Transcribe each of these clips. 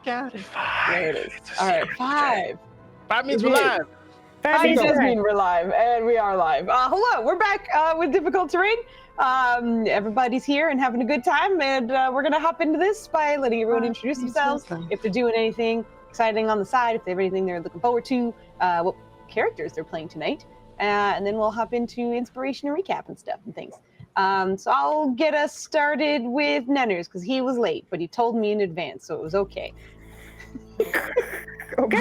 got it. There it is. All right, 5. 5 means we're live. 5 does mean we're live, and we are live. Hello, we're back with Difficult Terrain. Everybody's here and having a good time, and we're going to hop into this by letting everyone introduce themselves, if they're doing anything exciting on the side, if they have anything they're looking forward to, what characters they're playing tonight, and then we'll hop into inspiration and recap and stuff and things. So I'll get us started with Nenners, because he was late, but he told me in advance, so it was okay. Okay.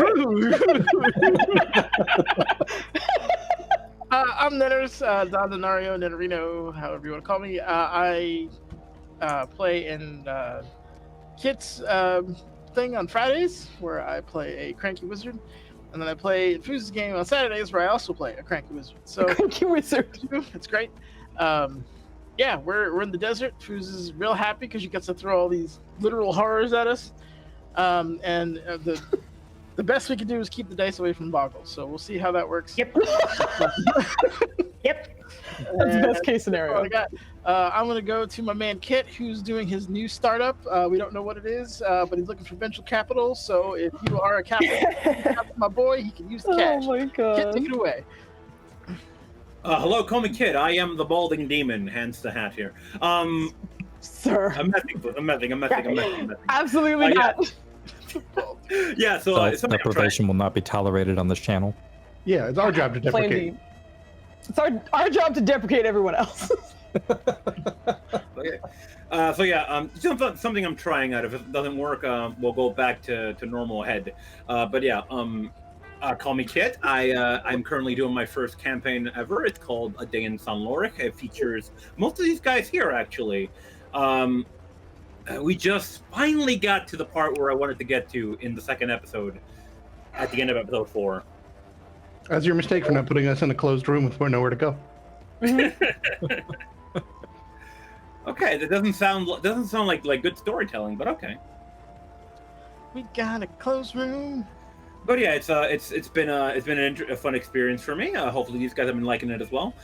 I'm Nenners, Dondenario, Nennerino, however you want to call me. I play in Kit's thing on Fridays, where I play a cranky wizard. And then I play Foozca's game on Saturdays, where I also play a cranky wizard. So Cranky wizard. It's great. Yeah, we're in the desert. Fouz is real happy because she gets to throw all these literal horrors at us. The best we can do is keep the dice away from boggles. So we'll see how that works. Yep. Yep. That's the best case scenario. I'm going to go to my man Kit, who's doing his new startup. We don't know what it is, but he's looking for venture capital. So if you are a capital, my boy, he can use the cash. Oh my god. Kit, take it away. Hello, call me Kid. I am the balding demon, hence the hat here. Sir. I'm messing. Absolutely not. Yeah, so Self deprivation will not be tolerated on this channel. Yeah, it's our job to deprecate. It's our job to deprecate everyone else. Okay. Something I'm trying out. If it doesn't work, we'll go back to normal head. Call me Kit. I'm currently doing my first campaign ever. It's called A Day in San Lorik. It features most of these guys here, actually. We just finally got to the part where I wanted to get to in the second episode, at the end of episode 4. That's your mistake for not putting us in a closed room with nowhere to go. Okay, that doesn't sound like good storytelling, but okay. We got a closed room. But yeah, it's been a fun experience for me. Hopefully, these guys have been liking it as well.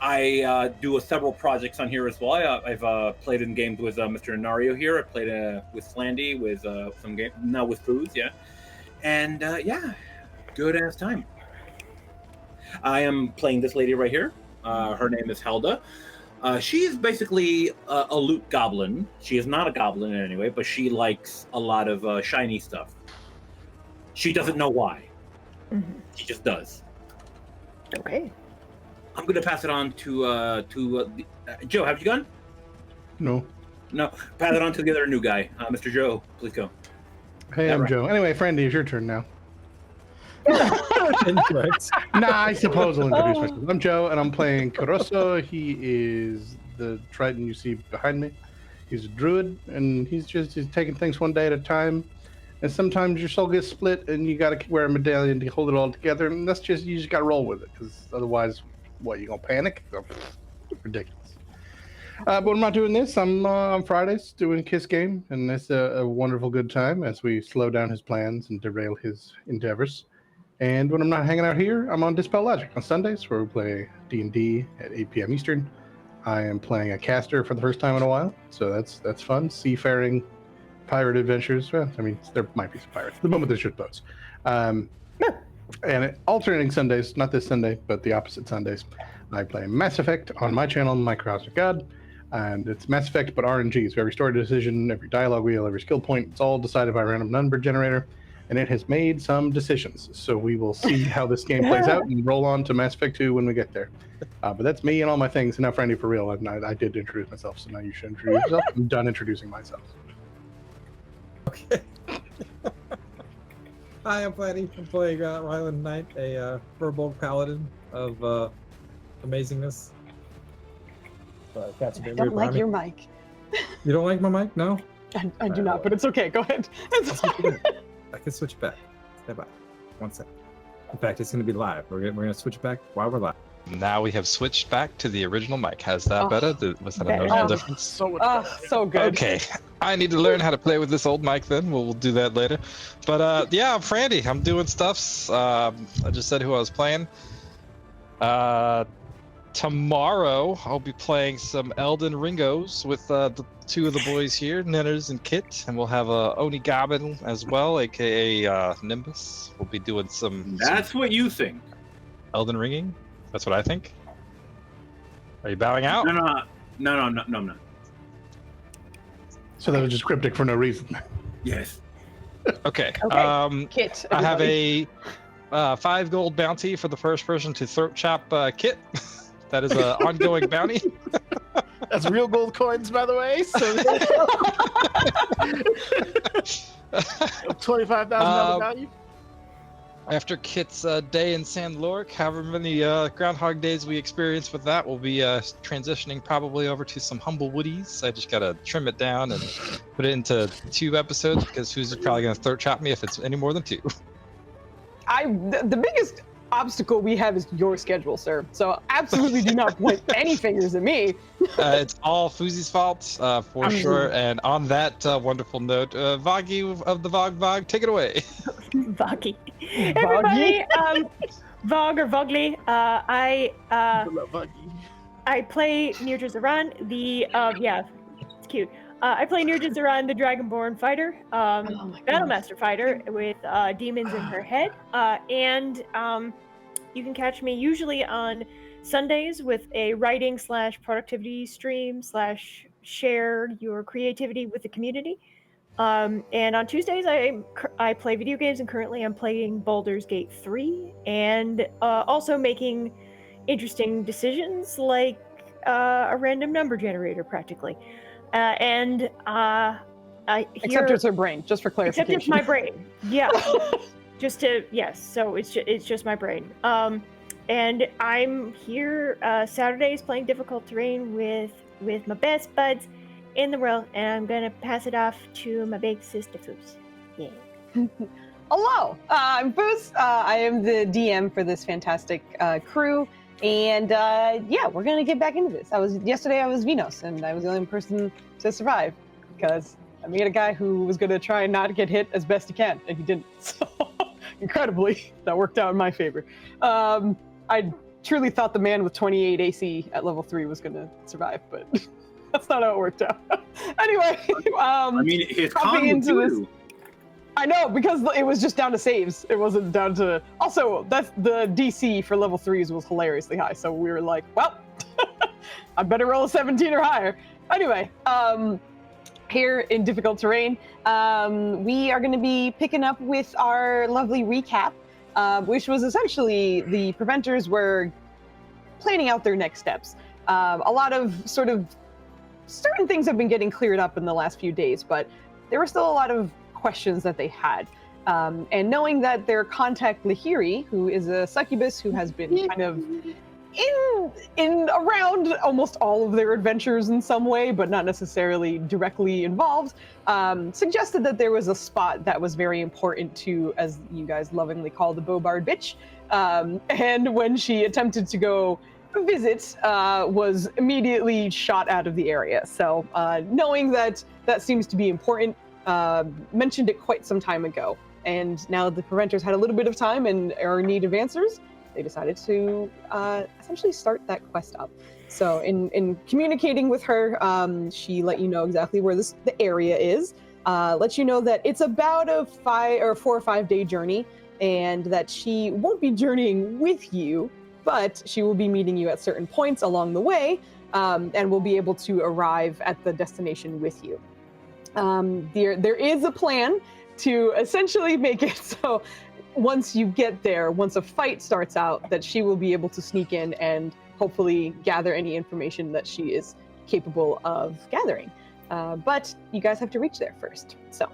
I do several projects on here as well. I've played in games with Mr. Nario here. I played with Flandy, with some game now with Fouz, yeah, and good ass time. I am playing this lady right here. Her name is Helda. She is basically a loot goblin. She is not a goblin in any way, but she likes a lot of shiny stuff. She doesn't know why. Mm-hmm. She just does. Okay. I'm going to pass it on to Joe. Have you gone? No. Pass it on to the other new guy. Mr. Joe, please go. Hey, I'm Joe. Anyway, Frandy, it's your turn now. I suppose I'll introduce myself. I'm Joe, and I'm playing Caroso. He is the Triton you see behind me. He's a druid, and he's taking things one day at a time. And sometimes your soul gets split, and you got to wear a medallion to hold it all together. And you just got to roll with it, because otherwise, what, you gonna panic? Ridiculous. But I'm not doing this. I'm on Fridays doing Kiss Game, and it's a wonderful good time as we slow down his plans and derail his endeavors. And when I'm not hanging out here, I'm on Dispel Logic on Sundays, where we play D&D at 8 p.m. Eastern. I am playing a caster for the first time in a while, so that's fun. Seafaring pirate adventures. Well, I mean, there might be some pirates. At the moment, there's just boats. And alternating Sundays, not this Sunday, but the opposite Sundays, I play Mass Effect on my channel, Microcosmic God. And it's Mass Effect, but RNG. So every story decision, every dialogue wheel, every skill point, it's all decided by a random number generator. And it has made some decisions. So we will see how this game plays out and roll on to Mass Effect 2 when we get there. But that's me and all my things. And now, Frandy, for real, I did introduce myself, so now you should introduce yourself. I'm done introducing myself. Okay. Hi, I'm Flanny. I'm playing Ryland Knight, a Furbolg Paladin of amazingness. I don't like your mic. You don't like my mic? No? I do not, but it's okay. Go ahead. I can switch it back. Stay by. 1 second. In fact, it's going to be live. We're gonna switch it back while we're live. Now we have switched back to the original mic. How's that better? Was that a noticeable difference? So much better. So good. Okay, I need to learn how to play with this old mic then. We'll do that later. But yeah, I'm Frandy. I'm doing stuffs. I just said who I was playing. Tomorrow, I'll be playing some Elden Ringos with the two of the boys here, Ninners and Kit, and we'll have a Onigabin as well, aka Nimbus. We'll be doing some What you think. Elden Ringing. That's what I think. Are you bowing out? No, I'm not. So that was just cryptic for no reason. Yes. Okay. Kit, I have everybody. a 5 gold bounty for the first person to throat chop Kit. That is an ongoing bounty. That's real gold coins, by the way. So $25,000 value. After Kit's day in San Lork, however many Groundhog Days we experience with that, we'll be transitioning probably over to some Humble Woodies. I just gotta trim it down and put it into 2 episodes because who's probably gonna throat chop me if it's any more than 2. The biggest obstacle we have is your schedule, sir. So absolutely do not point any fingers at me. It's all Foozie's fault, for sure. And on that wonderful note, Voggy of the Vog, take it away. Voggy. Everybody, Vog or Vogly. I play Nirja Zaran, it's cute. I play Nirja Zaran, the Dragonborn fighter, Battlemaster fighter with demons in her head, and you can catch me usually on Sundays with a writing / productivity stream / share your creativity with the community. And on Tuesdays, I play video games, and currently I'm playing Baldur's Gate 3, and also making interesting decisions like a random number generator, practically. Except it's her brain, just for clarification. Except it's my brain. Yeah. So it's just my brain. And I'm here Saturdays playing difficult terrain with my best buds in the world, and I'm gonna pass it off to my big sister Foos. Yeah. Hello, I'm Foos. I am the DM for this fantastic crew, and we're gonna get back into this. Yesterday I was Venos, and I was the only person to survive because I made a guy who was gonna try and not get hit as best he can, and he didn't. So incredibly, that worked out in my favor. I truly thought the man with 28 AC at level 3 was gonna survive, but that's not how it worked out. Anyway, his con into this. I know, because it was just down to saves. It wasn't down to. Also, that's the DC for level 3s was hilariously high, so we were like, well, I better roll a 17 or higher. Anyway, here in difficult terrain, we are going to be picking up with our lovely recap, which was essentially the preventers were planning out their next steps. A lot of sort of certain things have been getting cleared up in the last few days, but there were still a lot of questions that they had. And knowing that their contact Lahiri, who is a succubus who has been kind of in around almost all of their adventures in some way, but not necessarily directly involved, suggested that there was a spot that was very important to, as you guys lovingly call, the Bobard bitch. And when she attempted to go visit, was immediately shot out of the area. So knowing that that seems to be important, mentioned it quite some time ago. And now the preventers had a little bit of time and are in need of answers, they decided to essentially start that quest up. So in communicating with her, she let you know exactly where the area is, let you know that it's about a 4 or 5 day journey, and that she won't be journeying with you, but she will be meeting you at certain points along the way, and will be able to arrive at the destination with you. There is a plan to essentially make it so once you get there, once a fight starts out, that she will be able to sneak in and hopefully gather any information that she is capable of gathering. But you guys have to reach there first. So,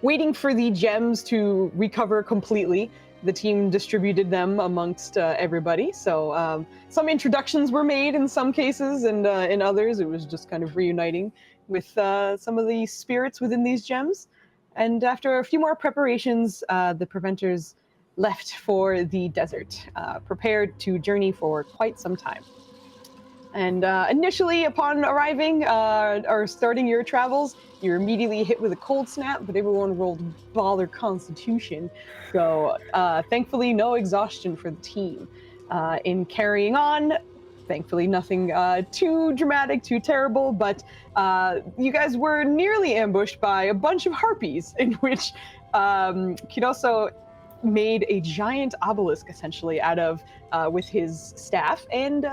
waiting for the gems to recover completely, the team distributed them amongst everybody. So some introductions were made in some cases, and in others it was just kind of reuniting with some of the spirits within these gems. And after a few more preparations, the preventers left for the desert, prepared to journey for quite some time. And initially, upon arriving or starting your travels, you're immediately hit with a cold snap, but everyone rolled baller constitution. So thankfully, no exhaustion for the team. In carrying on, Thankfully, nothing too dramatic, too terrible, but you guys were nearly ambushed by a bunch of harpies, in which Kiroso made a giant obelisk, essentially, out of with his staff, and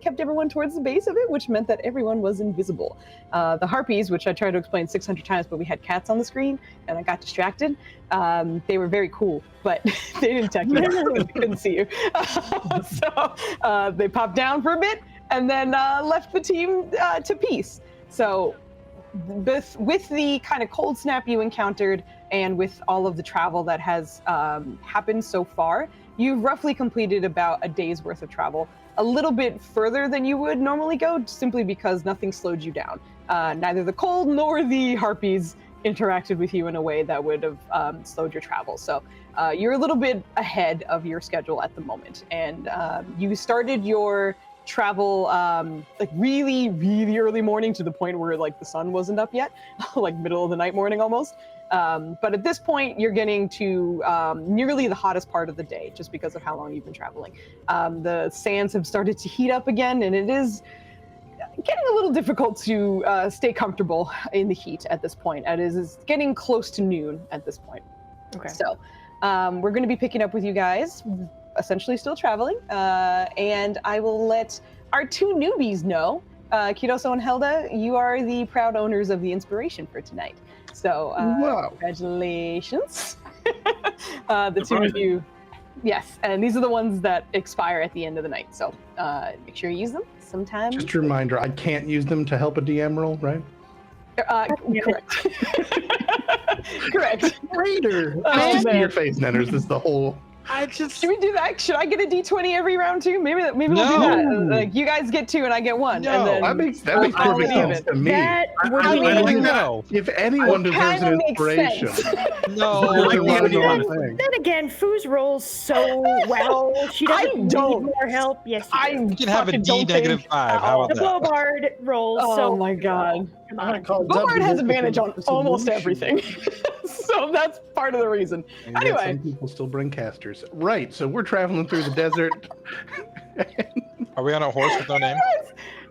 kept everyone towards the base of it, which meant that everyone was invisible. The harpies, which I tried to explain 600 times, but we had cats on the screen, and I got distracted. They were very cool, but they didn't technically they couldn't see you. So they popped down for a bit, and then left the team to peace. So with the kind of cold snap you encountered, and with all of the travel that has happened so far, you've roughly completed about a day's worth of travel. A little bit further than you would normally go, simply because nothing slowed you down. Neither the cold nor the harpies interacted with you in a way that would have slowed your travel. So you're a little bit ahead of your schedule at the moment. And you started your travel like really, really early morning, to the point where like the sun wasn't up yet, like middle of the night morning almost. But at this point, you're getting to nearly the hottest part of the day, just because of how long you've been traveling. The sands have started to heat up again, and it is getting a little difficult to stay comfortable in the heat at this point. It is getting close to noon at this point. Okay. So we're going to be picking up with you guys, essentially still traveling, and I will let our two newbies know. Kiroso and Helda, you are the proud owners of the inspiration for tonight. So Wow. congratulations. The two of you. Yes, and these are the ones that expire at the end of the night. So make sure you use them sometime. Just a reminder, I can't use them to help a DM roll, right? Correct. Correct. Raider. Oh, See man. your face, Nenners. This is the whole. Should we do that? Should I get a D20 every round too? Maybe we'll do No. that. Like you guys get 2 and I get 1. No. And then That makes I'll perfect leave sense it. to me. That would I be mean, amazing. No. If anyone deserves kinda an makes inspiration, sense. No. it's a Like, one-on-one thing. Then again, Foos rolls so well. She doesn't need don't. more help. Yes, she does. You can have a fucking D don't -5. think How The about that? Blowbard rolls Oh so my god. Come I'm gonna on. call Bogart W has this advantage on a almost solution. everything. So that's part of the reason. And yet Anyway. some people still bring casters. Right, so we're traveling through the desert. Are we on a horse with no name?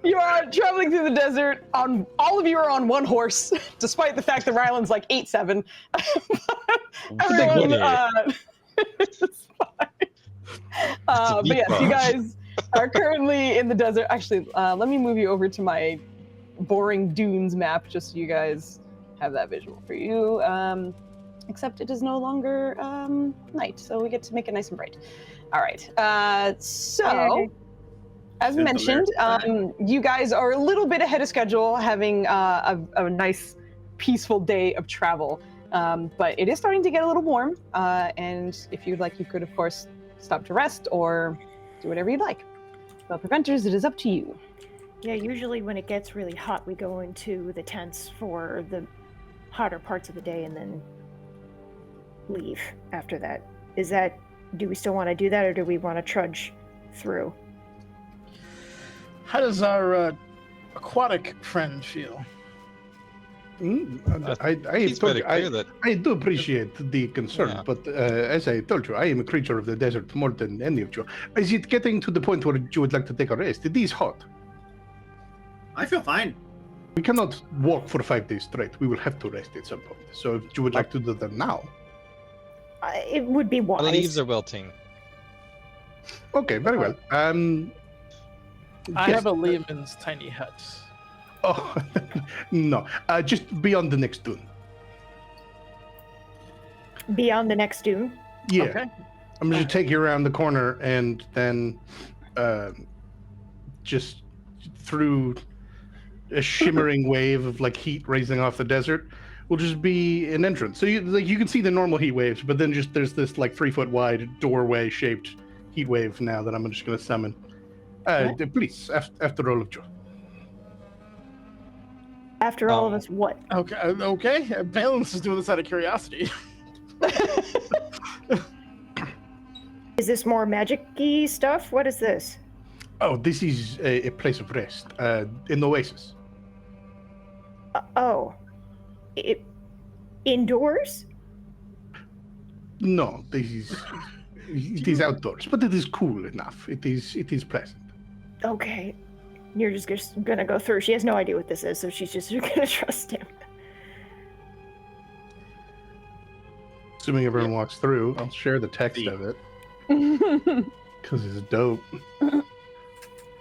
You are traveling through the desert. All of you are on one horse, despite the fact that Ryland's like 8'7". Everyone, it's fine. But big yes, you bunch. guys are currently in the desert. Actually, let me move you over to my boring dunes map, just so you guys have that visual for you. Except it is no longer night, so we get to make it nice and bright. All right. So. Yay. As mentioned, you guys are a little bit ahead of schedule, having a nice, peaceful day of travel. But it is starting to get a little warm, and if you'd like, you could, of course, stop to rest or do whatever you'd like. But preventers, it is up to you. Yeah, usually when it gets really hot, we go into the tents for the hotter parts of the day and then leave after that. Do we still want to do that, or do we want to trudge through? How does our aquatic friend feel? He's made it clear that I do appreciate the concern, Yeah. but as I told you, I am a creature of the desert more than any of you. Is it getting to the point where you would like to take a rest? It is hot. I feel fine. We cannot walk for 5 days straight. We will have to rest at some point. So if you would like to do that now. It would be wise. the leaves are wilting. Okay, very well. I yes. have a Lehman's tiny hut. Oh, no. Just beyond the next dune. Beyond the next dune. Yeah. Okay. I'm going to take you around the corner and then just through a shimmering wave of like heat rising off the desert will just be an entrance. So you can see the normal heat waves, but then just there's this like 3-foot wide doorway shaped heat wave now that I'm just going to summon. Please, after all of you. After all of us, what? Okay. Valence is doing this out of curiosity. Is this more magic-y stuff? What is this? Oh, this is a place of rest, an oasis. Indoors? No, it is outdoors, but it is cool enough. It is pleasant. Okay. You're just gonna go through. She has no idea what this is, so she's just gonna trust him. Assuming everyone walks through, I'll share the text of it because it's dope.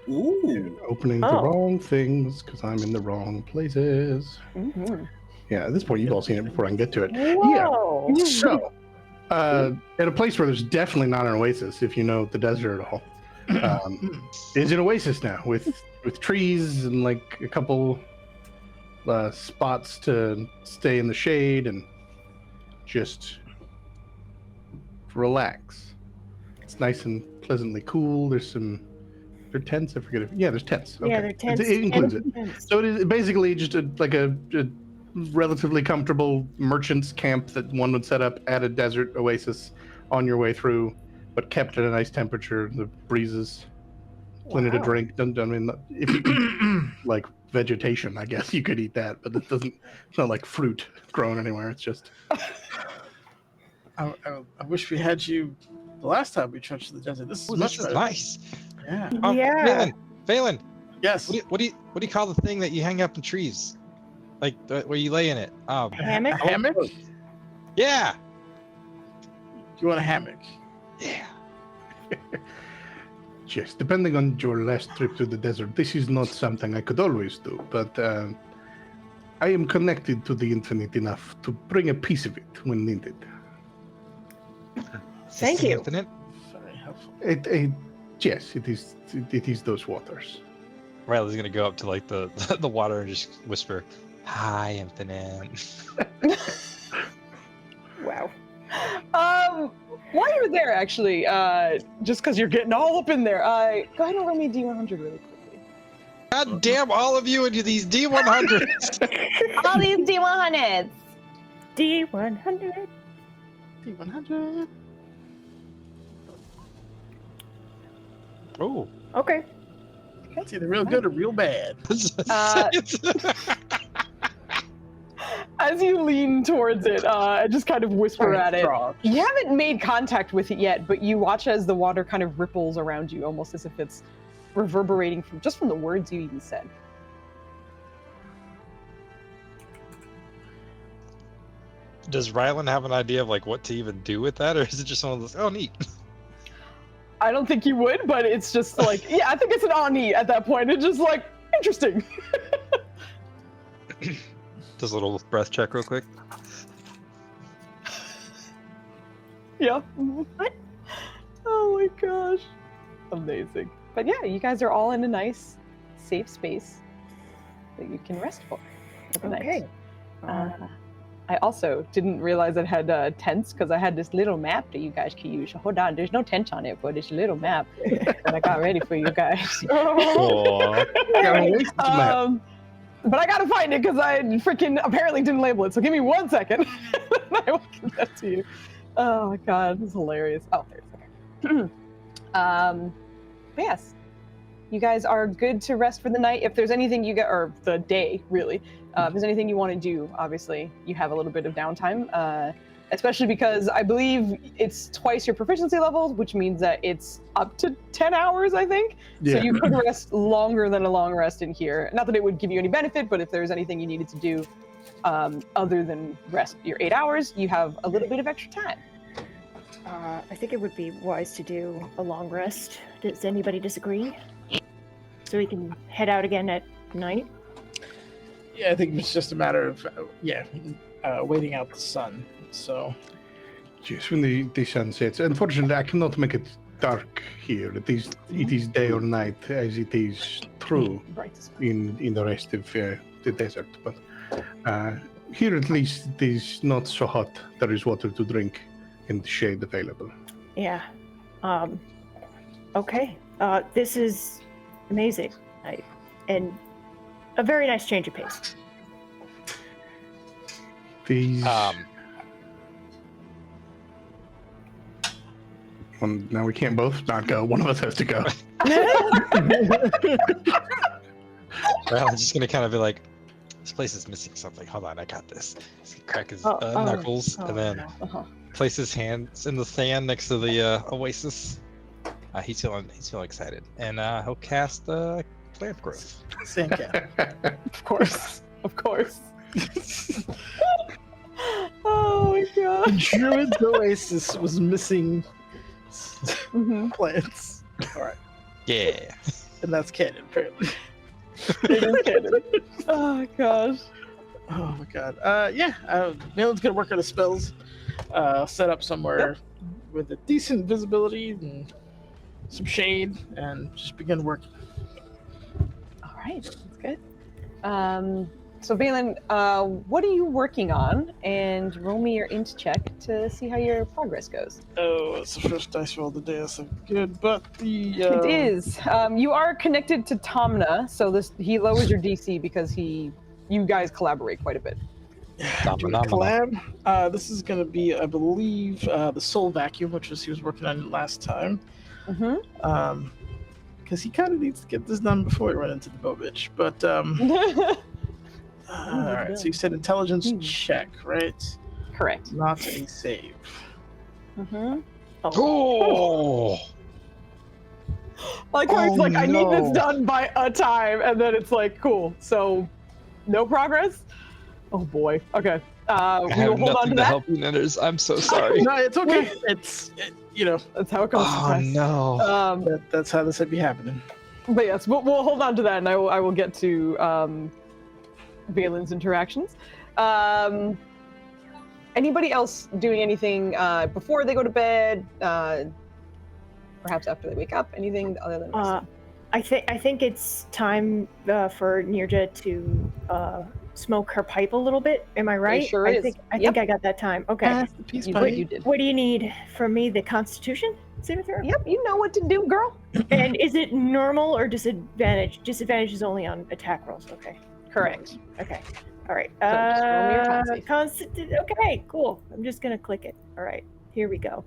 Ooh. Opening the wrong things because I'm in the wrong places. Mm-hmm. Yeah, at this point, you've all seen it before I can get to it. Whoa. Yeah. So, in a place where there's definitely not an oasis, if you know the desert at all, is an oasis now with trees and like a couple spots to stay in the shade and just relax. It's nice and pleasantly cool. There's some. There are tents. I forget if. Yeah, there's tents. Okay. Yeah, they're tents. It includes it. Tents. So it is basically just a relatively comfortable merchant's camp that one would set up at a desert oasis on your way through, but kept at a nice temperature. The breezes, plenty to drink. I mean, if you eat like vegetation, I guess you could eat that, but it doesn't. It's not like fruit grown anywhere. It's just. I wish we had you the last time we trenched the desert. This is much better. Nice. Yeah. Yeah. Phelan, Yes. what do you call the thing that you hang up in trees, like where you lay in it? Hammock? A hammock? Do Yeah. you want a hammock? Yeah. Yes, depending on your last trip to the desert, this is not something I could always do, but I am connected to the infinite enough to bring a piece of it when needed. Thank you. Infinite? Very helpful. Yes, it is. It is those waters. Riley's gonna go up to like the water and just whisper, "Hi, Infinite." Wow. While you're there, actually, just because you're getting all up in there, go ahead and roll me D100 really quickly. God damn all of you into these D100s. All these D100s. D100. D100. Oh. Okay. It's either real good or real bad. As you lean towards it, I just kind of whisper at it. Frog. You haven't made contact with it yet, but you watch as the water kind of ripples around you, almost as if it's reverberating from the words you even said. Does Rylan have an idea of like what to even do with that, or is it just one of those? Oh, neat. I don't think you would, but it's just like, yeah, I think it's an Ani at that point. It's just like, interesting. Just a little breath check real quick. Yeah. What? Oh my gosh. Amazing. But yeah, you guys are all in a nice, safe space that you can rest for. Okay. I also didn't realize it had tents because I had this little map that you guys can use. So hold on, there's no tent on it, but it's a little map that I got ready for you guys. Aw. But I gotta find it because I freaking apparently didn't label it. So give me 1 second. I will give that to you. Oh my god, this is hilarious. Oh, there's okay. But yes, you guys are good to rest for the night. If there's anything you get, or the day really, if there's anything you want to do, obviously you have a little bit of downtime. Especially because I believe it's twice your proficiency levels, which means that it's up to 10 hours, I think. Yeah. So you could rest longer than a long rest in here. Not that it would give you any benefit, but if there's anything you needed to do other than rest your 8 hours, you have a little bit of extra time. I think it would be wise to do a long rest. Does anybody disagree? So we can head out again at night? Yeah, I think it's just a matter of waiting out the sun. So Yes, when the sun sets. Unfortunately, I cannot make it dark here. It is day or night as it is true in the rest of the desert. But here at least it is not so hot. There is water to drink and shade available. Yeah. Okay. This is amazing. And a very nice change of pace. These. Now we can't both not go. One of us has to go. Well, I'm just gonna kind of be like, this place is missing something. Hold on, I got this. He's gonna crack his knuckles and then place his hands in the sand next to the oasis. He's feeling excited, and he'll cast plant growth. Sandcat. Of course. Of course. Oh my god. Druid's Oasis was missing plants. All right, Yeah. and that's canon apparently. It is canon. Oh gosh. Oh my god. Valen's gonna work on his spells. Set up somewhere with a decent visibility and some shade, and just begin working. All right, that's good. So Valen, what are you working on? And roll me your int check to see how your progress goes. Oh, it's the first dice roll of the day. That's good, but the It is. You are connected to Tomna, so he lowers your DC because you guys collaborate quite a bit. collab. This is going to be, I believe, the Soul Vacuum, which he was working on last time. Because he kind of needs to get this done before we run into the Bovich. But all right. So you said intelligence check, right? Correct. Not a save. Oh. Like how it's like, I need this no. done by a time, and then it's like, cool. So, no progress. Oh boy. Okay. I We have will hold on nothing to to that. help you, Nitters. I'm so sorry. No, it's okay. That's how it goes. Oh sometimes. no. That's how this would be happening. But yes, we'll hold on to that, and I will get to Valen's interactions. Anybody else doing anything before they go to bed? Perhaps after they wake up? Anything other than I think it's time for Nirja to smoke her pipe a little bit. Am I right? sure I is. think I got that time. Okay. you did. What do you need from me? The Constitution saving throw? Yep, you know what to do, girl. And is it normal or disadvantage? Disadvantage is only on attack rolls. Okay. Correct. Okay. All right. So just roll me your con save. Okay, cool. I'm just gonna click it. All right. Here we go.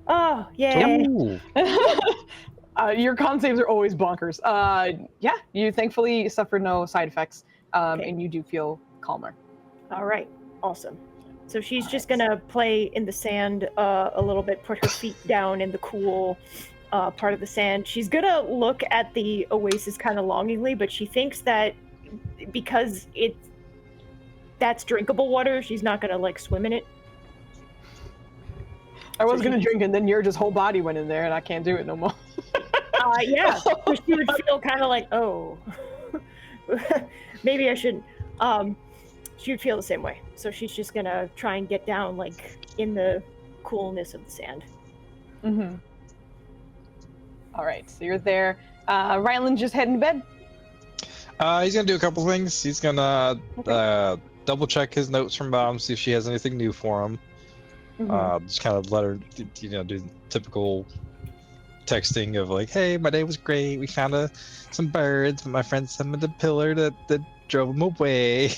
Oh, yay. Ooh. Your con saves are always bonkers. Yeah, you thankfully suffered no side effects, and you do feel calmer. All right. Awesome. So she's just gonna play in the sand a little bit, put her feet down in the cool part of the sand. She's gonna look at the oasis kind of longingly, but she thinks that because that's drinkable water, she's not gonna like swim in it. I was gonna drink, and then your just whole body went in there, and I can't do it no more. Yeah. So she would feel kind of like, oh, maybe I shouldn't. She would feel the same way. So she's just gonna try and get down, like, in the coolness of the sand. Mm-hmm. All right, so you're there. Ryland's just heading to bed? He's gonna do a couple things. He's gonna double check his notes from Mom, see if she has anything new for him. Just kind of let her, do the typical texting of like, "Hey, my day was great. We found some birds, but my friend summoned a pillar that drove them away."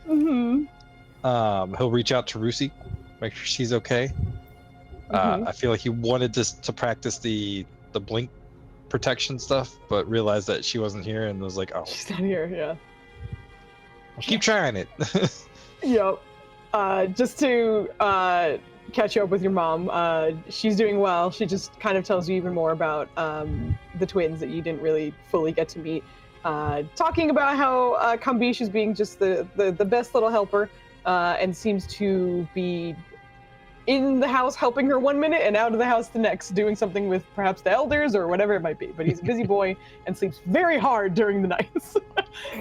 He'll reach out to Rusi, make sure she's okay. I feel like he wanted to practice the blink protection stuff, but realized that she wasn't here and was like, "Oh, She's not here, yeah. I'll keep trying it." Yep. Just to catch you up with your mom, she's doing well. She just kind of tells you even more about the twins that you didn't really fully get to meet. Talking about how Kambish is being just the best little helper and seems to be in the house helping her 1 minute and out of the house the next, doing something with perhaps the elders or whatever it might be. But he's a busy boy and sleeps very hard during the nights.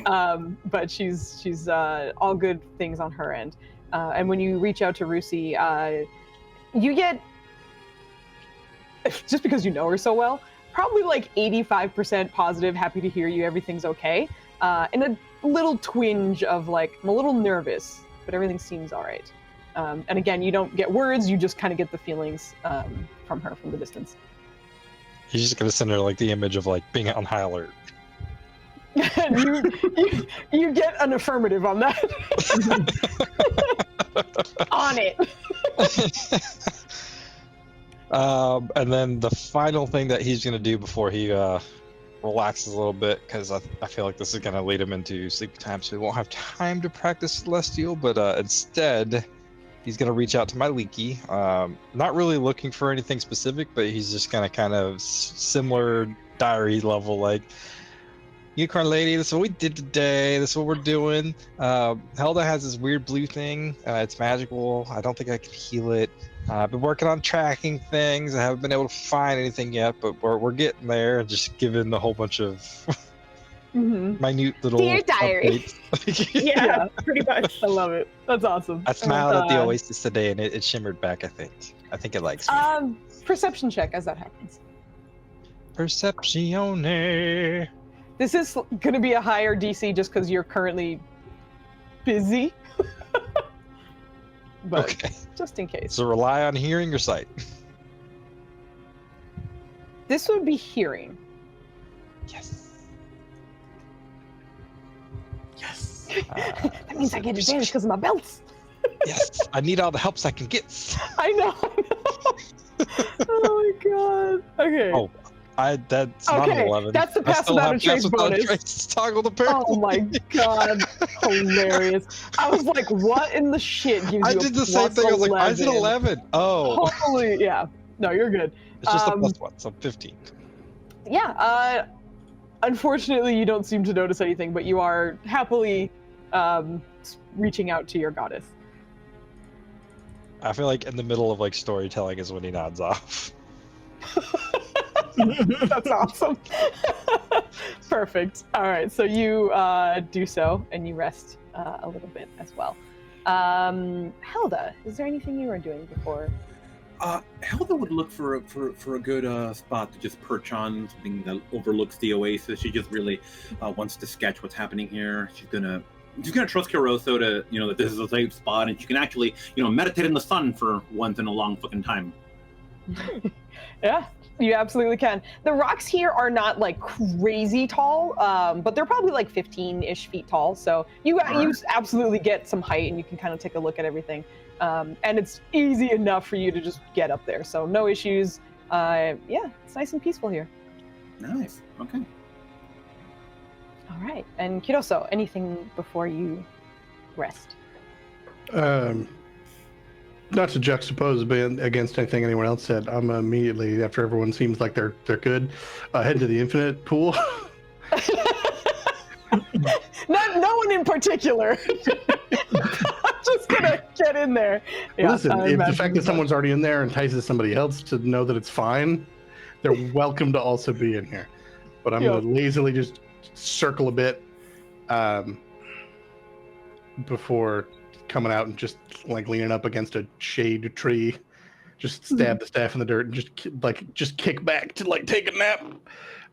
But she's all good things on her end. And when you reach out to Rusi, you get, just because you know her so well, probably like 85% positive, happy to hear you, everything's okay. And a little twinge of like, I'm a little nervous, but everything seems all right. And again, you don't get words, you just kind of get the feelings from her from the distance. He's just gonna send her like the image of like being on high alert. And you get an affirmative on that. On it. And then the final thing that he's gonna do before he relaxes a little bit, because I feel like this is gonna lead him into sleepy time, so he won't have time to practice Celestial, but instead he's gonna reach out to my Leaky. Not really looking for anything specific, but he's just gonna kind of similar diary level, like, Unicorn Lady, this is what we did today. This is what we're doing. Helda has this weird blue thing. It's magical. I don't think I can heal it. I've been working on tracking things. I haven't been able to find anything yet, but we're getting there. Just giving a whole bunch of minute little Dear diary. updates. Yeah, pretty much. I love it. That's awesome. I smiled at the Oasis today, and it shimmered back. I think it likes me. Perception check as that happens. Perceptione. This is going to be a higher DC just because you're currently busy. But Okay. just in case. So rely on hearing or sight. This would be hearing. Yes. Yes. That means I get advantage because of my belts. Yes. I need all the helps I can get. I know. Oh my god. Okay. Oh, that's not an 11. That's the I pass still without a have trace pass without a bonus. trace toggle the parry. Oh my god. Hilarious. I was like, what in the shit gives you I a did the same plus thing. I was like, why is it 11? 11? Oh, Holy, yeah. No, you're good. it's just a plus 1, so 15. Yeah, unfortunately you don't seem to notice anything, but you are happily reaching out to your goddess. I feel like in the middle of like storytelling is when he nods off. That's awesome. Perfect. All right, so you do so, and you rest a little bit as well. Helda, is there anything you are doing before? Helda would look for a good spot to just perch on, something that overlooks the oasis. She just really wants to sketch what's happening here. She's gonna trust Kuroso to, that this is a safe spot, and she can actually, meditate in the sun for once in a long fucking time. Yeah, you absolutely can. The rocks here are not like crazy tall, but they're probably like 15-ish feet tall. So you absolutely get some height, and you can kind of take a look at everything. And it's easy enough for you to just get up there. So no issues. Yeah, it's nice and peaceful here. Nice. Okay. All right. And Kuroso, anything before you rest? Not to juxtapose against anything anyone else said, I'm immediately, after everyone seems like they're good, head to the infinite pool. No one in particular. I'm just gonna get in there. Yeah, Listen, if the fact that someone's already in there entices somebody else to know that it's fine, they're welcome to also be in here. But I'm gonna lazily just circle a bit before coming out and just like leaning up against a shade tree, just stab the staff in the dirt and just kick back to like take a nap,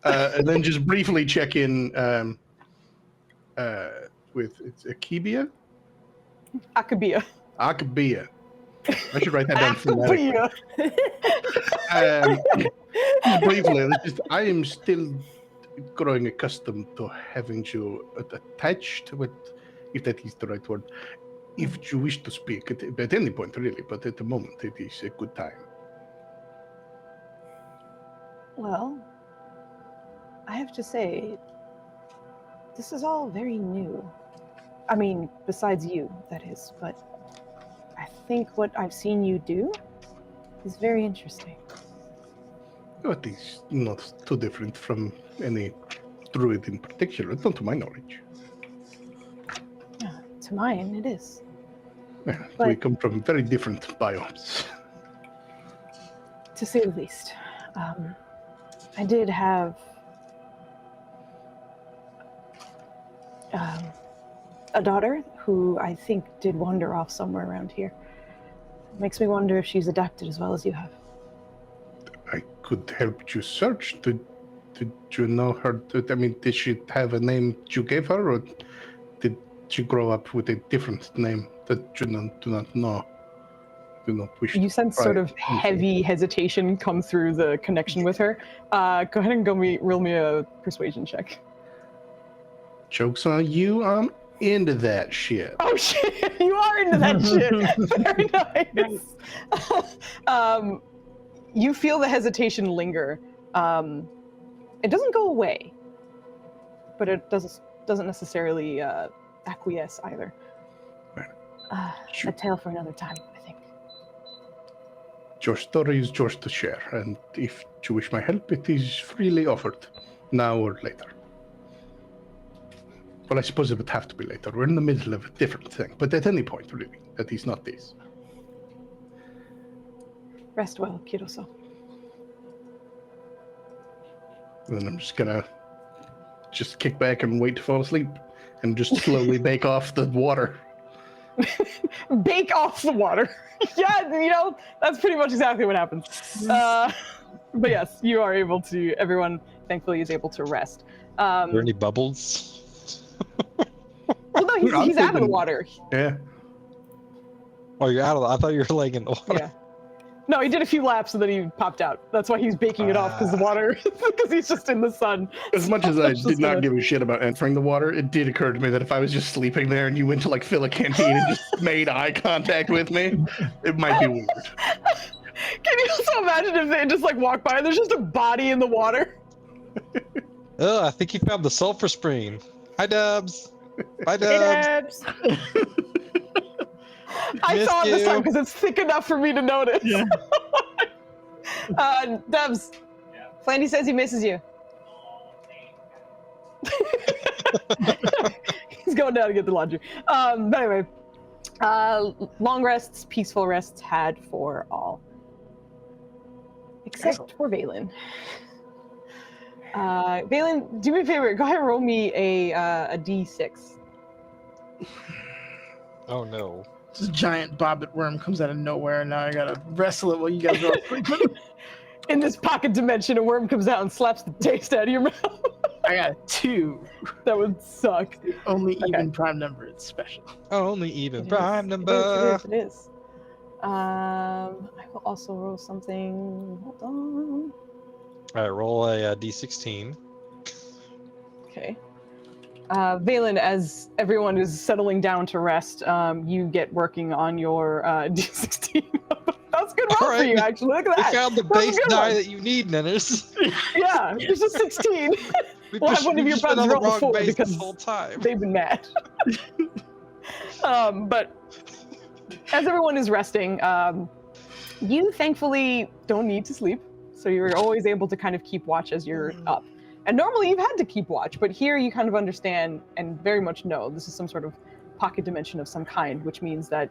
and then just briefly check in with it's Akibia. Akabia. I should write that down phonetically. Briefly, I am still growing accustomed to having you attached with, if that is the right word. If you wish to speak at any point, really, but at the moment it is a good time. Well, I have to say, this is all very new. I mean, besides you, that is, but I think what I've seen you do is very interesting. It is not too different from any druid in particular, not to my knowledge. To mine, it is. Yeah, But- we come from very different biomes. To say the least. I did have a daughter who I think did wander off somewhere around here. Makes me wonder if she's adapted as well as you have. I could help you search. Did you know her? I mean, did she have a name you gave her, or did she grow up with a different name that you do not know? Do not wish. You sense sort of heavy hesitation come through the connection with her. Go ahead and roll me a persuasion check. Joke's on you. I'm into that shit. Oh shit! You are into that shit. Very nice. You feel the hesitation linger. It doesn't go away, but it doesn't necessarily acquiesce either. A tale for another time, I think. Your story is yours to share, and if you wish my help, it is freely offered, now or later. Well, I suppose it would have to be later. We're in the middle of a different thing, but at any point, really, that is not this. Rest well, Kiroso. And then I'm just gonna kick back and wait to fall asleep, and just slowly bake off the water. Bake off the water. Yeah, that's pretty much exactly what happens. But yes, you are able to. Everyone, thankfully, is able to rest. Are there any bubbles? Well, no, he's out of the water. Yeah. Oh, you're out of. I thought you were laying in the water. Yeah. No, he did a few laps and then he popped out. That's why he's baking it off, because the water, because he's just in the sun. As much as I did not give a shit about entering the water, it did occur to me that if I was just sleeping there and you went to like fill a canteen and just made eye contact with me, it might be weird. Can you also imagine if they just like walk by and there's just a body in the water? Oh, I think you found the sulfur spring. Hi, Dubs. Bye, Hey, Dubs. Debs. I saw it this you. time because it's thick enough for me to notice. Yeah. Dubs, Flandy says he misses you. He's going down to get the laundry. But anyway, long rests, peaceful rests had for all. Except for Valen. Valen, do me a favor. Go ahead and roll me a d6. Oh no. This giant bobbit worm comes out of nowhere, and now I gotta wrestle it while you guys are sleeping. In this pocket dimension, a worm comes out and slaps the taste out of your mouth. I got a 2. That would suck. Only Okay. even prime number. It's special. Only even It prime is, number. It is. I will also roll something. Hold on. All right, roll a d16. Okay. Valen, as everyone is settling down to rest, you get working on your D16. That's a good roll All for you, right. actually. Look at We that. found the That's a base good die one. that you need, Ninners. Yeah, it's a 16. We We'll have pushed- one of we've your just been buds on the roll a wrong 4 base because this whole time. they've been mad. But as everyone is resting, you thankfully don't need to sleep. So you're always able to kind of keep watch as you're up. And normally you've had to keep watch, but here you kind of understand and very much know this is some sort of pocket dimension of some kind, which means that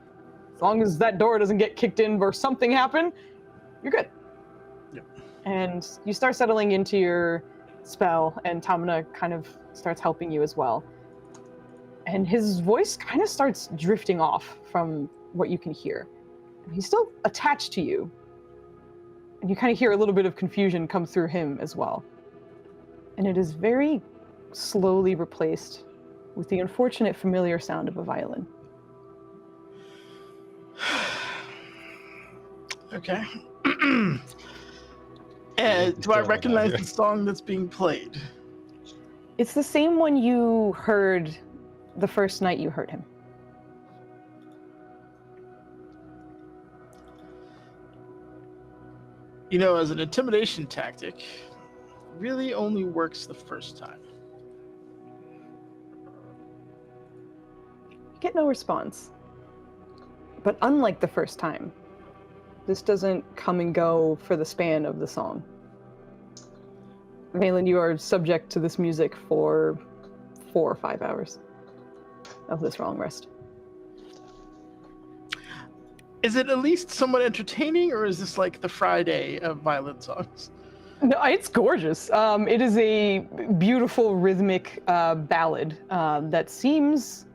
as long as that door doesn't get kicked in or something happen, you're good. Yep. And you start settling into your spell, and Tamina kind of starts helping you as well. And his voice kind of starts drifting off from what you can hear. He's still attached to you. And you kind of hear a little bit of confusion come through him as well. And it is very slowly replaced with the unfortunate familiar sound of a violin. Okay. And do I recognize the song that's being played? It's the same one you heard the first night you heard him. You know, as an intimidation tactic, really only works the first time. Get no response. But unlike the first time, this doesn't come and go for the span of the song. Valen, you are subject to this music for 4 or 5 hours of this long rest. Is it at least somewhat entertaining, or is this like the Friday of violin songs? No, it's gorgeous. It is a beautiful rhythmic ballad that seems...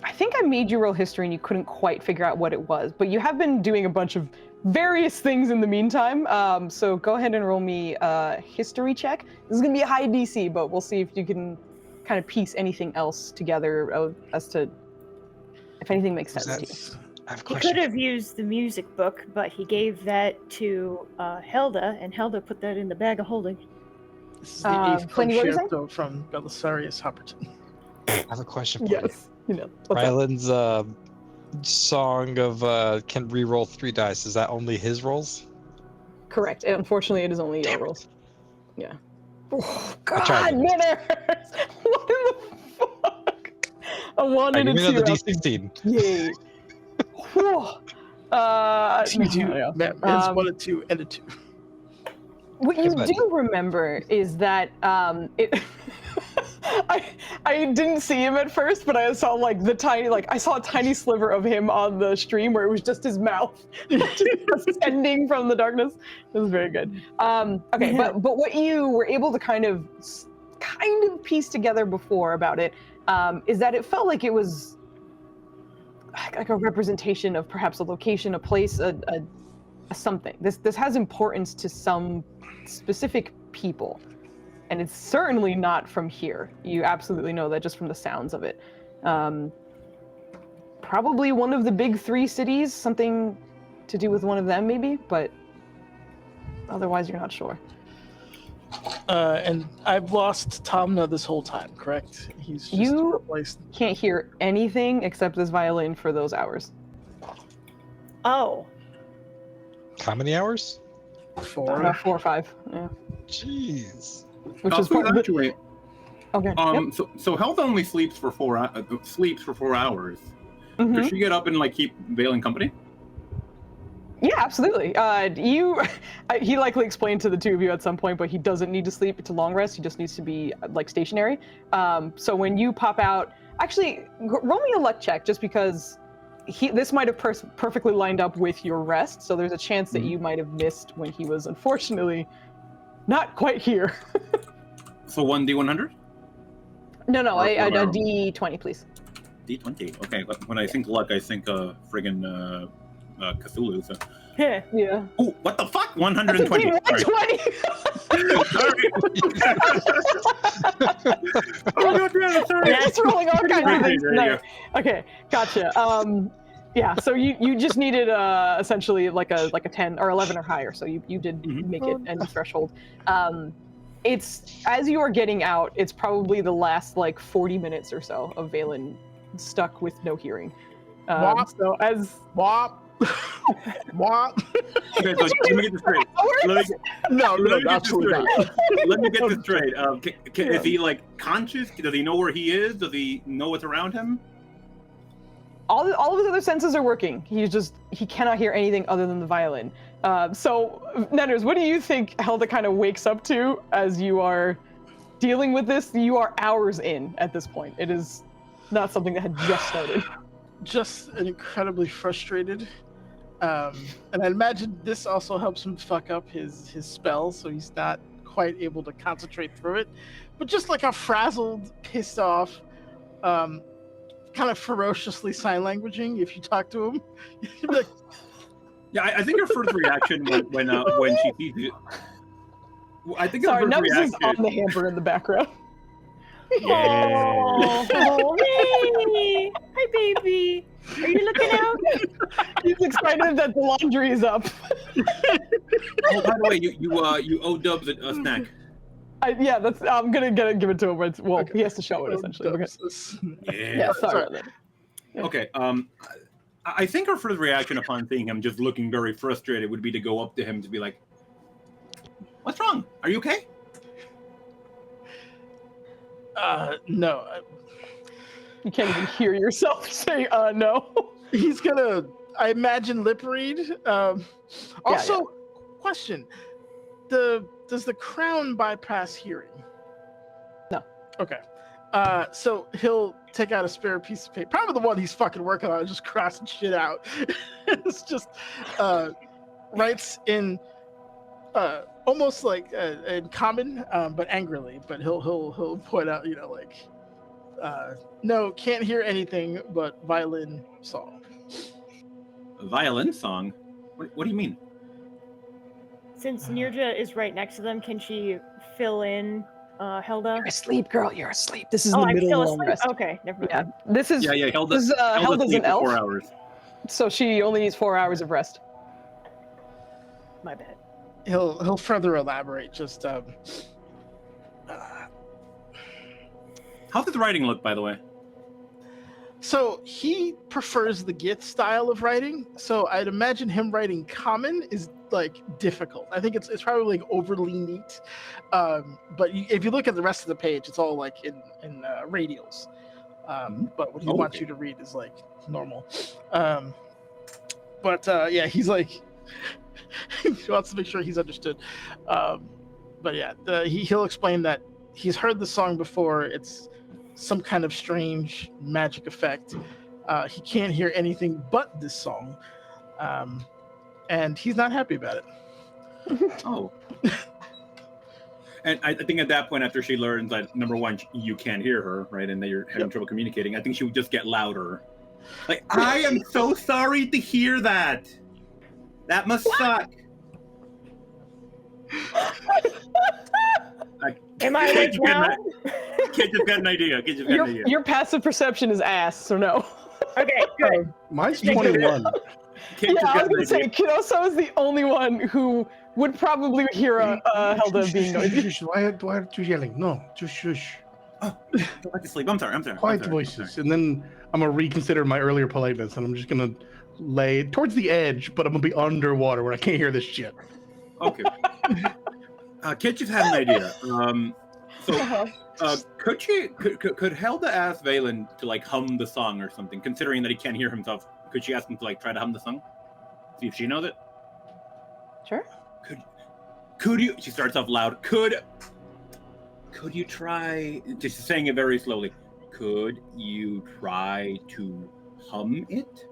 I think I made you roll history and you couldn't quite figure out what it was, but you have been doing a bunch of various things in the meantime. So go ahead and roll me a history check. This is going to be a high DC, but we'll see if you can kind of piece anything else together as to if anything makes sense to you. I have a He question. could have used the music book, but he gave that to Helda, and Helda put that in the bag of holding. This is the eighth Flanny, what were you saying? concerto from Belisarius Hopperton. I have a question for Yes. You know. you. what's up? Ryland's song of can re-roll 3 dice. Is that only his rolls? Correct. Unfortunately, it is only your rolls. Yeah. Oh, tried God, it. Ninners! What in the fuck? A 1 Right, and a give me 2. another out the D16. Yay. Whew. T2. yeah. It's 1 and 2 and a 2. What you buddy. do remember is that I didn't see him at first, but I saw I saw a tiny sliver of him on the stream where it was just his mouth just ascending from the darkness. It was very good. Okay, but what you were able to kind of piece together before about it is that it felt like it was like a representation of perhaps a location, a place, a something. This has importance to some specific people, and it's certainly not from here. You absolutely know that just from the sounds of it. Probably one of the big 3 cities, something to do with one of them maybe, but otherwise you're not sure. And I've lost Tomna this whole time, correct? He's just You replaced. can't hear anything except this violin for those hours. Oh. How many hours? 4. About 4 or 5, yeah. Jeez. Which is So part of the... actually, Okay. Yep. so Health only sleeps for 4 hours. Mhm. Does she get up and like keep Valen company? Yeah, absolutely. He likely explained to the two of you at some point, but he doesn't need to sleep. It's a long rest. He just needs to be like stationary. So when you pop out, actually, roll me a luck check, just because this might have perfectly lined up with your rest. So there's a chance that you might have missed when he was unfortunately not quite here. So 1d100? No, Or a whatever. D20, please. D20. Okay, but when I think luck, I think friggin' Cthulhu. So. Yeah. Oh, what the fuck? 120. Sorry. 120. Oh god damn! Sorry. It's rolling all kinds of things There you tonight. Okay, gotcha. Yeah, so you just needed essentially like a 10 or 11 or higher, so you did make it and threshold. It's as you are getting out, it's probably the last like 40 minutes or so of Valen stuck with no hearing. So as Wop. Wop. Okay, so let me get this straight. No, Let me get this absolutely straight. not. Let me get this straight. Is he like conscious? Does he know where he is? Does he know what's around him? all of his other senses are working. He cannot hear anything other than the violin. So, Netters, what do you think Helda kind of wakes up to as you are dealing with this? You are hours in at this point. It is not something that had just started. Just incredibly frustrated. And I imagine this also helps him fuck up his spell, so he's not quite able to concentrate through it. But just like a frazzled, pissed off, kind of ferociously sign languaging if you talk to him. You'd be like, Yeah, I think her first reaction when she sees it. I think her Sorry, first Netters is reaction. on the hamper in the background. Oh, hey! Hi, baby. Are you looking out? He's excited that the laundry is up. Oh, by the way, you owe Dubs a snack. Yeah, I'm gonna give it to him. Well, he has to show it essentially. Yeah, sorry. about that. Okay. I think her first reaction upon seeing him just looking very frustrated would be to go up to him to be like, "What's wrong? Are you okay?" No. You can't even hear yourself say no. He's gonna, I imagine, lip read. Also, question: does the crown bypass hearing? No. Okay. So he'll take out a spare piece of paper, probably the one he's fucking working on, and just crossing shit out. It's just writes in almost like in common, but angrily. But he'll point out, no, can't hear anything but violin song. A violin song? What do you mean? Since Nirja is right next to them, can she fill in Helda? You're asleep, girl. You're asleep. This is Oh, the I'm middle still of the long asleep. rest. Okay, never mind. Yeah, this is Yeah. Helda's Helda's an elf, 4 hours. so she only needs 4 hours of rest. My bad. He'll further elaborate. Just How's his writing look, by the way? so he prefers the Gith style of writing. So I'd imagine him writing common is like difficult. I think it's probably like overly neat. But if you look at the rest of the page, it's all like in radials. But what he wants you to read is like normal. But yeah, he's like, he wants to make sure he's understood. But yeah, he'll explain that he's heard the song before. It's some kind of strange magic effect. He can't hear anything but this song, and he's not happy about it. Oh. And I think at that point, after she learns that, number one, you can't hear her, right, and that you're having trouble communicating, I think she would just get louder. Like, I am so sorry to hear that. That must suck. Am I awake now? Kid just got an idea. Kid just got an idea. Your passive perception is ass, so no. Okay, good. Mine's 21. Kid Yeah, just I got was an gonna say, Kiroso is the only one who would probably hear Helda being noisy. Why aren't you yelling? No, just shush. Oh, go back to sleep. I'm sorry. Quiet voices. And then I'm going to reconsider my earlier politeness, and I'm just going to lay towards the edge, but I'm going to be underwater where I can't hear this shit. Okay. Kit just had an idea. Could Helda ask Valen to like hum the song or something? Considering that he can't hear himself, could she ask him to like try to hum the song? See if she knows it. Sure. Could you? She starts off loud. Could you try? Just saying it very slowly. Could you try to hum it?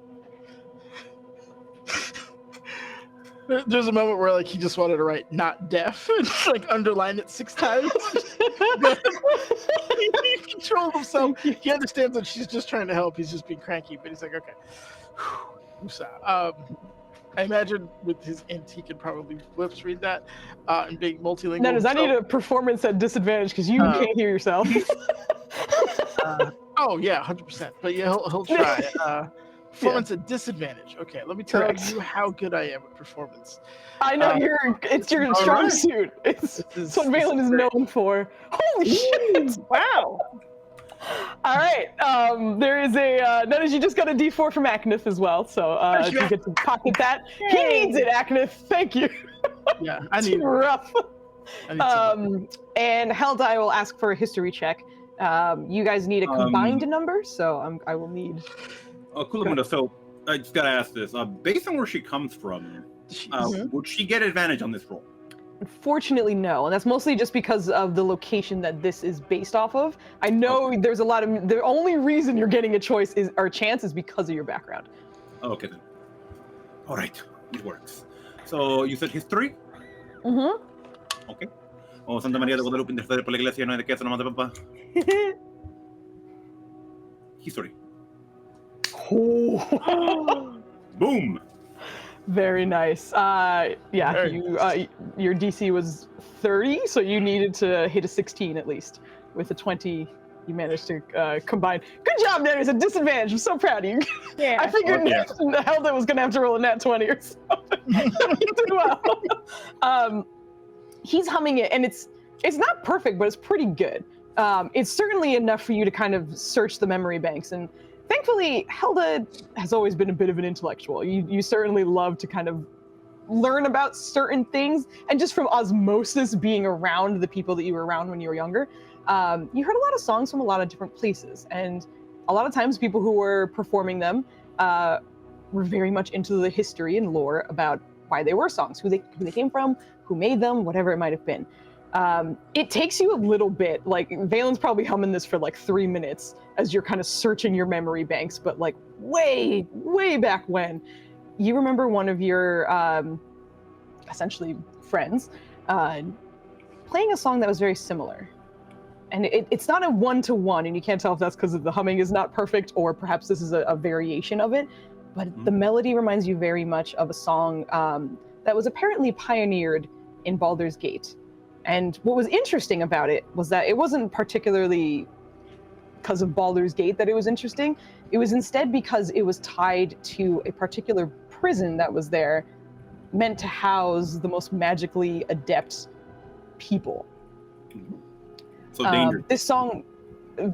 There's a moment where like he just wanted to write "not deaf" and like underline it 6 times. But he controlled himself. He understands that she's just trying to help. He's just being cranky, but he's like, okay. I imagine with his int, he could probably lips read that and being multilingual. Dennis, I need a performance at disadvantage because you can't hear yourself. Oh yeah, 100%. But yeah, he'll try. Performance at disadvantage. Okay, let me tell you how good I am at performance. I know it's your strong suit. It's what Valen is known for. Holy shit! Wow. All right. There is notice you just got a D4 from Aknith as well, so you get to pocket that. He needs it, Aknith. Thank you. Yeah, I need rough. I need and Helda, I will ask for a history check. You guys need a combined number, so I will need. Kulamunda, so I just gotta ask this. Based on where she comes from, would she get advantage on this roll? Unfortunately, no, and that's mostly just because of the location that this is based off of. I know there's a lot of. The only reason you're getting a choice or chance is because of your background. Okay then. All right, it works. So you said history? Mm-hmm. Okay. Oh, Santa María de Guadalupe, intercede por la iglesia, no hay de queso, nomás de papa. History. Boom. Very nice. Your DC was 30, so you needed to hit a 16 at least. With a 20, you managed to combine. Good job, Dennis. A disadvantage. I'm so proud of you. Yeah. I figured Helda was gonna have to roll a nat 20 or something. You did well. He's humming it, and it's not perfect, but it's pretty good. It's certainly enough for you to kind of search the memory banks. And thankfully, Helda has always been a bit of an intellectual. You certainly love to kind of learn about certain things, and just from osmosis, being around the people that you were around when you were younger, you heard a lot of songs from a lot of different places, and a lot of times people who were performing them were very much into the history and lore about why they were songs, who they came from, who made them, whatever it might have been. It takes you a little bit, like Valen's probably humming this for like 3 minutes as you're kind of searching your memory banks, but like way back when, you remember one of your essentially friends playing a song that was very similar. And it's not a one-to-one, and you can't tell if that's because the humming is not perfect, or perhaps this is a variation of it, but the melody reminds you very much of a song that was apparently pioneered in Baldur's Gate. And what was interesting about it was that it wasn't particularly because of Baldur's Gate that it was interesting. It was instead because it was tied to a particular prison that was there, meant to house the most magically adept people. So dangerous. This song,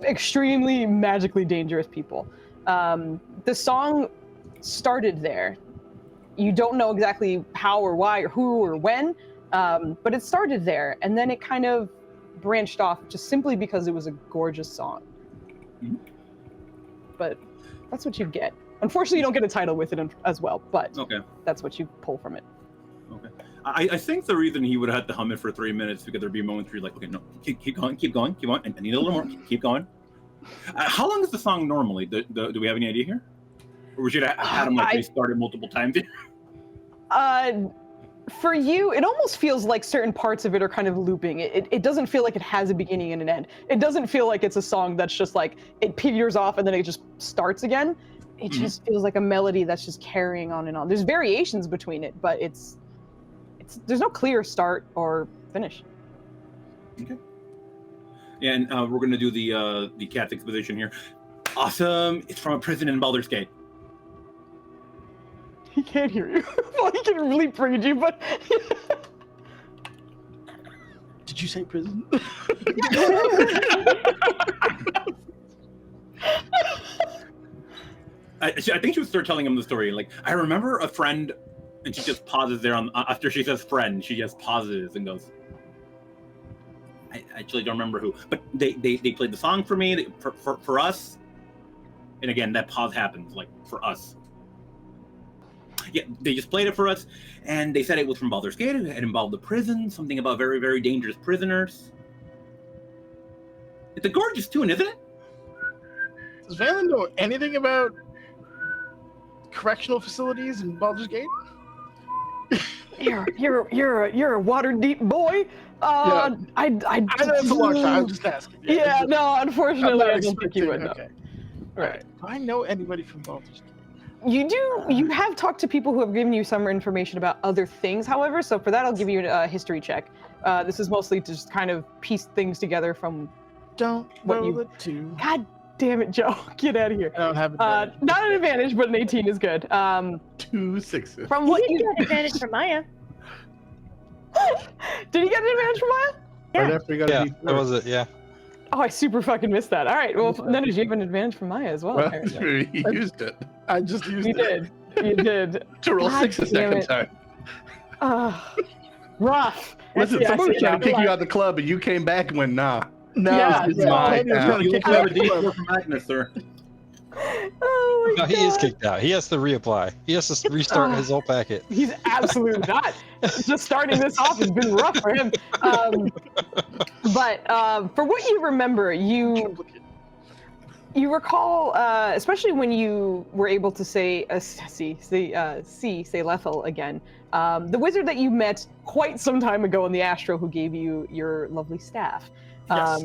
extremely magically dangerous people. The song started there. You don't know exactly how or why or who or when, but it started there, and then it kind of branched off just simply because it was a gorgeous song. But that's what you get. Unfortunately, you don't get a title with it as well, but Okay. that's what you pull from it. Okay. I think the reason he would have had to hum it for 3 minutes because there'd be moments where you're like, okay, no, keep going. I need a little more. Keep going. How long is the song normally? Do we have any idea here? Or we should have had him restart it multiple times? For you, it almost feels like certain parts of it are kind of looping. It doesn't feel like it has a beginning and an end. It doesn't feel like it's a song that's just like, it peters off and then it just starts again. It just feels like a melody that's just carrying on and on. There's variations between it, but there's no clear start or finish. Okay. Yeah, and we're going to do the cat's exposition here. Awesome. It's from a prison in Baldur's Gate. He can't hear you. Well, he can really read you, but... Did you say prison? I think she would start telling him the story. Like, I remember a friend, and she just pauses there after she says friend. She just pauses and goes, I actually don't remember who, but they played the song for me, for us. And again, that pause happens, like, for us. Yeah, they just played it for us, and they said it was from Baldur's Gate. It involved the prison, something about very, very dangerous prisoners. It's a gorgeous tune, isn't it? Does Valen know anything about correctional facilities in Baldur's Gate? You're a water deep boy. Yeah. I know it's a long time. I'm just asking. Yeah, no, unfortunately, I don't think you would know. Okay. All right. Do I know anybody from Baldur's Gate? You have talked to people who have given you some information about other things, however, so for that I'll give you a history check. This is mostly to just kind of piece things together from what you... God damn it, Joe. Get out of here. I don't have advantage. Not an advantage, but an 18 is good. 2 6s. From what you got advantage from Maya. Did he get an advantage from Maya? Right after you got a D4. that was it, yeah. Oh, I super fucking missed that. All right, well, then you have an advantage from Maya as well. Well, he used it. I just used You it. did. You did. To roll God 6 the damn second it. time. Rough. Listen, Yeah, someone was trying yeah. to kick you out of the club, and you came back and went, nah. No, Yeah, it's my Penny was town. trying to You kick have a me out of the D4 from Magnus, sir. Oh my No, he God. is kicked out. He has to reapply. He has to restart his whole packet. He's absolutely not. Just starting this off has been rough for him. But for what you remember, you recall, especially when you were able to say Lethal again, the wizard that you met quite some time ago in the Astro who gave you your lovely staff. Yes.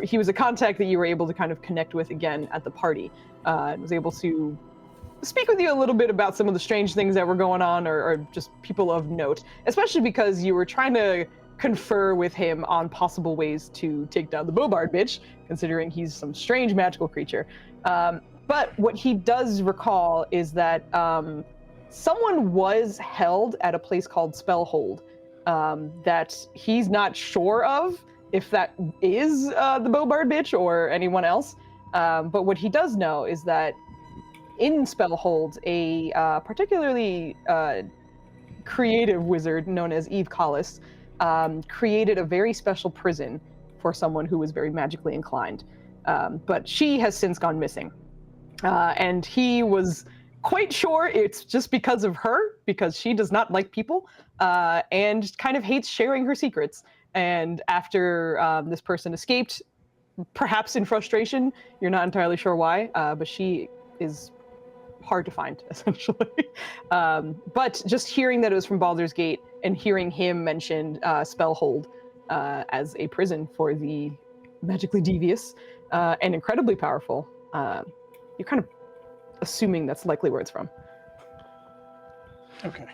He was a contact that you were able to kind of connect with again at the party. And was able to speak with you a little bit about some of the strange things that were going on or just people of note, especially because you were trying to confer with him on possible ways to take down the Bobard bitch, considering he's some strange magical creature. But what he does recall is that someone was held at a place called Spellhold that he's not sure of if that is the Bobard bitch or anyone else. But what he does know is that in Spellhold, a particularly creative wizard known as Eve Collis created a very special prison for someone who was very magically inclined. But she has since gone missing. And he was quite sure it's just because of her, because she does not like people and kind of hates sharing her secrets. And after this person escaped, perhaps in frustration, you're not entirely sure why, but she is hard to find, essentially. But just hearing that it was from Baldur's Gate and hearing him mention Spellhold as a prison for the magically devious and incredibly powerful, you're kind of assuming that's likely where it's from. Okay.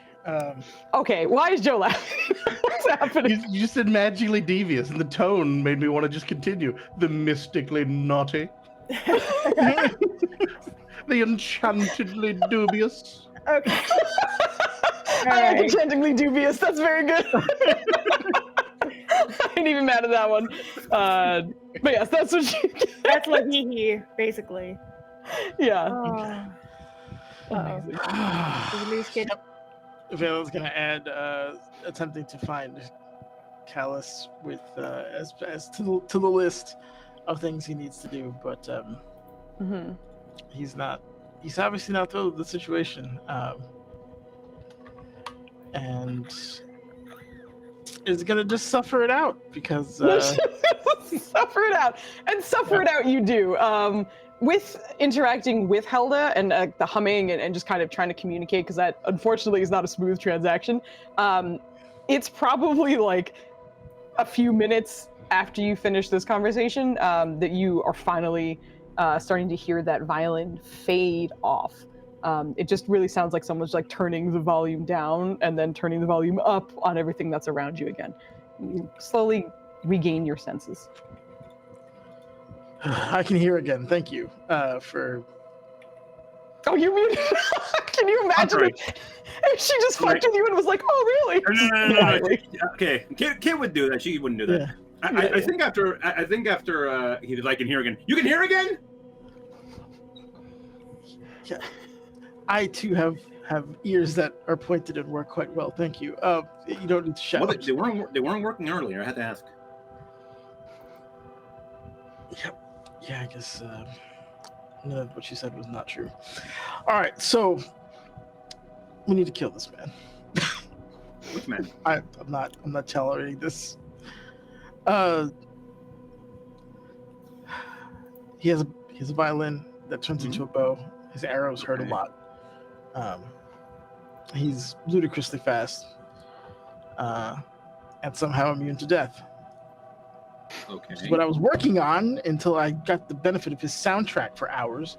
Okay, why is Joe laughing? What's happening? You said magically devious, and the tone made me want to just continue. The mystically naughty. The enchantedly dubious. Okay. I like enchantingly dubious. That's very good. I ain't even mad at that one. But yes, that's what you get. That's what he basically. Yeah. Amazing. Valen's gonna add attempting to find Callus with as to the list of things he needs to do, but he's not he's obviously not thrilled with the situation, and is gonna just suffer it out because suffer it out, and suffer it out you do. With interacting with Helda and the humming and just kind of trying to communicate, because that unfortunately is not a smooth transaction. It's probably like a few minutes after you finish this conversation that you are finally starting to hear that violin fade off. It just really sounds like someone's like turning the volume down and then turning the volume up on everything that's around you again. You slowly regain your senses. I can hear again. Thank you for. Oh, you muted? Can you imagine if she just fucked with you and was like, "Oh, really?" No. Okay, Kit would do that. She wouldn't do that. Yeah. I think after he was like, "Can hear again." You can hear again. Yeah. I too have ears that are pointed and work quite well. Thank you. You don't need to shout. Well, they weren't working earlier. I had to ask. Yep. Yeah, I guess what she said was not true. All right, so we need to kill this man. Which man? I'm not tolerating this. He has a violin that turns into a bow. His arrows hurt a lot. He's ludicrously fast, and somehow immune to death. Okay. Which is what I was working on until I got the benefit of his soundtrack for hours.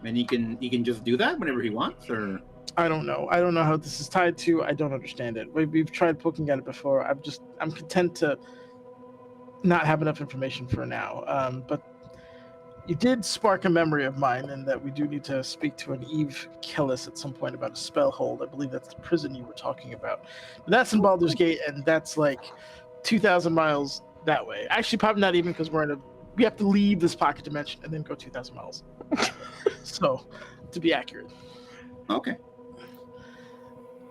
And he can just do that whenever he wants, or I don't know. I don't know how this is tied to. I don't understand it. We've tried poking at it before. I'm content to not have enough information for now. But you did spark a memory of mine, and that we do need to speak to an Eve Kellis at some point about a spell hold. I believe that's the prison you were talking about. But that's in Baldur's Gate, and that's like 2,000 miles that way. Actually, probably not even, because we have to leave this pocket dimension and then go 2,000 miles. So, to be accurate. Okay.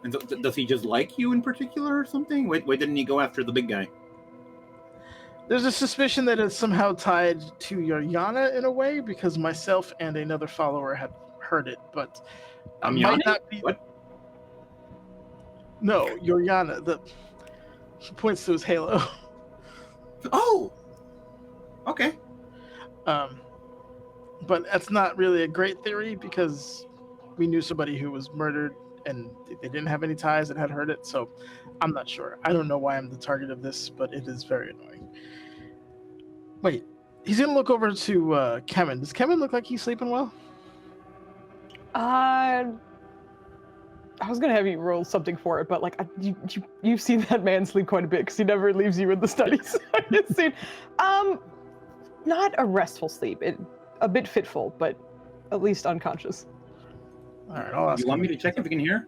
And does he just like you in particular or something? Why didn't he go after the big guy? There's a suspicion that it's somehow tied to Yoriana in a way, because myself and another follower had heard it, but might not be. What? No, Yoriana. He points to his halo. Oh. Okay. But that's not really a great theory, because we knew somebody who was murdered and they didn't have any ties and had heard it, so I'm not sure. I don't know why I'm the target of this, but it is very annoying. Wait, he's gonna look over to Kevin. Does Kevin look like he's sleeping well? I was gonna have you roll something for it, but like you've seen that man sleep quite a bit, because he never leaves you in the studies. I've seen, not a restful sleep. A bit fitful, but at least unconscious. All right, I'll ask. You want me to check if you can hear?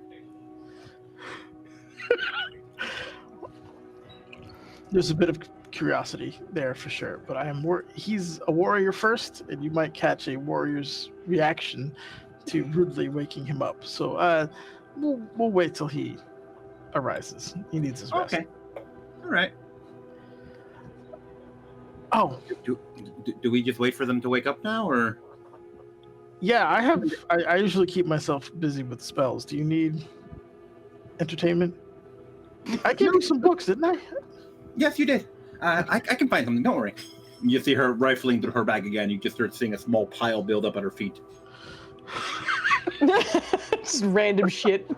There's a bit of curiosity there for sure, but he's a warrior first, and you might catch a warrior's reaction to rudely waking him up. So we'll wait till he arises. He needs his rest. Okay. All right. Oh, do we just wait for them to wake up now, or? Yeah, I usually keep myself busy with spells. Do you need entertainment? I gave you some books, didn't I? Yes, you did. I can find something. Don't worry. You see her rifling through her bag again. You just start seeing a small pile build up at her feet. Just random shit.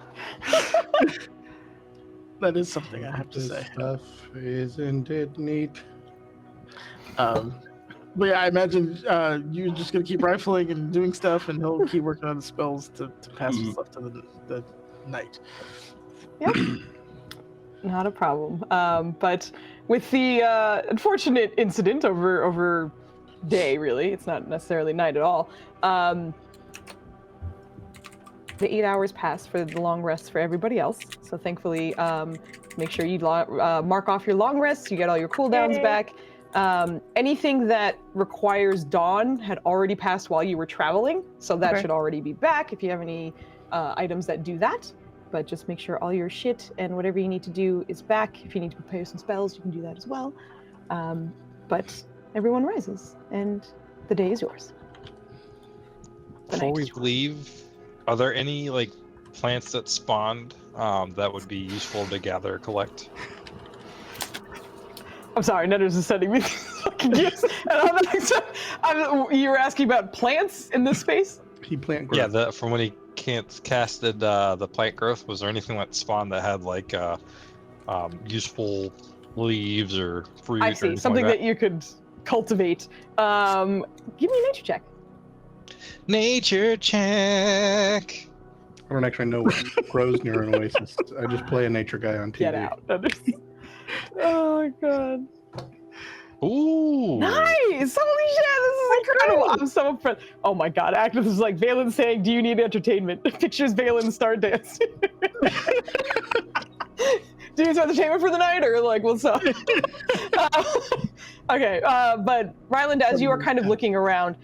That is something I have to say. Stuff isn't it neat? But yeah, I imagine you're just gonna keep rifling and doing stuff, and he'll keep working on the spells to pass his stuff to the night. Yep. Not a problem. But with the unfortunate incident over day, really, it's not necessarily night at all. The 8 hours pass for the long rest for everybody else. So thankfully, make sure you mark off your long rests. You get all your cooldowns back. Anything that requires dawn had already passed while you were traveling, so that should already be back if you have any items that do that. But just make sure all your shit and whatever you need to do is back. If you need to prepare some spells, you can do that as well. But everyone rises, and the day is yours. before we leave, are there any like plants that spawned that would be useful to gather or collect? I'm sorry, Netter's is sending me fucking gifts. And you were asking about plants in this space? He plant growth. Yeah, from when he casted the plant growth, was there anything that spawned that had like useful leaves or fruit? I see, something that you could cultivate. Give me a nature check. Nature check. I don't actually know what grows near an oasis. I just play a nature guy on TV. Get out. Oh my god. Ooh. Nice! Holy shit, this is incredible. I'm so impressed. Oh my god, Agnes is like, Valen saying, do you need entertainment? Pictures Valen star dance. Do you need entertainment for the night, or like, what's up? Okay, but Ryland, as you are kind of looking around,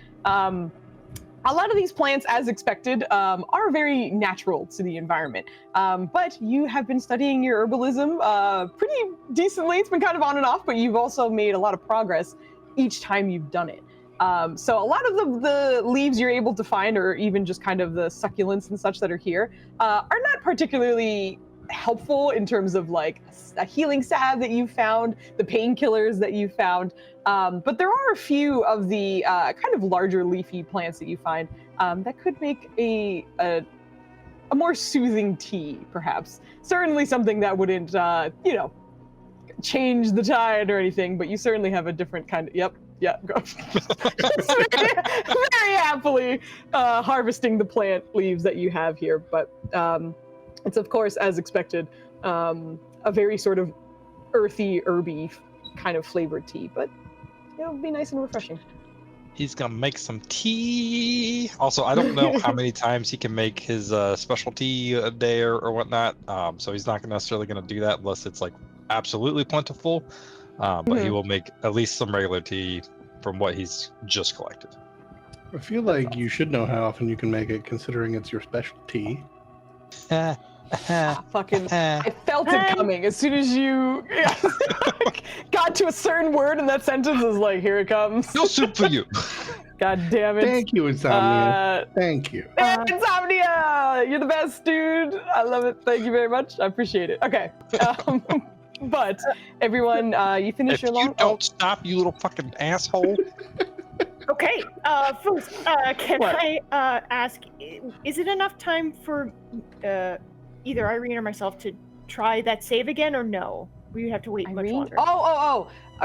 a lot of these plants, as expected, are very natural to the environment. But you have been studying your herbalism pretty decently. It's been kind of on and off, but you've also made a lot of progress each time you've done it. So a lot of the leaves you're able to find, or even just kind of the succulents and such that are here, are not particularly helpful in terms of like a healing salve that you found, the painkillers that you found. But there are a few of the kind of larger leafy plants that you find that could make a more soothing tea, perhaps. Certainly something that wouldn't, change the tide or anything, but you certainly have a different kind of, go. very happily harvesting the plant leaves that you have here. But it's, of course, as expected, a very sort of earthy, herby kind of flavored tea, but it'll be nice and refreshing. He's gonna make some tea. Also, I don't know how many times he can make his special tea a day or whatnot. So he's not necessarily gonna do that unless it's like absolutely plentiful. But he will make at least some regular tea from what he's just collected. I feel like you should know how often you can make it, considering it's your specialty. I felt it coming as soon as you got to a certain word in that sentence. I was like, here it comes. No soup for you. God damn it. Thank you, Insomnia. Thank you. Insomnia! You're the best, dude. I love it. Thank you very much. I appreciate it. Okay. But everyone, you finish your long... If you don't stop, you little fucking asshole. Okay, Foozca, can I ask, is it enough time for either Irene or myself to try that save again, or no? We have to wait much longer.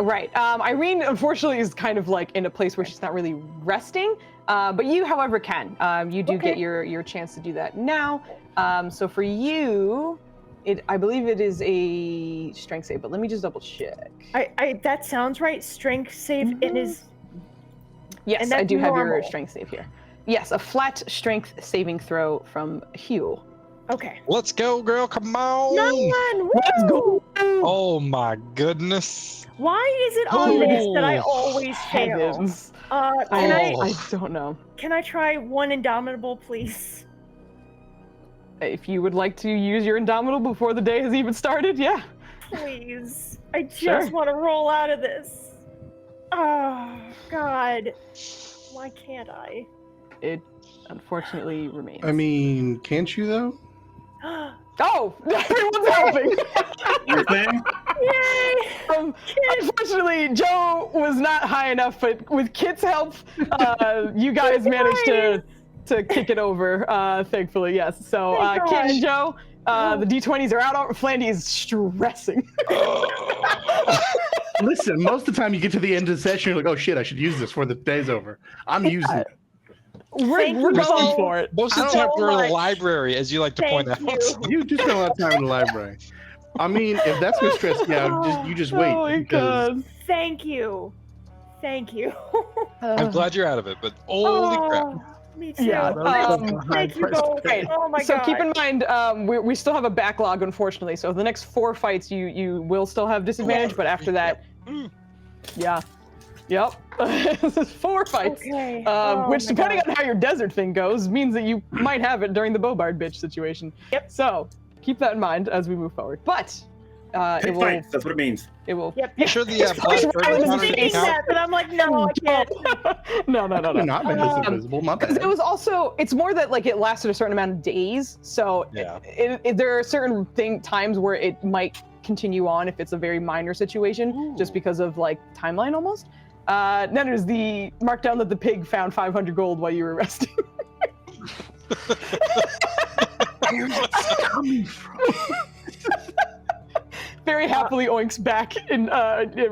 Right. Irene, unfortunately, is kind of like in a place where she's not really resting, but you, however, can. You do get your chance to do that now. So for you, I believe it is a strength save, but let me just double check. That sounds right. Strength save it is. Yes, I do have your strength save here. Yes, a flat strength saving throw from Hugh. Okay. Let's go, girl. Come on. Woo! Let's go. Oh my goodness. Why is it on this that I always fail? I don't know. Can I try one Indomitable, please? If you would like to use your Indomitable before the day has even started, yeah. Please. I just want to roll out of this. Oh, God. Why can't I? It unfortunately remains. I mean, can't you, though? Oh! Everyone's helping! You're saying? Yay! Unfortunately, Joe was not high enough, but with Kit's help, you guys managed to kick it over, thankfully, yes. So, Kit and Joe, the D20s are out. Flandy is stressing. Listen, most of the time you get to the end of the session, you're like, oh shit, I should use this before the day's over. I'm using it. We're going for it. Most of the time we're in the library, as you like to point out. You do spend a lot of time in the library. I mean, if that's going to stress you out, you just wait. Oh my God. Thank you. Thank you. I'm glad you're out of it, but holy crap. Me too. Yeah. Thank you both. Right. Oh my God. So keep in mind, we still have a backlog, unfortunately. So the next 4 fights, you will still have disadvantage, but after that, yeah. Yep. 4 fights. Okay. Which, depending on how your desert thing goes, means that you might have it during the Bobard bitch situation. Yep. So keep that in mind as we move forward. But it will. Fights, that's what it means. It will. Yep. Yeah. Sure, the It's black right bird in is the not Thinking count. that, but I'm like, no, I can't. No. Not make this invisible. My Because bad. it was also, it's more that like it lasted a certain amount of days. So Yeah. there are certain times where it might continue on if it's a very minor situation, just because of like timeline almost. Then there's the markdown that the pig found 500 gold while you were resting. Where's this coming from? Very happily oinks back and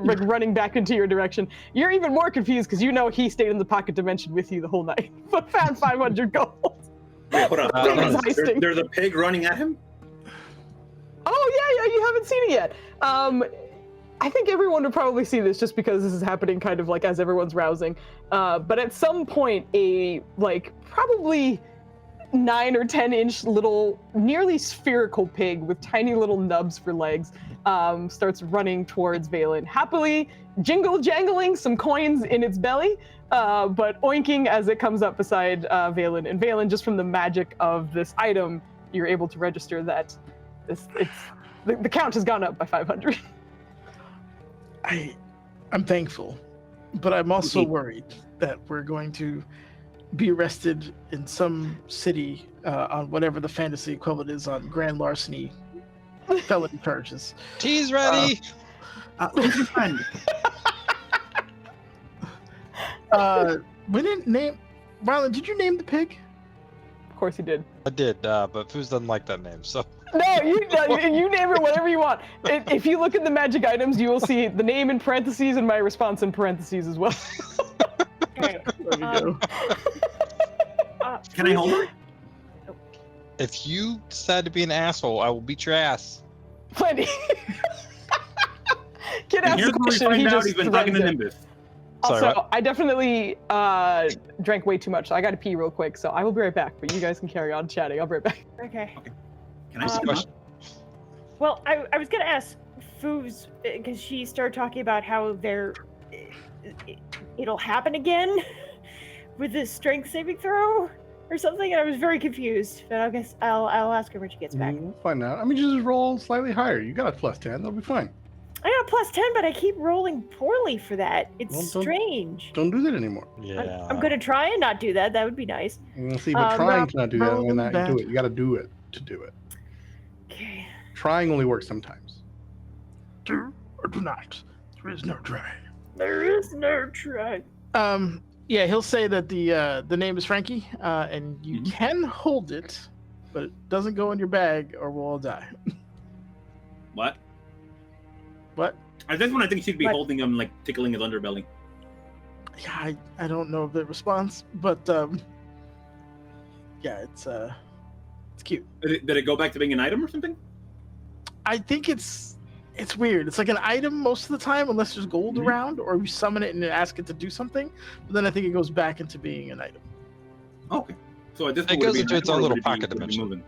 like running back into your direction. You're even more confused because you know he stayed in the pocket dimension with you the whole night, but found 500 gold. Wait, hold on. He's heisting. There's a pig running at him? Oh yeah, you haven't seen it yet. I think everyone would probably see this just because this is happening kind of like as everyone's rousing. But at some point, a like probably 9 or 10 inch little, nearly spherical pig with tiny little nubs for legs starts running towards Valen, happily jangling some coins in its belly, but oinking as it comes up beside Valen. And Valen, just from the magic of this item, you're able to register that the count has gone up by 500. I'm thankful, but I'm also worried that we're going to be arrested in some city on whatever the fantasy equivalent is on grand larceny felony charges. Tea's ready. Who's your friend? We didn't name. Rylan, did you name the pig? Of course he did. I did, but Foos doesn't like that name, so. No, you name it whatever you want. If you look at the magic items, you will see the name in parentheses and my response in parentheses as well. Okay. There you go. Can I hold her? If you decide to be an asshole, I will beat your ass. Plenty. Kid And asked here's the where we question. find He out just he's been talking to threatens it. Nimbus. Sorry, Also, what? I definitely drank way too much. So I got to pee real quick, so I will be right back. But you guys can carry on chatting. I'll be right back. Okay. Can I Um, see him? question. Well, I was gonna ask Foos because she started talking about how it'll happen again with this strength saving throw or something, and I was very confused. But I guess I'll ask her when she gets back. We'll find out. I mean, just roll slightly higher. You got a +10. That'll be fine. I got a +10, but I keep rolling poorly for that. It's Well, don't- strange. Don't do that anymore. Yeah. I'm gonna try and not do that. That would be nice. We'll see, but trying to not do that roll when that you do back. it. You got to do it to do it. Okay. Trying only works sometimes. Do or do not. There is no try. There is no try. Yeah, he'll say that the name is Frankie, and you can hold it, but it doesn't go in your bag or we'll all die. What? What? At this one, I think she'd be What? holding him, like tickling his underbelly. Yeah, I don't know the response, but yeah, it's cute. Did it go back to being an item or something? I think it's weird. It's like an item most of the time, unless there's gold Mhm. around, or you summon it and ask it to do something. But then I think it goes back into being an item. Okay. So at this It point, goes would be into an its item own or little would it be- pocket would it be dimension. moving?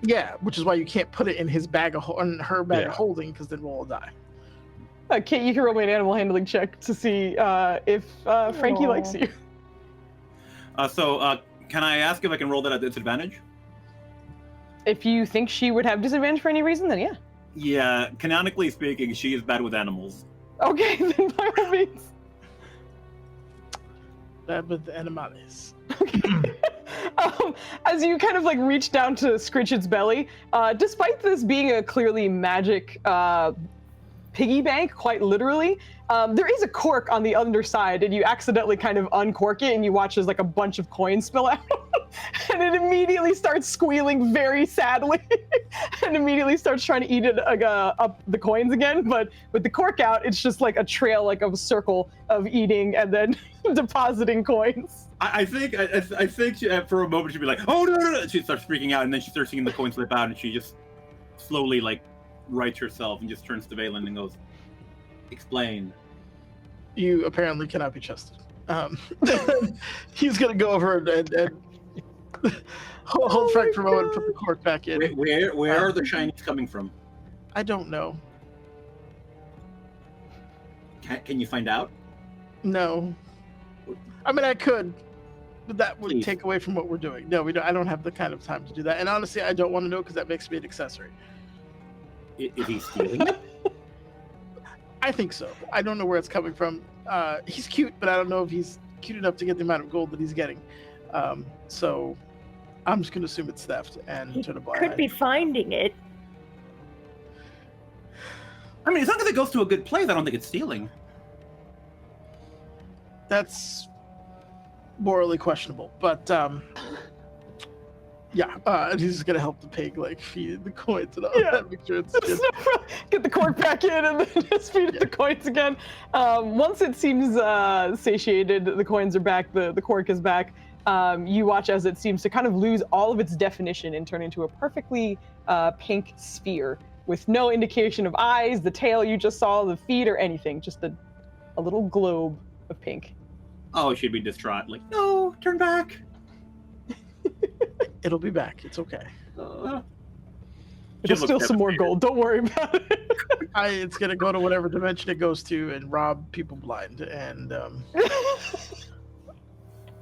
Yeah, which is why you can't put it in his bag of in her bag Yeah. of holding, because then we'll all die. Kate, you can roll me an animal handling check to see if Frankie likes you. Can I ask if I can roll that at disadvantage? If you think she would have disadvantage for any reason, then yeah. Yeah, canonically speaking, she is bad with animals. Okay, then by all means. Bad with the animales. As you kind of like reach down to scritch its belly, despite this being a clearly magic piggy bank, quite literally, there is a cork on the underside, and you accidentally kind of uncork it, and you watch as like a bunch of coins spill out, and it immediately starts squealing very sadly, and immediately starts trying to eat it up the coins again. But with the cork out, it's just like a trail, like of a circle of eating and then depositing coins. I think she, for a moment she'd be like, "Oh no!" She starts freaking out, and then she starts seeing the coin slip out, and she just slowly like rights herself and just turns to Valen and goes, "Explain." You apparently cannot be trusted. He's gonna go over and hold Frank for a moment and put the cork back in. Where are the shinies coming from? I don't know. Can you find out? No. I mean, I could, but that would Please. take away from what we're doing. No, we don't. I don't have the kind of time to do that. And honestly, I don't want to know because that makes me an accessory. Is he stealing it? I think so. I don't know where it's coming from. He's cute, but I don't know if he's cute enough to get the amount of gold that he's getting. So I'm just gonna assume it's theft and turn a blind eye. Could be finding it. I mean, as long as it goes to a good place, I don't think it's stealing. That's morally questionable, but yeah, and he's just gonna help the pig like feed the coins and all that. Make sure it's good. Get the cork back in and then just feed it the coins again. Once it seems satiated, the coins are back, the cork is back. You watch as it seems to kind of lose all of its definition and turn into a perfectly pink sphere with no indication of eyes, the tail you just saw, the feet, or anything. Just a little globe of pink. Oh, she'd be distraught. Like, no, turn back. It'll be back. It's okay. It'll steal some more gold. Don't worry about it. It's gonna go to whatever dimension it goes to and rob people blind. And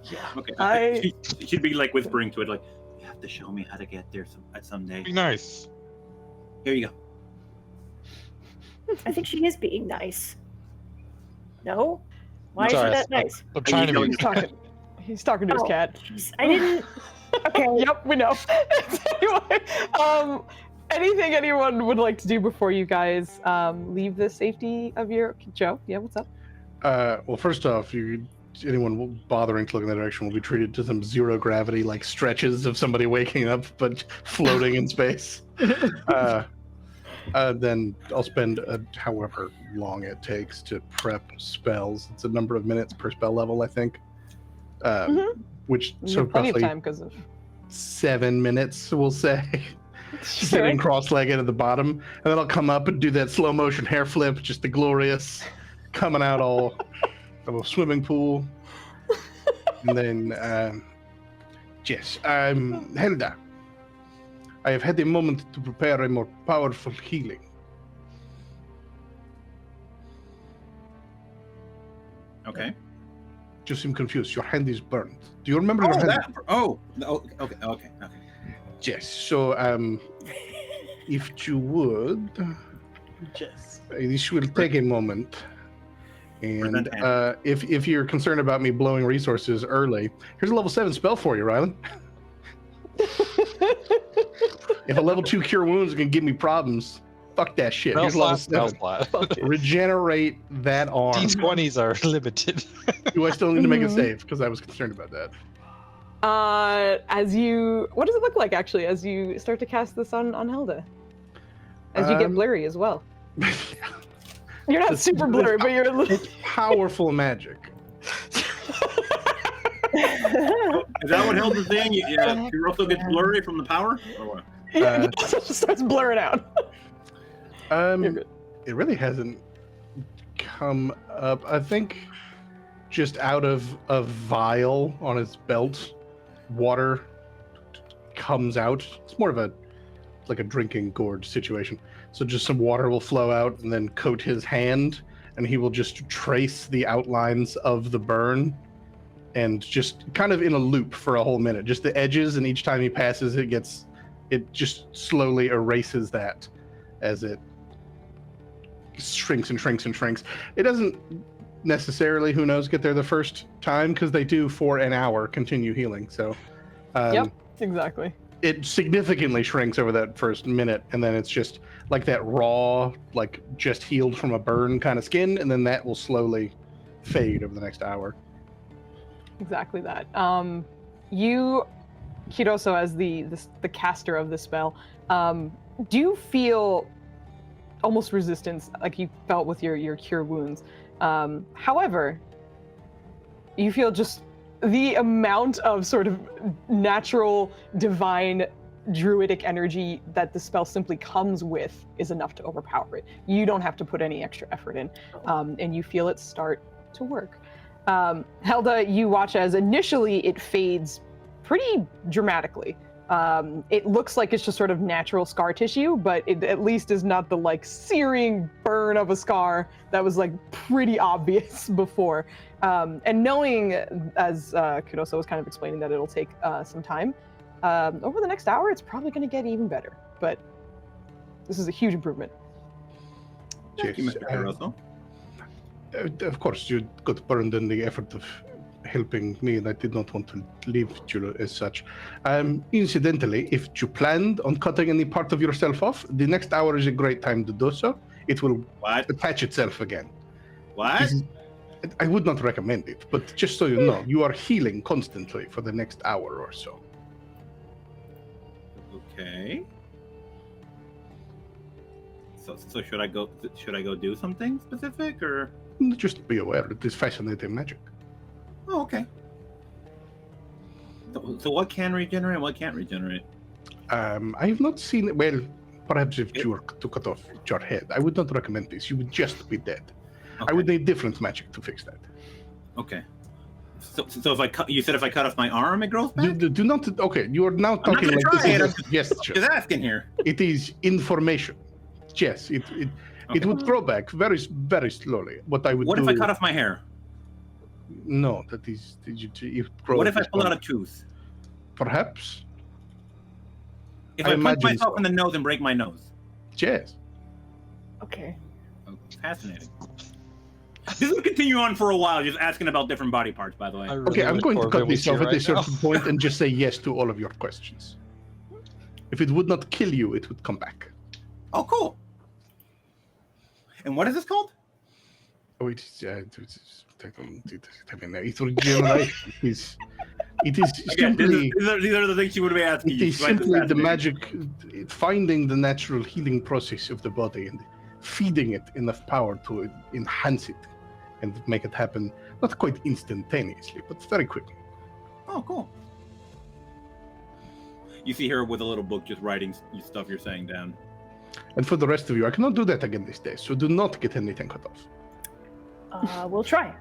yeah. Okay. She'd be like whispering to it, like, "You have to show me how to get there someday." Be nice. Here you go. I think she is being nice. No? Why is she Sorry, that nice? I'm trying to be. He's talking to his cat. Jeez, I didn't. Okay. Yep, we know. Anyway, anything anyone would like to do before you guys leave the safety of your Joe? Yeah, what's up? Well, first off, anyone bothering to look in that direction will be treated to some zero gravity like stretches of somebody waking up but floating in space. Then I'll spend however long it takes to prep spells. It's a number of minutes per spell level, I think. Which so plenty of roughly time because of 7 minutes, we'll say. Sitting cross-legged at the bottom, and then I'll come up and do that slow motion hair flip, just the glorious coming out all of a swimming pool. And then, yes, I'm Helda. I have had a moment to prepare a more powerful healing. Okay. You seem confused. Your hand is burned. Do you remember your hand? Okay. Yes. So, if you would, Yes. this will take a moment. And if you're concerned about me blowing resources early, here's a level 7 spell for you, Rylan. If a level 2 cure wounds can give me problems, fuck that shit. Here's level 7. Regenerate that arm. D20s are limited. Do I still need to make a save? Because I was concerned about that. What does it look like actually as you start to cast this on Helda? As you get blurry as well. You're not super blurry, but you're a little... It's powerful magic. Is that what Helda's saying? Yeah, you also get blurry from the power? Or what? It just starts blurring out. It really hasn't come up. I think just out of a vial on his belt, water comes out. It's more of a drinking gourd situation. So just some water will flow out and then coat his hand, and he will just trace the outlines of the burn, and just kind of in a loop for a whole minute. Just the edges, and each time he passes, it just slowly erases that as it shrinks and shrinks and shrinks. It doesn't necessarily, who knows, get there the first time, because they do for an hour continue healing. So yep, exactly. It significantly shrinks over that first minute, and then it's just like that raw, like just healed from a burn kind of skin, and then that will slowly fade over the next hour. Exactly that. You, Kiroso, as the caster of the spell, do you feel almost resistance like you felt with your cure wounds? However, you feel just the amount of sort of natural, divine, druidic energy that the spell simply comes with is enough to overpower it. You don't have to put any extra effort in, and you feel it start to work. Helda, you watch as initially it fades pretty dramatically. It looks like it's just sort of natural scar tissue, but it at least is not the like searing burn of a scar that was like pretty obvious before. And knowing, as Kuroso was kind of explaining, that it'll take some time, over the next hour, it's probably going to get even better. But This is a huge improvement. Thank you, Mr. Caruso. Of course, you got burned in the effort of helping me, and I did not want to leave you as such. Incidentally, if you planned on cutting any part of yourself off, the next hour is a great time to do so. It will attach itself again. What? I would not recommend it, but just so you know, you are healing constantly for the next hour or so. Okay. So should I go? Should I go do something specific, or just be aware it is fascinating magic? Oh, okay. So what can regenerate and what can't regenerate? I have not seen it. Well, perhaps if you were to cut off your head, I would not recommend this. You would just be dead. Okay. I would need different magic to fix that. Okay. So if I cut, you said if I cut off my arm, it grows back. Do not. Okay, you are now talking like this is a gesture. Just asking here. It is information. Yes, it would grow back very slowly. What I would. What if I cut off my hair? No, that is. What if I pull out a tooth? Perhaps. If I punch myself in the nose and break my nose. Yes. Okay. Oh, fascinating. This will continue on for a while, just asking about different body parts, by the way. Okay, I'm going to cut this off at a certain point and just say yes to all of your questions. If it would not kill you, it would come back. Oh, cool. And what is this called? Oh, it is regeneration. It is simply. These are the things you would be asking. It is simply the magic, finding the natural healing process of the body and feeding it enough power to enhance it and make it happen, not quite instantaneously, but very quickly. Oh, cool. You see her with a little book just writing stuff you're saying down. And for the rest of you, I cannot do that again this day, so do not get anything cut off. We'll try.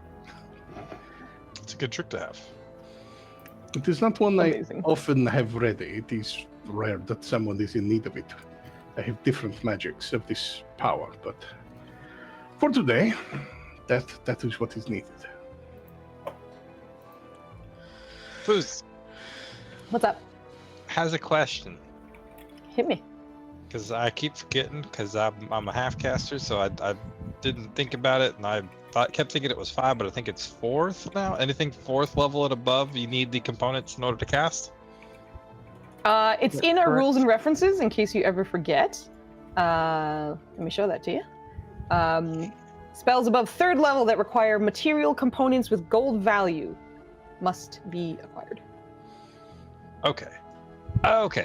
It's a good trick to have. It is not one I often have ready. It is rare that someone is in need of it. I have different magics of this power, but for today, that is what is needed. Foos. What's up? Has a question. Hit me. Because I keep forgetting, because I'm a half caster, so I didn't think about it, and I kept thinking it was 5, but I think it's 4th now. Anything 4th level and above, you need the components in order to cast? It's in our rules and references, in case you ever forget. Let me show that to you. Spells above 3rd level that require material components with gold value must be acquired. Okay,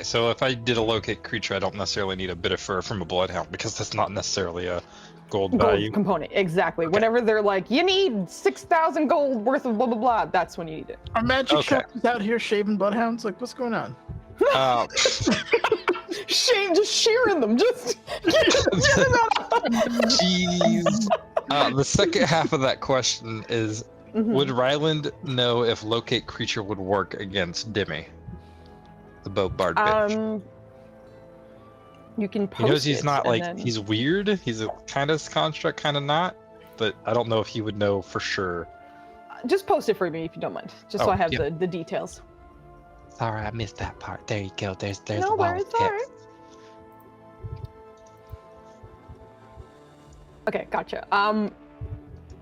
so if I did a locate creature, I don't necessarily need a bit of fur from a bloodhound, because that's not necessarily a gold value component. Exactly. Okay. Whenever they're like, you need 6,000 gold worth of blah blah blah, that's when you need it. Are magic shops out here shaving bloodhounds? Like, what's going on? Just shearing them. Just jeez. The second half of that question is, would Ryland know if locate creature would work against Demi, the boat bard bitch? You can post he knows he's not like then... he's weird. He's a kind of construct, kind of not. But I don't know if he would know for sure. Just post it for me if you don't mind, just so I have the details. Sorry, I missed that part. There you go. There's no the worries, alright. Okay, gotcha.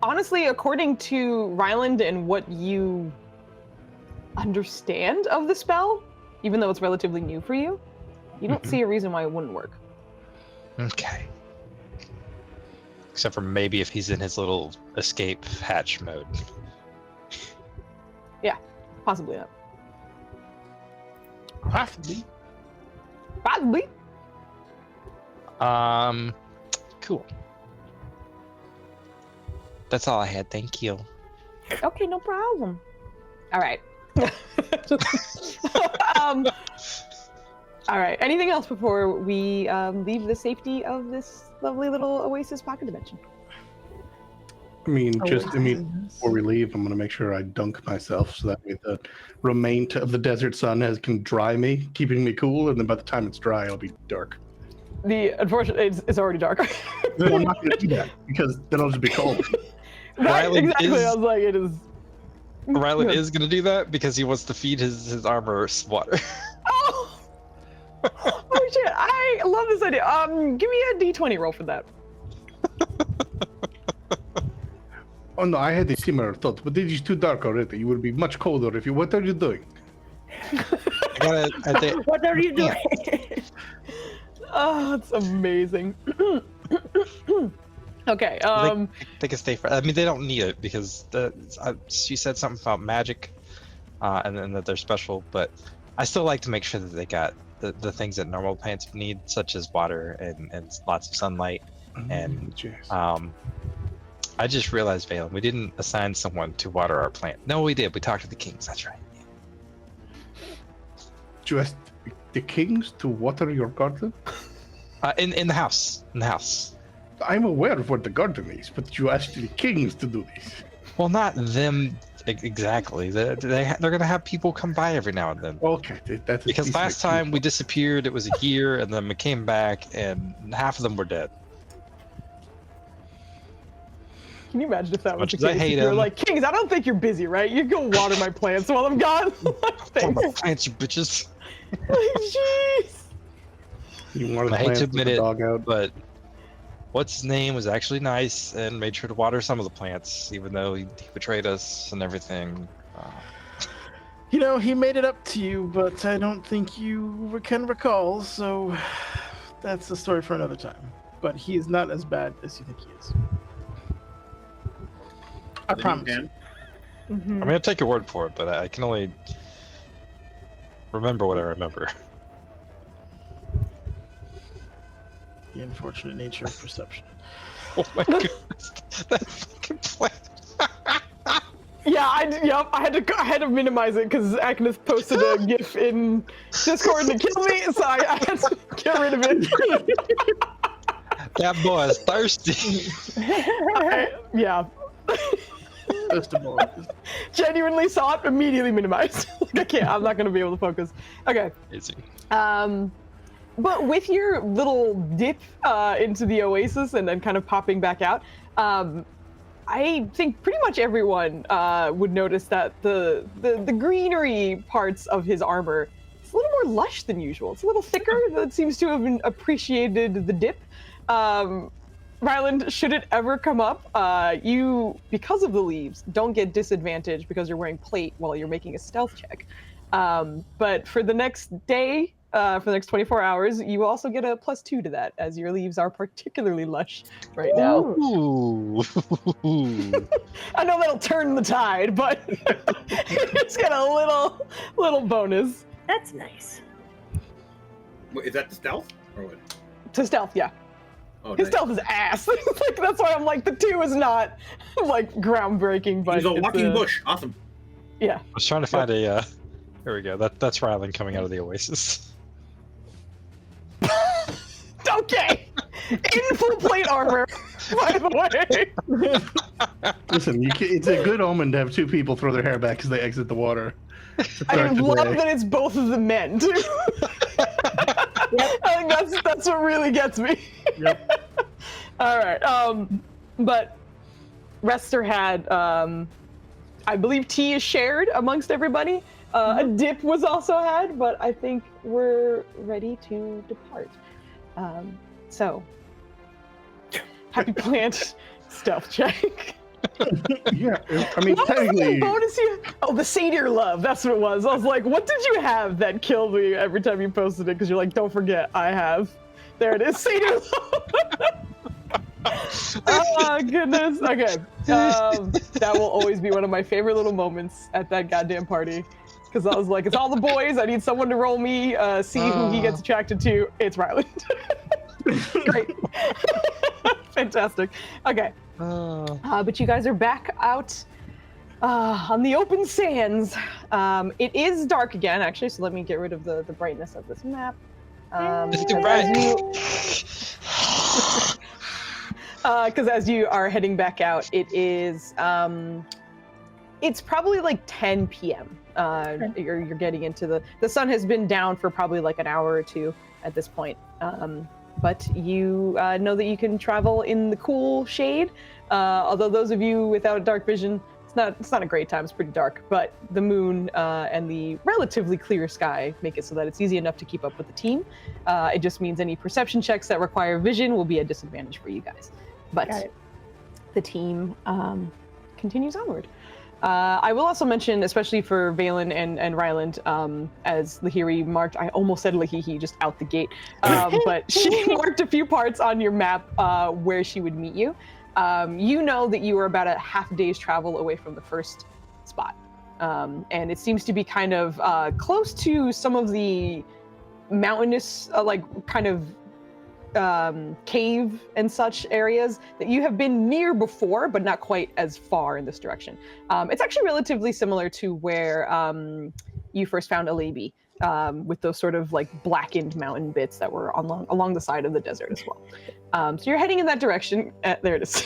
Honestly, according to Ryland and what you understand of the spell, even though it's relatively new for you, you don't see a reason why it wouldn't work. Okay. Except for maybe if he's in his little escape hatch mode. Yeah, possibly not. Possibly. Possibly. Cool. That's all I had. Thank you. Okay, no problem. All right. All right. Anything else before we leave the safety of this lovely little oasis pocket dimension? I mean, before we leave, I'm going to make sure I dunk myself so that the remain of the desert sun can dry me, keeping me cool, and then by the time it's dry, I'll be dark. Unfortunately, it's already dark. No, I'm not going to do that, because then I'll just be cold. Right, exactly. I was like, it is... Ryland is going to do that because he wants to feed his armor water. Oh shit! I love this idea. Give me a D20 roll for that. Oh no, I had a similar thought, but it is too dark already. You will be much colder if you. What are you doing? I think, What are you doing? Oh, it's amazing. Okay. they can stay. I mean, they don't need it because she said something about magic, and then that they're special. But I still like to make sure that they got the things that normal plants need, such as water and lots of sunlight. And Yes. I just realized, Valen, we didn't assign someone to water our plant. No, we did. We talked to the kings. That's right. You asked the kings to water your garden? In the house. In the house. I'm aware of what the garden is, but you asked the kings to do this. Well, not them exactly. They're gonna have people come by every now and then. Okay, that's Because last time we disappeared, it was a year, and then we came back, and half of them were dead. Can you imagine if that was Much the as I case? hate You're him. like, Kings, I don't think you're busy, right? You go water my plants while I'm gone. Fuck my plants, you bitches. Jeez. You wanted I hate plants to with admit the it, dog out. but what's his name was actually nice and made sure to water some of the plants, even though he betrayed us and everything. You know, he made it up to you, but I don't think you can recall, so that's a story for another time. But he is not as bad as you think he is. I promise. Dan? Mhm. I mean, I'll take your word for it, but I can only remember what I remember. The unfortunate nature of perception. Oh my goodness, that fucking plant. Yeah, I had to minimize it because Agnes posted a GIF in Discord to kill me, so I had to get rid of it. That boy is thirsty. Yeah. First of all, Genuinely saw it, immediately minimized. I'm not gonna be able to focus. Okay. Amazing. But with your little dip into the oasis and then kind of popping back out, I think pretty much everyone would notice that the greenery parts of his armor is a little more lush than usual. It's a little thicker. That seems to have appreciated the dip. Ryland, should it ever come up, you, because of the leaves, don't get disadvantaged because you're wearing plate while you're making a stealth check. But for the next day, for the next 24 hours, you also get a +2 to that, as your leaves are particularly lush right now. Ooh. I know that'll turn the tide, but you just get a little bonus. That's nice. Wait, is that the stealth? Or what? To stealth, yeah. Oh, His nice. stealth is ass. Like, that's why I'm like, the 2 is not, like, groundbreaking, but He's a it's walking bush. Awesome. Yeah. I was trying to find a. Here we go. That's Rylan coming out of the oasis. Okay. In full plate armor, by the way. Listen, it's a good omen to have 2 people throw their hair back as they exit the water. I love that it's both of the men, too. I think that's what really gets me. Yep. All right. But Rester had, I believe tea is shared amongst everybody. A dip was also had, but I think we're ready to depart. So, happy plant stealth check. Yeah, I mean, What was the technically, bonus here? Oh, the satyr love. That's what it was. I was like, what did you have that killed me every time you posted it? Because you're like, don't forget, I have. There it is, satyr love. Oh, goodness. Okay. That will always be one of my favorite little moments at that goddamn party. Because I was like, it's all the boys. I need someone to roll me, see who he gets attracted to. It's Ryland. Great. Fantastic. Okay. But you guys are back out on the open sands. It is dark again, actually, so let me get rid of the brightness of this map. Because as you are heading back out, it is it's probably like 10 p.m. You're getting into the sun has been down for probably like an hour or 2 at this point. But you know that you can travel in the cool shade. Although those of you without dark vision, It's not a great time. It's pretty dark, but the moon and the relatively clear sky make it so that it's easy enough to keep up with the team. It just means any perception checks that require vision will be a disadvantage for you guys. But the team continues onward. I will also mention, especially for Valen and Ryland, as Lahiri marked, I almost said Lahihi just out the gate, but she marked a few parts on your map where she would meet you. You know that you are about a half day's travel away from the first spot. And it seems to be kind of close to some of the mountainous, kind of cave and such areas that you have been near before, but not quite as far in this direction. It's actually relatively similar to where you first found Alebi, with those sort of like blackened mountain bits that were along the side of the desert as well. So you're heading in that direction. There it is.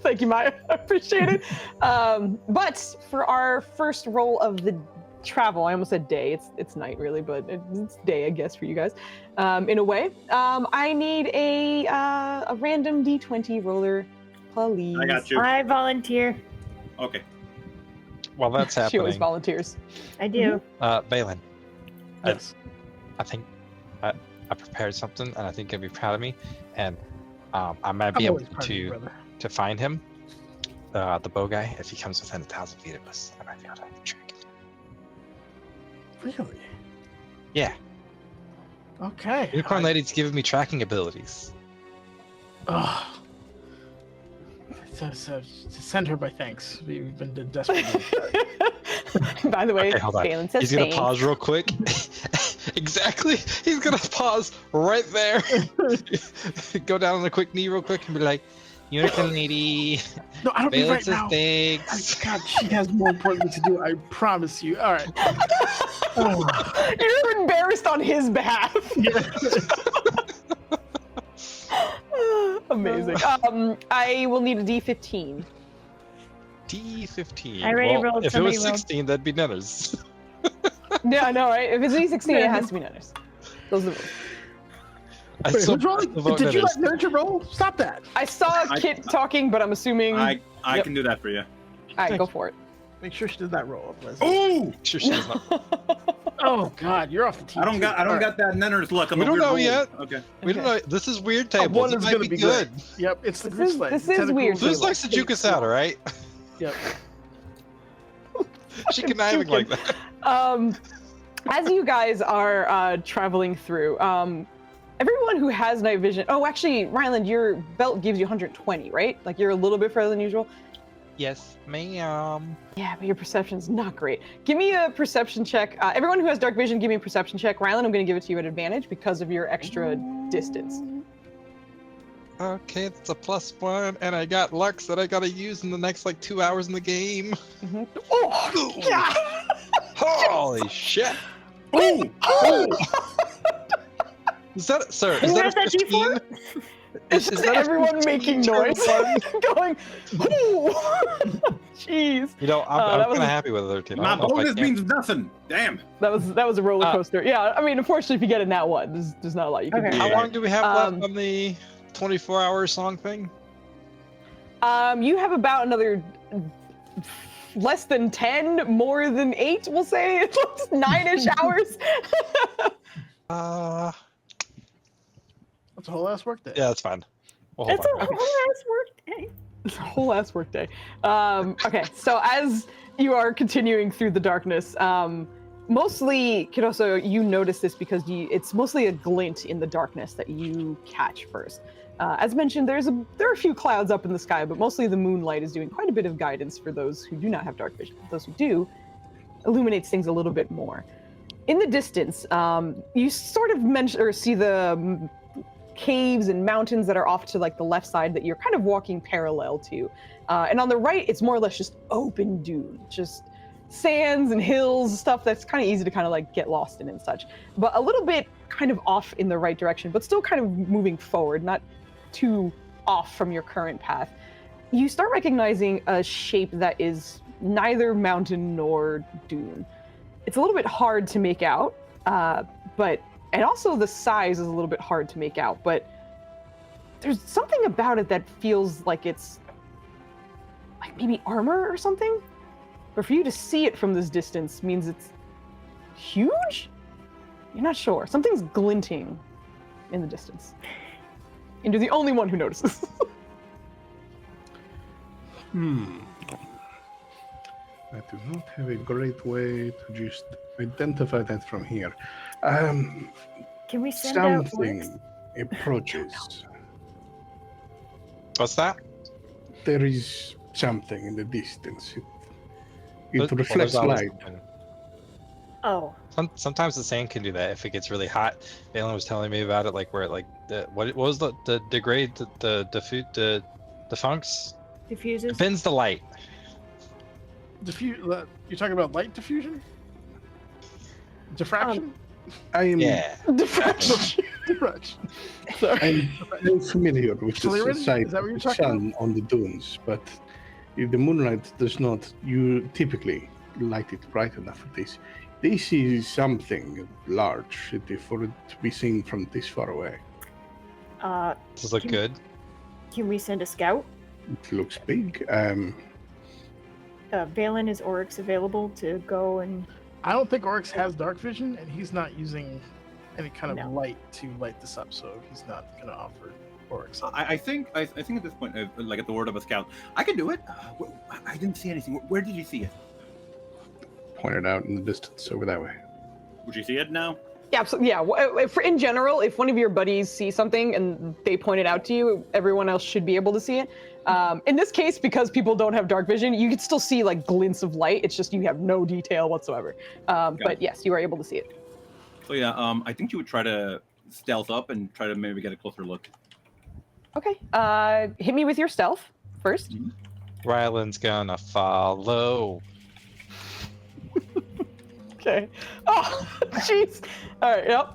Thank you, Maya. I appreciate it. But for our first roll of the travel, I almost said day. It's night really, but it's day, I guess, for you guys. In a way, I need a random D20 roller, please. I got you. I volunteer. Okay. While that's She always happening, volunteers. I do. Valen, Yes. I think I prepared something, and I think you'll be proud of me. And I might be I'm able always proud of you, brother. to find him, the bow guy, if he comes within 1,000 feet of us. I might be able to track him. Really? Yeah, Okay. Unicorn Lady's giving me tracking abilities. Oh. So send her my thanks. We've been desperate. By the way, Okay, hold on. Valen says He's gonna thanks. pause real quick. Exactly. He's gonna pause right there. Go down on a quick knee real quick and be like, Unicorn Lady. No, I don't mean Valen right says now. thanks. God, she has more important things to do. I promise you. All right. Oh. You're embarrassed on his behalf. Amazing. I will need a D15. D15. I already rolled, If it was somebody rolled. 16, that'd be Nenners. Yeah, I know, right? If it's D16, it has to be Nenners. Those are the rules. I Wait, still who's rolling? vote Did you Nenners. let Nurture roll? Stop that. I saw Kit talking, but I'm assuming. I Yep. can do that for you. All right, go for it. Make sure she does that roll. Leslie. Ooh! Sure, she does not. Oh God, you're off the team. I don't too. got All right. that Nenner's luck. I'm We a don't weird know roll. yet. Okay. We don't know. This is weird Oh, tables. one It is might gonna be be good. Yep, it's the This group is- slate. this is Tentacles weird and Who's table. likes to juke us out, all right? Yep. She conniving like that. As you guys are traveling through, everyone who has night vision. Oh, actually, Ryland, your belt gives you 120, right? Like you're a little bit further than usual. Yes, ma'am. Yeah, but your perception's not great. Give me a perception check. Everyone who has dark vision, give me a perception check. Ryland, I'm going to give it to you at advantage because of your extra distance. Okay, that's a +1, and I got Lux that I gotta use in the next 2 hours in the game. Oh, yeah! Holy shit! Ooh! Is that, sir? Is Who that has a that 15? Is that a Everyone 15 making turn noise, one? going, ooh! Jeez. You know, I'm that kind was of a- happy with a 13. I My don't know if I bonus can. means nothing. Damn. That was a roller coaster. Yeah, I mean, unfortunately, if you get a nat one, there's not a lot you can Okay. do. How Yeah. long do we have Um, left on the 24-hour song thing? You have about another less than 10, more than 8, we'll say. It's 9-ish hours. That's a whole ass work day. Yeah, that's fine. We'll hold That's a on. whole ass work day. It's a whole ass work day. Okay, so as you are continuing through the darkness, mostly, Kiroso, you notice this because it's mostly a glint in the darkness that you catch first. As mentioned, there are a few clouds up in the sky, but mostly the moonlight is doing quite a bit of guidance for those who do not have dark vision. Those who do, illuminates things a little bit more. In the distance, you sort of see the caves and mountains that are off to the left side that you're kind of walking parallel to. And on the right, it's more or less just open dune, just sands and hills, stuff that's kind of easy to kind of get lost in and such. But a little bit kind of off in the right direction, but still kind of moving forward, not too off from your current path. You start recognizing a shape that is neither mountain nor dune. It's a little bit hard to make out, and also the size is a little bit hard to make out, but there's something about it that feels like it's maybe armor or something. but for you to see it from this distance means it's huge? You're not sure. Something's glinting in the distance. And you're the only one who notices. I do not have a great way to just identify that from here. Can we send out Something approaches. What's that? There is something in the distance. It Well, reflects there's always light. something. Oh, Sometimes the sand can do that if it gets really hot. Valen was telling me about it, like where like what was the degrade the defunks diffuses? bends the light. You're talking about light diffusion? Diffraction? I am Yeah. Diffraction. Diffraction. Sorry. I'm familiar with Clearing? the sight Is that what of you're the talking sun on the dunes, but if the moonlight does not, you typically light it bright enough for this. This is something large for it to be seen from this far away. Does it look Can- good? Can we send a scout? It looks big. Valen, is Oryx available to go and? I don't think Oryx has dark vision, and he's not using any kind of No. light to light this up, so he's not going to offer Oryx. I think at this point, like at the word of a scout, I can do it. I didn't see anything. Where did you see it? Pointed out in the distance over that way. Would you see it now? Yeah, so, yeah. If, in general, if one of your buddies sees something and they point it out to you, everyone else should be able to see it. In this case, because people don't have dark vision, you can still see like glints of light. It's just you have no detail whatsoever. But yes, you are able to see it. So yeah, I think you would try to stealth up and try to maybe get a closer look. Okay. Hit me with your stealth first. Ryland's gonna follow. Okay. Oh, jeez. All right. Yep.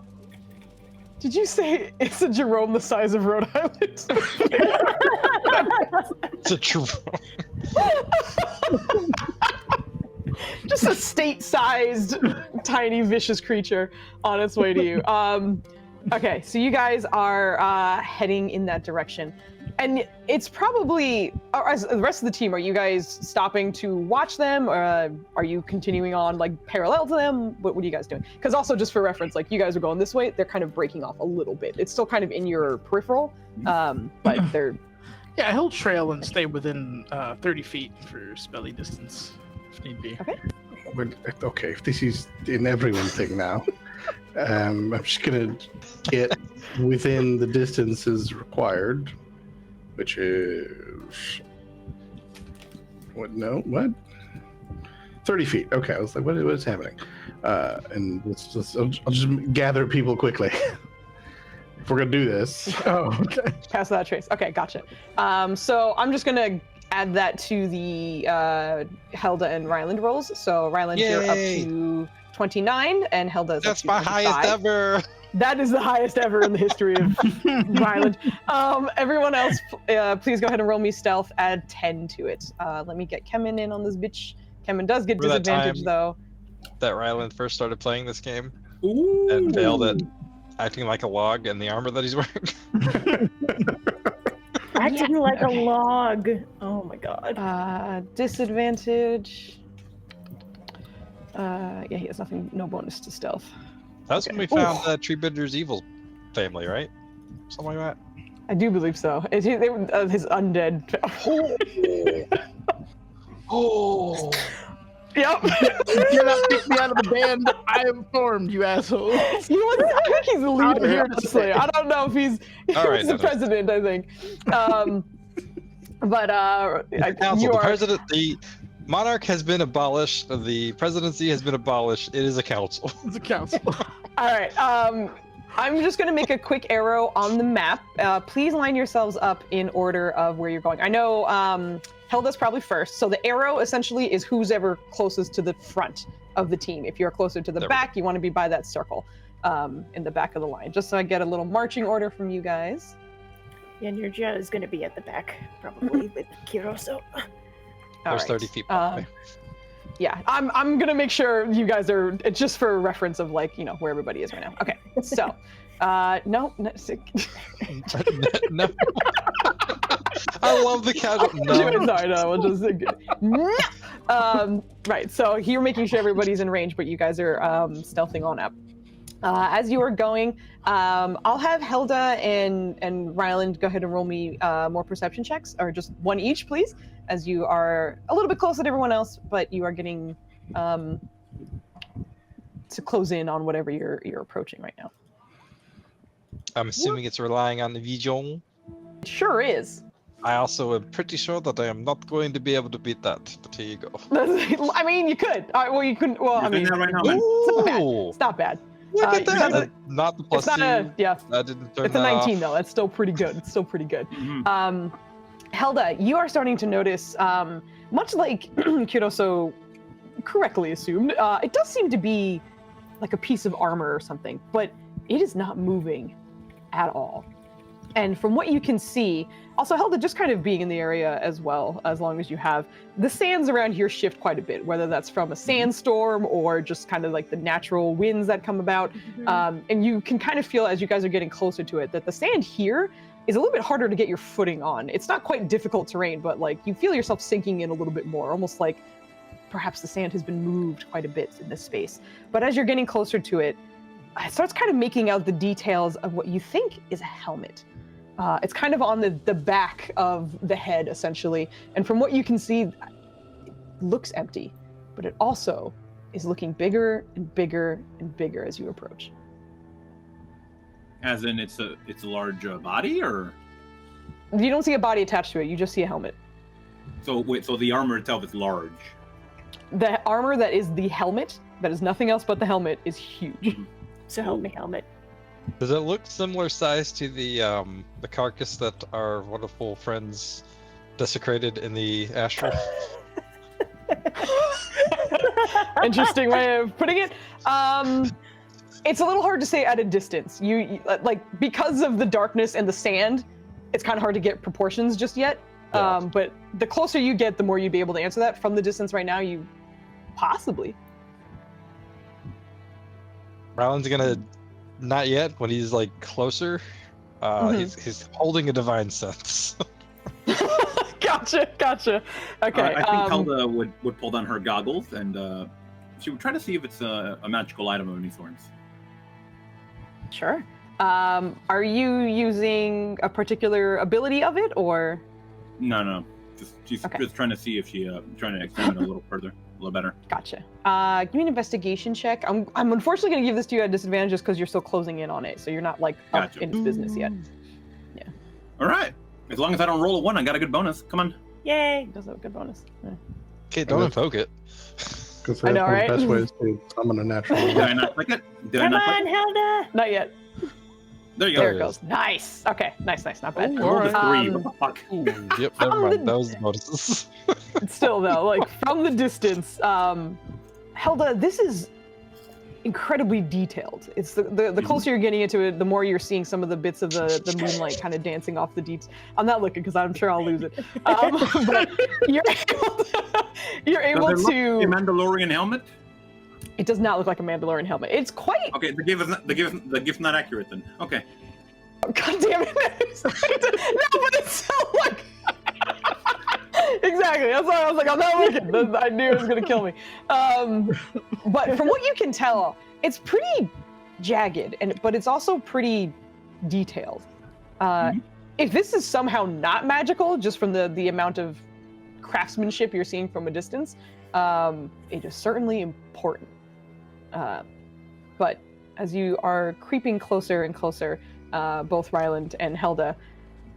Did you say it's a Jerome the size of Rhode Island? It's a true. Just a state-sized, tiny, vicious creature on its way to you. Okay, so you guys are heading in that direction. And it's probably, as the rest of the team, are you guys stopping to watch them? Or are you continuing on like parallel to them? What are you guys doing? Because also just for reference, like you guys are going this way, they're kind of breaking off a little bit. It's still kind of in your peripheral, but they're... Yeah, he'll trail and stay within 30 feet for spelly distance, if need be. Okay. But, okay, if this is an everyone thing now, I'm just gonna get within the distances required, which is what? 30 feet. Okay, I was like, what is happening? And I'll just gather people quickly. If we're gonna do this. Oh, okay. Pass that trace. Okay, gotcha. So I'm just gonna add that to the Helda and Ryland rolls. So Ryland, you're up Yay. to 29, and Helda's That's up to my highest 25. ever. That is the highest ever in the history of Ryland. Everyone else, please go ahead and roll me stealth. Add 10 to it. Let me get Kemen in on this bitch. Kemen does get Remember that disadvantage time? though. That Ryland first started playing this game Ooh. and failed at acting like a log in the armor that he's wearing. Acting like a log. Oh my god. Disadvantage. Yeah, he has nothing, no bonus to stealth. That's when we found Treebitter's evil family, right? Something like that. I do believe so. They were his undead. Oh. Yep. You cannot kick me out of the band. I am formed, you asshole. I think he's the I'm leader, here to honestly. stay. I don't know if he's All right, he's the no. president, I think. But Council, you the are president, the monarch has been abolished. The presidency has been abolished. It is a council. It's a council. all right. I'm just going to make a quick arrow on the map. Please line yourselves up in order of where you're going. I know Helda's probably first. So the arrow essentially is who's ever closest to the front of the team. If you're closer to the There we back, you want to be by that circle in the back of the line, just so I get a little marching order from you guys. Yeah, Nirja is going to be at the back, probably with Kiroso. All There's right. 30 feet behind me. Yeah, I'm gonna make sure you guys are just for reference of like where everybody is right now. Okay, so no, No. I love the casual. No. Sorry, no, we'll just right. So you're making sure everybody's in range, but you guys are stealthing on up. As you are going, I'll have Helda and Ryland go ahead and roll me more perception checks, or just one each, please, as you are a little bit closer to everyone else, but you are getting to close in on whatever you're approaching right now. I'm assuming it's relying on the vision. It sure is. I also am pretty sure that I am not going to be able to beat that, but here you go. I mean, you could. Well, you couldn't. Well, I mean, that right now, man. it's not bad. Look at that. It's Not the plus not a, two. yeah. I didn't turn It's a that 19 off. though. That's still pretty good. It's still pretty good. Mhm. Helda, you are starting to notice, much like Kuroso correctly assumed, it does seem to be like a piece of armor or something, but it is not moving at all. And from what you can see, also Helda, just kind of being in the area as well, as long as you have, the sands around here shift quite a bit, whether that's from a sandstorm or just kind of like the natural winds that come about. And you can kind of feel as you guys are getting closer to it that the sand here is a little bit harder to get your footing on. It's not quite difficult terrain, but like you feel yourself sinking in a little bit more, almost like perhaps the sand has been moved quite a bit in this space. But as you're getting closer to it, it starts kind of making out the details of what you think is a helmet. It's kind of on the back of the head, essentially. And from what you can see, it looks empty, but it also is looking bigger and bigger and bigger as you approach. As in, it's a large body, or You don't see a body attached to it, you just see a helmet. so the armor itself is large. The armor that is the helmet, that is nothing else but the helmet, is huge. So help me, helmet. Does it look similar size to the carcass that our wonderful friends desecrated in the astral? Interesting way of putting it. It's a little hard to say at a distance. You like, because of the darkness and the sand, it's kind of hard to get proportions just yet. Yeah. But the closer you get, the more you'd be able to answer that. From the distance right now, you possibly. Ryland's gonna, not yet, when he's like closer, he's holding a divine sense. Gotcha. Okay. I think Helda would pull down her goggles and she would try to see if it's a magical item of any sorts. Sure. Are you using a particular ability of it, or? No. She's Okay. just trying to see if she trying to examine it a little further, a little better. Gotcha. Give me an investigation check. I'm unfortunately going to give this to you at disadvantage just because you're still closing in on it, so you're not like up Gotcha. in its business yet. All right. As long as I don't roll a 1, I got a good bonus. Come on. Yay! It does have a good bonus. Yeah. Okay, don't invoke it. Because I that's know, one of right? the best ways to summon a natural. Did I not click it? Did I Come not click on, it? Helda! Not yet. There you go. There it it goes. Nice. Okay. Nice. Not bad. I rolled a 3. Um, What the fuck? Ooh, yep, never From mind. the- That was the bonuses. Still though, like from the distance, Helda, this is incredibly detailed. It's the closer you're getting into it, the more you're seeing some of the bits of the moonlight kind of dancing off the deeps. I'm not looking because I'm sure I'll lose it. But you're able Does it look to. a Mandalorian helmet? It does not look like a Mandalorian helmet. It's quite. Okay, the gift's not accurate then. Okay. God damn it! No, but it's so like. Exactly. That's why I was like, I'm not looking. I knew it was gonna kill me. But from what you can tell, it's pretty jagged, but it's also pretty detailed. If this is somehow not magical, just from the amount of craftsmanship you're seeing from a distance, it is certainly important. But as you are creeping closer and closer, both Ryland and Helda,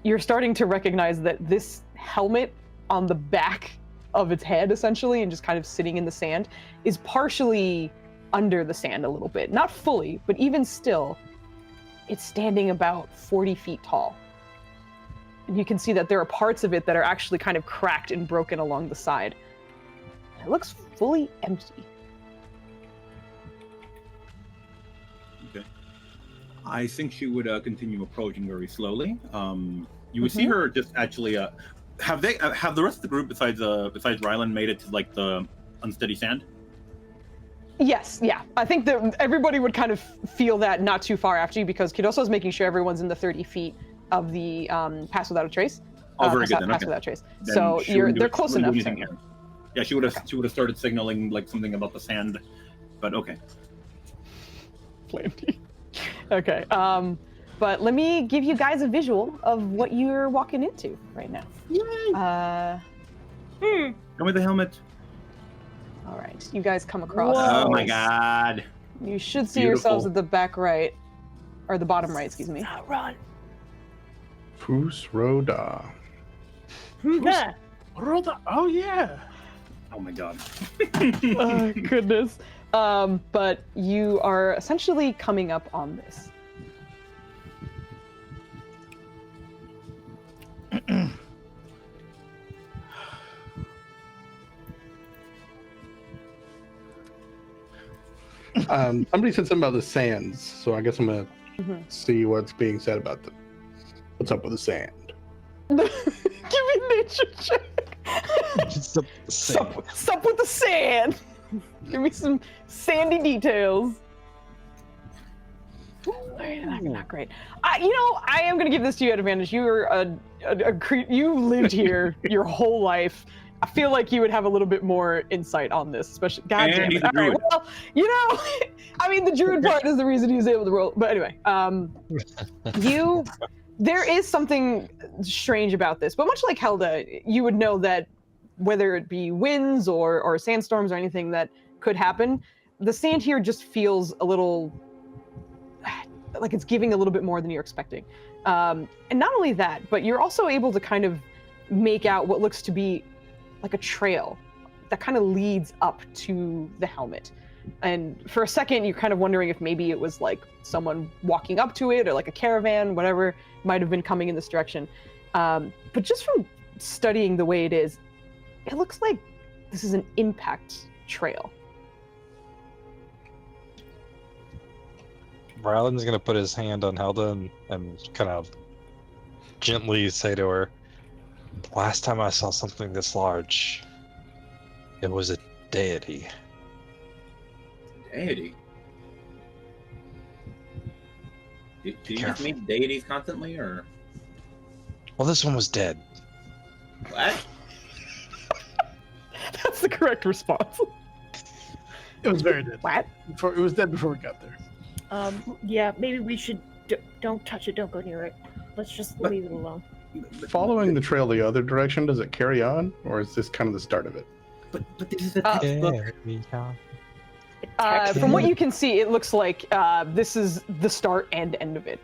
you're starting to recognize that this helmet on the back of its head, essentially, and just kind of sitting in the sand, is partially under the sand a little bit. Not fully, but even still, it's standing about 40 feet tall. And you can see that there are parts of it that are actually kind of cracked and broken along the side. It looks fully empty. Okay. I think she would continue approaching very slowly. You would see her just actually. Have the rest of the group besides Ryland made it to like the unsteady sand? Yes, yeah. I think that everybody would kind of feel that not too far after you, because Kidoso is making sure everyone's in the 30 feet of the Pass Without a Trace. Oh, very good pass then. Okay. without trace. Then So she wouldn't do they're it- close wouldn't enough. do anything here. Yeah, she would have started signaling like something about the sand, but okay. Plenty. Okay. But let me give you guys a visual of what you're walking into right now. Hmm. Come with the helmet. All right. You guys come across. Whoa. Oh my god. You should see yourselves Beautiful. at the back right, or the bottom right, excuse me. Run. Foozca. Yeah. Oh yeah. Oh my god. Oh goodness. But you are essentially coming up on this. Somebody said something about the sands, so I guess I'm gonna see what's being said about them. What's up with the sand? Give me a nature check. Sup with the sand. Give me some sandy details. Not great. I am gonna give this to you at advantage. You are you lived here your whole life. I feel like you would have a little bit more insight on this, especially. God damn he's it! a All right, druid. well, I mean, the druid part is the reason he was able to roll. But anyway, there is something strange about this. But much like Helda, you would know that whether it be winds or sandstorms or anything that could happen, the sand here just feels a little like it's giving a little bit more than you're expecting. And not only that, but you're also able to kind of make out what looks to be like a trail that kind of leads up to the helmet. And for a second, you're kind of wondering if maybe it was like someone walking up to it or like a caravan, whatever might have been coming in this direction. But just from studying the way it is, it looks like this is an impact trail. Ryland's gonna put his hand on Helda and kind of gently say to her, "The last time I saw something this large, it was a deity." Deity. Do you just Careful. meet deities constantly, or Well, this one was dead. what? That's the correct response. It was very dead. What? It was dead before we got there. Yeah, maybe we should don't touch it, don't go near it. Let's just leave it alone. Following the trail the other direction, does it carry on, or is this kind of the start of it? But this is a textbook. From what you can see, it looks like this is the start and end of it.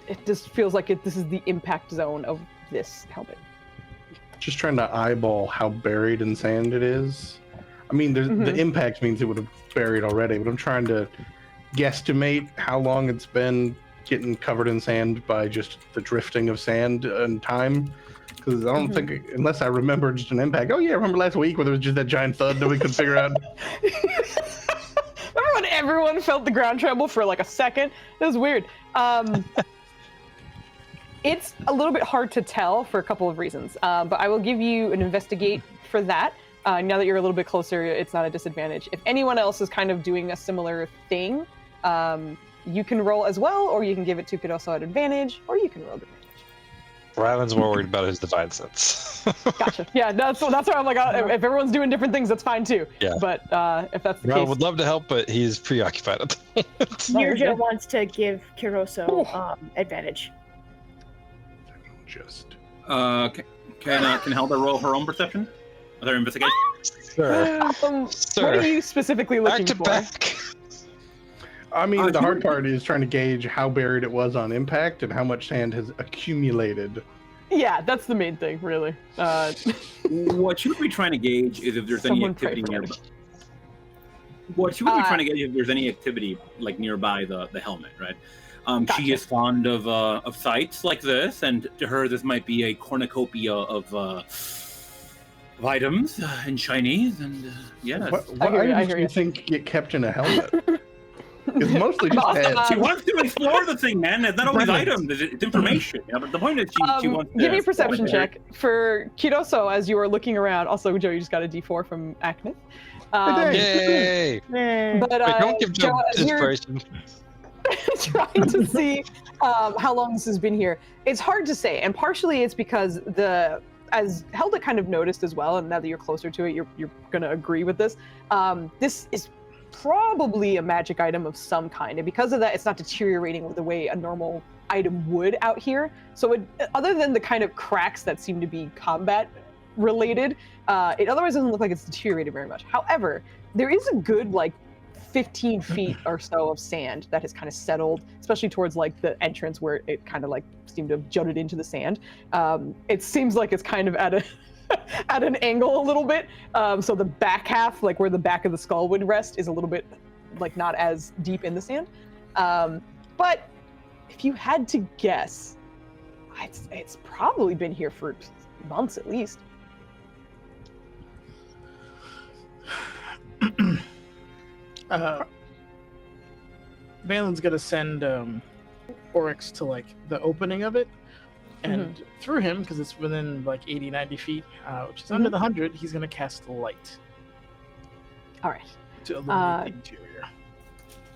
It just feels like this is the impact zone of this helmet. Just trying to eyeball how buried in sand it is. I mean, the impact means it would have buried already, but I'm trying to guesstimate how long it's been getting covered in sand by just the drifting of sand and time. Because I don't think, unless I remember just an impact. Oh yeah, remember last week where there was just that giant thud that we couldn't figure out? Remember when everyone felt the ground tremble for like a second? It was weird. It's a little bit hard to tell for a couple of reasons, but I will give you an investigate for that. Now that you're a little bit closer, it's not a disadvantage. If anyone else is kind of doing a similar thing, you can roll as well, or you can give it to Kudoso at advantage, or you can roll advantage. Ryland's more worried about his divine sense. Gotcha. Yeah, that's why I'm like, if everyone's doing different things, that's fine too. Yeah. But if that's the Ryland case, would love to help, but he's preoccupied at the moment. Nirja wants to give Kiroso advantage. Just Can Helda roll her own perception? Other investigation? Sure. what are you specifically Back looking to for? back. I mean, the hard part is trying to gauge how buried it was on impact and how much sand has accumulated. Yeah, that's the main thing, really. What you would be trying to gauge is if there's any Someone pray activity for nearby. me. What you would be trying to gauge is if there's any activity like nearby the helmet, right? Gotcha. She is fond of sites like this, and to her, this might be a cornucopia of items in Chinese, and yes. What I hear you, items I hear do you you. think get kept in a helmet? It's mostly just Awesome. heads. She wants to explore the thing, man. It's not always Brilliant. items; it's information. You know, but the point is, she wants to give me a perception explore it. check for Kiroso as you are looking around. Also, Joe, you just got a D4 from Aknith. Yay! But Wait, don't give Joe as you're inspiration. trying to see how long this has been here. It's hard to say, and partially it's because as Helda kind of noticed as well, and now that you're closer to it, you're gonna agree with this. This is probably a magic item of some kind, and because of that, it's not deteriorating the way a normal item would out here. So other than the kind of cracks that seem to be combat related, it otherwise doesn't look like it's deteriorated very much. However, there is a good 15 feet or so of sand that has kind of settled, especially towards the entrance where it kind of seemed to have jutted into the sand. It seems like it's kind of at an angle a little bit. So the back half, where the back of the skull would rest, is a little bit not as deep in the sand. But if you had to guess, it's probably been here for months at least. Valen's gonna send Oryx to the opening of it, and through him, because it's within 80, 90 feet, which is under the 100, he's gonna cast light. All right. To illuminate the interior.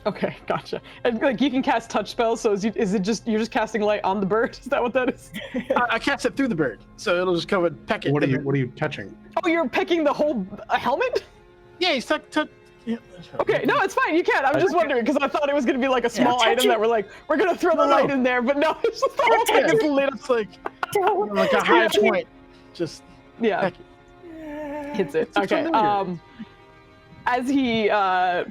Okay, gotcha. And you can cast touch spells, so is it just you're just casting light on the bird? Is that what that is? I cast it through the bird, so it'll just come and peck it. What are you touching? Oh, you're pecking the whole helmet? Yeah, he's yeah. Okay, no, it's fine. You can. I'm just wondering because I thought it was going to be a small item that we're we're going to throw the light in there, but no, it's just the whole thing is lit. It's like a high point. Just peck it. Hits it. Okay. As he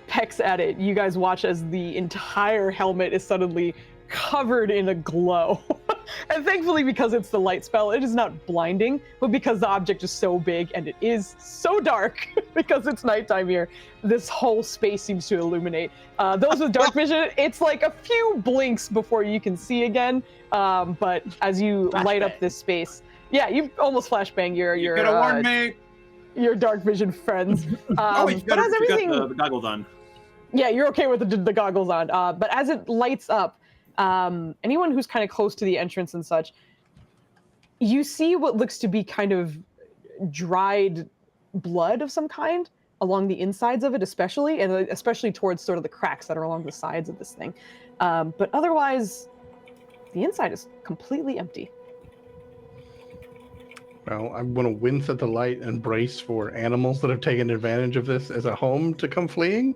pecks at it, you guys watch as the entire helmet is suddenly covered in a glow. And thankfully, because it's the light spell, it is not blinding, but because the object is so big and it is so dark, because it's nighttime here, this whole space seems to illuminate. Those with dark vision, it's a few blinks before you can see again. But as you light up this space, yeah, you almost flashbang You could have warned me. Your dark vision friends. But as everything, got the goggles on. Yeah, you're okay with the goggles on. But as it lights up, anyone who's kind of close to the entrance and such, you see what looks to be kind of dried blood of some kind along the insides of it, especially towards sort of the cracks that are along the sides of this thing. But otherwise, the inside is completely empty. Well, I'm going to wince at the light and brace for animals that have taken advantage of this as a home to come fleeing.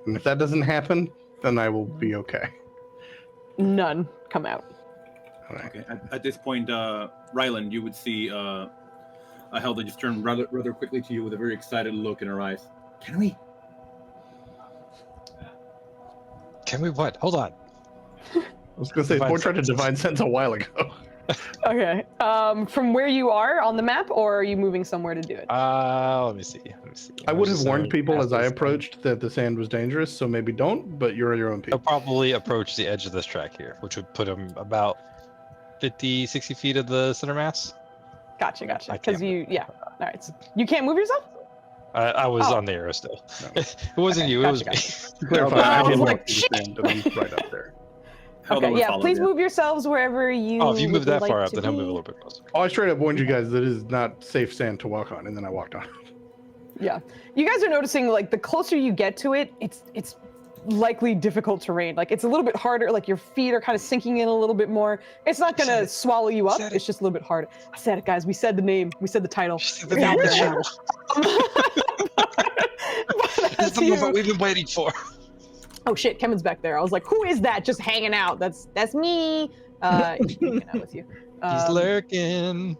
And if that doesn't happen, then I will be okay. None come out. All right. Okay. At this point, Ryland, you would see Helda just turn rather quickly to you with a very excited look in her eyes. Can we? Can we what? Hold on. I was going to say, Sport tried to divine sense a while ago. Okay. From where you are on the map, or are you moving somewhere to do it? Let me see. I would have warned people as I approached that the sand was dangerous, so maybe don't, but you're your own people. I'll probably approach the edge of this track here, which would put him about 50, 60 feet of the center mass. Gotcha. Because all right. So you can't move yourself? I was on the arrow still. No. It wasn't you, it was me. To clarify, I I was didn't like, walk through the sand, and I'm right up there. Helda Okay, would yeah, follow please you. move yourselves wherever you Oh, if you move would that like far up, to then he'll be. move a little bit closer. Oh, I straight up warned you guys that it is not safe sand to walk on, and then I walked on it. Yeah. You guys are noticing, the closer you get to it, it's likely difficult terrain. It's a little bit harder, your feet are kind of sinking in a little bit more. It's not going to swallow you up, it's just a little bit harder. I said it, guys. We said the name. We said the title. It's out there now. This is the moment we've been waiting for. Oh shit, Kevin's back there. I was like, who is that just hanging out? That's me. Hanging out with you. He's lurking.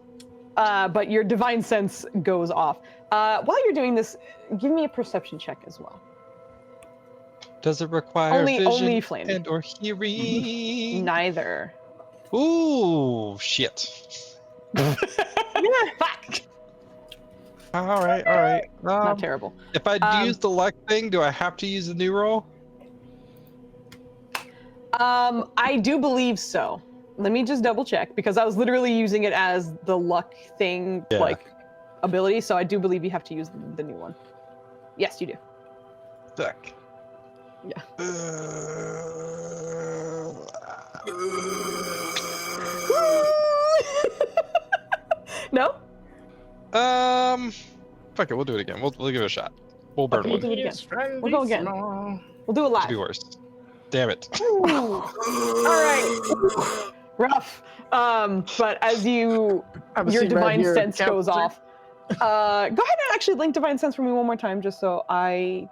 But your divine sense goes off. While you're doing this, give me a perception check as well. Does it require vision only Flanny. and or hearing? Neither. Ooh, shit. Fuck. All right. Not terrible. If I use the luck thing, do I have to use the new roll? I do believe so. Let me just double check because I was literally using it as the luck thing, ability. So I do believe you have to use the new one. Yes, you do. Fuck. Yeah. No? Fuck it, we'll do it again. We'll give it a shot. We'll burn Okay, one. we'll do it again. We'll go again. We'll do it Could live. be worse. Damn it. All right. Rough. But as your divine sense goes off, go ahead and actually link divine sense for me one more time, just so I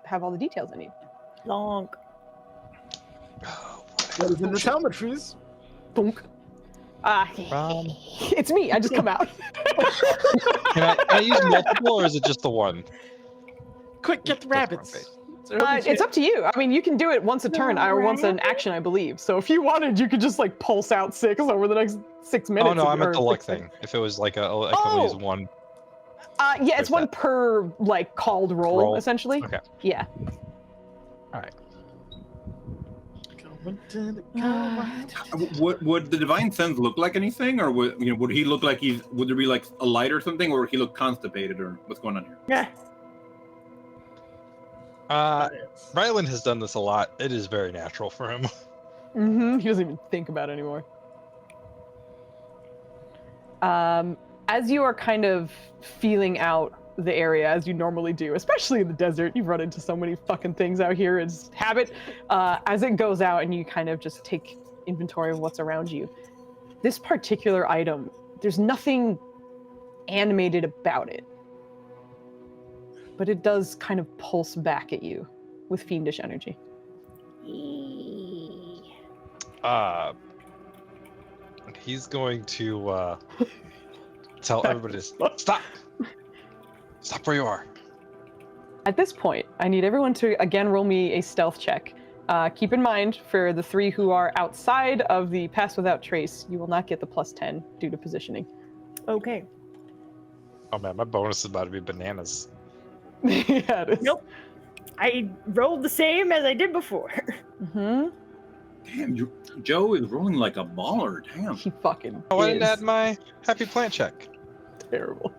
have all the details I need. Long. What is in this helmet, Foos? Thunk. It's me. I just come out. Can I use multiple, or is it just the one? Quick, get the rabbits. It's up to you. I mean, you can do it once a turn or once an action, I believe. So if you wanted, you could just like pulse out 6 over the next 6 minutes. Oh no, I meant the luck thing. If it was like I can only use one. Yeah, it's one per like called roll, essentially. Okay. Yeah. All right. Would the divine sense look like anything, or would he look like would there be like a light or something, or would he look constipated, or what's going on here? Yeah. Ryland has done this a lot. It is very natural for him. He doesn't even think about it anymore. As you are kind of feeling out the area as you normally do, especially in the desert, you've run into so many fucking things out here. It's habit. As it goes out and you kind of just take inventory of what's around you. This particular item, there's nothing animated about it. But it does kind of pulse back at you with fiendish energy. He's going to tell everybody to stop. Stop where you are. At this point, I need everyone to again roll me a stealth check. Keep in mind, for the 3 who are outside of the pass without trace, you will not get the +10 due to positioning. Okay. Oh man, my bonus is about to be bananas. Yeah, it is. Nope. I rolled the same as I did before. Damn, Joe is rolling like a baller. Damn. He fucking Oh, I is. didn't add my happy plant check. Terrible.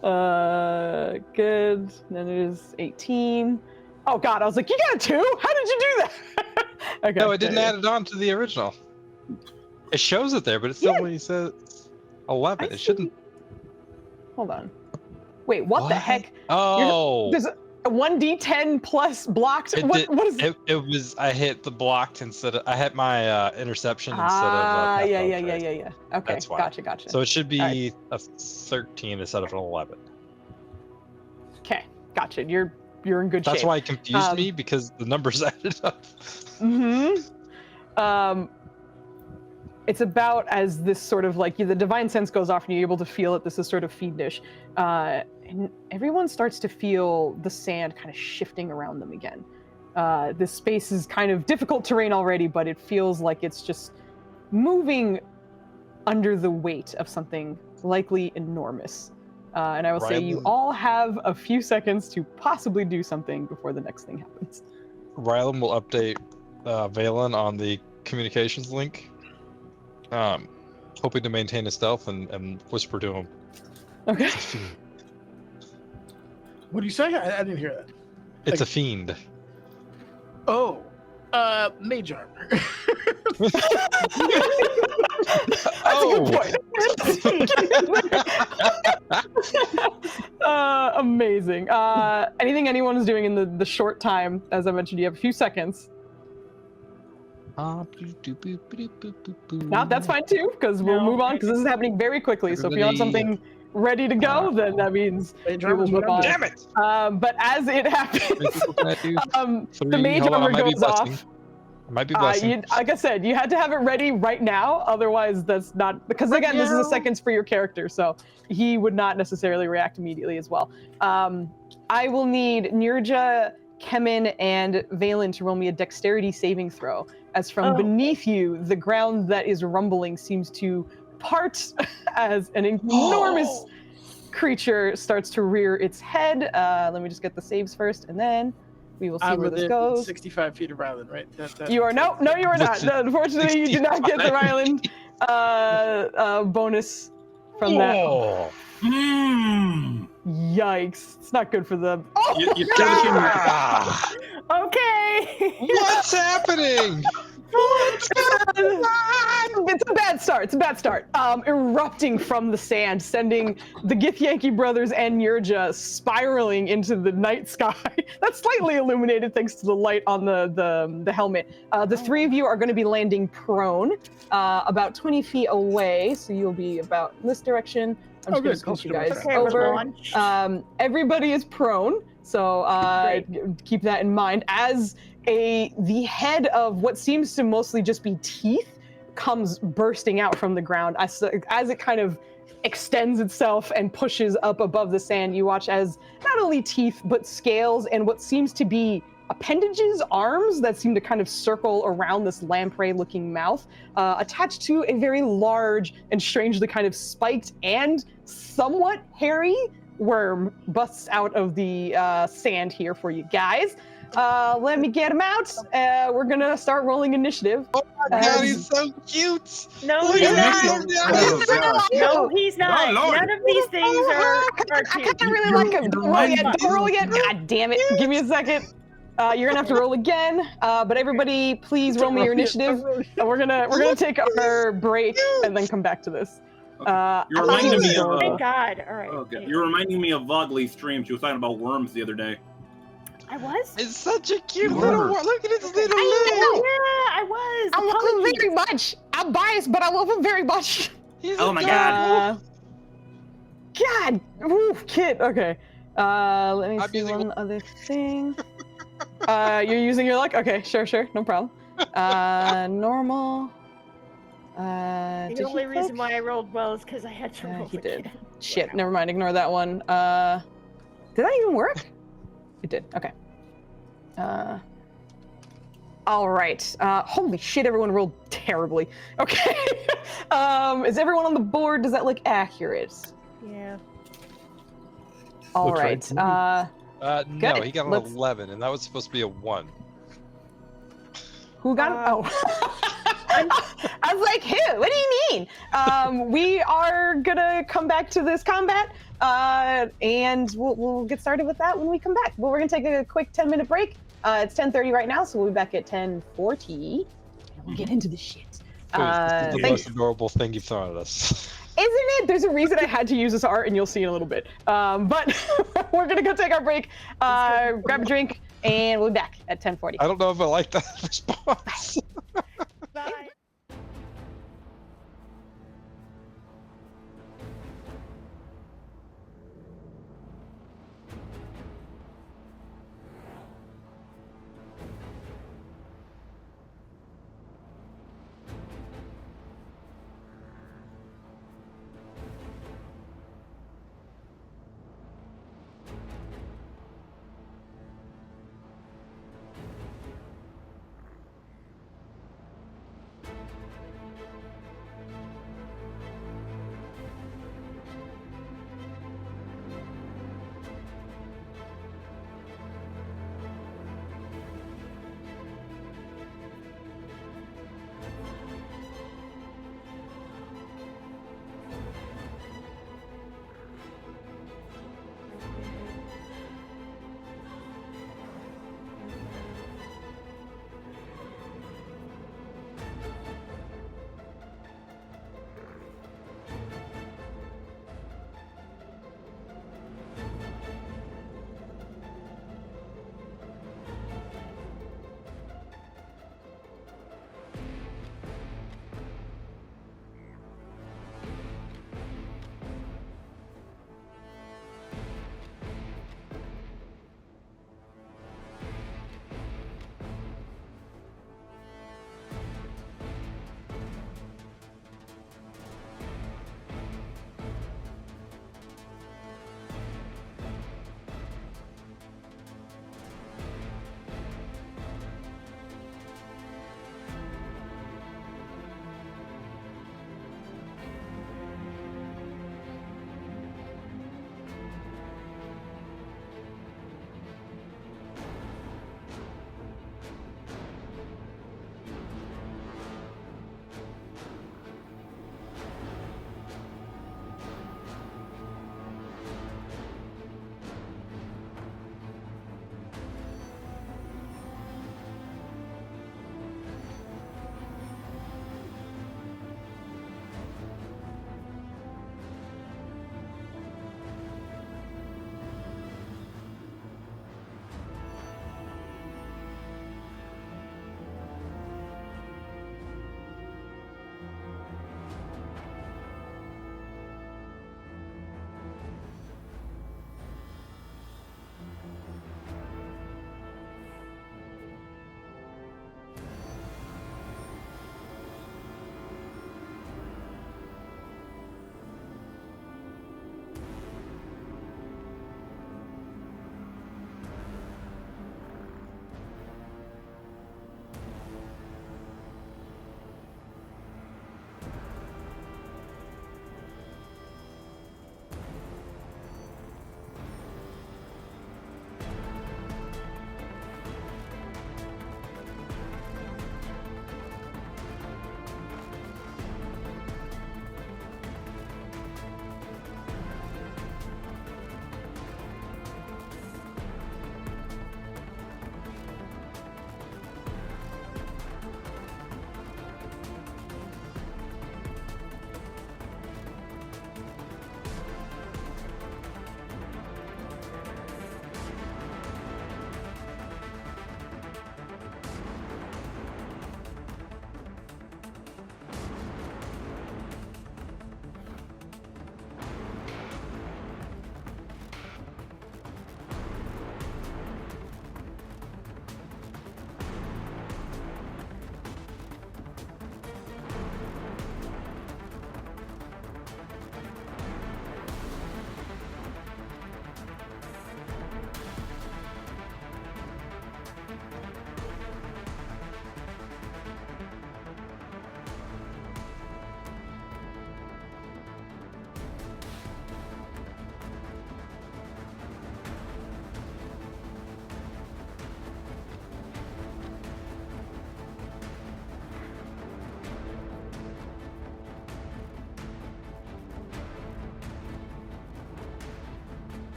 Good. Then it is 18. Oh god, I was like, you got a 2? How did you do that? Okay. No, I didn't add it on to the original. It shows it there, but it still only says 11. It shouldn't. Hold on. Wait, what the heck? Oh. There's a 1d10 plus blocked. What is it? It was, I hit the blocked instead of, I hit my interception instead of. Yeah. Okay, That's why. Gotcha. So it should be a 13 instead of an 11. Okay, gotcha. You're in good shape. That's why it confused me, because the numbers added up. It's about as this sort of like the divine sense goes off and you're able to feel that this is sort of fiendish. And everyone starts to feel the sand kind of shifting around them again. This space is kind of difficult terrain already, but it feels like it's just moving under the weight of something likely enormous. And I will say you all have a few seconds to possibly do something before the next thing happens. Rylan will update Valen on the communications link. Hoping to maintain his stealth and whisper to him. Okay. What do you say? I didn't hear that. It's a fiend. Oh, mage armor. Amazing. Anything anyone is doing in the short time, as I mentioned, you have a few seconds. No, that's fine too, because we'll move on, because this is happening very quickly. So if you have something ready to go, then that means we will move on. Damn it! But as it happens, the mage armor goes off. Might be blessing. Like I said, you had to have it ready right now, otherwise that's not, because again, this is a seconds for your character, so he would not necessarily react immediately as well. I will need Nirja, Kemen, and Valen to roll me a dexterity saving throw, as from beneath you, the ground that is rumbling seems to part as an enormous creature starts to rear its head. Let me just get the saves first, and then we will see where this goes. 65 feet of Ryland, right? You are no, you are not. Unfortunately, you do not get the Ryland bonus from that. Yikes! It's not good for them. Okay. What's happening? What's It's a bad start. It's a bad start. Erupting from the sand, sending the Githyanki brothers and Yurja spiraling into the night sky. That's slightly illuminated thanks to the light on the helmet. The three of you are going to be landing prone, about 20 feet away. So you'll be about in this direction. I'm just going to scoot you guys Okay, we're over. launched. Everybody is prone, so keep that in mind. As the head of what seems to mostly just be teeth comes bursting out from the ground, as it kind of extends itself and pushes up above the sand, you watch as not only teeth but scales and what seems to be appendages, arms that seem to kind of circle around this lamprey-looking mouth, attached to a very large and strangely kind of spiked and somewhat hairy worm busts out of the sand here for you guys. Let me get him out. We're gonna start rolling initiative. Oh my god, he's so cute! No, Look he's at not. him! Oh, God. No, he's not. Oh, Lord. None of these things are I cute. kind of really like him. Don't roll yet. Don't roll yet. God damn it. Give me a second. You're gonna have to roll again. But everybody, please roll me your initiative. We're gonna take our break and then come back to this. You're reminding me of. Thank God. All right. Okay. You're reminding me of Vogly's stream. She was talking about worms the other day. I was? It's such a cute You little are. one. Look at his little I leg. Yeah, I was. I love him Apologies. very much. I'm biased, but I love him very much. He's Oh my God. God, oof, kid. Okay. Let me I'm see using- one other thing. You're using your luck? Okay, sure, no problem. Normal. The Did only he reason click? why I rolled well is because I had to roll He again. did. Shit, never mind. Ignore that one. Did that even work? It did. Okay. All right. Holy shit! Everyone rolled terribly. Okay. Is everyone on the board? Does that look accurate? Yeah. All Looks right. right to me. No, Good. he got an Let's- 11, and that was supposed to be a 1. Who got it? Oh. I was like, who? What do you mean? We are gonna come back to this combat, and we'll get started with that when we come back. But we're gonna take a quick 10-minute break. It's 10:30 right now, so we'll be back at 10:40, and we'll get into the shit. This is the Thanks. most adorable thing you've thrown at us. Isn't it? There's a reason I had to use this art, and you'll see in a little bit. But we're gonna go take our break, grab a drink, and we'll be back at 10:40. I don't know if I like that response. Bye.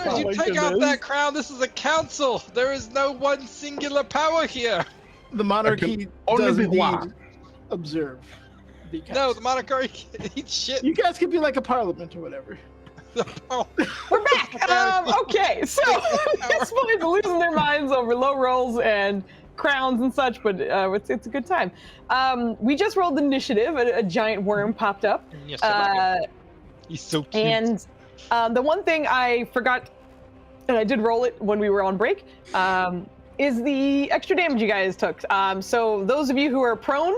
Why don't Oh you my take off goodness. that crown? This is a council. There is no one singular power here. The monarchy only does be indeed one. observe the No, council. the monarchy eats shit. You guys could be like a parliament or whatever. We're back. Okay, so these boys are losing their minds over low rolls and crowns and such, but it's a good time. We just rolled initiative. A giant worm popped up. Yes, I like him. He's so cute. And the one thing I forgot, and I did roll it when we were on break, is the extra damage you guys took. So those of you who are prone,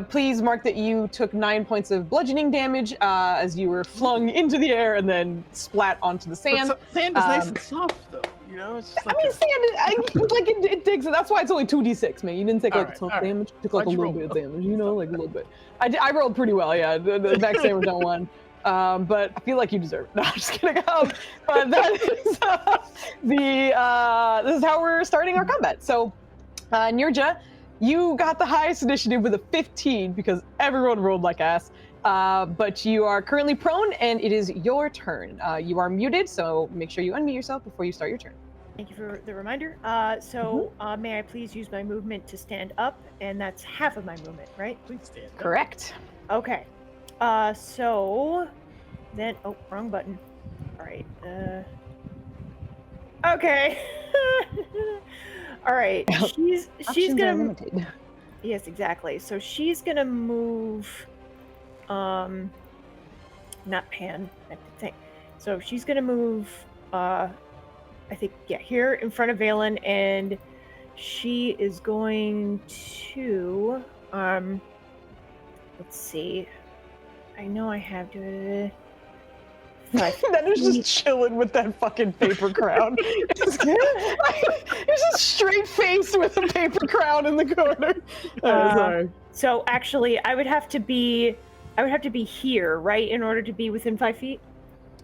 please mark that you took 9 points of bludgeoning damage as you were flung into the air and then splat onto the sand. But sand is nice and soft, though. You know, it's just like I mean, sand, it digs. That's why it's only 2d6, man. You didn't take like Alright, a ton of alright. damage. You took like Why'd a you little roll? bit of damage, you know, like a little bit. I rolled pretty well, yeah. The max damage on one. But I feel like you deserve it. No, I'm just kidding. But that is this is how we're starting our combat. So, Nirja, you got the highest initiative with a 15 because everyone rolled like ass. But you are currently prone, and it is your turn. You are muted, so make sure you unmute yourself before you start your turn. Thank you for the reminder. May I please use my movement to stand up? And that's half of my movement, right? please stand up. Correct. Okay. So then, oh, wrong button. All right. Okay. All right. She's Options are gonna. limited. Yes, exactly. So she's gonna move. Not Pan. I think. So she's gonna move. I think here in front of Valen, and she is going to. Let's see. I know I have to. That is just chilling with that fucking paper crown. It's just straight face with a paper crown in the corner. Sorry. So actually, I would have to be here, right, in order to be within 5 feet.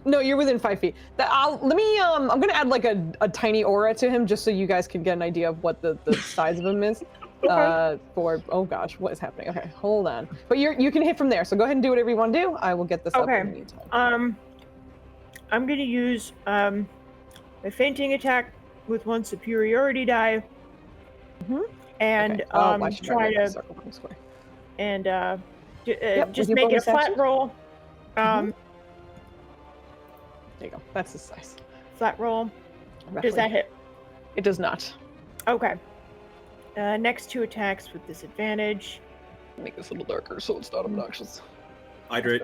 No, you're within 5 feet. I'm gonna add like a tiny aura to him just so you guys can get an idea of what the size of him is. Oh gosh, what is happening? Okay, hold on. But you can hit from there, so go ahead and do whatever you want to do. I will get this up in the meantime. I'm gonna use my fainting attack with 1 superiority die, and try to and just make it a flat action. roll. There you go. That's the size. Flat roll. Roughly. Does that hit? It does not. Okay. Next 2 attacks with disadvantage. Make this a little darker so it's not obnoxious. Hydrate.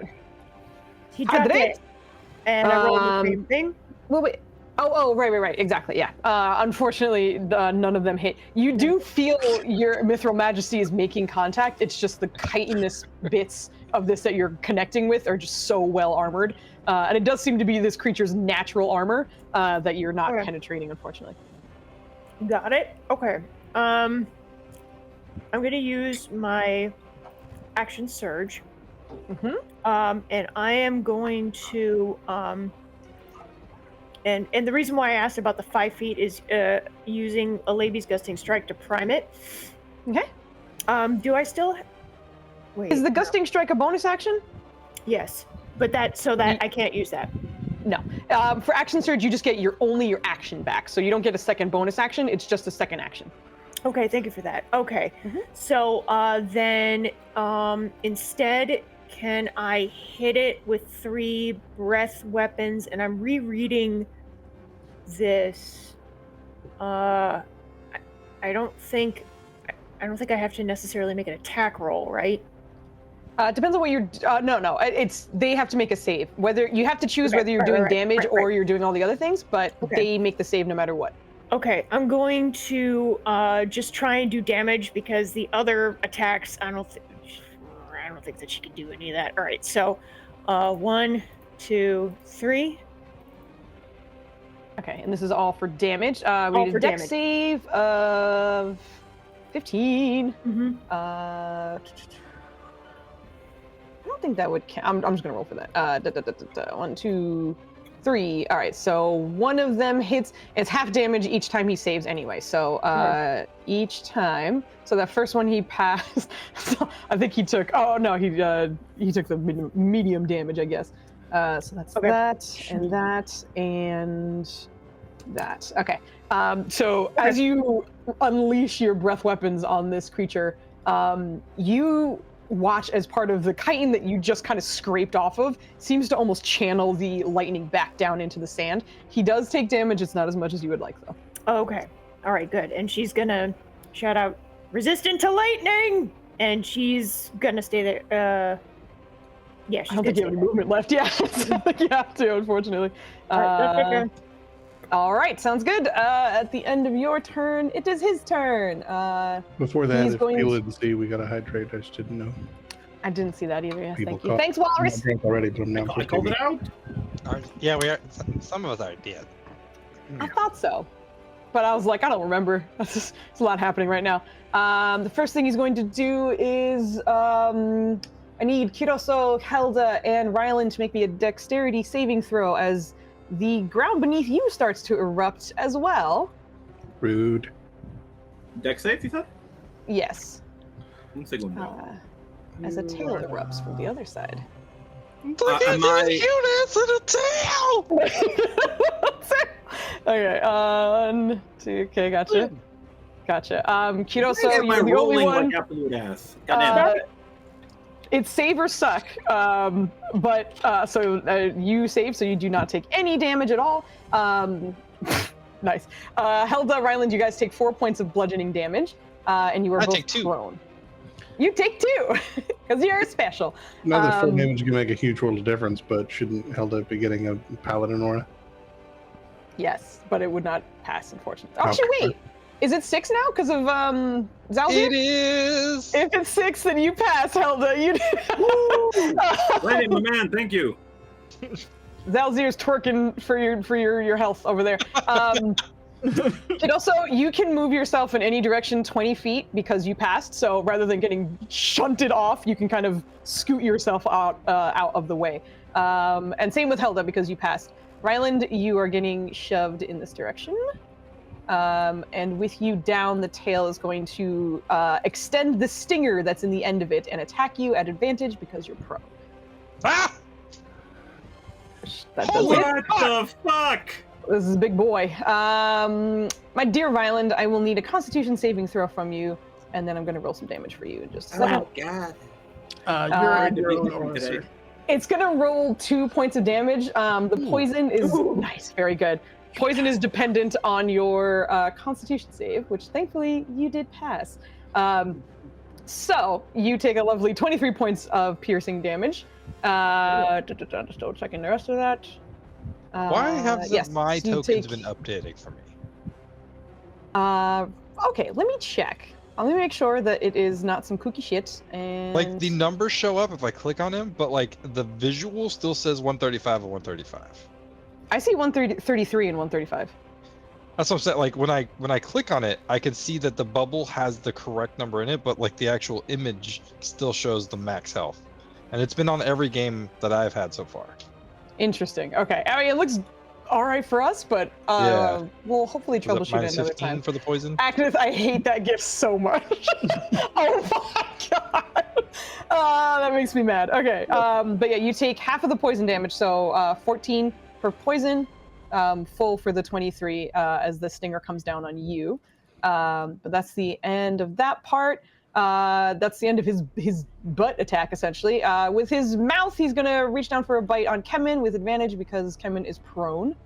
He dropped it. And I rolled the same thing. Well, wait. Oh, right. Exactly, yeah. Unfortunately, none of them hit. You do feel your Mithril Majesty is making contact. It's just the chitinous bits of this that you're connecting with are just so well armored. And it does seem to be this creature's natural armor that you're not penetrating, unfortunately. Got it. Okay. I'm going to use my action surge. And I am going to and the reason why I asked about the 5 feet is using a Laby's Gusting Strike to prime it. Okay. Do I still wait? Is the Gusting Strike a bonus action? Yes, but I can't use that. No. For action surge, you just get your action back, so you don't get a second bonus action. It's just a second action. Okay, thank you for that. Okay, so then instead, can I hit it with 3 breath weapons? And I'm rereading this. I don't think I have to necessarily make an attack roll, right? Depends on what you're. No. It's they have to make a save. Whether you have to choose whether you're doing damage or you're doing all the other things, but they make the save no matter what. Okay, I'm going to just try and do damage because the other attacks, I don't think that she can do any of that. All right, so 1, 2, 3. Okay, and this is all for damage. All we did for a dex damage. save of 15. I don't think that would count. I'm just gonna roll for that. 1, 2, 3. All right, so one of them hits. It's half damage each time he saves anyway. So each time. So that first one he passed. So I think he took. Oh no, he took the medium damage, I guess. So that's that and that and that. Okay. So as you unleash your breath weapons on this creature, you watch as part of the chitin that you just kind of scraped off of seems to almost channel the lightning back down into the sand. He does take damage. It's not as much as you would like, though. Okay. All right, good. And she's gonna shout out, "Resistant to lightning!" And she's gonna stay there. Yeah, she's I don't think you have any movement left. Yeah, it's not like you have to, unfortunately. All right, that's her turn. All right, sounds good. At the end of your turn, it is his turn. Before that, he's if going people to- didn't see, we got to hydrate. I just didn't know. I didn't see that either. Yes, People thank you. caught- Thanks, Walrus. I'm drunk already, but I'm now I called it out. Yeah, we are. Some of us are dead. I thought so, but I was like, I don't remember. There's a lot happening right now. The first thing he's going to do is I need Kiroso, Helda, and Rylan to make me a dexterity saving throw as the ground beneath you starts to erupt as well. Rude. Dex save, you said? Yes. One second. No. As a tail erupts from the other side. Look at am I- this cute ass little tail! Okay, 1, 2, okay, gotcha. Gotcha. Kiroso, Am I you're the only rolling one. like absolute ass? Goddamn. It's save or suck, so you save, so you do not take any damage at all. Nice. Helda, Ryland, you guys take 4 points of bludgeoning damage, and you are I both take 2. prone. You take 2, because you're special. Now that 4 damage can make a huge world of difference, but shouldn't Helda be getting a paladin aura? Yes, but it would not pass, unfortunately. Actually, Okay. wait. Is it 6 now because of Zalzir? It is. If it's 6, then you pass, Helda. You. Right, my man. Thank you. Zalzir's twerking for your health over there. And also, you can move yourself in any direction 20 feet because you passed. So rather than getting shunted off, you can kind of scoot yourself out of the way. And same with Helda because you passed. Ryland, you are getting shoved in this direction. And with you down, the tail is going to extend the stinger that's in the end of it and attack you at advantage because you're prone. Ah! That does Holy it. What the fuck? This is a big boy. My dear Ryland, I will need a Constitution saving throw from you, and then I'm going to roll some damage for you in just a second. God. You're your own aura, sir. It's going to roll 2 points of damage. The poison is nice, very good. Poison is dependent on your Constitution save, which thankfully you did pass. So you take a lovely 23 points of piercing damage. Still checking the rest of that. Why have yes, my so you tokens take- been updating for me? Okay, let me check. Let me make sure that it is not some kooky shit. And Like the numbers show up if I click on him, but like the visual still says 135 and 135. I see 133 and 135. That's what I'm saying. Like when I click on it, I can see that the bubble has the correct number in it, but like the actual image still shows the max health, and it's been on every game that I've had so far. Interesting. Okay. I mean, it looks all right for us, but Yeah. we'll hopefully Was it troubleshoot it minus another 15 time. for the poison? Activist, I hate that gift so much. Oh my god. That makes me mad. Okay. But yeah, you take half of the poison damage, so 14 for poison, full for the 23 as the stinger comes down on you. But that's the end of that part. That's the end of his butt attack, essentially. With his mouth, he's going to reach down for a bite on Kemen with advantage because Kemen is prone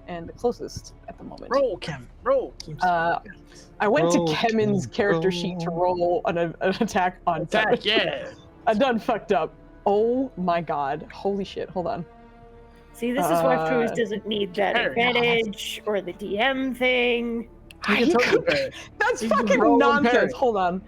and the closest at the moment. Roll, Kim. Roll. I went Roll, to Kemen's Kim, character sheet to roll an attack on Kemen. Attack, yeah. I done fucked up. Oh my god. Holy shit. Hold on. See, this is why Foos doesn't need that Parry. advantage or the DM thing. You can totally parry. That's You can fucking roll and parry. nonsense. Hold on.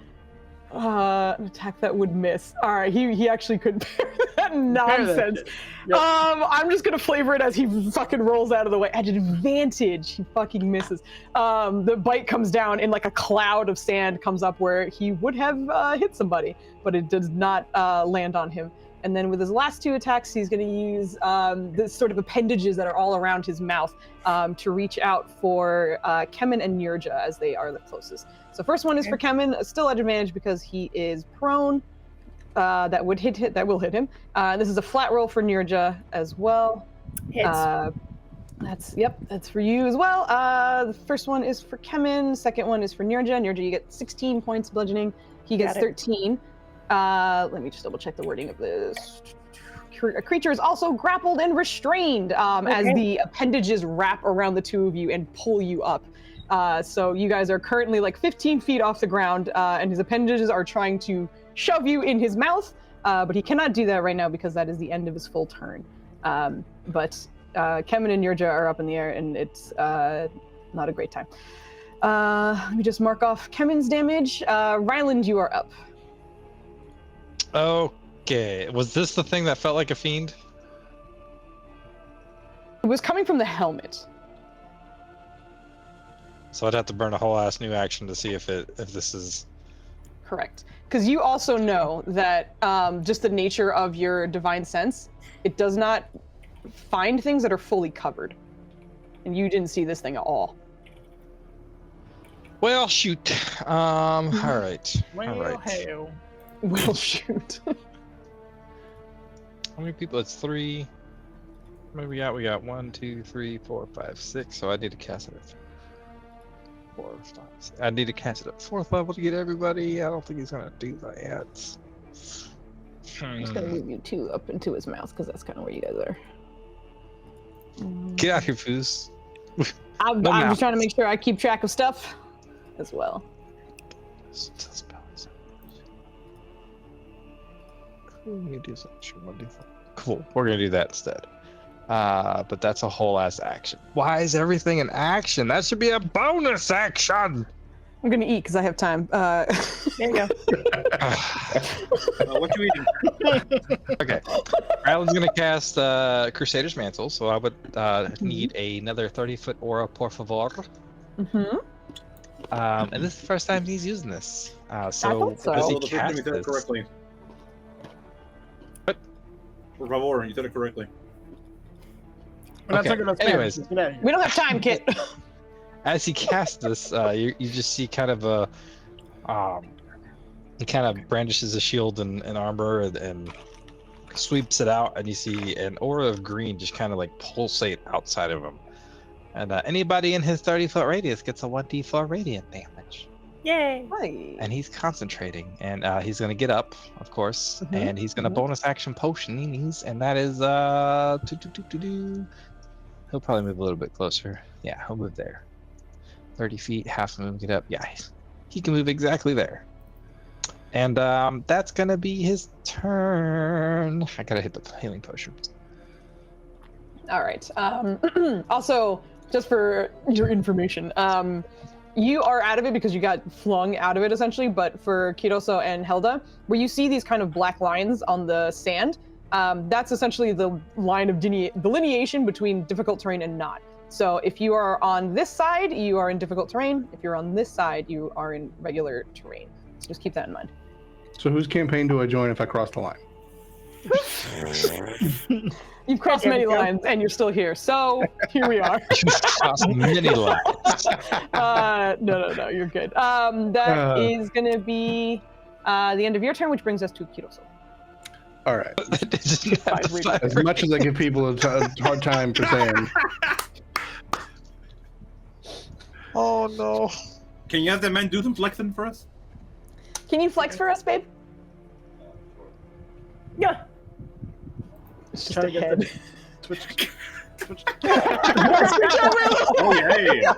An attack that would miss. All right, he actually could parry that nonsense. shit. Yep. I'm just gonna flavor it as he fucking rolls out of the way. At advantage, he fucking misses. The bite comes down and like a cloud of sand comes up where he would have hit somebody, but it does not land on him. And then with his last 2 attacks, he's going to use the sort of appendages that are all around his mouth to reach out for Kemen and Nurja as they are the closest. So first one is for Kemen, still at advantage because he is prone. That will hit him. This is a flat roll for Nirja as well. Hits. That's for you as well. The first one is for Kemen. Second one is for Nirja. Nirja, you get 16 points bludgeoning. He gets 13. Let me just double check the wording of this. A creature is also grappled and restrained as the appendages wrap around the two of you and pull you up. So you guys are currently like 15 feet off the ground, and his appendages are trying to shove you in his mouth, but he cannot do that right now because that is the end of his full turn. But Kemen and Nirja are up in the air, and it's not a great time. Let me just mark off Kemen's damage. Ryland, you are up. Okay, was this the thing that felt like a fiend? It was coming from the helmet. So I'd have to burn a whole ass new action to see if this is correct. Because you also know that just the nature of your divine sense, it does not find things that are fully covered, and you didn't see this thing at all. Well, shoot. All right. Well, hell. Well, shoot. How many people? It's 3. What do we got? We got 1, 2, 3, 4, 5, 6. So I need to cast it at 4, 5, 6. I need to cast it at 4th level to get everybody. I don't think he's gonna do that. I'm just gonna move you 2 up into his mouth because that's kind of where you guys are. Get out here, Foos. I'm just trying to make sure I keep track of stuff as well. Cool. We're gonna do that instead. But that's a whole ass action. Why is everything an action? That should be a bonus action. I'm gonna eat because I have time. There you go. What you eating? Okay. Ryland's gonna cast Crusader's Mantle, so I would need another 30-foot aura, por favor. And this is the first time he's using this. So I thought so. does he The first time cast you said it this? correctly. What? Por favor, you said it correctly. We're not Okay, talking about anyways. Spanish. Get out of here. We don't have time, Kit. As he casts this, you just see kind of a, he kind of brandishes a shield and armor and sweeps it out, and you see an aura of green just kind of like pulsate outside of him. And anybody in his 30-foot radius gets a 1d4 radiant damage. Yay! Hi. And he's concentrating, and he's gonna get up, of course, and he's gonna bonus action potion these, and that is He'll probably move a little bit closer. Yeah, he'll move there. 30 feet, half move, get up. Yeah, he can move exactly there. And that's gonna be his turn. I gotta hit the healing potion. All right. Also, just for your information, you are out of it because you got flung out of it essentially, but for Kiroso and Helda, where you see these kind of black lines on the sand, that's essentially the line of delineation between difficult terrain and not. So if you are on this side, you are in difficult terrain. If you're on this side, you are in regular terrain. So just keep that in mind. So whose campaign do I join if I cross the line? You've crossed many lines and you're still here. So here we are. Crossed many lines. No, you're good. That is going to be the end of your turn, which brings us to Kiroso. All right. Five As much as I give people a hard time for saying, Oh no. Can you have the men do some flexing for us? Can you flex for us, babe? Yeah. It's just Try a to get head. Switch. Oh yeah.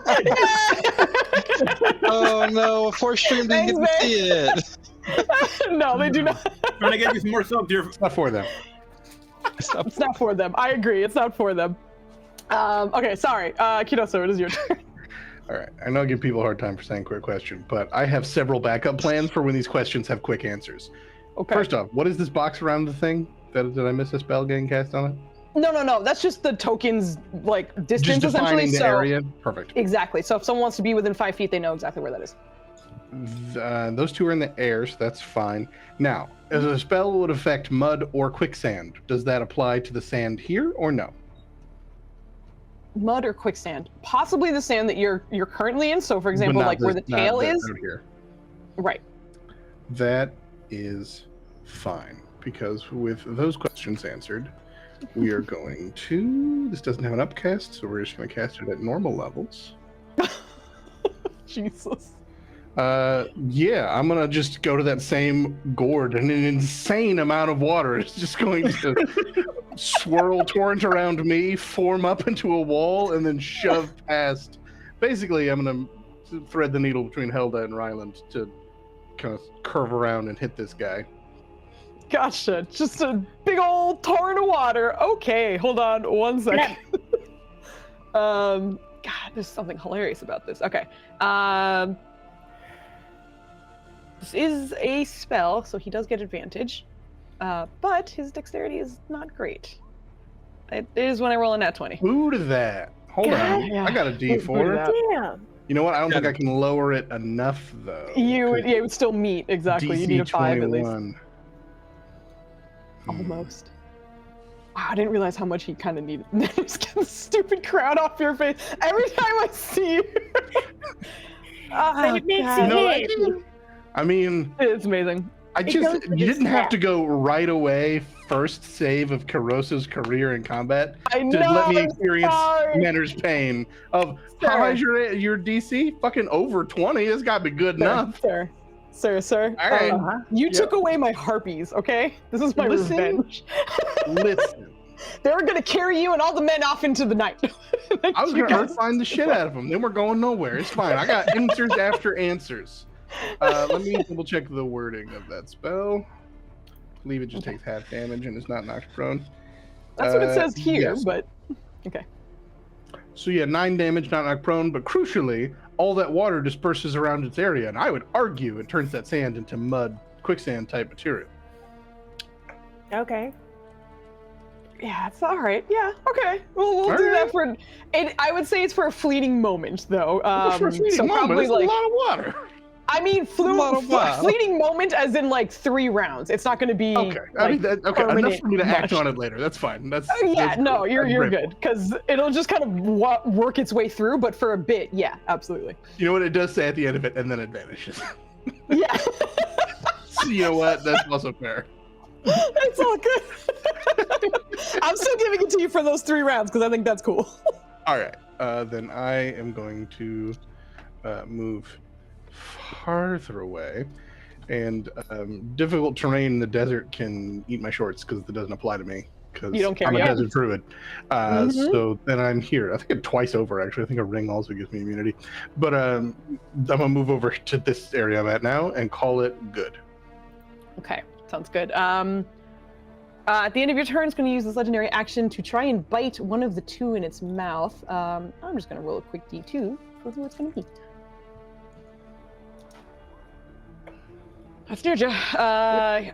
Oh no, a force stream didn't get to see it. No, they do not. Trying to get you some more subs here. it's not for them. It's not for them. I agree. It's not for them. Okay, sorry. Kiroso, it is your turn. All right. I know I give people a hard time for saying quick question, but I have several backup plans for when these questions have quick answers. Okay. First off, what is this box around the thing? Did I miss a spell getting cast on it? No. That's just the tokens, like, distance, Just essentially. defining the So area? Perfect. exactly. So if someone wants to be within 5 feet, they know exactly where that is. Those two are in the air, so that's fine. Now, as a spell would affect mud or quicksand, does that apply to the sand here or no? Mud or quicksand? Possibly the sand that you're currently in. So, for example, But not like where the tail is. Out here. Right. That is Fine, because with those questions answered, we are going to. This doesn't have an upcast, so we're just going to cast it at normal levels. Jesus. Yeah, I'm gonna just go to that same gourd, and an insane amount of water is just going to swirl torrent around me, form up into a wall, and then shove past. Basically, I'm gonna thread the needle between Helda and Ryland to kind of curve around and hit this guy. Gotcha. Just a big old torrent of water. Okay, hold on 1 second. God, there's something hilarious about this. Okay. This is a spell, so he does get advantage. But his dexterity is not great. It is when I roll a nat 20. Who to that? Hold on. Yeah. I got a Who to D4. that? Damn. You know what? I don't think I can lower it enough, though. It would still meet, exactly. You need a 5 at least. 21. Almost. Wow, I didn't realize how much he kind of needed. Just get the stupid crown off your face every time I see you. But it makes God. you hit. I mean, It's amazing. goes with you his didn't have stat. to go right away. First save of Caroso's career in combat I to know. let me I'm experience sorry. Mentor's pain of how Sir. high is your DC? Fucking over 20. It's got to be good enough. Sir. All right. You Yep. took away my harpies, okay? This is my Listen. revenge. Listen, They were gonna carry you and all the men off into the night. I was going to find the shit out of them. Then we're going nowhere. It's fine. I got answers after answers. Let me double check the wording of that spell. I believe it just takes half damage and is not knocked prone. That's what it says here, yes. but okay. So yeah, 9 damage, not knocked prone, but crucially, all that water disperses around its area, and I would argue it turns that sand into mud, quicksand type material. Okay. Yeah, it's all right. Yeah, okay. We'll All do right. that for. I would say it's for a fleeting moment, though. For a fleeting so moment, probably it's like a lot of water. I mean, A lot of wow. fleeting moment, as in like 3 rounds. It's not going to be Okay, I mean, like, okay, enough permanent for me to act much. on it later. That's fine. That's Yeah, that's no, cool. you're I'm you're grateful. good because it'll just kind of work its way through. But for a bit, yeah, absolutely. You know what it does say at the end of it, and then it vanishes. Yeah, So you know what? That's also fair. it's all good. I'm still giving it to you for those 3 rounds because I think that's cool. All right, then I am going to move farther away, and difficult terrain in the desert can eat my shorts because it doesn't apply to me. Because You don't care, I'm a yeah. desert druid. Mhm. So then I'm here. I think it twice over, actually. I think a ring also gives me immunity. But I'm going to move over to this area I'm at now and call it good. Okay, sounds good. At the end of your turn, it's going to use this legendary action to try and bite one of the 2 in its mouth. I'm just going to roll a quick D2 for who it's going to be. That's Nirja.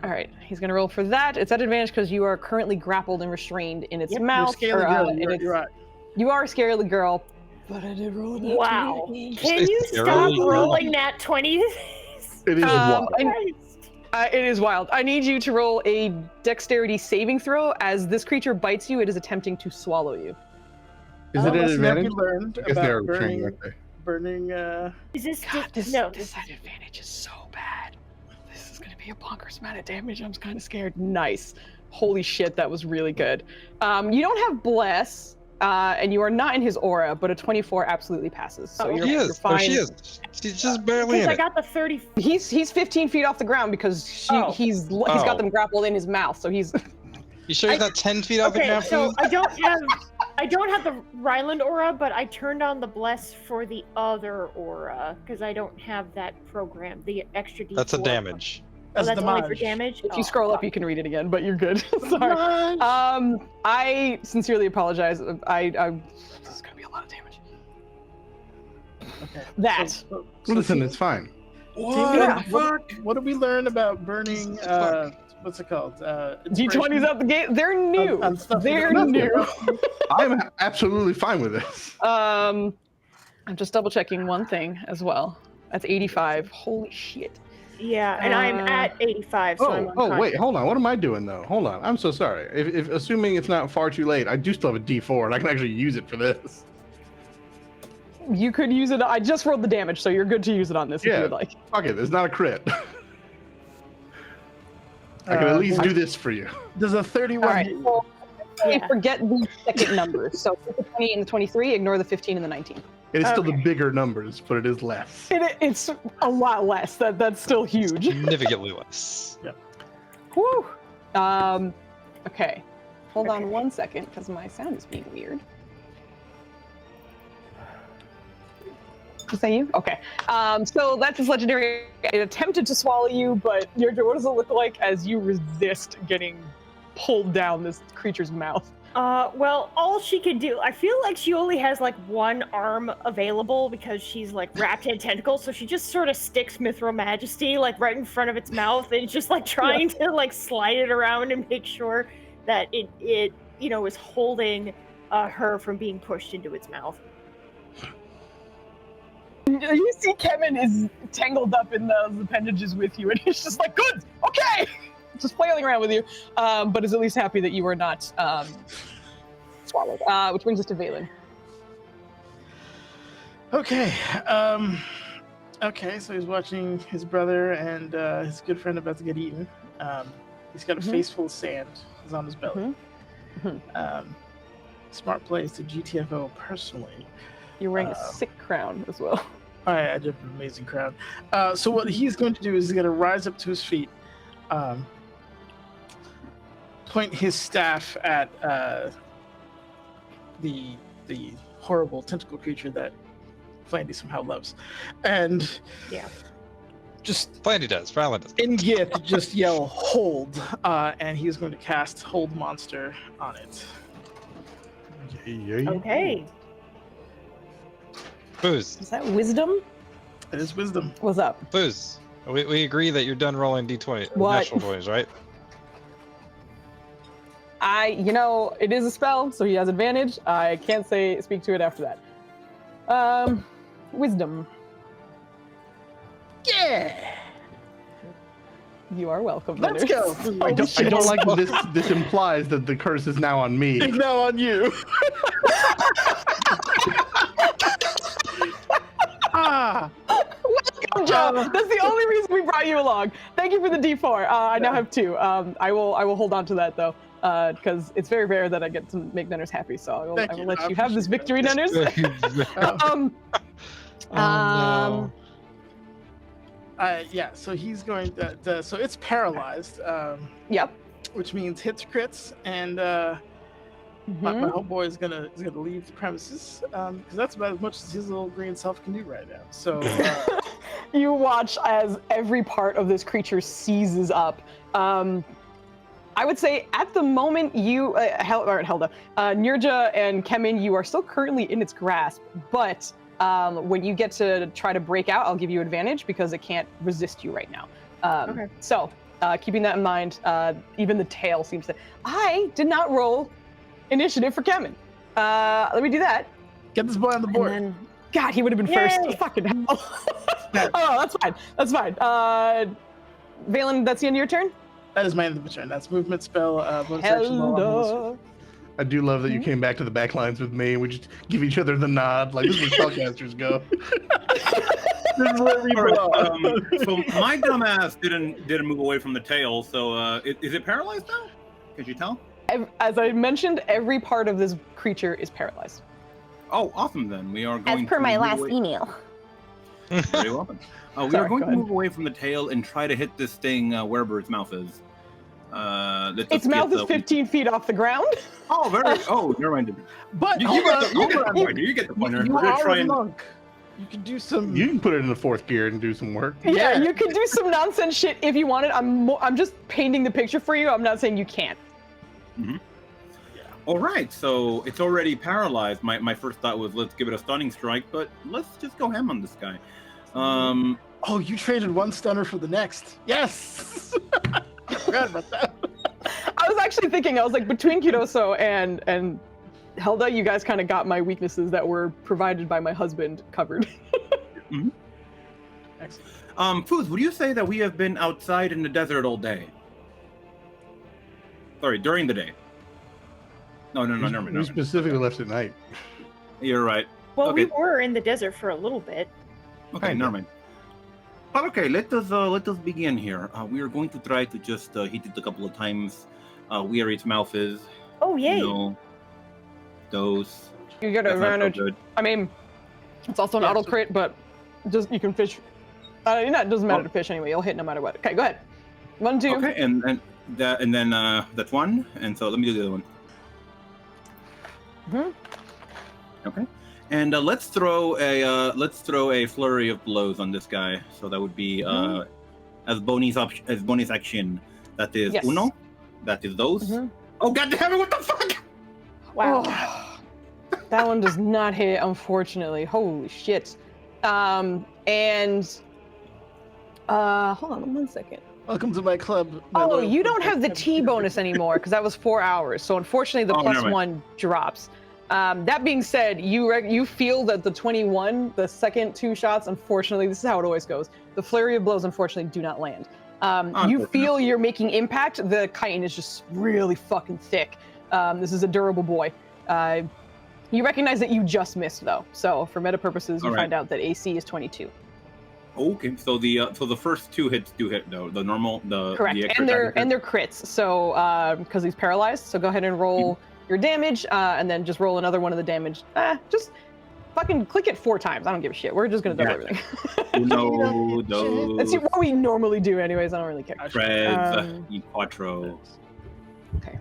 All right, he's going to roll for that. It's at advantage because you are currently grappled and restrained in its mouth. You're scaly girl. in its- You're right. You are a scarily girl, but I did roll a nat Wow. 20. Can you Scarily stop girl. rolling nat 20s? It is wild. It is wild. I need you to roll a dexterity saving throw. As this creature bites you, it is attempting to swallow you. Is it an Lesson have advantage? you learned I guess they are about training, aren't they? burning Is this God, this no? advantage is so bad. This is gonna be a bonkers amount of damage. I'm kind of scared. Nice. Holy shit, that was really good. You don't have bless, and you are not in his aura, but a 24 absolutely passes. So Oh, you're, She you're is. fine. There she is. She's just barely Because in I it. got the 30. He's 15 feet off the ground because he's got Oh. them grappled in his mouth. So he's You sure he's not 10 feet off the Okay, ground? so Food? I don't have the Ryland aura, but I turned on the bless for the other aura because I don't have that program. The extra D4. That's a damage. Oh, that's only for damage. damage. if you scroll up, you can read it again. But you're good. Sorry. Damage. I sincerely apologize. This is gonna be a lot of damage. Okay. That. So Listen, team- it's fine. team, what did we learn about burning? What's it called? D20's out the gate. They're new. on stuff They're we don't new. know. I'm absolutely fine with this. I'm just double checking one thing as well. That's 85. Holy shit. Yeah, and I'm at 85, so I'm Oh, unconscious. wait, hold on. What am I doing though? Hold on. I'm so sorry. If assuming it's not far too late, I do still have a D4 and I can actually use it for this. You could use it. I just rolled the damage, so you're good to use it on this if Yeah. you would like. Fuck it, it's not a crit. I can at least do this for you. Does a 31 All right. hit? Well, Yeah. forget the second numbers. So the 20 and the 23, ignore the 15 and the 19. It is still the Okay. bigger numbers, but it is less. It's a lot less. That's still huge. Significantly less. Whew. Okay. Hold on 1 second, because my sound is being weird. Is that you? Okay. So that's his legendary. It attempted to swallow you, but Nirja, what does it look like as you resist getting pulled down this creature's mouth? Well, all she can do, I feel like she only has like one arm available because she's like wrapped in tentacles, so she just sort of sticks Mithril Majesty like right in front of its mouth and just like trying to like slide it around and make sure that it is holding her from being pushed into its mouth. You see Kevin is tangled up in those appendages with you, and he's just like, good, okay! Just flailing around with you, but is at least happy that you were not swallowed. Which brings us to Valen. Okay. Okay, so he's watching his brother and his good friend about to get eaten. He's got a face full of sand. He's on his belly. Smart play is to GTFO personally. You're wearing a sick crown as well. I did an amazing crown. So what he's going to do is he's going to rise up to his feet, point his staff at the horrible tentacle creature that Flandy somehow loves, and just Flandy does. Fallon does. in Gith just yell hold, and he's going to cast Hold Monster on it. Okay. Booze. Is that wisdom? It is wisdom. What's up? Booze. We agree that you're done rolling d20. What? Natural 20s, right? It is a spell, so he has advantage. I can't speak to it after that. Wisdom. Yeah. You are welcome. Let's Leonard. go. I don't like that this implies that the curse is now on me. It's now on you. Welcome, Joe. That's the only reason we brought you along. Thank you for the D4. I now have 2. I will hold on to that though, because it's very rare that I get to make Nenners happy. So I will let you have this victory, Nenners. So he's going to, so it's paralyzed. Yep. Which means hits crits, and my homeboy is gonna leave the premises because that's about as much as his little green self can do right now. So you watch as every part of this creature seizes up. I would say at the moment you, Helda, Nirja and Kemin, you are still currently in its grasp, but when you get to try to break out, I'll give you advantage because it can't resist you right now. Okay. So keeping that in mind, even the tail seems to. I did not roll initiative for Kemin. Let me do that. Get this boy on the board. And then, God, he would have been Yay! first. Fucking hell. Oh, that's fine. That's fine. Valen, that's the end of your turn? That is my end of the turn. That's movement spell. Bonus action, roll on Helda. I do love that you came back to the back lines with me. We just give each other the nod, like this is where spellcasters go. This is where we belong. So my dumbass didn't move away from the tail. So is it paralyzed now? Could you tell? As I mentioned, every part of this creature is paralyzed. Oh, awesome then. We are going As per to my move last away. email. Very well then. We Sorry, are going go to ahead. move away from the tail and try to hit this thing wherever its mouth is. Its mouth is 15 feet off the ground. Oh, never mind. But You hold get on, the pointer. You get the pointer. you We're gonna are try a and. monk. You can do some. You can put it in the 4th gear and do some work. Yeah, you can do some nonsense shit if you want it. I'm just painting the picture for you. I'm not saying you can't. Mm-hmm. All right, so it's already paralyzed. My first thought was let's give it a stunning strike, but let's just go ham on this guy. Oh, you traded one stunner for the next. Yes. I forgot about that. I was actually thinking, I was like, between Kiroso and Helda, you guys kind of got my weaknesses that were provided by my husband covered. Mm-hmm. Excellent. Foos, would you say that we have been outside in the desert all day? Sorry, during the day. No, never We mind. specifically left at night. You're right. Well, we Okay. were in the desert for a little bit. Okay, never mind. But okay, let us begin here. We are going to try to just hit it a couple of times. Where its mouth is. Oh, yay. You know, those. You get That's not so advantage. good. I mean, it's also an auto crit, but just you can fish. It doesn't matter to fish anyway. You'll hit no matter what. Okay, go ahead. 1, 2. Okay, and then that's one. And so let me do the other one. Okay, and let's throw a flurry of blows on this guy. So that would be as bonus action. That is uno. That is those. Oh god damn it! What the fuck? Wow. Oh, that one does not hit, unfortunately. Holy shit. And hold on 1 second. Welcome to my club. Oh, you don't have the T bonus anymore because that was 4 hours. So unfortunately, the plus never mind. 1 drops. That being said, you feel that the 21, the second 2 shots, unfortunately, this is how it always goes. The flurry of blows, unfortunately, do not land. You feel you're making impact. The chitin is just really fucking thick. This is a durable boy. You recognize that you just missed, though. So for meta purposes, you find out that AC is 22. Okay, so the first 2 hits do hit though. The normal, correct, the and they're crits. So because he's paralyzed, so go ahead and roll your damage, and then just roll another one of the damage. Just fucking click it 4 times. I don't give a shit. We're just gonna double everything. Uno, dos. That's what we normally do, anyways. I don't really care. Tres, y cuatro. Okay,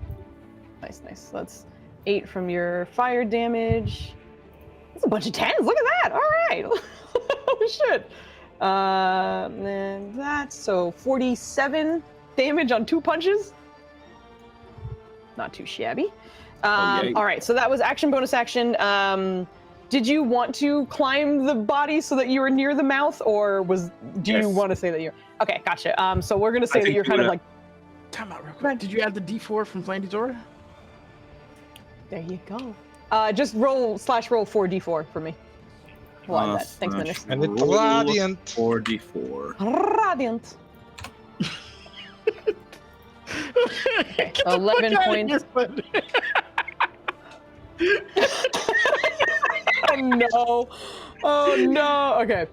nice. So that's 8 from your fire damage. That's a bunch of 10s. Look at that. All right. Holy shit. And then that's so 47 damage on 2 punches. Not too shabby. All right, so that was action, bonus action. Did you want to climb the body so that you were near the mouth, or do you want to say that you're... Okay, gotcha. So we're going to say that you're kind of like... Time out real quick. Did you add the D4 from Flandizora? There you go. Just roll /4d4 for me. We'll add that. Thanks, Menace. And it's radiant. 4d4. Radiant. Okay, 11 points. Oh no. Okay.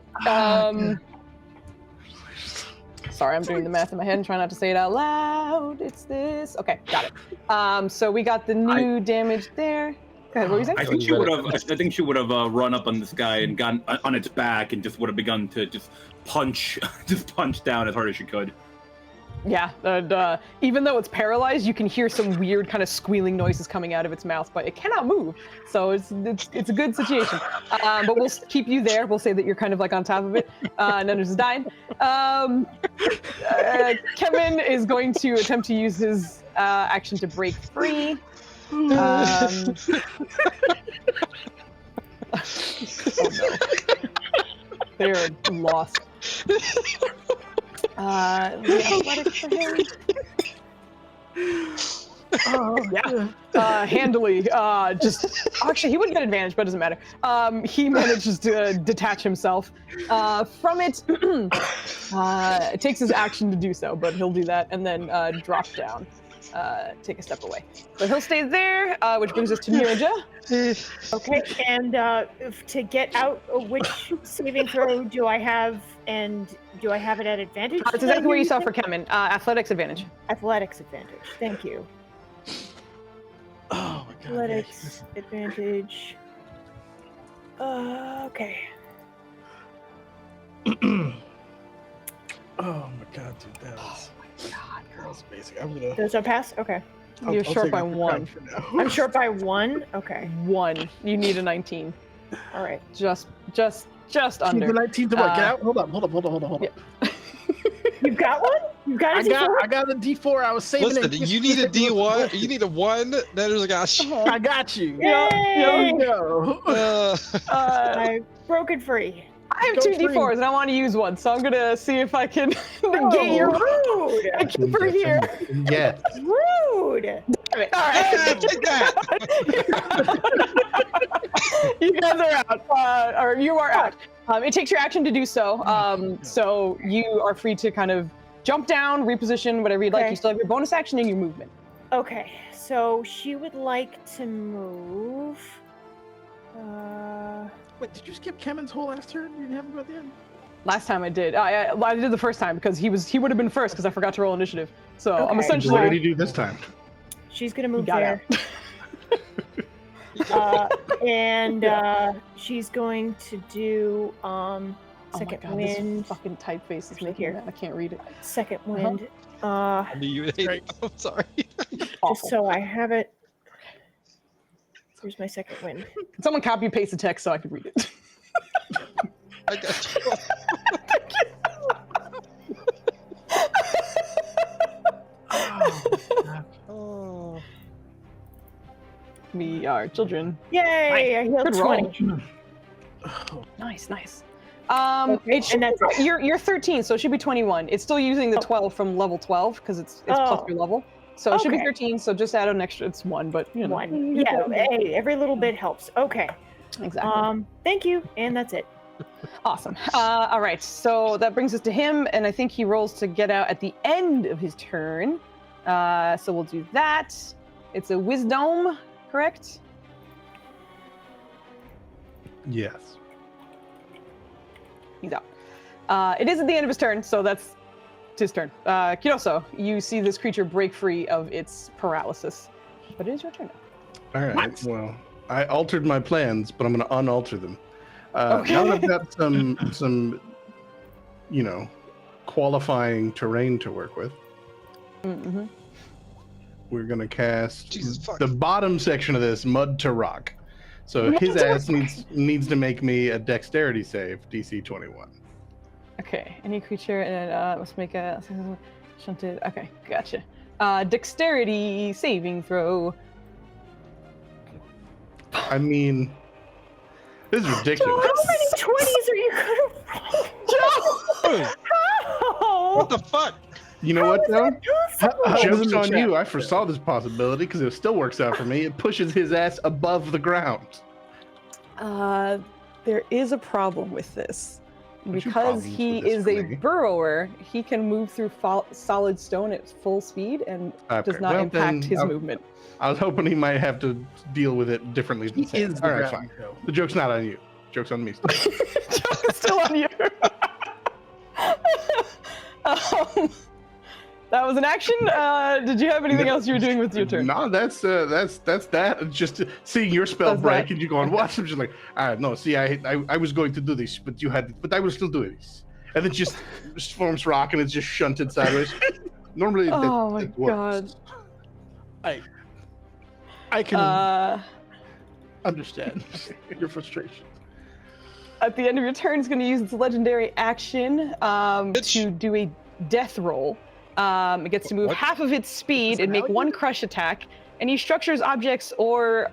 Sorry, I'm doing the math in my head and trying not to say it out loud. It's this. Okay, got it. So we got the new damage there. Go ahead, what were you saying? I think she would have run up on this guy and gotten on its back and just would have begun to just punch down as hard as she could. Yeah, and even though it's paralyzed, you can hear some weird kind of squealing noises coming out of its mouth, but it cannot move. So it's a good situation. But we'll keep you there. We'll say that you're kind of like on top of it. None is dying. Kevin is going to attempt to use his action to break free. Oh no. They're lost. The athletics for him. Oh yeah. Handily. Actually, he wouldn't get advantage, but it doesn't matter. He manages to detach himself from it. It takes his action to do so, but he'll do that and then drop down. Take a step away. But he'll stay there, which brings us to Nirja. Okay, and to get out, which saving throw do I have, and do I have it at advantage? That's exactly what you saw for Kemen. Athletics advantage. Athletics advantage. Thank you. Oh my god. Athletics advantage. Okay. Oh my god, dude, that was... God, that was amazing. I'm gonna... Does that pass? Okay. You're short by 1. I'm short by 1? Okay. 1. You need a 19. All right. Just under. The 19 to what? Get out? Hold on. Yeah. You've got one? You've got a D4? I got a D4. I was saving Listen, it. you need a D1. You need a 1. There's a gosh. I got you. Yay! There you go. I broke it free. I have 2 D4s and I want to use one, so I'm gonna see if I can negate your rude. I keep her here. Yes. Rude. All right. Take that. You guys are out, or you are out. It takes your action to do so. So you are free to kind of jump down, reposition, whatever you'd like. You still have your bonus action and your movement. Okay, so she would like to move. Wait, did you skip Kemen's whole last turn? You didn't have him at the end? Last time I did. I did the first time because he would have been first because I forgot to roll initiative. So I'm Okay. essentially. What did he do this time? She's gonna move got there. She's going to do second oh my God, wind. This fucking typeface is making Here. that. I can't read it. Second wind. I knew you hate it. I'm sorry. Just so I have it. Here's my second wind. Can someone copy and paste the text so I can read it? I got you. Oh. We are children. Yay! I healed Good roll. 20. Nice. Okay, and that's it. You're 13, so it should be 21. It's still using the 12 from level 12 because it's plus your level. So it should be Okay. 13. So just add an extra. It's 1, but you know. 1. Yeah. Hey, every little bit helps. Okay. Exactly. Thank you, and that's it. Awesome. All right. So that brings us to him, and I think he rolls to get out at the end of his turn. So we'll do that. It's a wisdom, correct? Yes. He's out. It is at the end of his turn, so that's his turn. Kiroso, you see this creature break free of its paralysis, but it is your turn now. All right. What? Well, I altered my plans, but I'm going to unalter them. Okay. Now that I've got some, qualifying terrain to work with, Mm-hmm. we're going to cast Jesus fuck. the bottom section of this, mud to rock. So Mud his to ass rock. needs to make me a dexterity save, DC 21. Okay. Any creature must make a shunted. Okay, gotcha. Dexterity saving throw. I mean, this is ridiculous. How many 20s are you gonna roll? How? What the fuck? You know what, though? Joke's Joke's on you. I foresaw this possibility because it still works out for me. It pushes his ass above the ground. There is a problem with this. What's your Because problems he with this is for a me? burrower, he can move through solid stone at full speed and does Okay, not well, impact then his I'll- movement. I was hoping he might have to deal with it differently than He Sam. is All the right, ground, fine. Joe. The joke's not on you. Joke's on me. Still. Joke is still on you. That was an action. Did you have anything else you were doing with your turn? No, that's that. Just seeing your spell That's break that. and you going, "What?" I'm just like, no. See, I was going to do this, but I will still do this. And then just forms rock and it's just shunted sideways. Normally, Oh my it works. God. I can Uh, understand your frustration. at the end of your turn, it's going to use its legendary action Bitch. to do a death roll. It gets to move What? half of its speed Is and that make how you one do it? crush attack. Any structures, objects, or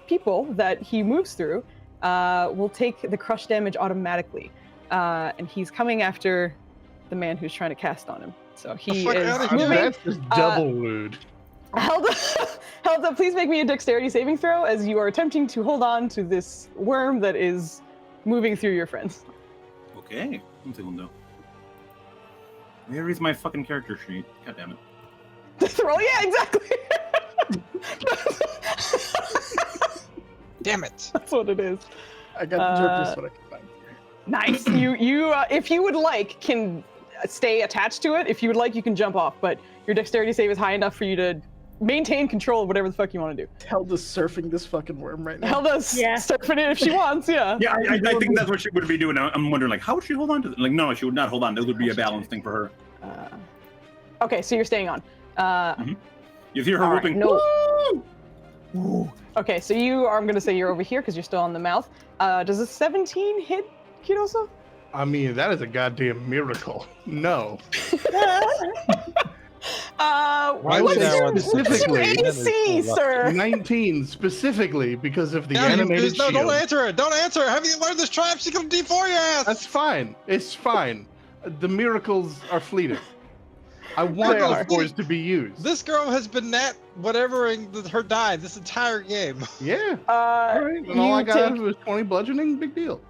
people that he moves through will take the crush damage automatically. And he's coming after the man who's trying to cast on him. So he fuck is outta here. moving. That's just double rude. Helda, please make me a dexterity saving throw as you are attempting to hold on to this worm that is moving through your friends. Okay. I'm taking Where is my fucking character sheet? God damn it. Death roll, yeah, exactly. Damn it. That's what it is. I got the joke just what I can find. Nice. You if you would like, can stay attached to it. If you would like, you can jump off, but your dexterity save is high enough for you to maintain control of whatever the fuck you want to do. Helda's surfing this fucking worm right now. Helda's Yeah. surfing it if she wants, yeah. Yeah, I think that's what she would be doing. I'm wondering, like, how would she hold on to it? Like, no, she would not hold on. That would be a balance thing for her. Okay, so you're staying on. You hear her All right, whooping? no. "Woo!" Okay, so I'm going to say you're over here because you're still on the mouth. Does a 17 hit, Kiroso? I mean, that is a goddamn miracle. No. Why what's would that your, one specifically- what's your AC, sir? 19 specifically because of the Yeah, animated no, shield. don't answer it. Don't answer it. Have you learned this trap? She's gonna D4 your ass. That's fine. It's fine. The miracles are fleeting. I want They those are. boys to be used. This girl has been whatevering her die this entire game. Yeah. All right. And all you I got out take of it was 20 bludgeoning. Big deal.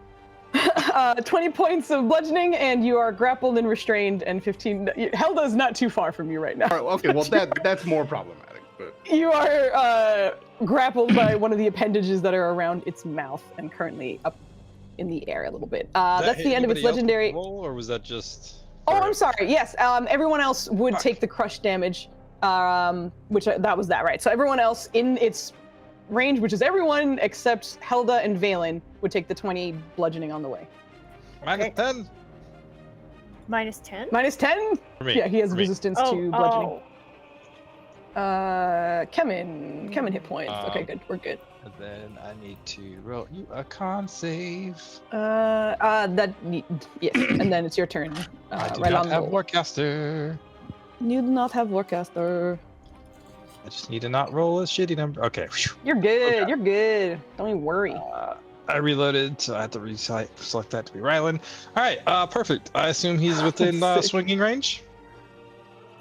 20 points of bludgeoning, and you are grappled and restrained, and 15. Helda's not too far from you right now. All right. Okay. Well, that's more problematic. But You are grappled by one of the appendages that are around its mouth and currently up in the air a little bit. That's the end of its legendary. Roll, or was that just? Oh, I'm sorry. Yes, everyone else would take the crush damage, which that was that, right? So everyone else in its range, which is everyone except Helda and Valen, would take the 20 bludgeoning on the way. Minus 10. Minus 10? Minus 10? For me. Yeah, he has resistance to bludgeoning. Oh. Kemen hit points. Okay, good. We're good. And then I need to roll you a con save. Yes, and then it's your turn. I do not have Warcaster. You do not have Warcaster. I just need to not roll a shitty number. Okay. You're good. Okay. You're good. Don't even worry. I reloaded, so I have to select that to be Rylan. All right, perfect. I assume he's within swinging range.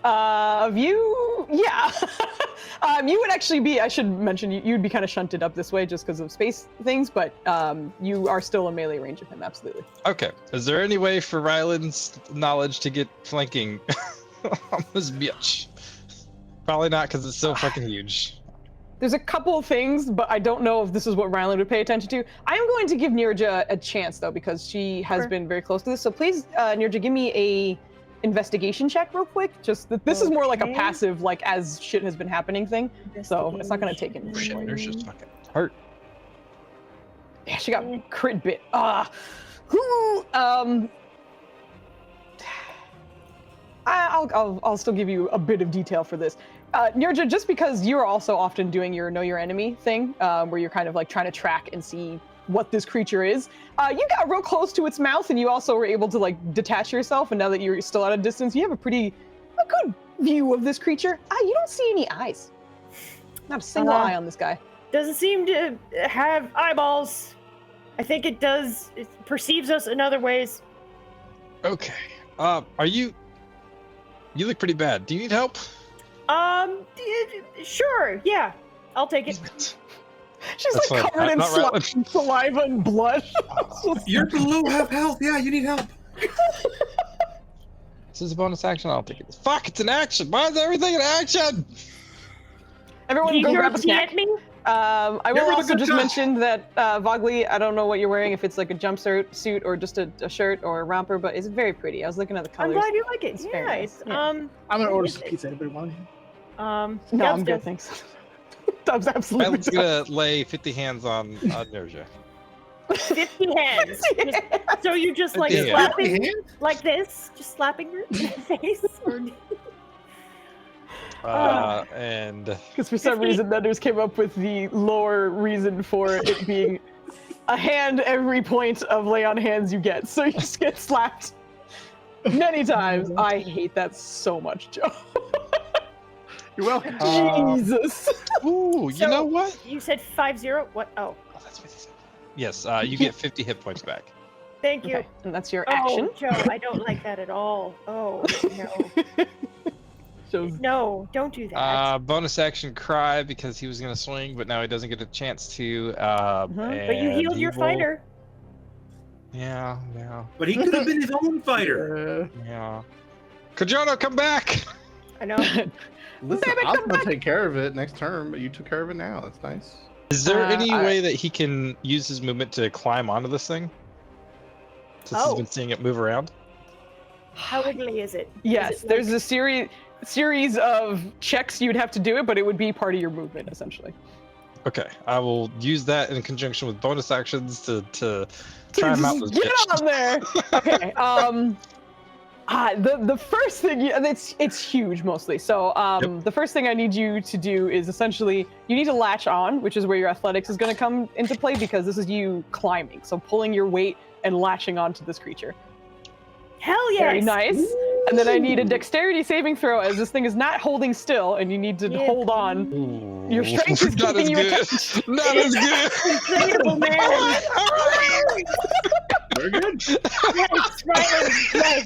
Of you, yeah. You would actually be. I should mention you'd be kind of shunted up this way just because of space things, but you are still in melee range of him. Absolutely. Okay. Is there any way for Ryland's knowledge to get flanking on this bitch? Probably not, because it's so fucking huge. There's a couple of things, but I don't know if this is what Ryland would pay attention to. I am going to give Nirja a chance, though, because she has been very close to this. So please, Nirja, give me a investigation check real quick. Just that this is more like a passive, like as shit has been happening thing. So it's not going to take it. Shit, there's just fucking hurt. Yeah, she got crit bit. I'll still give you a bit of detail for this. Nirja, just because you're also often doing your know your enemy thing, where you're kind of like trying to track and see what this creature is, you got real close to its mouth, and you also were able to like detach yourself, and now that you're still at a distance, you have a good view of this creature. You don't see any eyes. Not a single eye on this guy. Doesn't seem to have eyeballs. I think it does. It perceives us in other ways. Okay. You look pretty bad. Do you need help? Sure. Yeah, I'll take it. She's like covered in saliva and blood. You're below half health. Yeah, you need help. This is a bonus action. I'll take it. Fuck! It's an action. Why is everything an action? Everyone, go grab a snack. I will also just mention that Vogli, I don't know what you're wearing, if it's like a jumpsuit or just a shirt or a romper, but it's very pretty. I was looking at the colors. I'm glad you like it. It's Yeah, it's, I'm gonna order some pizza. Anybody want it? No, I'm good, thanks. Dub's absolutely. Ryland's gonna lay 50 hands on Nirja. 50 hands. So you just like slapping like this, just slapping her in the face. And because for some reason Nutters came up with the lore reason for it being a hand every point of lay on hands you get, so you just get slapped many times. I hate that so much, Joe. You're welcome. Jesus. Ooh, you know what? You said 5-0. What? Oh, that's what he said. Yes, you get 50 hit points back. Thank you. Okay, and that's your action. Oh, Joe, I don't like that at all. Oh no. No, don't do that. Bonus action cry because he was gonna swing, but now he doesn't get a chance to. But you healed your fighter. Yeah. But he could have been his own fighter. Yeah. Kajano, come back! I know. Listen, I was gonna take care of it next turn, but you took care of it now. That's nice. Is there any way that he can use his movement to climb onto this thing? Since he's been seeing it move around? How wiggly is it? Yes, there's a series of checks you'd have to do it, but it would be part of your movement, essentially. Okay, I will use that in conjunction with bonus actions to try him out. Get on there! Okay, the first thing, it's huge mostly. So the first thing I need you to do is essentially, you need to latch on, which is where your athletics is going to come into play, because this is you climbing. So pulling your weight and latching onto this creature. Hell yes! Very nice. Ooh. And then I need a dexterity saving throw, as this thing is not holding still, and you need to hold on. Ooh. Your strength is keeping you attached. Not as good. Incredible, man. Very good. Yes, right.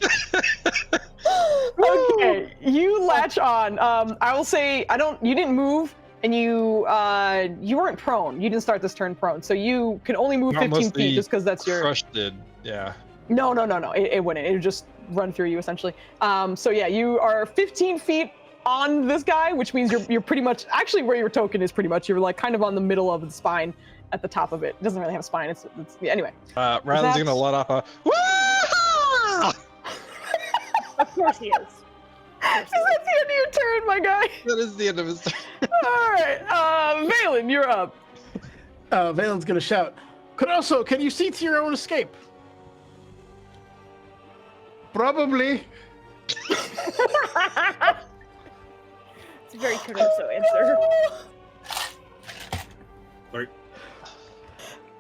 Okay, you latch on. I will say, you didn't move, and you weren't prone. You didn't start this turn prone, so you can only move 15 feet just because that's your. Crush did, yeah. No. It wouldn't. It would just run through you essentially. So yeah, you are 15 feet on this guy, which means you're pretty much actually where your token is. Pretty much, you're like kind of on the middle of the spine, at the top of it. It doesn't really have a spine. It's yeah, anyway. Ryland's That's- gonna let off a woo! Of course he is. Is that the end of your turn, my guy? That is the end of his turn. All right, Valen, you're up. Valen's gonna shout, Kuroso, can you see to your own escape? Probably. It's a very Kuroso answer. Sorry.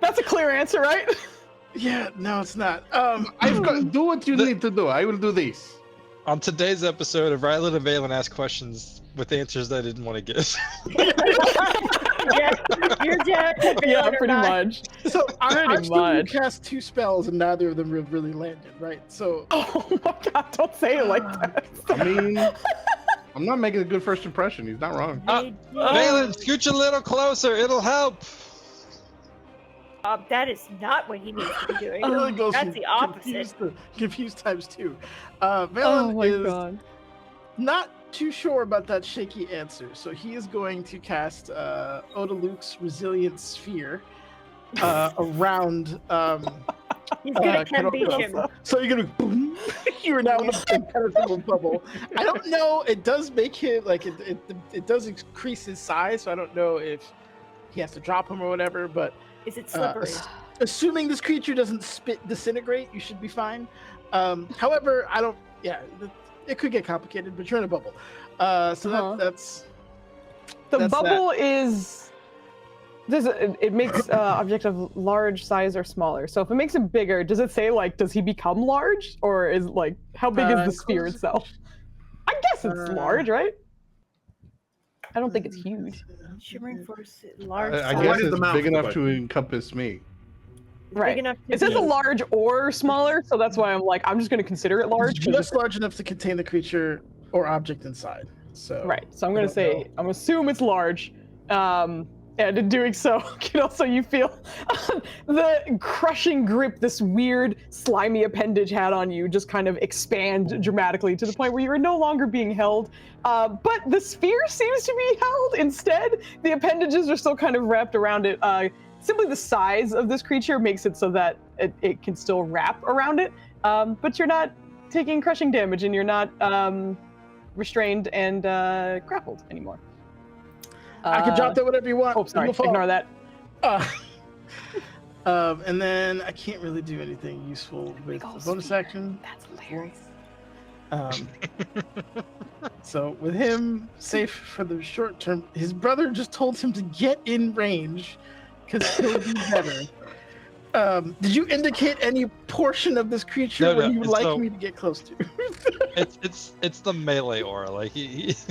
That's a clear answer, right? Yeah, no, it's not. I've got do what you need to do. I will do this. On today's episode of Ryland and Valen ask questions with answers I didn't want to get. Yeah, you're dead. Yeah, pretty much. So Pretty I've still much. cast 2 spells and neither of them have really landed, right? So Oh my god, don't say it like that. I mean, I'm not making a good first impression. He's not wrong. Valen, scooch a little closer. It'll help. That is not what he needs to be doing. it really goes That's from the opposite. Confused times 2. Oh Valen my is god. not too sure about that shaky answer, so he is going to cast Odaluke's Resilient Sphere around. He's gonna can beat Kuroso. him. So you're gonna boom. You are now in a impenetrable bubble. I don't know. It does make him like it does increase his size, so I don't know if he has to drop him or whatever. But Is it slippery? assuming this creature doesn't disintegrate, you should be fine. However, I don't. Yeah, it could get complicated, but you're in a bubble. So that's The that's bubble is. It makes object of large size or smaller. So if it makes it bigger, does it say like, does he become large, or is like, how big is the sphere itself? I guess it's large, right? I don't think it's huge. Shimmering force, large. I size. guess What is the it's mouth big of the enough to question? encompass me. Right. enough to It says be- a large or smaller, so that's why I'm like, I'm just going to consider it large. 'cause just large enough to contain the creature or object inside. So right. So I'm I going don't to say, know. I'm gonna assume it's large. And in doing so, you feel the crushing grip this weird slimy appendage had on you just kind of expand dramatically to the point where you are no longer being held. But the sphere seems to be held instead. The appendages are still kind of wrapped around it. Simply the size of this creature makes it so that it can still wrap around it. But you're not taking crushing damage and you're not restrained and grappled anymore. I can drop that whatever you want. Oh, sorry. No fault. Ignore that. And then I can't really do anything useful with the bonus action. That's hilarious. So with him safe for the short term, his brother just told him to get in range because he'll be better. Did you indicate any portion of this creature No, where no, you would it's like no- me to get close to? It's the melee aura. Like he's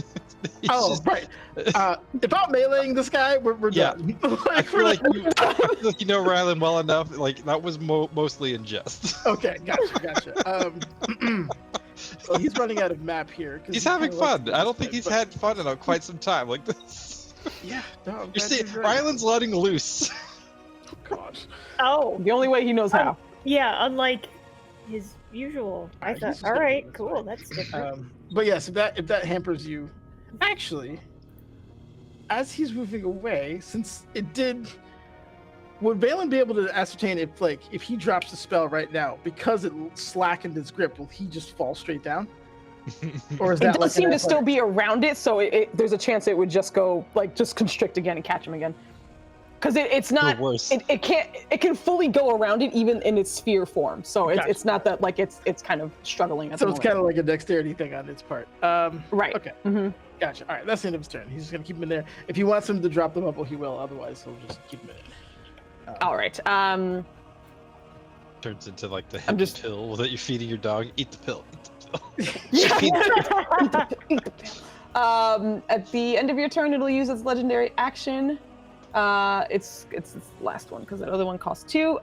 Oh, just- right. About meleeing this guy, we're Yeah. done. I feel like you know Ryland well enough. Like that was mostly in jest. Okay, gotcha. So he's running out of map here. 'cause He's he having kinda likes fun. to I don't play, think he's but- had fun in quite some time. Like this. Yeah, no, I'm You glad see, you're enjoying it. Ryland's letting loose. God. Oh, The only way he knows how. yeah, unlike his usual. I He's thought, just all gonna right, do this cool, way. that's different. But yes, if that hampers you, actually, as he's moving away, since it did, would Valen be able to ascertain if he drops the spell right now because it slackened his grip, will he just fall straight down? Or is It that does like seem an to still athletic- be around it, so there's a chance it would just go just constrict again and catch him again. Because it's not. Or worse. It can't. It can fully go around it even in its sphere form. So Gotcha. it's not that it's kind of struggling. At So the it's moment. kind of like a dexterity thing on its part. Right. Okay. hmm Gotcha. All right, that's the end of his turn. He's just gonna keep him in there. If he wants him to drop the bubble, he will. Otherwise, he'll just keep him in it. All right. Turns into like the I'm hip just- pill that you're feeding your dog. Eat the pill. Eat the pill. At the end of your turn, it'll use its legendary action. It's its last one because that other one costs 2.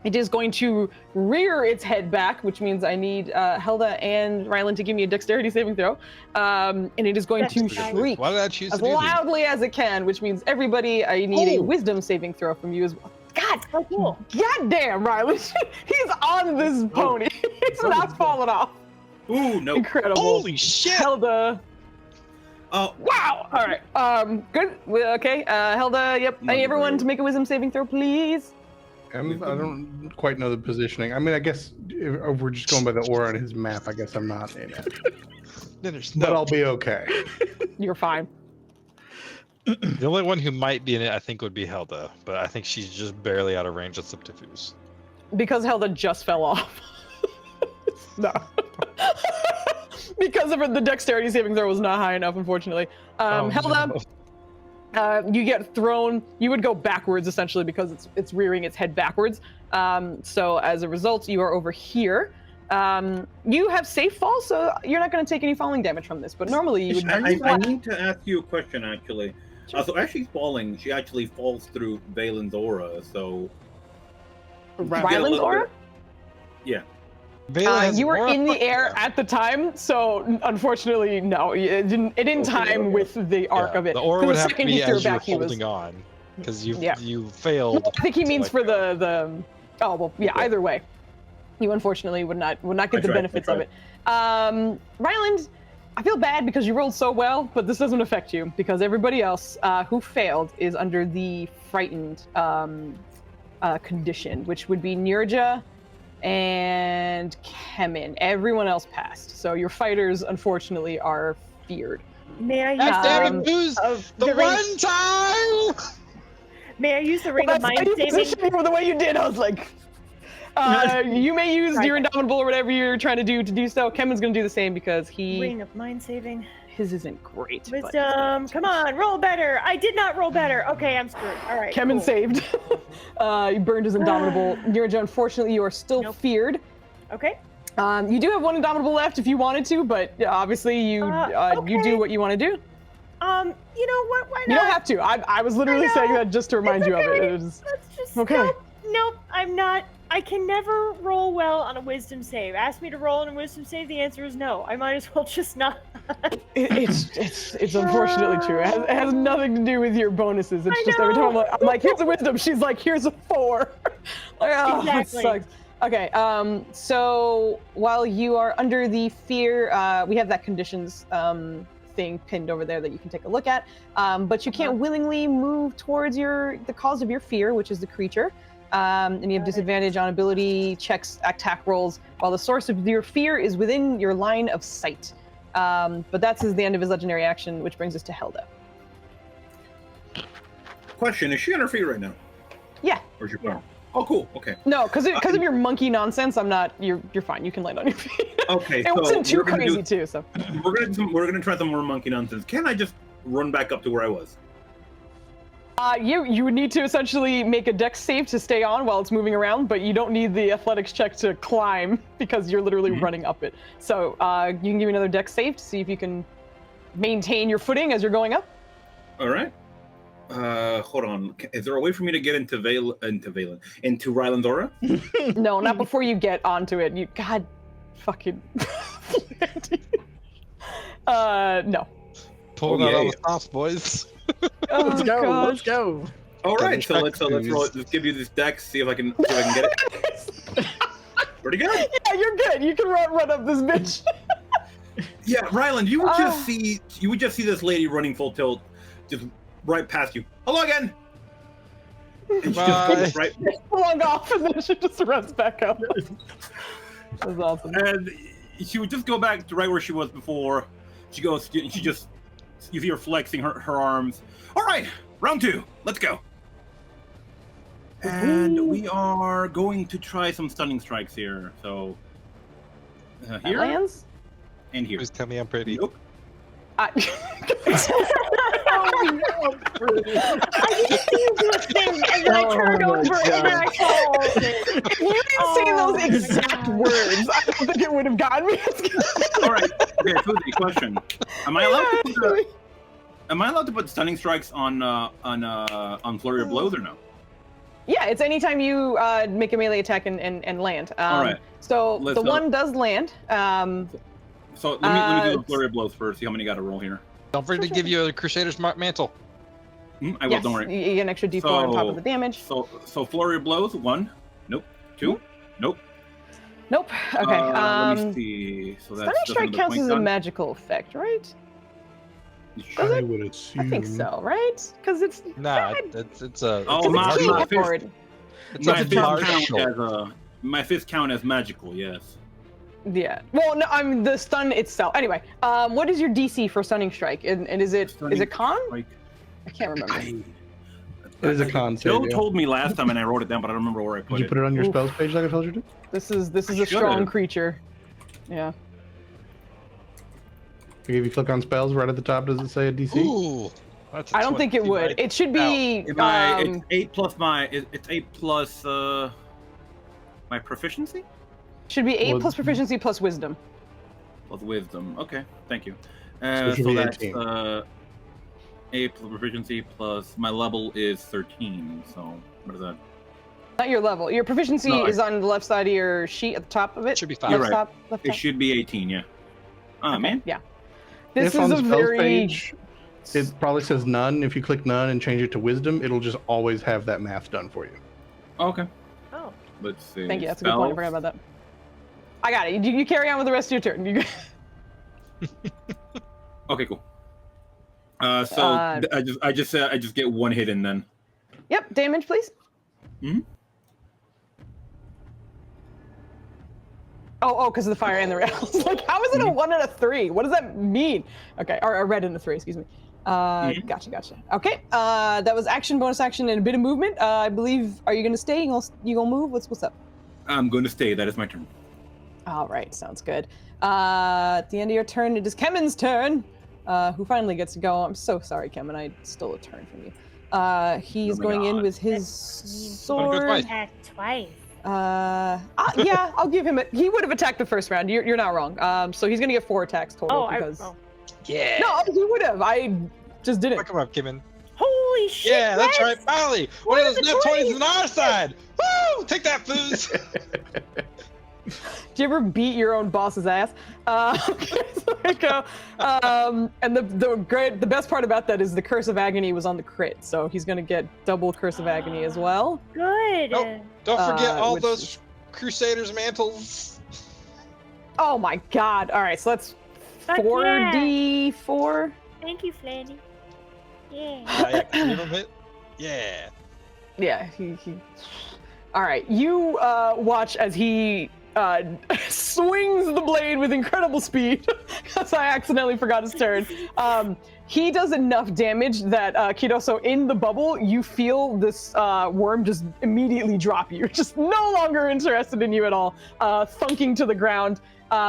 It is going to rear its head back, which means I need Helda and Ryland to give me a dexterity saving throw. And it is going to shriek Why did I choose to as do this? loudly as it can, which means everybody, I need a Oh. wisdom saving throw from you as well. God, Oh, cool. God damn, Ryland. He's on this pony. He's not falling off. Ooh, no. Incredible. Holy shit! Helda. Oh, Wow. All right. Good. Okay. Helda. Yep. I need everyone to make a wisdom saving throw, please. I don't quite know the positioning. I mean, I guess if we're just going by the aura on his map, I guess I'm not in it. Then there's But no. I'll be okay. You're fine. The only one who might be in it, I think, would be Helda, but I think she's just barely out of range of Subterfuge. Because Helda just fell off. No. Because of the dexterity saving throw was not high enough, unfortunately. Helda, you get thrown. You would go backwards essentially because it's rearing its head backwards. So as a result, you are over here. You have safe fall, so you're not going to take any falling damage from this. But normally you would. I need to ask you a question, actually. Sure. So as she's falling, she actually falls through Valen's aura. So Ryland's aura? Yeah. You were in the air at the time, so unfortunately, no, it didn't time with the arc of it. The aura would the have to second be he threw as back, you're he was. holding on, because you No, failed. I think he means like, for the. Oh well, yeah. Okay. Either way, you unfortunately would not get the tried, benefits of it. Ryland, I feel bad because you rolled so well, but this doesn't affect you because everybody else who failed is under the frightened condition, which would be Nirja and Kemen. Everyone else passed, so your fighters unfortunately are feared. May I use God the damn ring it, Foos! of The the ring? one time! May I use the ring of mind saving? Positioning the way you did, I was like, you may use your indomitable or whatever you're trying to do so. Kemen's gonna do the same because Ring of mind saving. his isn't great. but- Wisdom. Come on, roll better. I did not roll better. Okay, I'm screwed. All right. Kemen cool. saved. He burned his indomitable. Nirja, unfortunately, you are still Nope. feared. Okay. You do have one indomitable left if you wanted to, but obviously you you do what you want to do. You know what? Why not? You don't have to. I was literally I saying know. that just to remind It's you of okay. it. It is, Let's just. Okay. Nope. I'm not. I can never roll well on a wisdom save. Ask me to roll on a wisdom save. The answer is no. I might as well just not. it's unfortunately true. It has nothing to do with your bonuses. It's I just every time know. I'm like, here's a wisdom. She's like, here's a 4. Like, oh, Exactly. that sucks. Okay, so while you are under the fear, we have that conditions thing pinned over there that you can take a look at. But you can't willingly move towards the cause of your fear, which is the creature. And you have disadvantage on ability checks, attack rolls, while the source of your fear is within your line of sight. But that's the end of his legendary action, which brings us to Helda. Question: is she on her feet right now? Yeah. Or is she fine? Oh, cool. Okay. No, because of your monkey nonsense, I'm not. You're fine. You can land on your feet. Okay. It wasn't so too we're gonna crazy too. So we're gonna try some more monkey nonsense. Can I just run back up to where I was? you would need to essentially make a dex save to stay on while it's moving around, but you don't need the athletics check to climb because you're literally running up it. So you can give me another dex save to see if you can maintain your footing as you're going up. All right. Hold on. Is there a way for me to get into Ryland's aura? No, not before you get onto it. You God, fucking. No. Pulling out all the stops, boys. Let's go. gosh. Let's go. All right. So let's roll. Let's give you this dex. See if I can get it. Pretty good. Yeah, you're good. You can run up this bitch. Yeah, Ryland, you would just see this lady running full tilt, just right past you. Hello again. And she just goes right. Flung off and then she just runs back up. That's awesome. And she would just go back to right where she was before. She goes. She just. You see her flexing her arms. All right, round 2. Let's go. And we are going to try some stunning strikes here. So here Lands? and here. Please tell me I'm pretty. Nope. I used to do a thing, and then I turned over, and then I saw it. You didn't say those exact words. I don't think it would have gotten me. All right. Okay, Foozca, question. Am I allowed to put stunning strikes on flurry of blows or no? Yeah, it's anytime you make a melee attack and land. All right. So Let's the go. one does land. So let me do the flurry of blows first. See how many got to roll here. Don't forget to give you a Crusader's Mantle. I will. Yes, Don't worry. you get an extra D4 on top of the damage. So flurry of blows. 1. Nope. 2. Nope. Nope. Okay. Let me see. So that's Stunning Strike another counts point as a done. magical effect, right? Does I it? would assume. I think so, right? Because it's Nah, bad. it's a. Oh, it's a my- martial. my fist- Keyboard. It's My a fist count martial. as my fist count as magical. Yes. Yeah. Well, no, I mean the stun itself. Anyway, what is your DC for stunning strike? And is it con? Like, I can't remember. It is a con Joe save. Yeah. told me last time, and I wrote it down, but I don't remember where I Did put you it. put it on your Oof. spells page like I told you to? This is a should've. strong creature. Yeah. If you click on spells right at the top, does it say a DC? Ooh. That's a I don't think it 20, would. right? It should be. It's 8 plus it's 8 plus my proficiency Should be 8 Well, plus proficiency plus wisdom. plus wisdom. Okay, thank you. it should So be that's 18. 8 plus proficiency plus my level is 13. So what is that? Not your level. Your proficiency No, is on the left side of your sheet at the top of it. Should be Left fine. You're right. top, left It top. should be 18. Yeah. Oh Okay, man. Yeah. This If on is the a spells very. page, it probably says none. If you click none and change it to wisdom, it'll just always have that math done for you. Okay. Oh. Let's see. Thank you. That's a good point. I forgot about that. I got it. You carry on with the rest of your turn. Okay, cool. So I just get one hit in then. Yep. Damage, please. Hmm? Oh, because of the fire and the rail. I was like, how is it a 1 and a 3? What does that mean? Okay, or a red and a 3, excuse me. Gotcha. Okay, that was action, bonus action, and a bit of movement. I believe, are you going to stay? You gonna move? What's up? I'm going to stay. That is my turn. All right, sounds good. At the end of your turn, it is Kemen's turn, who finally gets to go. I'm so sorry, Kemen. I stole a turn from you. He's Oh my going in God. with his sword. twice. Attack twice. Yeah, I'll give him it. He would have attacked the first round. You're not wrong. So he's gonna get 4 attacks total because. Yeah. No, he would have. I just did it. Come on, Kevin. Holy shit! Yeah, that's Rex! right. Finally, What one are of those the net 20s 20s? on our side. Woo! Take that, Foos. Do you ever beat your own boss's ass? Okay, so there you go. And the best part about that is the Curse of Agony was on the crit, so he's gonna get double Curse of Agony as well. Good. Nope. Don't forget all which those is- Crusaders mantles. Oh my god! All right, so that's Fuck 4d4. Thank you, Flanny. Yeah. Yeah, three of them hit. Yeah. Yeah, he. All right, you watch as he swings the blade with incredible speed, because I accidentally forgot his turn. He does enough damage that Kidoso, in the bubble, you feel this worm just immediately drop you. Just no longer interested in you at all, thunking to the ground.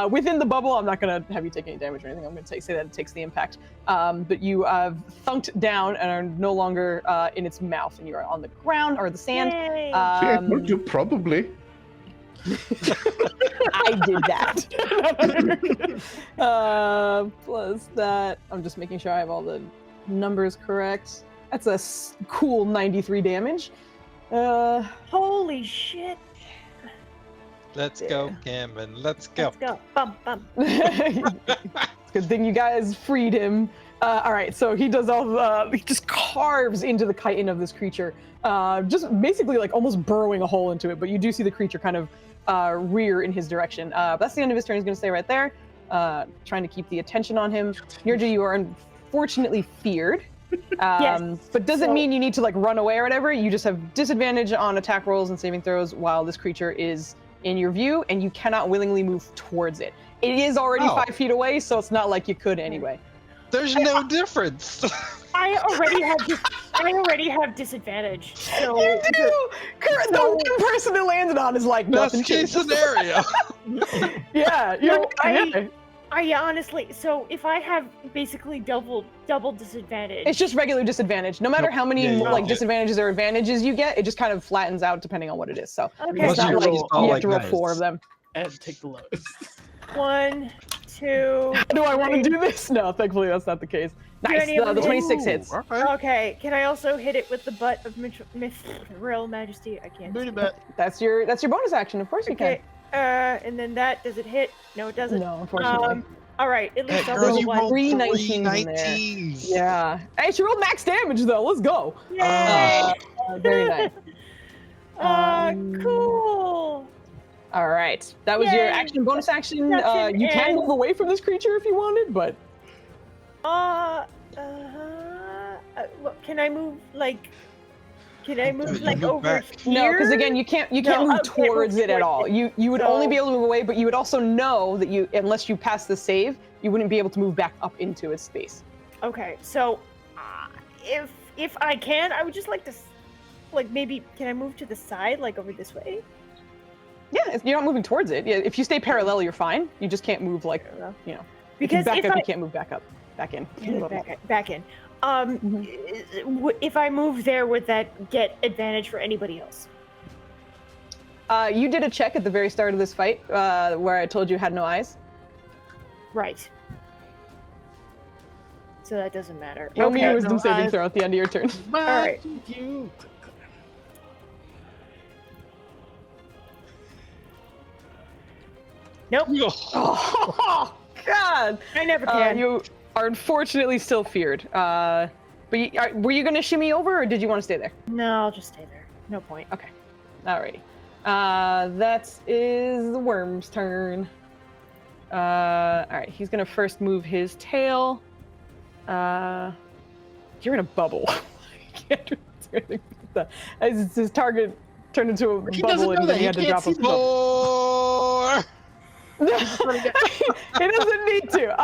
Within the bubble, I'm not going to have you take any damage or anything. I'm going to say that it takes the impact. But you have thunked down and are no longer in its mouth, and you are on the ground or the sand. Yay. See, I told you probably. I did that. Plus that, I'm just making sure I have all the numbers correct. That's a cool 93 damage. Holy shit. Let's go, Cameron. Let's go. Let's go. Bum, bum. It's a good thing you guys freed him. All right, so he does he just carves into the chitin of this creature, just basically like almost burrowing a hole into it, but you do see the creature kind of rear in his direction. That's the end of his turn. He's going to stay right there, trying to keep the attention on him. Nirja, you are unfortunately feared, but doesn't mean you need to like run away or whatever. You just have disadvantage on attack rolls and saving throws while this creature is in your view, and you cannot willingly move towards it. It is already 5 feet away, so it's not like you could anyway. There's no difference. I already have disadvantage. So You do! The one person it landed on is like nothing. Best case scenario. Yeah, you're I honestly, so if I have basically double disadvantage. It's just regular disadvantage. No matter how many Yeah, you like don't get- disadvantages or advantages you get, it just kind of flattens out depending on what it is. So Okay. it's not Unless you like roll all you have like to roll that. 4 of them. And take the lowest. 1, 2. Do I want to do this? No, thankfully that's not the case. Nice. any of The them 26 Ooh, hits. Okay. Okay, can I also hit it with the butt of Royal Majesty? I can't. Booty bet. That's your bonus action. Of course you Okay, and then that, does it hit? No, it can. doesn't. No, unfortunately. All right, at least I'll girl, roll you one. rolled three 19s in there. 19s. Yeah. Hey, she rolled max damage though. Let's go. Yay! Very nice. Cool. All right. That was your Yay. action. Bonus action. Action You can and- move away from this creature if you wanted, but Can I move like? Can I move like move over back. here? No, because again, you can't move move towards it at all. towards it. You would only be So- able to move away, but you would also know that unless you pass the save, you wouldn't be able to move back up into its space. Okay, so if I can, I would just like to, like maybe can I move to the side, like over this way? Yeah, you're not moving towards it. Yeah, if you stay parallel, you're fine. You just can't move like, you know. Because if you back if up, I- you can't move back up, back in. Back in. If I move there, would that get advantage for anybody else? You did a check at the very start of this fight where I told you had no eyes. Right. So that doesn't matter. Roll me a Okay, wisdom no saving eyes. throw at the end of your turn. All right. You. Nope. Oh, God! I never can. You are unfortunately still feared. But were you going to shimmy over, or did you want to stay there? No, I'll just stay there. No point. Okay. Alrighty. That is the worm's turn. Alright, he's gonna first move his tail. You're in a bubble. I can't do anything with that. As his target turned into a He bubble doesn't know and that. then he He had to can't drop see a the bubble. Four. he doesn't need to.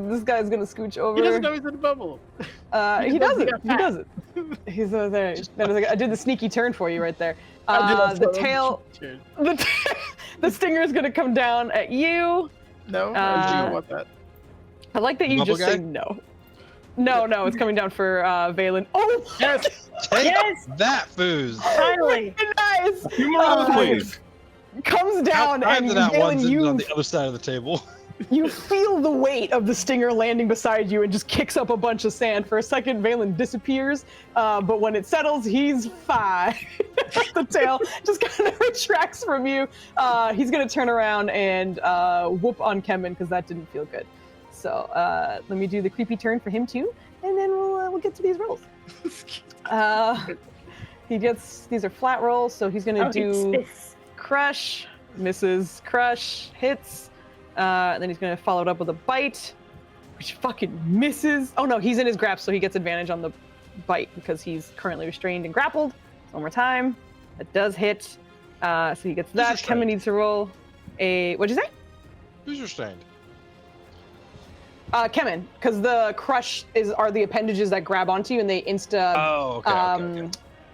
This guy's gonna scooch over. He doesn't know he's in the bubble. He doesn't. got He fat. doesn't. He's there. I did the sneaky turn for you right there. I did The also- tail. The stinger is gonna come down at you. No, I don't want that. I like that you Bubble just guy? say no. No, it's coming down for Valen. Oh, Yes. Take Yes! that, Foos. Finally. nice! Humor, please. Comes down and Either that one's Valen, on the other side of the table. you feel the weight of the stinger landing beside you and just kicks up a bunch of sand. For a second, Valen disappears, but when it settles, he's fine. The tail just kind of retracts from you. He's gonna turn around and whoop on Kemen because that didn't feel good. So let me do the creepy turn for him too, and then we'll get to these rolls. He gets, these are flat rolls, so he's gonna do crush, misses, crush, hits. And then he's gonna follow it up with a bite, which fucking misses. Oh no, he's in his grasp, so he gets advantage on the bite because he's currently restrained and grappled. One more time. That does hit. So he gets that. restrained? Kemen needs to roll a, what'd you say? Who's restrained? Kemen, because the crush are the appendages that grab onto you and they insta Oh, okay.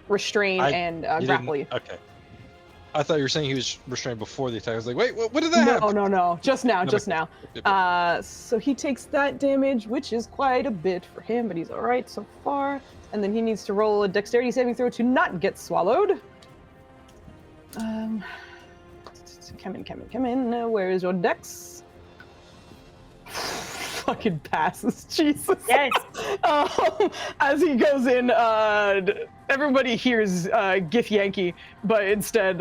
restrain I- and You grapple you. didn't- Okay. I thought you were saying he was restrained before the attack. I was like, wait, what did that happen? No. Just now, No, just okay. now. Yep. So he takes that damage, which is quite a bit for him, but he's all right so far. And then he needs to roll a dexterity saving throw to not get swallowed. Kemen, where is your dex? Fucking passes, Jesus. Yes. As he goes in, everybody hears Gif Yankee, but instead,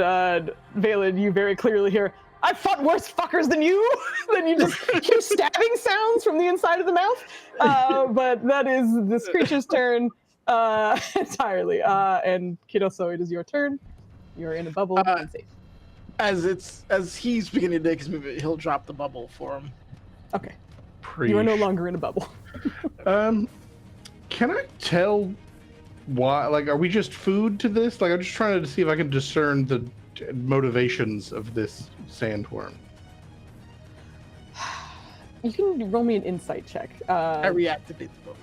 Valen, you very clearly hear, I fought worse fuckers than you! Then you just hear stabbing sounds from the inside of the mouth. But that is this creature's turn entirely. And Kiroso, it is your turn. You're in a bubble and safe. As he's beginning to make his movement, he'll drop the bubble for him. Okay. You are no Preach. longer in a bubble. Can I tell why? Like, are we just food to this? Like, I'm just trying to see if I can discern the motivations of this sandworm. You can roll me an insight check. I reactivate the bubble.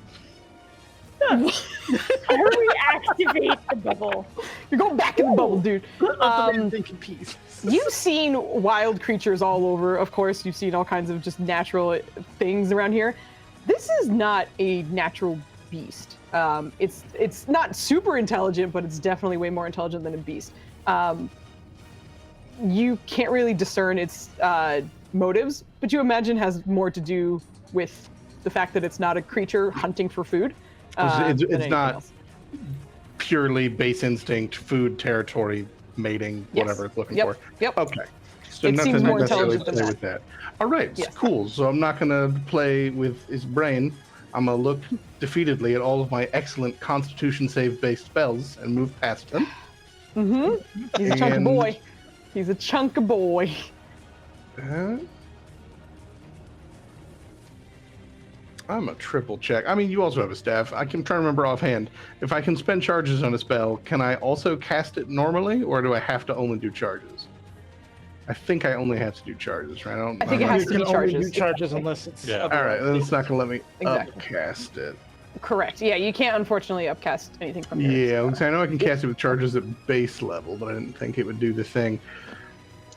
How do we activate the bubble? You're going back in the bubble, dude. Let the man think in peace. You've seen wild creatures all over, of course. You've seen all kinds of just natural things around here. This is not a natural beast. It's not super intelligent, but it's definitely way more intelligent than a beast. You can't really discern its motives, but you imagine has more to do with the fact that it's not a creature hunting for food. It's than anything not else. purely base instinct, food, territory, mating, Yes. whatever it's looking Yep. for. Yep. Okay. So It nothing seems more necessarily intelligent than to do that. with that. All right, Yes. cool. So I'm not gonna play with his brain. I'm gonna look defeatedly at all of my excellent Constitution save-based spells and move past them. Mm-hmm. He's a chunk of And- boy. He's a chunk of boy. I'm a triple check. I mean, you also have a staff. I'm trying to remember offhand. If I can spend charges on a spell, can I also cast it normally, or do I have to only do charges? I think I only have to do charges, right? I think it has You to can be only charges. do charges unless it's Yeah. All right, then it's not gonna let me Exactly. upcast it. Correct. Yeah, you can't unfortunately upcast anything from your Yeah, I know I can cast it with charges at base level, but I didn't think it would do the thing.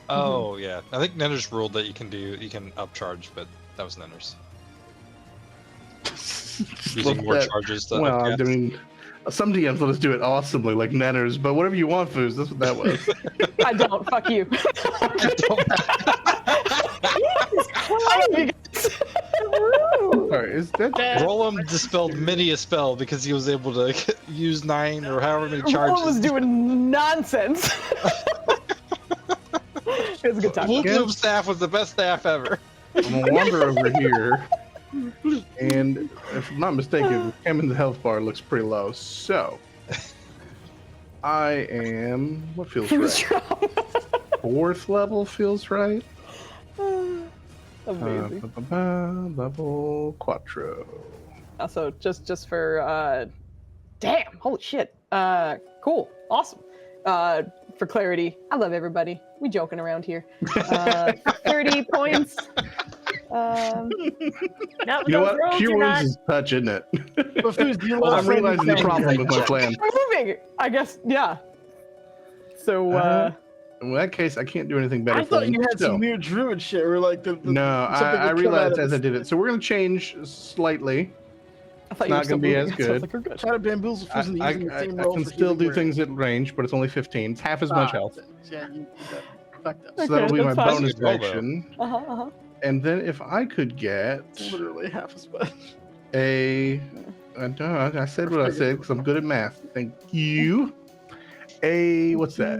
Oh yeah, I think Nenner's ruled that you can upcharge, but that was Nenner's. Using more charges to Well, I upcast. mean, some DMs let us do it awesomely, like Nenner's, but whatever you want, Foos, that's what that was. I don't. Fuck you. Sorry, is that Roland dispelled many a spell because he was able to use 9 or however many charges. Roland was doing nonsense. It was a good time. Blue Bloom staff was the best staff ever. I'm gonna wander over here, and if I'm not mistaken, Hammond's health bar looks pretty low. So, I am what feels right. 4th level feels right. Amazing. Level quattro. Also, just for damn, holy shit. Cool, awesome. For clarity, I love everybody. We joking around here. 30 points. Not with You know those what? rolls, Cure you're not. wounds is touch, isn't it? But Foos, do you I'm love realizing the friends? problem with my plan. Moving, I guess, yeah. So, In that case, I can't do anything better I for thought him. you had So- some weird druid shit, or like the No, something I would come realized out of as I the- did it. So we're gonna change slightly. I thought Not you were still gonna be moving. as So I was good. like, we're good. Try to bamboozle Foos into I using the same roll can for still healing do word. things at range, but it's only 15. It's half as much health. Yeah, you got fucked up. So Okay, that'll be my that's fine. bonus Good roll, though. action. Uh-huh. And then if I could get It's literally half as much. I said what I said because I'm good at math. Thank you. What's that?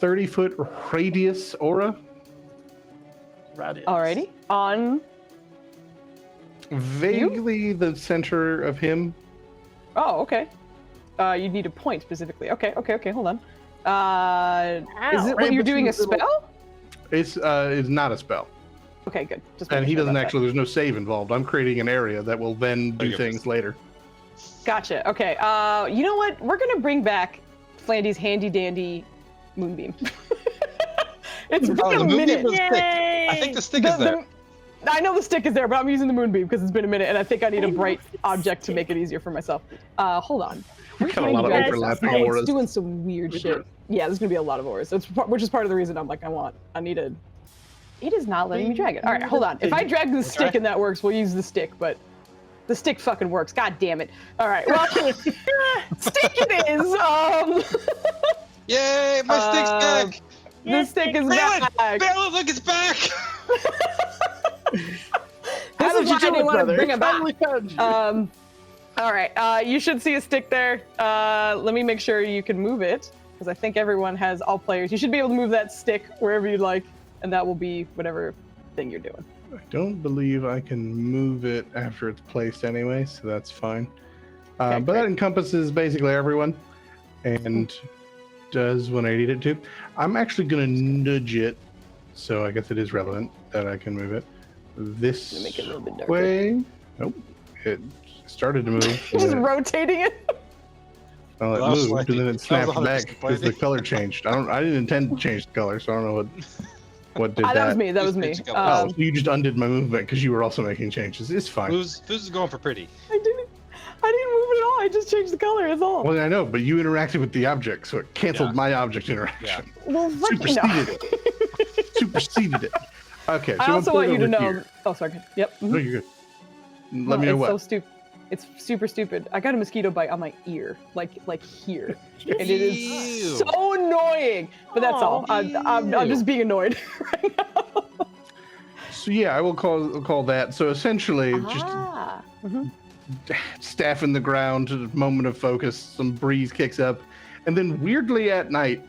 30-foot radius aura? Radius. Alrighty. On. Vaguely the center of him. Oh, okay. You need a point specifically. Okay, hold on. Is Ow. it Right when you're between doing a the little- spell? It's not a spell. Okay, good. Just And making he sure doesn't about actually, there's no save involved. I'm creating an area that will then do Okay. things later. that. Gotcha. Okay. You know what? We're gonna bring back Flandy's handy dandy moonbeam. It's been Oh, a the moonbeam minute. was stick. I think the stick is there. I know the stick is there, but I'm using the moonbeam because it's been a minute, and I think I need a bright object to make it easier for myself. Hold on. Got a lot of guys- overlapping It's auras. doing some weird shit. Yeah, there's gonna be a lot of auras. Which is part of the reason I'm like, I need a. It is not letting me drag it. All right, hold on. If I drag the stick and that works, we'll use the stick. But the stick fucking works. God damn it. All right. Well, stick it is. Yay, my stick's back! The stick is Balin! back. Balin, look, it's back! This is why I didn't want to bring it back. Finally found you. All right. You should see a stick there. Let me make sure you can move it because I think everyone has all players. You should be able to move that stick wherever you'd like, and that will be whatever thing you're doing. I don't believe I can move it after it's placed anyway, so that's fine. Okay, But great. that encompasses basically everyone and does what I need it to. I'm actually going to nudge it, so I guess it is relevant that I can move it this Let me make it a little bit darker. way. Nope. It started to move. and Just then rotating it. well, it That was moved and then it Flandy. That was snapped back 100% because the Flandy. color changed. I didn't intend to change the color, so I don't know what did That was me. That was me. Just Oh, so you just undid my movement because you were also making changes. It's fine. Foos is going for pretty. I didn't move it at all. I just changed the color. That's all. Well, I know, but you interacted with the object, so it canceled Yeah. my object interaction. Well, fuck you, no. Superseded it. Superseded it. Okay, so I I'm also gonna want you put to it know. over here. Oh, sorry. Yep. No, you're good. Let me know it's what. so stupid. It's super stupid. I got a mosquito bite on my ear, like here, and it is Ew. so annoying. But that's all. I'm just being annoyed right now. So yeah, I will call that. So essentially, Ah. Mhm. just staff in the ground, a moment of focus. Some breeze kicks up, and then weirdly at night,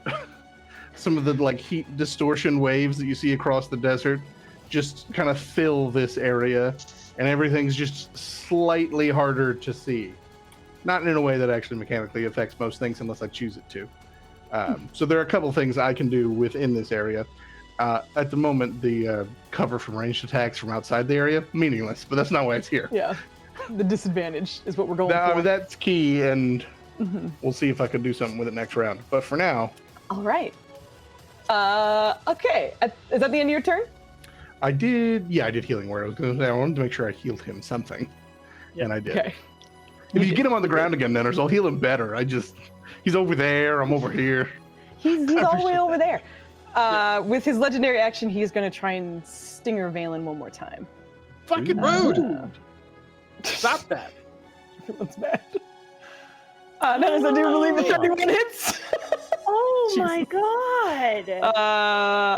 some of the like heat distortion waves that you see across the desert just kind of fill this area, and everything's just slightly harder to see. Not in a way that actually mechanically affects most things unless I choose it to. So there are a couple things I can do within this area. At the moment, the cover from ranged attacks from outside the area, meaningless, but that's not why it's here. Yeah. The disadvantage is what we're going I for. mean, that's key, and we'll see if I can do something with it next round. But for now... All right. Okay. Is that the end of your turn? I did healing word. I wanted to make sure I healed him something, and I did. Okay. If you get him on the ground again, Nenners, I'll heal him better. He's over there, I'm over here. He's all the way over there. With his legendary action, he's going to try and Stinger Valen one more time. Fucking rude! Stop that. That's bad. Nenners, I do believe the 31 hits. Oh my god!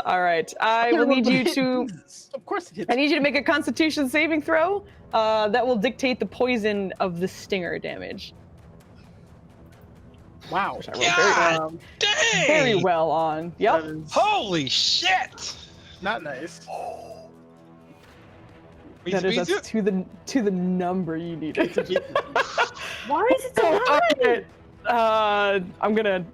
All right. I will need you to. Of course it hits. I need you to make a Constitution saving throw. That will dictate the poison of the stinger damage. Wow. Which I rolled Dang! very well on. Yep. Holy shit! Not nice. That is that's to the number you needed. Why is it so high? I'm gonna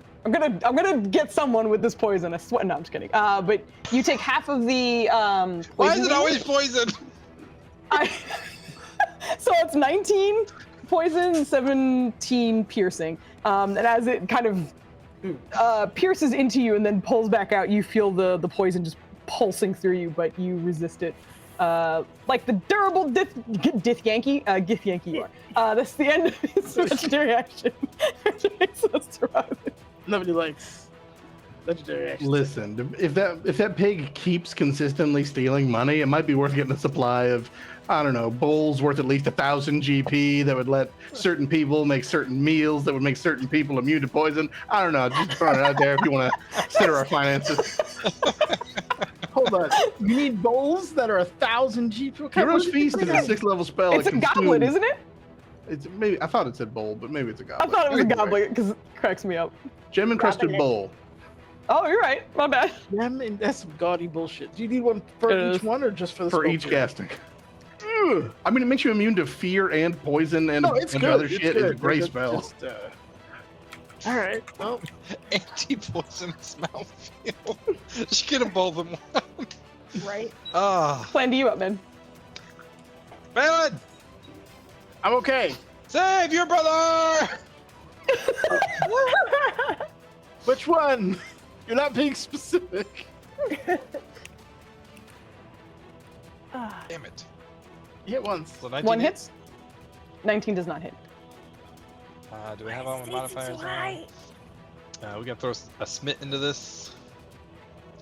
get someone with this poison. I swear. No, I'm just kidding. But you take half of the poison. Why is it always poison? So it's 19 poison, 17 piercing. And as it kind of pierces into you and then pulls back out, you feel the poison just pulsing through you, but you resist it. Like the durable Gith Yankee you are. That's the end of his legendary action. Nobody likes legendary action. Listen, if that pig keeps consistently stealing money, it might be worth getting a supply of, I don't know, bowls worth at least 1,000 GP that would let certain people make certain meals that would make certain people immune to poison. I don't know, just throwing it out there if you want to consider our finances. Hold on. You need bowls that are 1,000 GP? Hero's Feast is a 6th level spell. It's a goblet, isn't it? It's maybe I thought it said bowl, but maybe it's a goblet. I thought it was a goblet because it cracks me up. Gem encrusted bowl. Oh, you're right. My bad. Yeah, man, that's some gaudy bullshit. Do you need one for each one or just for the for each casting? I mean, it makes you immune to fear and poison and, it's and good. other It's shit. good. It's a great Just, spell. all right. Well, Anti-poisonous mouthfeel. Just get them both in one. Right. Plan to you up, man. Valen! I'm okay. Save your brother! Which one? You're not being specific. Damn it. You hit once. So 19 One hits. 19 does not hit. Do we have all the modifiers on? We gotta throw a smit into this.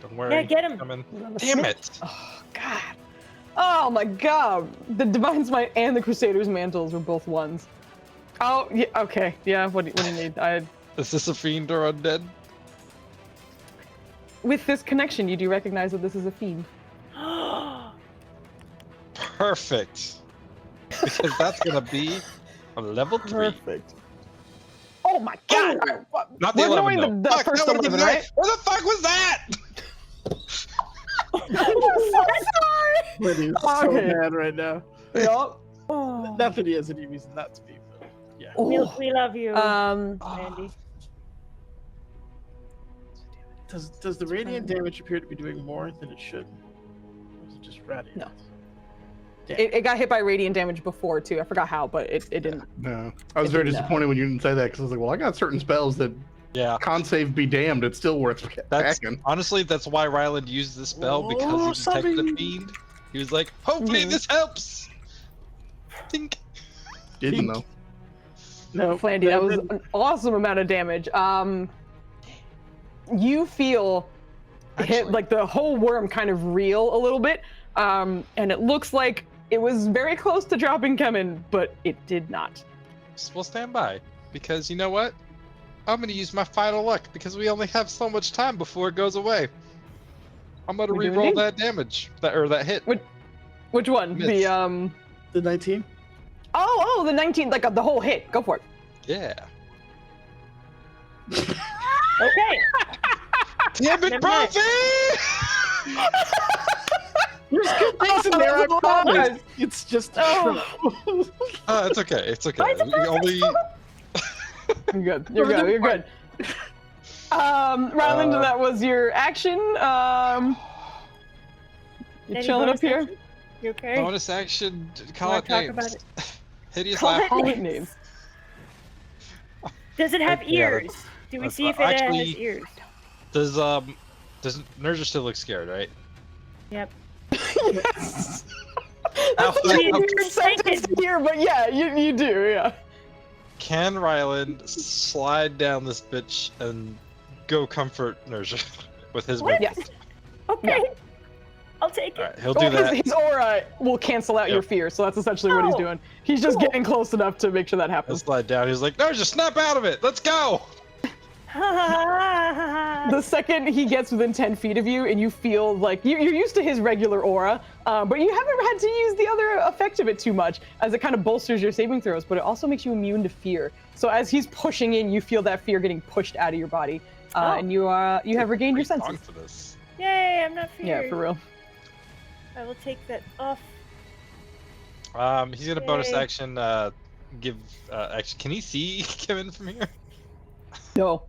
Don't worry. Yeah, get him. Coming. Damn it! Oh, God. Oh, my God. The Divine Smite and the Crusader's Mantles were both ones. Oh, yeah, okay. Yeah, what do you need? Is this a fiend or undead? With this connection, you do recognize that this is a fiend. Perfect. Because that's gonna be a level 3. Perfect. Oh, my God. Not the We're 11, ignoring though. the Fuck, first that would've been 11, right? What the fuck was that? I'm so sorry. Liddy's Okay. so mad right now. Yup. Not that he has any reason not to be, but yeah. We love you, Andy. Does the radiant damage appear to be doing more than it should? Or is it just radiant? No. Damn. It got hit by radiant damage before, too. I forgot how, but it didn't. No, I was very disappointed when you didn't say that because I was like, well, I got certain spells that con save be damned. It's still worth packing. Honestly, that's why Ryland used this spell because he detected a fiend. He was like, hopefully this helps. Think. Didn't though. No, Flandy, that was an awesome amount of damage. You feel hit, like the whole worm kind of reel a little bit, and it looks like it was very close to dropping Kemen, but it did not. We'll stand by because you know what? I'm gonna use my final luck because we only have so much time before it goes away. I'm gonna re-roll that damage, that hit. Which one? Miss. The 19. Oh, the 19, like the whole hit. Go for it. Yeah. Okay. Damn it, Profi! There's good things in there, I promise. It's just It's okay. It's okay. You're good. You're good. You're good. Ryland, that was your action. You Any chilling up bonus here? action? You okay? Bonus action. Call Wanna it talk names. about it? Hideous Call laugh. Call it names. Does it have Yeah, ears? Do we that's see if fine. it Actually- has ears? Does Nerja still look scared, right? Yep. Yes. How That's such a fast- weird sentence to hear, but yeah, you do, yeah. Can Ryland slide down this bitch and go comfort Nerja with his What? movement? Yes. Okay. Yeah. I'll take it. Alright, he'll do Well, that. his aura will cancel out your Yep. fear, so that's essentially what he's Oh, doing. He's just cool. getting close enough to make sure that He'll happens. slide down. He's like, Nerja, snap out of it. Let's go. The second he gets within 10 feet of you and you feel like you're used to his regular aura, but you haven't had to use the other effect of it too much, as it kind of bolsters your saving throws, but it also makes you immune to fear. So as he's pushing in, you feel that fear getting pushed out of your body, and you have regained your Great song senses. for this. Yay, I'm not feared. Yeah, for real. I will take that off. He's gonna bonus Yay. action. Give. Actually, can he see Kevin from here? No.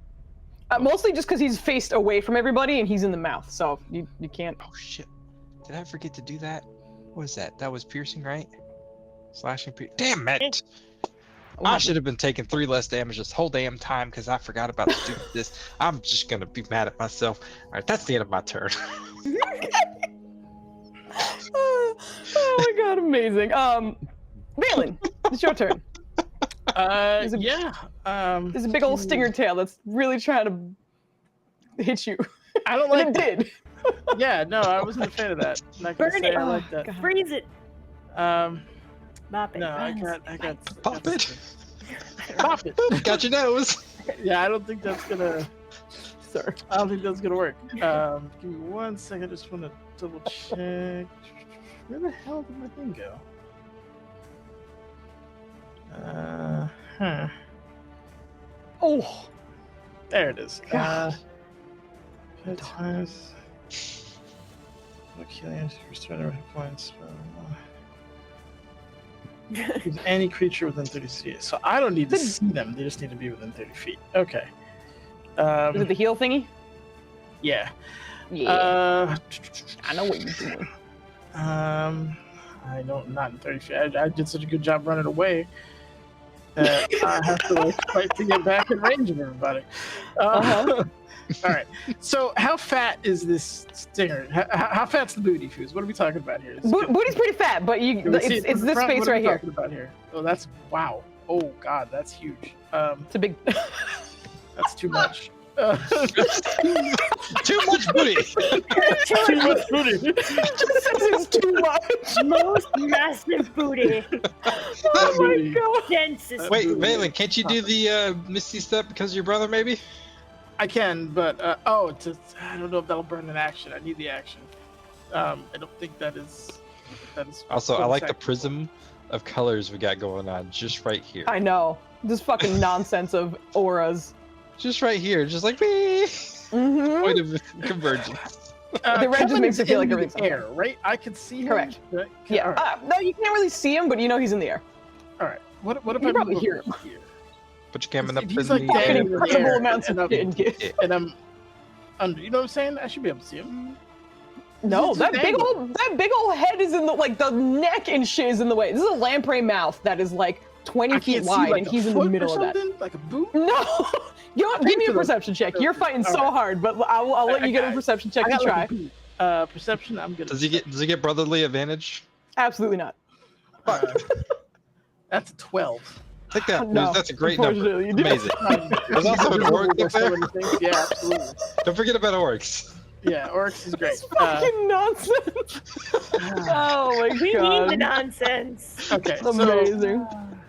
Mostly just because he's faced away from everybody and he's in the mouth, so you can't. Oh shit! Did I forget to do that? What was that? That was piercing, right? Slashing. Damn it! I should have been taking 3 less damage this whole damn time because I forgot about to do this. I'm just gonna be mad at myself. All right, that's the end of my turn. Oh my god, amazing. Balin, it's your turn. There's a- Yeah. There's a big old stinger tail that's really trying to hit you. I don't And like it did. Yeah, no, I wasn't a fan of that. Not gonna Burn say it. I like Oh, that. God. Freeze it. No, Bop it. I Bounce. got Pop it. Pop it. Got your nose. Yeah, I don't think that's gonna. Sir. I don't think that's gonna work. Give me 1 second. I just want to double check. Where the hell did my thing go? Huh. Oh, There it is. God. 5 times. Okay, restore their hit points. Use any creature within 30 feet. So I don't need to see them. They just need to be within 30 feet. Okay. is it the heal thingy? Yeah. Yeah. I know what you're doing. I don't, not in 30 feet. I did such a good job running away that I have to like fight to get back in range of everybody. All right. So how fat is this stinger? How fat's the booty, Foos? What are we talking about here? Booty's pretty fat, but Can we see it it's from the this front? space What are right we here. talking about here? Oh, that's wow. Oh God, that's huge. It's a big. That's too much. Too much booty. Too much booty. It's too much. Most massive booty. Oh my god. Densest. Wait, booty. Valen, can't you do the Misty Step because of your brother, maybe? I can, but I don't know if that'll burn an action. I need the action. I don't think that is. Also, I bonus like the action. prism of colors we got going on just right here. I know. This fucking nonsense of auras. Just right here, just like me. Mm-hmm. Point of convergence. The red just Kevin makes is it feel in like everything's the air, right? I could see him. Correct. Right? Yeah. All right. No, you can't really see him, but you know he's in the air. All right. What if You I probably move hear over here? Put your camera up If in he's like the Fucking standing air. in the incredible air, amounts of and shit and get. and I'm under. You know what I'm saying? I should be able to see him. No, It's that an big angle. old head is in the the neck and shit is in the way. This is a lamprey mouth that is like 20 I feet can't see wide, like and a he's in the foot or middle of that. something, like a boot. No, give me a for the- perception check. You're fighting so Alright. hard, but I'll let you get a perception check I to got try. like a boot. Perception. I'm good. Does he get brotherly advantage? Absolutely not. That's a 12. Take that. No, That's a great number. unfortunately, you do. Amazing. There's also an orc up there. Yeah, absolutely. Don't forget about orcs. Yeah, Oryx is great. It's fucking nonsense. Oh my We need god. the nonsense. Okay, so Amazing.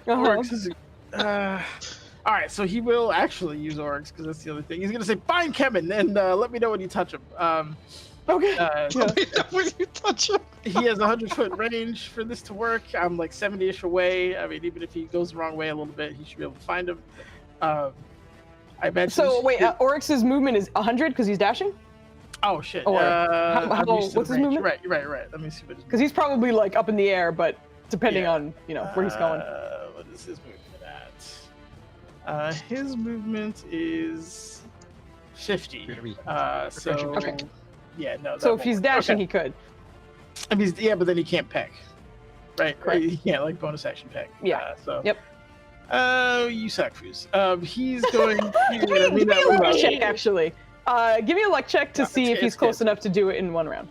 Oryx is. All right, so he will actually use Oryx because that's the other thing. He's gonna say, "Find Kevin and let me know when you touch him." Okay. When you touch him. He has 100-foot range for this to work. I'm like 70-ish away. I mean, even if he goes the wrong way a little bit, he should be able to find him. I mentioned. So wait, Oryx's movement is 100 because he's dashing? Oh shit. Or I'm used to what's the his range. movement? Right. Let me see what his Because he's probably like up in the air, but depending Yeah. on where he's going. What is his movement at? His movement is 50. So Okay. yeah, no. that So won't if he's work. dashing, Okay. he could. I mean, yeah, but then he can't peck, right? Correct. He can't like bonus action peck. Yeah. So. Yep. You suck, Foos. He's going. Give me a luck check, actually. Give me a luck check to see if he's close enough to do it in 1 round.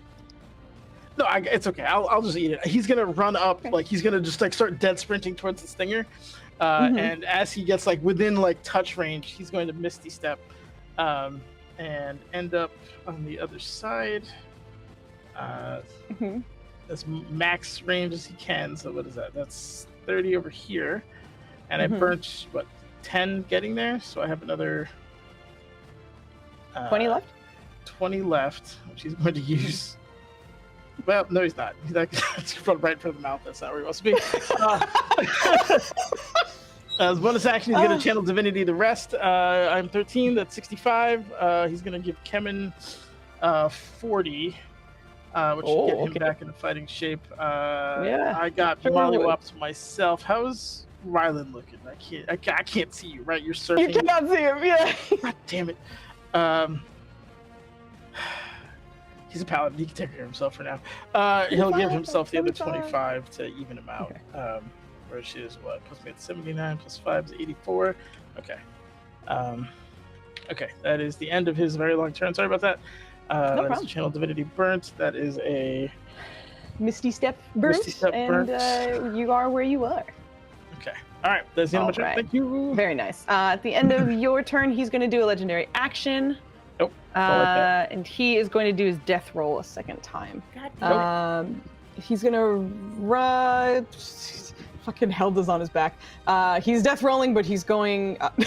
No, it's okay. I'll just eat it. He's gonna run up, like he's gonna just like start dead sprinting towards the stinger, and as he gets like within like touch range, he's going to misty step, and end up on the other side. As max range as he can. So what is that? That's 30 over here, and I burnt what 10 getting there. So I have another 20 left. 20 left, which he's going to use. Well, no, he's not. He's like right in front of the mouth. That's not where he wants to be. As bonus action, he's going to channel divinity the rest. I'm 13. That's 65. He's going to give Kemen 40, which should get him back into fighting shape. I got Malu up to myself. How's Rylan looking? I can't see you. Right, you're surfing. You cannot see him. Yeah. God damn it. He's a paladin. He can take care of himself for now. He'll give himself the other 25 to even him out. Okay. Where she is what? Plus me at 79, plus 5 is 84. Okay. Okay, that is the end of his very long turn. Sorry about that. No That's problem. Channel Divinity Burnt. That is a Misty Step burnt, and you are where you are. Okay. All right. That's the end of my turn. Thank you. Very nice. At the end of your turn, he's going to do a legendary action. Nope. Like and he is going to do his death roll a second time. God damn it. He's going to run. Fucking Helda's on his back. He's death rolling, but he's going. Oh my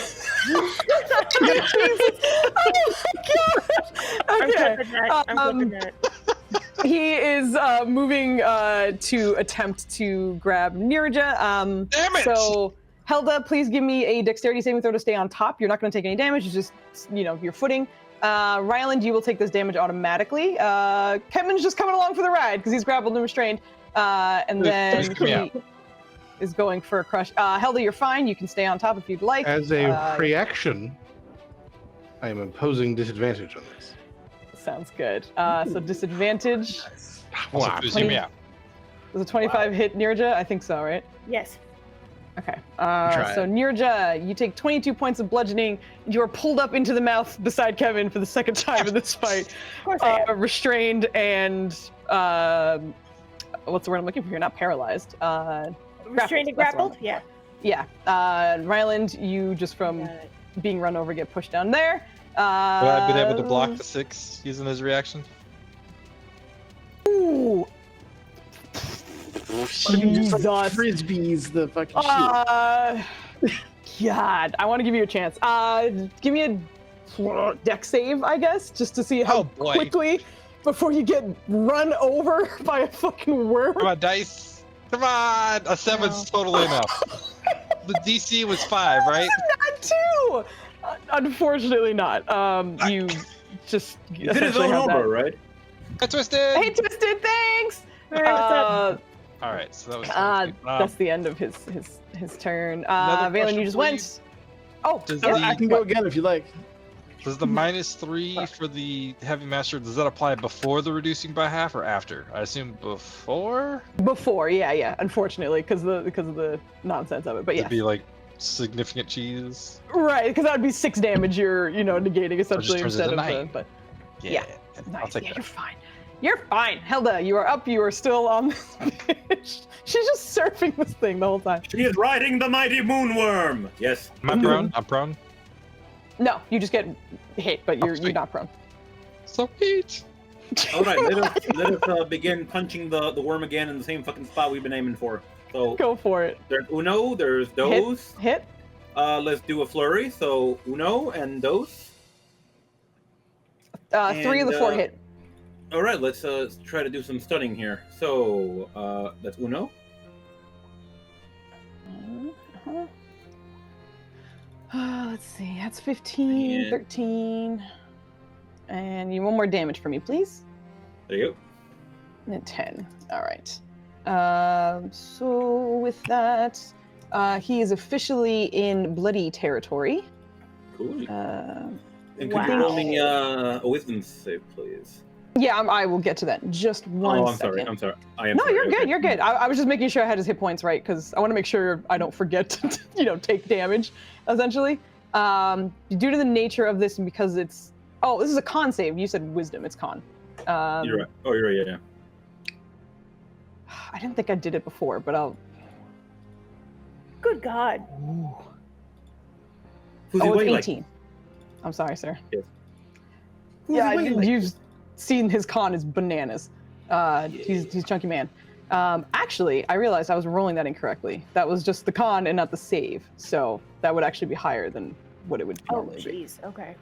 god! Okay. I'm flipping that. He is moving to attempt to grab Nirja. Damn it! So, Helda, please give me a dexterity saving throw to stay on top. You're not going to take any damage. It's just, your footing. Ryland, you will take this damage automatically. Kevin's just coming along for the ride because he's grappled and restrained. And then he is going for a crush. Helda, you're fine. You can stay on top if you'd like. As a reaction, I am imposing disadvantage on this. Sounds good. So disadvantage. Also, Foozing me out. Does a 25 hit Nirja? I think so, right? Yes. Okay. So Nirja, you take 22 points of bludgeoning. You are pulled up into the mouth beside Kevin for the second time in this fight. Of course I am. Restrained and what's the word I'm looking for here? Not paralyzed. Restrained and grappled? Yeah. Yeah. Ryland, you just from being run over get pushed down there. Would I have been able to block the 6 using his reaction? Ooh. Jesus. Frisbees the fucking God, I want to give you a chance. Give me a dex save, I guess, just to see how quickly before you get run over by a fucking worm. Come on, dice. Come on. A 7's totally enough. The DC was 5, right? Not 2. Unfortunately not. You just You did his own homework, right? Hey, Twisted. Hey, Twisted, thanks. All right, what's up? All right, so that was that's the end of his turn. Another Valen, you just question, went. I can go again if you like. Does the -3 for the Heavy Master, does that apply before the reducing by half or after? I assume before? Before, yeah. Unfortunately, because of the nonsense of it, but yeah. It'd be like significant cheese. Right, because that would be 6 damage you're negating essentially turns instead into of 9. but Yeah. nice. I'll take You're that. fine. You're fine. Helda, you are up. You are still on this bitch. She's just surfing this thing the whole time. She is riding the mighty moonworm. Yes. Am I prone? I'm prone. No, you just get hit, but you're not prone. Sweet. All right, let us begin punching the worm again in the same fucking spot we've been aiming for. So Go for it. there's uno, there's dos. Hit. Let's do a flurry. So uno and dos. 3 of the 4 hit. All right, let's try to do some stunning here. So that's uno. Let's see. That's 15, 13. And you 1 more damage for me, please. There you go. And 10. All right. So with that, he is officially in bloody territory. Cool. And Wow. could you roll me a wisdom save, please? Yeah, I will get to that in just one I'm second. sorry. I'm sorry. I am No, sorry. you're good. Okay. You're good. I was just making sure I had his hit points right because I want to make sure I don't forget to, take damage, essentially. Due to the nature of this and because it's... Oh, this is a con save. You said wisdom. It's con. You're right. Oh, you're right. Yeah. I didn't think I did it before, but I'll... Good God. Ooh. Foozca, Oh, what do it's you 18. I'm sorry, sir. Yes. Yeah, what do you like? you've seen his con is bananas. He's a chunky man. Actually, I realized I was rolling that incorrectly. That was just the con and not the save. So that would actually be higher than what it would Oh, normally be. jeez. Okay.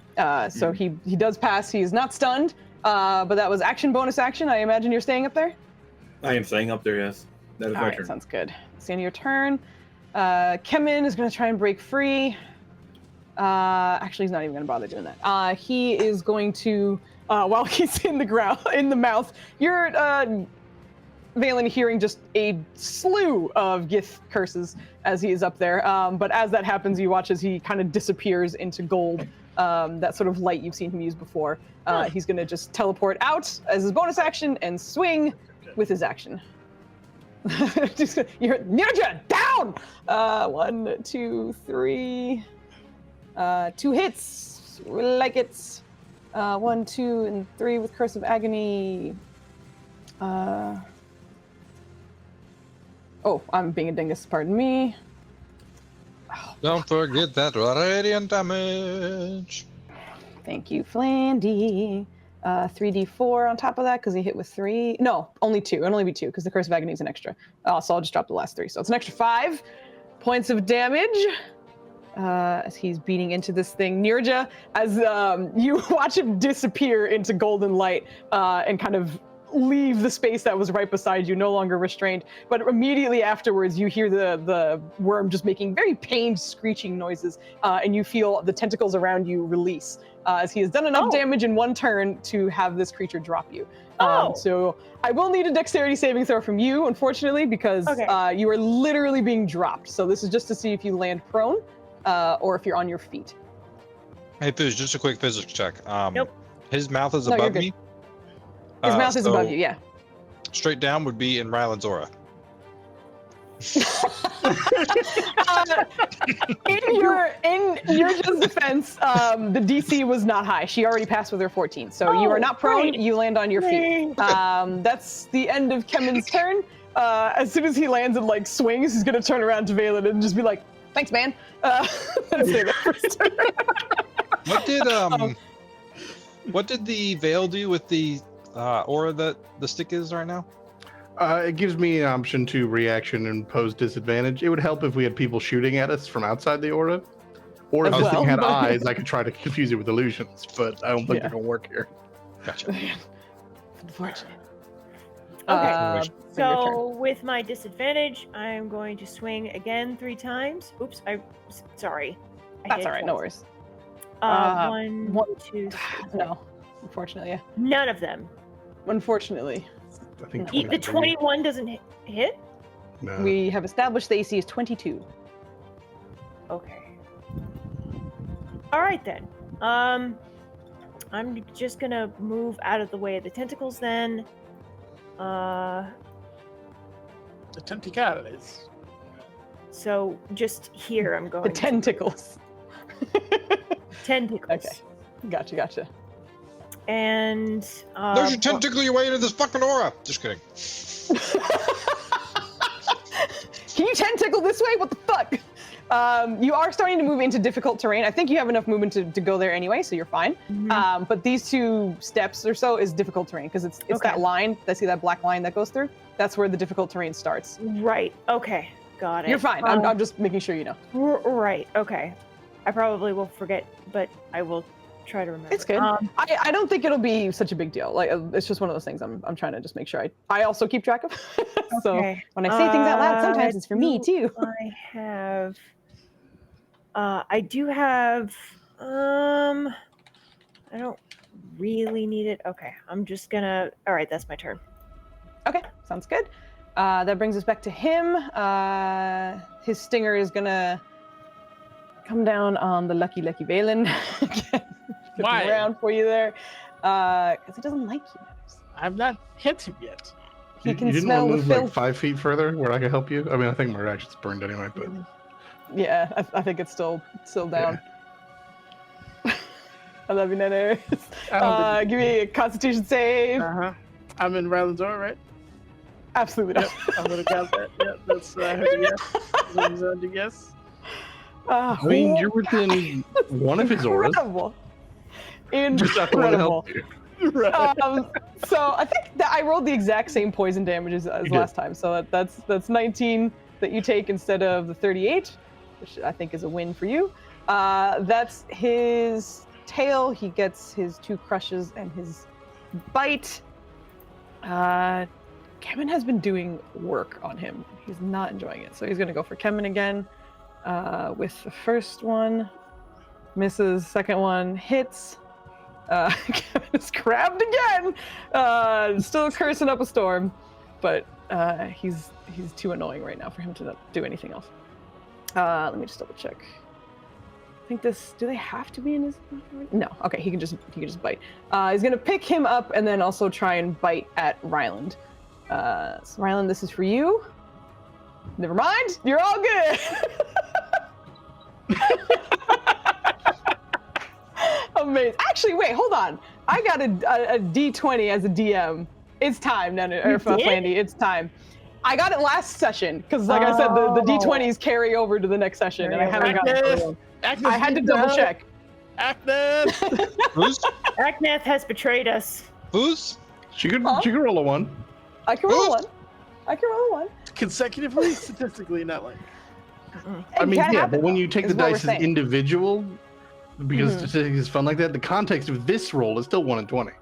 So he does pass. He is not stunned, but that was action, bonus action. I imagine you're staying up there? I am staying up there. Yes. That is All my right, turn. sounds good. It's the end of your turn. Kemin is going to try and break free. Actually, he's not even going to bother doing that. He is going to, while he's in the ground, in the mouth, you're, Valen, hearing just a slew of Gith curses as he is up there. But as that happens, you watch as he kind of disappears into gold, that sort of light you've seen him use before. He's going to just teleport out as his bonus action and swing with his action. You're Ninja down. 1, 2, 3. 2 hits, like it's 1, 2, and 3 with Curse of Agony. Oh, I'm being a dingus. Pardon me. Don't forget that radiant damage. Thank you, Flandy. 3d4 on top of that because he hit with 3. No, only 2. It'll only be 2 because the Curse of Agony is an extra. So I'll just drop the last 3. So it's an extra 5 points of damage. As he's beating into this thing. Nirja, as you watch him disappear into golden light and kind of leave the space that was right beside you, no longer restrained. But immediately afterwards, you hear the worm just making very pained, screeching noises, and you feel the tentacles around you release, as he has done enough damage in one turn to have this creature drop you. So I will need a dexterity saving throw from you, unfortunately, because you are literally being dropped. So this is just to see if you land prone, or if you're on your feet. Hey, Fooz, just a quick physics check. Nope. His mouth is No, you're above good. me. His mouth is so above you, yeah. Straight down would be in Ryland's aura. In your just defense, the DC was not high. She already passed with her 14, so you are not prone. Great. You land on your feet. That's the end of Kemen's turn. As soon as he lands and like swings, he's gonna turn around to Valen and just be like, "Thanks, man." Let's say that first. What did the veil do with the aura that the stick is right now? It gives me an option to reaction and pose disadvantage. It would help if we had people shooting at us from outside the aura. Or if As this thing had well. eyes, I could try to confuse it with illusions, but I don't think they're going to work here. Gotcha. Unfortunate. Okay. Your turn. So with my disadvantage, I'm going to swing again 3 times. Oops, sorry. I That's hit all right. No twice. worries. 1, 2, 3. No, unfortunately, yeah. None of them. Unfortunately, I think The 23. 21 doesn't hit? No. we have established the AC is 22. Okay. All right then. I'm just gonna move out of the way of the tentacles then. The tentacles. So just here I'm going. The tentacles. Tentacles. Okay. Gotcha. And There's your tentacle your way into this fucking aura. Just kidding. Can you tentacle this way? What the fuck? You are starting to move into difficult terrain. I think you have enough movement to go there anyway, so you're fine. Mhm. But these 2 steps or so is difficult terrain because it's Okay. that line. See that black line that goes through? That's where the difficult terrain starts. Right. Okay. Got it. You're fine. I'm just making sure you know. Right. Okay. I probably will forget, but I will try to remember. It's good. I don't think it'll be such a big deal. Like it's just one of those things. I'm trying to just make sure I also keep track of. So Okay. when I say things out loud, sometimes it's for me too. I have. I do have. I don't really need it. Okay. I'm just gonna. All right. That's my turn. Okay, sounds good. That brings us back to him. His stinger is gonna come down on the lucky Valen. Why? Around for you there, because he doesn't like you. I've not hit him yet. He can you didn't smell want to the move like filth. 5 feet further where I could help you? I mean, I think my reaction's burned anyway, but Yeah, I think it's still down. I love you, Nene. Give me a Constitution save. I'm in Ryland's door, right? Absolutely not. I'm gonna count that. Yep, that's a guess. I mean, you're within one of his auras. Incredible. Just not the one to Incredible. help you. So I think that I rolled the exact same poison damages as last time. So that's 19 that you take instead of the 38, which I think is a win for you. That's his tail. He gets his 2 crushes and his bite. Kemen has been doing work on him. He's not enjoying it. So he's going to go for Kemen again with the first one. Misses. Second one hits. Kemen is grabbed again. Still cursing up a storm. But he's too annoying right now for him to not do anything else. Let me just double check. I think this. Do they have to be in his? No. Okay, he can just bite. He's gonna pick him up and then also try and bite at Ryland. So Ryland, this is for you. Never mind. You're all good. Amazing. Actually, wait. Hold on. I got a D20 as a DM. It's time, Flandy. It's time. I got it last session because, like I said, the D20s carry over to the next session, and I haven't gotten it. I had to double check. Akneth! Who's? Akneth has betrayed us. Who's? She could roll a 1. I can roll one. I can roll one. Consecutively, statistically, not like. I mean, yeah, but when you take the is what we're dice as saying. individual, because statistics is fun like that, the context of this roll is still 1 in 20.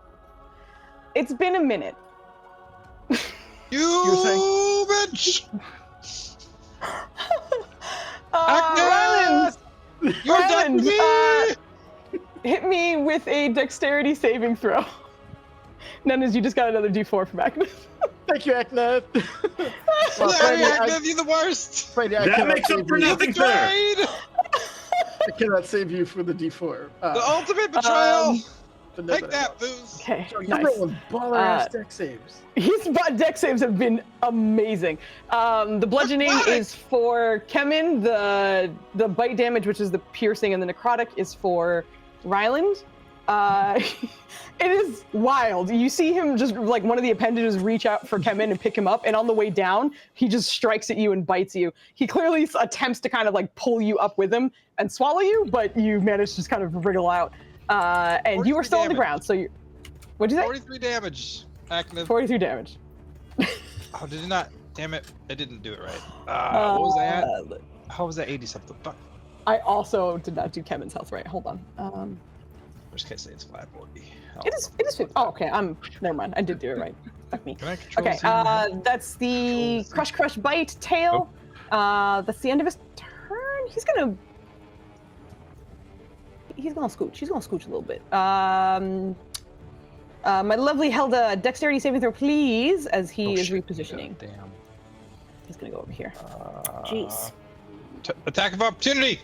It's been a minute. You bitch! Ryland! You're done with me! Hit me with a dexterity saving throw. None you just got another D4 from Akneth. Thank you, Akneth. Sorry, Akneth, you're the worst! That makes up for nothing, sir. Betrayed! I cannot save you for the D4. The ultimate betrayal! but Take no, that, Foos! Okay, So you're nice. rolling baller-ass deck saves. His dex saves have been amazing. The bludgeoning is for Kemen. The bite damage, which is the piercing, and the necrotic is for Ryland. It is wild. You see him just like one of the appendages reach out for Kemen and pick him up, and on the way down, he just strikes at you and bites you. He clearly attempts to kind of like pull you up with him and swallow you, but you manage to just kind of wriggle out. And you are still on the ground, so you. What'd you say? 43 damage, Akneth. 43 damage. Oh, did it not? Damn it, I didn't do it right. What was that? How was that 80 something? Fuck. I also did not do Kemen's health right. Hold on. Worst case, it's 540. It is 50. Oh, okay. Never mind. I did do it right. Fuck me. Can I control Okay. Z? That's the crush bite tail. That's the end of his turn. He's gonna scooch. He's gonna scooch a little bit. My lovely Helda, dexterity saving throw, please, as he is repositioning. Damn. He's gonna go over here. Jeez. Attack of opportunity.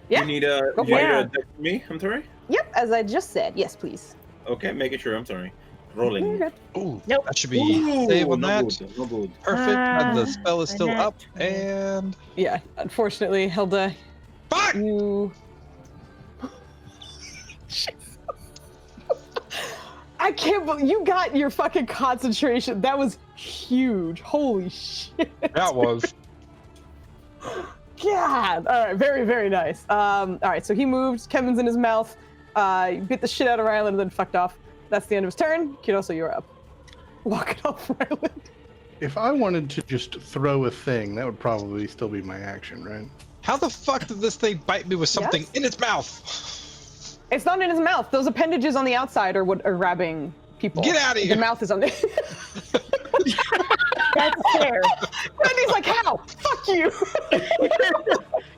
Yeah. You need a Go for it. me? I'm sorry. Yep, as I just said. Yes, please. Okay, making sure. I'm sorry. Rolling. You're good. Ooh, Nope. that should be Ooh, save on no that. good, no good. Perfect. The spell is still a up, nat 20. and Yeah. Unfortunately, Helda, fuck. you. I can't believe you got your fucking concentration. That was huge. Holy shit. That was. God. All right. Very, very nice. All right. So he moved. Kemen's in his mouth. Bit the shit out of Ryland and then fucked off. That's the end of his turn. Kidoso, you're up. Walk it off, Ryland. If I wanted to just throw a thing, that would probably still be my action, right? How the fuck did this thing bite me with something Yes? in its mouth? It's not in his mouth. Those appendages on the outside are what are grabbing people. Get out of here. The mouth is on the. That's fair. Randy's like, how? Fuck you.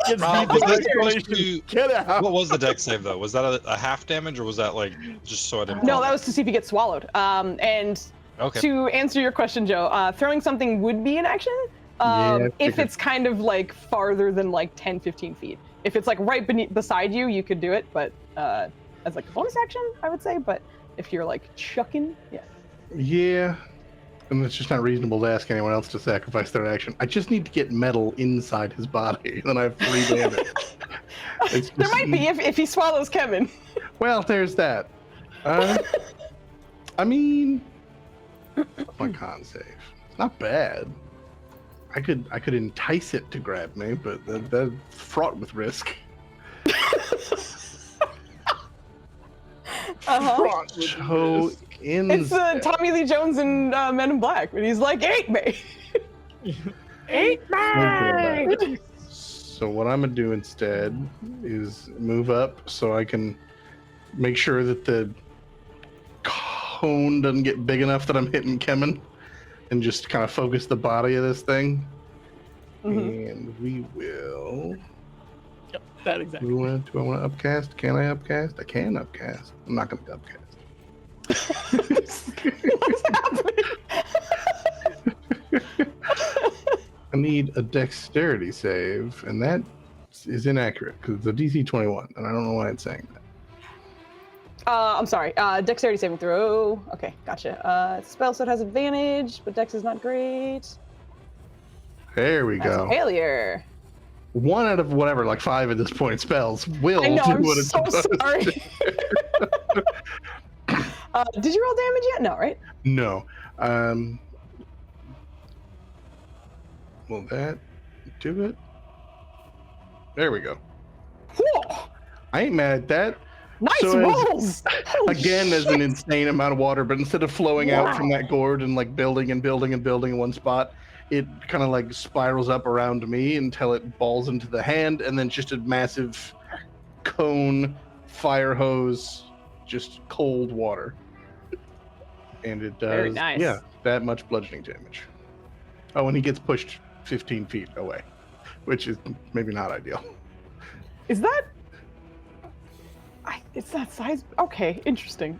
Gets Rob, beat was that to supposed to- Get out. What was the deck save though? Was that a half damage or was that like just so I didn't? No, fall? that was to see if he gets swallowed. And Okay. to answer your question, Joe, throwing something would be an action Yeah, if figured. it's kind of like farther than like 10, 15 feet. If it's like right beside you, you could do it, but as like a bonus action, I would say. But if you're like chucking, yeah. Yeah. And it's just not reasonable to ask anyone else to sacrifice their action. I just need to get metal inside his body, then I have 3 damage. There might be if he swallows Kevin. Well, there's that. I mean, what's my con save? It's not bad. I could entice it to grab me, but that's fraught with risk. So it's Tommy Lee Jones and Men in Black, when he's like, "Eat me, eat me." So what I'm gonna do instead is move up so I can make sure that the cone doesn't get big enough that I'm hitting Kemen, and just kind of focus the body of this thing. And we will. Yep, that exactly. Do I want to upcast? Can I upcast? I can upcast. I'm not going to upcast. What's happening?" I need a dexterity save, and that is inaccurate because it's a DC 21, and I don't know why it's saying that. I'm sorry. Dexterity saving throw. Okay, gotcha. Spell set has advantage, but Dex is not great. There we That's go. a failure. 1 out of whatever, like 5 at this point spells will I know, do I'm what it's so supposed sorry. to. Did you roll damage yet? No, right? No. Will that do it? There we go. Whoa, I ain't mad at that. nice So rolls. Holy Again, there's shit. an insane amount of water, but instead of flowing out from that gourd and like building and building and building in one spot, it kind of like spirals up around me until it balls into the hand, and then just a massive cone, fire hose, just cold water. And it does, Very nice. yeah, that much bludgeoning damage. Oh, and he gets pushed 15 feet away, which is maybe not ideal. Is that? It's that size. Okay, interesting.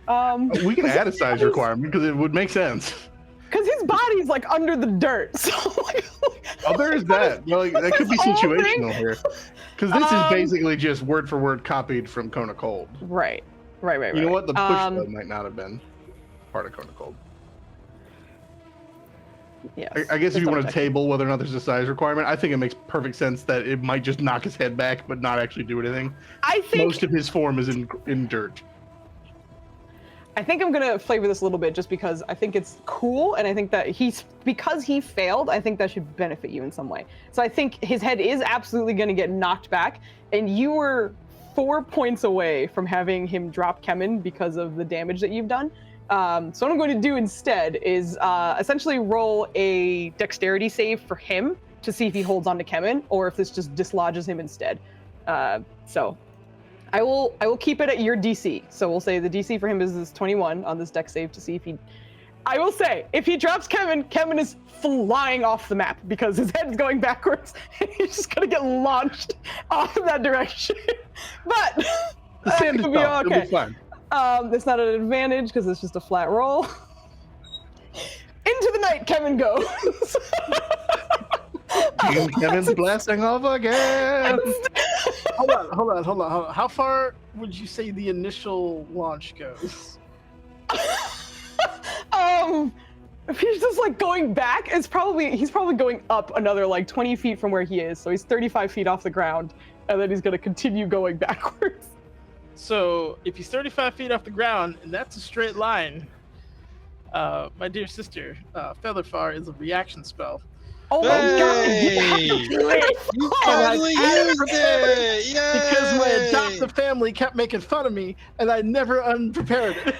We can add a size requirement because it would make sense. Because his body's like under the dirt, so Oh, there's that. Well, that could be this whole situational thing? here. Because this is basically just word for word copied from Kona Cold. Right. You know what? The push though might not have been part of Kona Cold. Yes. I guess if Just you want to double-checking. table whether or not there's a size requirement, I think it makes perfect sense that it might just knock his head back but not actually do anything. I think Most of his form is in dirt. I think I'm gonna flavor this a little bit just because I think it's cool, and I think that because he failed, I think that should benefit you in some way. So I think his head is absolutely gonna get knocked back, and you were 4 points away from having him drop Kemen because of the damage that you've done. So what I'm going to do instead is essentially roll a dexterity save for him to see if he holds on to Kemen, or if this just dislodges him instead. So I will keep it at your DC. So we'll say the DC for him is this 21 on this dex save to see if he. I will say if he drops Kemen is flying off the map because his head's going backwards and he's just gonna get launched off in that direction. But that Sand is could be tough. It'll okay. be fine. It's not an advantage because it's just a flat roll. Into the night, Kemen goes. Kevin's blasting off again. Hold on. How far would you say the initial launch goes? If he's just like going back, he's probably going up another like 20 feet from where he is. So he's 35 feet off the ground, and then he's gonna continue going backwards. So if he's 35 feet off the ground, and that's a straight line, my dear sister, Featherfar is a reaction spell. Oh my Hey! You finally used it! Yay! Because my adoptive family kept making fun of me, and I never unprepared it.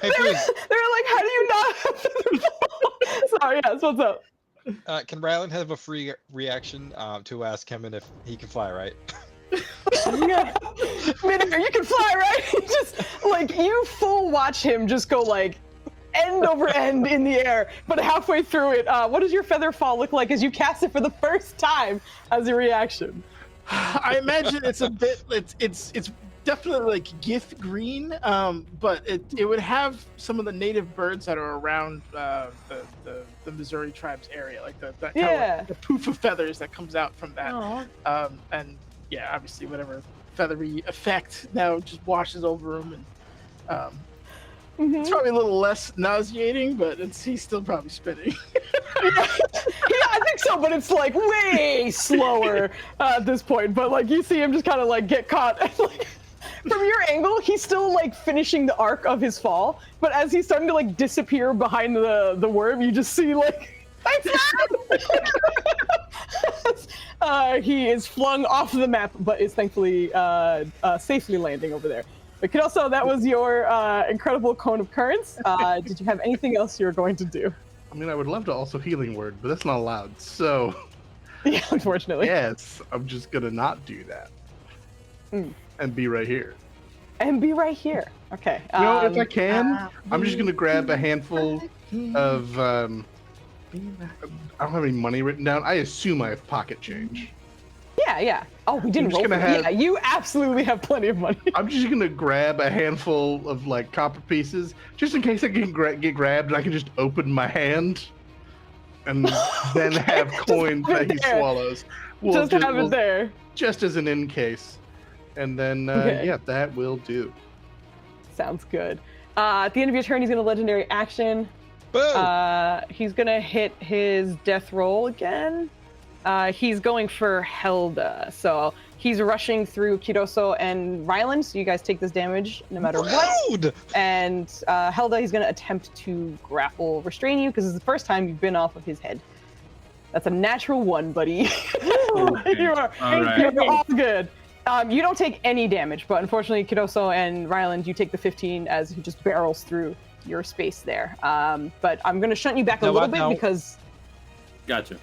Hey, they please, were like, "How do you not?" Sorry, yes. What's up? can Rylan have a free reaction to ask Kemen if he can fly, right? Miniger, you can fly, right? Just like you full watch him just go like end over end in the air, but halfway through it, what does your feather fall look like as you cast it for the first time as a reaction? I imagine it's a bit. It's definitely like Gith green, but it would have some of the native birds that are around the Missouri tribes area, like the kind of like the poof of feathers that comes out from that. And yeah, obviously whatever feathery effect now just washes over him, and It's probably a little less nauseating, but he's still probably spinning. Yeah, I think so, but it's like way slower at this point. But like you see him just kind of like get caught. And, like, from your angle, he's still like finishing the arc of his fall. But as he's starting to like disappear behind the worm, you just see like he is flung off the map, but is thankfully safely landing over there. But Kuroso, that was your incredible cone of currents. Did you have anything else you were going to do? I mean, I would love to also healing word, but that's not allowed. So, Yeah, unfortunately. yes, I'm just gonna not do that and be right here. And be right here. Okay. You know, if I can, I'm just gonna grab a handful of. I don't have any money written down. I assume I have pocket change. Yeah. Oh, we didn't roll. Yeah, you absolutely have plenty of money. I'm just gonna grab a handful of like copper pieces, just in case I can get grabbed, and I can just open my hand, and then have coins that he swallows. Just have it there, just as an in case, and then yeah, that will do. Sounds good. At the end of your turn, he's gonna legendary action. Boom! He's gonna hit his death roll again. He's going for Helda, so he's rushing through Kuroso and Ryland, so you guys take this damage no matter what. And Helda, he's going to attempt to grapple restrain you, because it's the first time you've been off of his head. That's a natural 1, buddy. Okay. You're all good. You don't take any damage, but unfortunately, Kuroso and Ryland, you take the 15 as he just barrels through your space there. But I'm going to shunt you back a little bit because... Gotcha.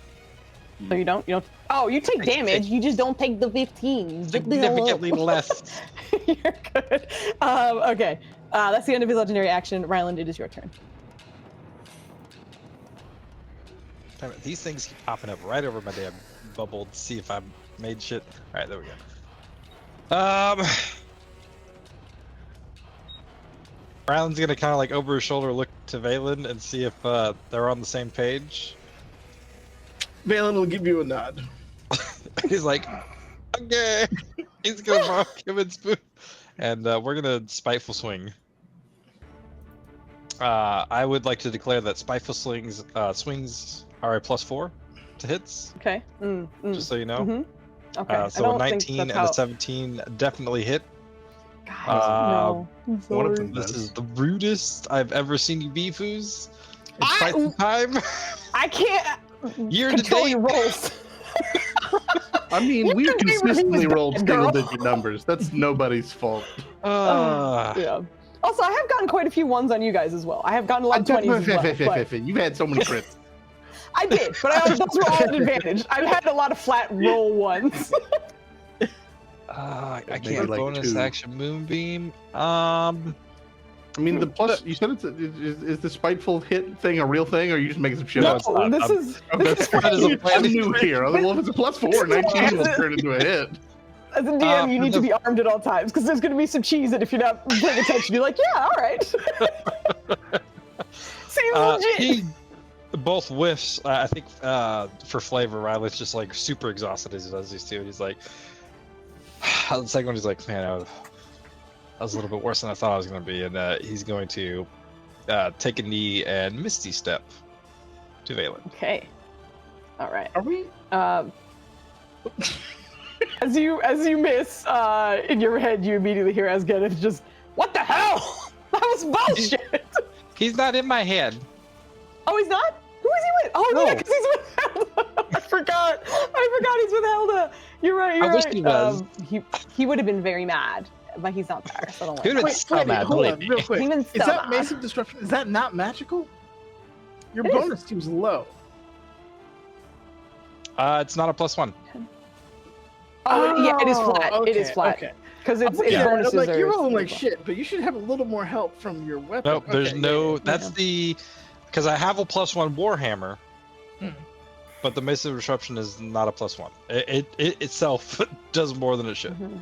So you don't. Oh, you take damage. You just don't take the 15. Significantly less. You're good. Okay. That's the end of his legendary action. Ryland, it is your turn. These things keep popping up right over my damn bubble to see if I made shit. All right, there we go. Ryland's gonna kind of like over his shoulder look to Valen and see if they're on the same page. Valen will give you a nod. He's like, okay. He's gonna borrow Kevin's spoon, and we're gonna spiteful swing. I would like to declare that spiteful swings are a +4 to hits. Okay. Just so you know. Mm-hmm. Okay. So a 19 and a 17 definitely hit. Guys, no. One of them This does. is the rudest I've ever seen you be, Foos. In quite some time. I can't Year to control date. your rolls. I mean, You we've can be consistently released, rolled girl. single-digit numbers. That's nobody's fault. Yeah. Also, I have gotten quite a few ones on you guys as well. I have gotten a lot of 20s as well. But You've had so many crits. I did, but those were all an advantage. I've had a lot of flat roll ones. I Maybe can't like bonus 2. action moonbeam. I mean, the plus. You said is the spiteful hit thing a real thing, or are you just making some shit No, up? it's not. this is That is a plan. I'm new here. Well, if it's a +4, 19 will turn into a hit. As a DM, you need to be armed at all times, because there's going to be some cheese that if you're not paying attention, you're like, yeah, all right. Seems legit. He both whiffs. I think for flavor, Riley's just like super exhausted as he does these two. And he's like, the second one, he's like, man, I was a little bit worse than I thought I was going to be. And he's going to take a knee and Misty Step to Valen. Okay. All right. Are we? As you miss, in your head, you immediately hear Asgedith just, what the hell? That was bullshit. He's not in my head. Oh, he's not? Who is he with? Oh, No. yeah, because he's with Helda. I forgot he's with Helda. You're right. I wish he was. He would have been very mad, but he's not there, so don't He worry. would have so mad, hold believe on, me. real quick. Even Is so that mad. Massive Disruption? Is that not magical? Your It is. bonus seems low. It's not a +1. Oh, yeah, it is flat. It is okay, flat. Okay. Because I'm it's looking at it, I'm bonuses like, are you're rolling like super shit, but you should have a little more help from your weapon. Nope, there's Okay, no. yeah. That's the because I have a +1 Warhammer, Hmm. but the Massive Disruption is not a +1. It itself does more than it should. Mhm.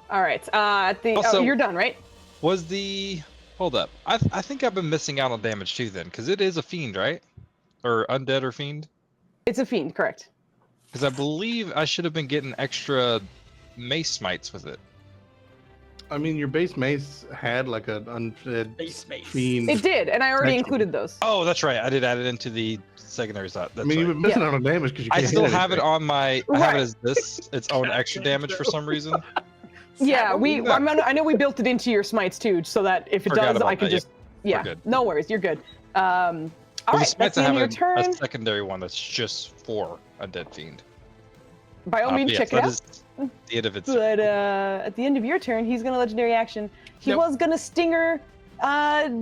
All right. Also- you're done, right? Was the hold up? I think I've been missing out on damage too then, because it is a fiend, right? Or undead or fiend? It's a fiend, correct? Because I believe I should have been getting extra mace smites with it. I mean, your base mace had like an unfed Base mace. fiend. It did, and I already Thank you. included those. Oh, that's right. I did add it into the secondary slot. I That's mean, you've right. been missing Yeah. out on damage because you I can't still hit have it anything. on my. I have it Right. as this its own extra damage for some reason. Yeah, Yeah. I know we built it into your smites too, so that if it Forgot does, about I can that, yeah. just. Yeah, good. no worries, you're good. All Well, right, the that's Smites the I end have of your a turn. secondary one that's just for a dead fiend. By all But means, yes, check it that out. is the end of its. But at the end of your turn, he's gonna legendary action. He Nope. was gonna stinger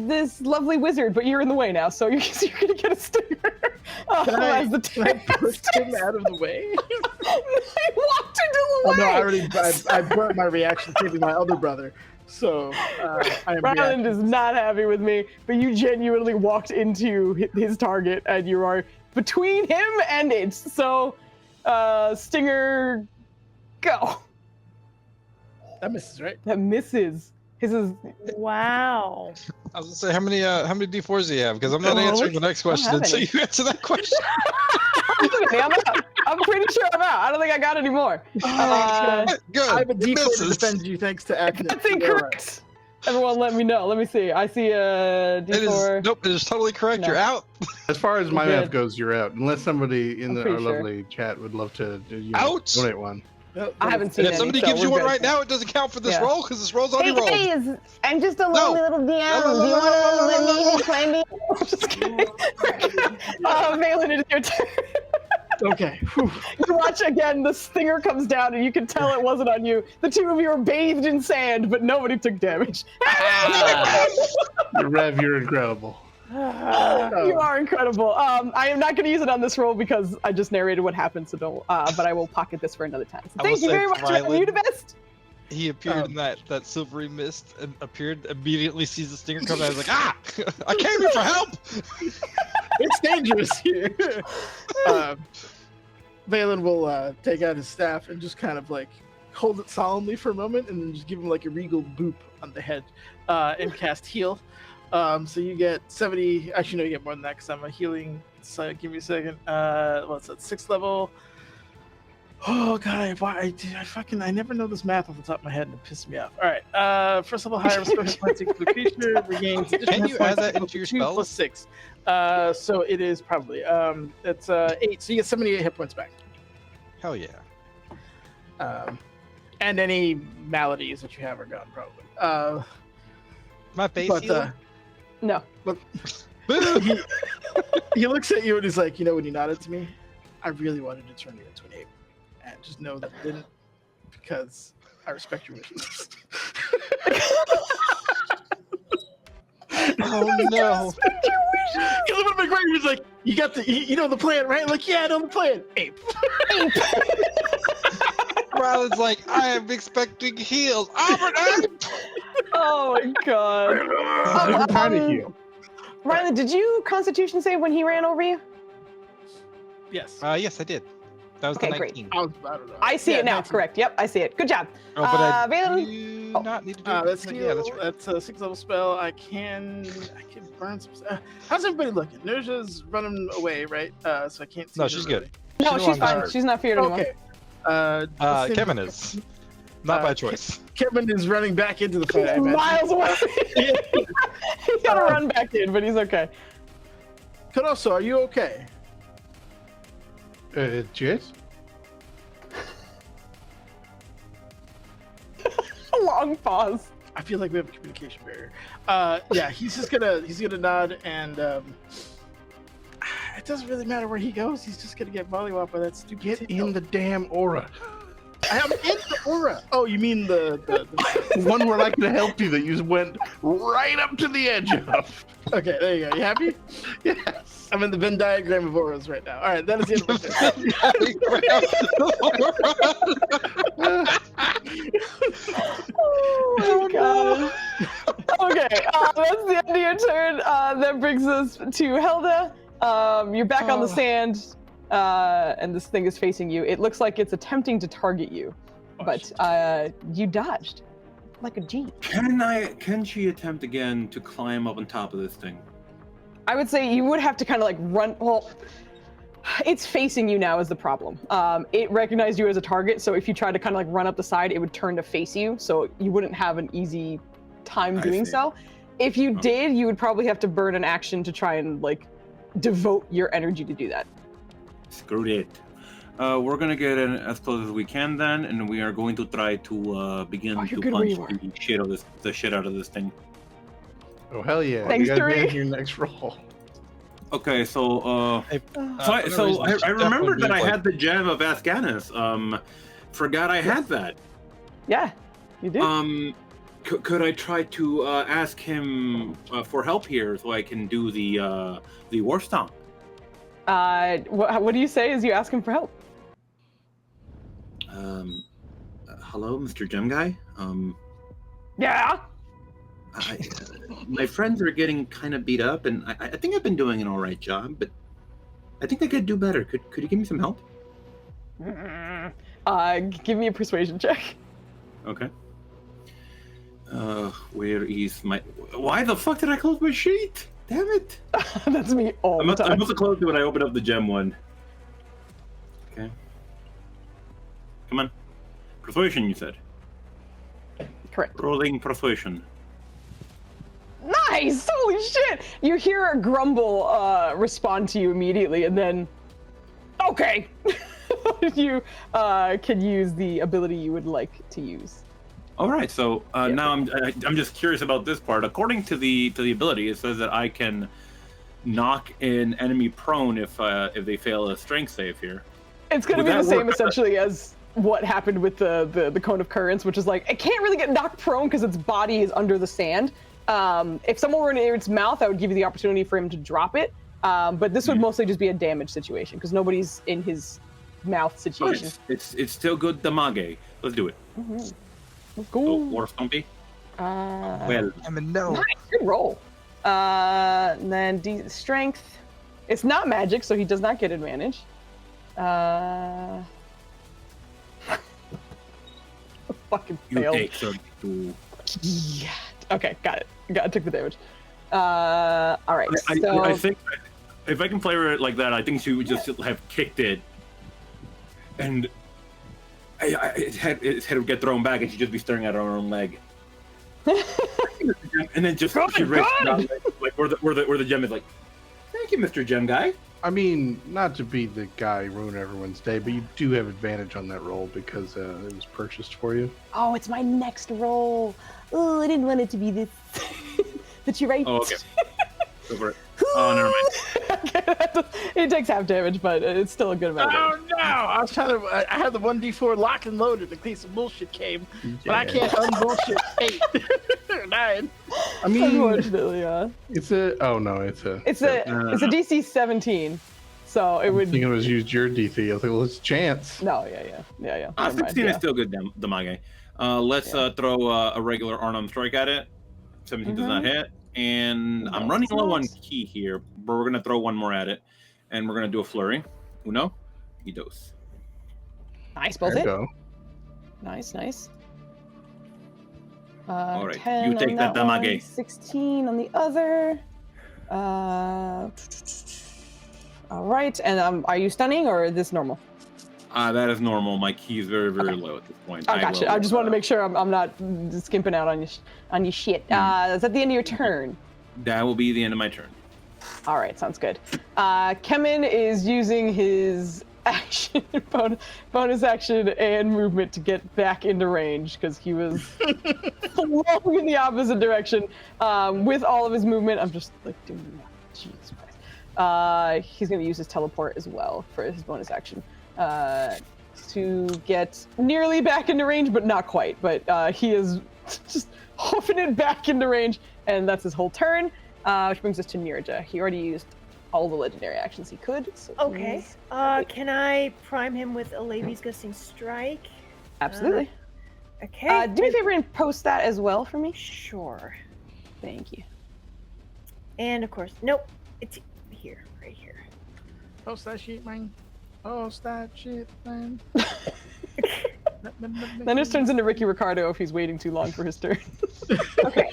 this lovely wizard, but you're in the way now, so you're gonna get a stinger. Can I, as the can I push him out of the way? I walked into the Oh way. no, I burnt my reaction saving my other brother. So I am Ryland reacting. is not happy with me, but you genuinely walked into his target, and you are between him and it. So, stinger, go. That misses, right? That misses. His is. Wow. I was gonna say how many D4s do you have? Because I'm not answering the next question have until any. you answer that question. I'm out. I'm pretty sure I'm out. I don't think I got any more. Good. I have a It D4 to misses. defend you thanks to Agnes. That's incorrect. Everyone, let me know. Let me see. I see a It is D4. nope. It is totally correct. No. You're out. As far as my Good. math goes, you're out. Unless somebody in I'm our pretty sure. lovely chat would love to Out. donate one. I haven't seen And if any, somebody so gives you we're one good. right now, it doesn't count for this Yeah. roll because this roll's already rolled. I'm just a lonely little DM. no, Do you no, want to no, let no, me no. hit climb me? Just kidding. Valen, it is your turn. Okay. Whew. You watch again, the stinger comes down, and you can tell it wasn't on you. The two of you are bathed in sand, but nobody took damage. Rev, you're incredible. You are incredible. I am not going to use it on this roll because I just narrated what happened, so don't. But I will pocket this for another time. So I will thank you say very much, Ryland- you the best. He appeared in that silvery mist and appeared immediately. Sees the stinger come out. I was like, ah! I came here for help. It's dangerous here. Valen will take out his staff and just kind of like hold it solemnly for a moment and then just give him like a regal boop on the head and cast heal. So you get 70. Actually, no, you get more than that because I'm a healing. So give me a second. What's that? 6th level. Oh god, I never know this math off the top of my head and it pisses me off. All right, first level higher restore hit points equal to the creature regains additional Can hit you points add that equal into to your 2 spells? plus 6. So it is probably it's 8. So you get 78 hit points back. Hell yeah. And any maladies that you have are gone probably. My base But healing. No. he looks at you and he's like, you know, when you nodded to me, I really wanted to turn you into an ape. And just know that I didn't because I respect your wishes. Oh no. Because it would have been great. He was like, you got you know the plan, right? Like, yeah, I know the plan. Ape. Ryland's like, I am expecting heals. Albert, Oh my god. Different kind of heal. Ryland, did you Constitution save when he ran over you? Yes. yes, I did. That was Okay, the great. 19. I don't know. I see Yeah, it now. 19. Correct. Yep, I see it. Good job. Oh, but I Valen? do Oh. not need to do That's it. heal. Yeah, that's right. That's a 6th level spell. I can burn some. How's everybody looking? Nerja's running away, right? So I can't see. No, she's good. No, She's she's no fine. longer- She's not feared anymore. Okay. let's see. Kevin is. Not by Uh, choice. Kevin is running back into the fight. I He's imagine. miles away. He's got to run back in, but he's okay. Kuroso, are you okay? Yes? A long pause. I feel like we have a communication barrier. Yeah, he's gonna nod and it doesn't really matter where he goes. He's just gonna get mollywopped by that stupid. Get in the damn aura. I am in the aura. Oh, you mean the One where I could help you that you just went right up to the edge of. Okay, there you go. You happy? Yes. I'm in the Venn diagram of auras right now. All right, that is the end of my turn. Oh my god. Okay, that's the end of your turn. That brings us to Helda. You're back on the sand, and this thing is facing you. It looks like it's attempting to target you, but you dodged like a G. Can she attempt again to climb up on top of this thing? I would say you would have to kind of like run. Well, It's facing you now is the problem. It recognized you as a target, so if you tried to kind of like run up the side, it would turn to face you, so you wouldn't have an easy time doing so. If you did, you would probably have to burn an action to try and like devote your energy to do that. Screw it. We're gonna get in as close as we can then, and we are going to try to begin to punch the shit out of this thing. Oh hell yeah! Thanks, you gotta Three. be in your next roll. Okay, so I remembered that I had the gem of Ascanis. Forgot I had that. Yeah, you do. Could I try to ask him for help here so I can do the war stomp? What do you say as you ask him for help? Hello, Mr. Gem Guy. Yeah. My friends are getting kind of beat up, and I think I've been doing an all right job, but I think I could do better. Could you give me some help? Give me a persuasion check. Okay. Where is my... Why the fuck did I close my sheet? Damn it. That's me all the time. I must have closed it when I opened up the gem one. Okay. Come on. Persuasion, you said. Correct. Rolling persuasion. Nice! Holy shit! You hear a grumble respond to you immediately, and then... Okay! You can use the ability you would like to use. All right, so now I'm just curious about this part. According to the ability, it says that I can knock an enemy prone if they fail a strength save here. It's going to be the same essentially as what happened with the Cone of Currents, which is like it can't really get knocked prone because its body is under the sand. If someone were near its mouth, I would give you the opportunity for him to drop it. But this would mostly just be a damage situation because nobody's in his mouth situation. It's still good damage. Let's do it. Mm-hmm. Cool. War Stumpy. Well, I'm a no. Nice, good roll. And then strength. It's not magic, so he does not get advantage. Fucking failed. You take 32. Yeah. Okay, got it. Took the damage. All right. I think if I can flavor it like that, I think she would just have kicked it, and its head would get thrown back, and she'd just be staring at her own leg. And then just she raised it out, like where the gem is, like, thank you, Mr. Gem Guy. I mean, not to be the guy ruin everyone's day, but you do have advantage on that roll because it was purchased for you. Oh, it's my next roll. Oh, I didn't want it to be this. But you're right. Oh, okay. Go for it. Oh, never mind. It takes half damage, but it's still a good amount. Oh no! I was trying to. I had the 1d4 lock and loaded in case some bullshit came, but I can't unbullshit 8 or 9. I mean, unfortunately, yeah. It's a. Oh no, it's a DC 17, so it would. I think it was used your DC. I was like, well, it's a chance. No, yeah. 16 is still good, damage. Let's throw a regular unarmed strike at it. 17 does not hit. And I'm running low on key here, but we're going to throw one more at it. And we're going to do a flurry. Uno, y dos. Nice, both hit. Nice. All right, 10 you take that damage. 16 on the other. All right, and are you stunning or is this normal? That is normal. My key is very, very low at this point. I gotcha. I just wanted to make sure I'm not skimping out on your shit. Is that the end of your turn? That will be the end of my turn. All right, sounds good. Kemen is using his action, bonus action, and movement to get back into range because he was flowing in the opposite direction with all of his movement. I'm just like doing that. Jesus Christ. He's going to use his teleport as well for his bonus action. To get nearly back into range, but not quite. But he is just hoofing it back into range, and that's his whole turn. Which brings us to Nirja. He already used all the legendary actions he could. So okay. Can I prime him with Alavi's Gusting Strike? Absolutely. Okay. Do me a favor and post that as well for me. Sure. Thank you. And of course, nope. It's here, right here. Post that shit, man. Post that shit, man. Then it turns into Ricky Ricardo if he's waiting too long for his turn. Okay.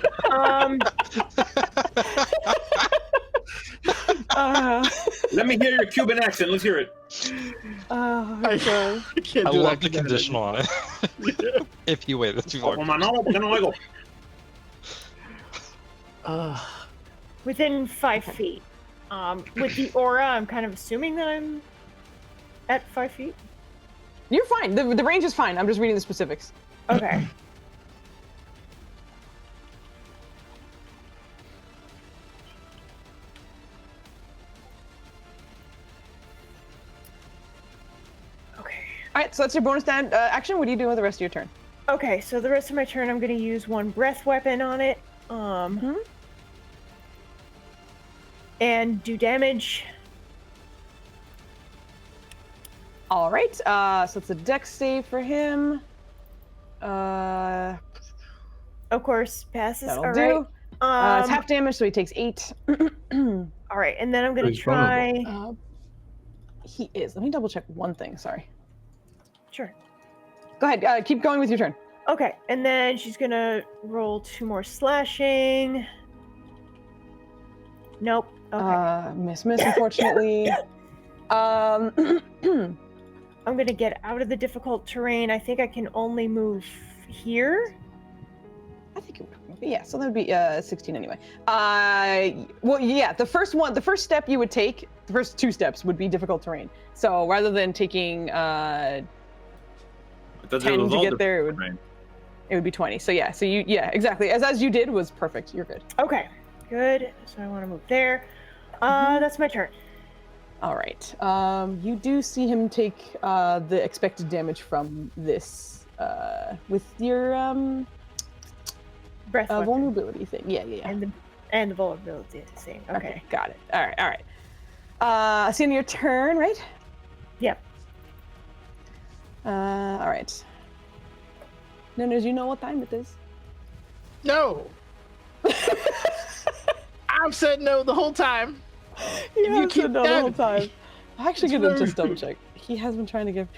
Let Let me hear your Cuban accent. Let's hear it. Oh, I God. can't I do love that the conditional on it. If you wait too long. Manolo, ¿por qué no oigo? Within 5 feet. With the aura, I'm kind of assuming that I'm at 5 feet. You're fine. The range is fine. I'm just reading the specifics. Okay. Okay. All right, so that's your bonus action. What are you doing with the rest of your turn? Okay, so the rest of my turn, I'm going to use one breath weapon on it. And do damage. All right, so it's a dex save for him. Of course, passes. That'll All do. right. It's half damage, so he takes 8. All right, and then I'm going to He's vulnerable. try. He is. Let me double check one thing. Sorry. Sure. Go ahead. Keep going with your turn. Okay, and then she's going to roll 2 more slashing. Nope. Okay. Miss, unfortunately. I'm going to get out of the difficult terrain. I think I can only move here. I think it would be, yeah, so that would be 16 anyway. Well, yeah, the first step you would take, the first 2 steps would be difficult terrain. So rather than taking 10 to get there, it would be 20. So yeah, exactly. As you did was perfect. You're good. Okay, good. So I want to move there. That's my turn. All right. You do see him take the expected damage from this with your Breath weapon. vulnerability thing. Yeah. And the vulnerability thing. Okay. Got it. All right. It's the end of your turn, right? Yep. All right. Nanners, you know what time it is? No. I've said no the whole time. You keep said no the whole dabbing. time. I'm actually gonna just double check. He has been trying to give.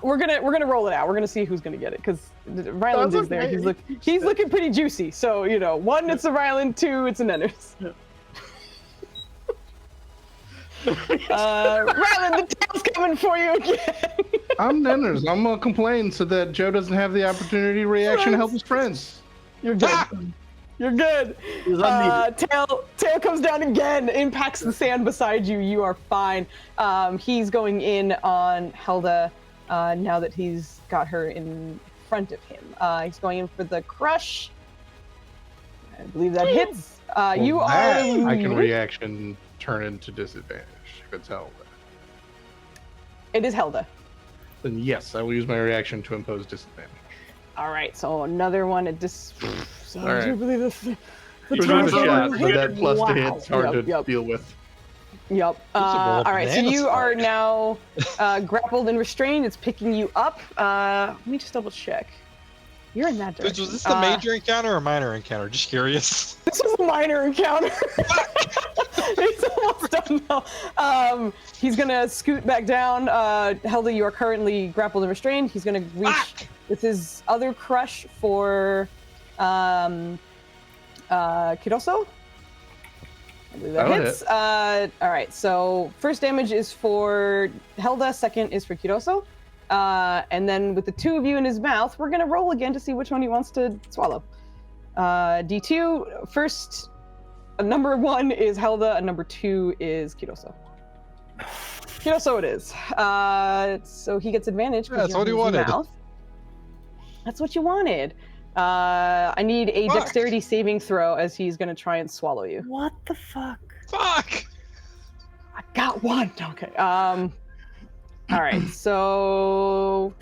We're gonna roll it out. We're gonna see who's gonna get it because Ryland is there. okay. He's looking pretty juicy. So 1, it's a Ryland. 2, it's a Nenners. Ryland, the tail's coming for you again. I'm Nenners. I'm gonna complain so that Joe doesn't have the opportunity to reaction to help his friends. You're good. You're good. Tail comes down again, impacts the sand beside you. You are fine. He's going in on Helda now that he's got her in front of him. He's going in for the crush. I believe that hits. You are. I can reaction turn into disadvantage if it's Helda. It is Helda. Then yes, I will use my reaction to impose disadvantage. All right, so another one at dis. So All right. I do believe this. It was worth a shot, but that plus to Wow. hit's hard to Yep. deal with. Yep. All right, so you are now grappled and restrained. It's picking you up. Let me just double check. You're in that direction. Was this the major encounter or minor encounter? Just curious. This was a minor encounter. He's almost done now. He's gonna scoot back down. Helda, you are currently grappled and restrained. He's gonna reach with his other crush for Kiroso. I believe that hits. All right, so first damage is for Helda, second is for Kiroso. And then with the 2 of you in his mouth, we're gonna roll again to see which one he wants to swallow. D2, first, number 1 is Helda, and number 2 is Kiroso. Kiroso it is. So he gets advantage. That's what he wanted. That's what you wanted. I need a dexterity saving throw as he's gonna try and swallow you. What the fuck? Fuck! I got one. Okay. All right. So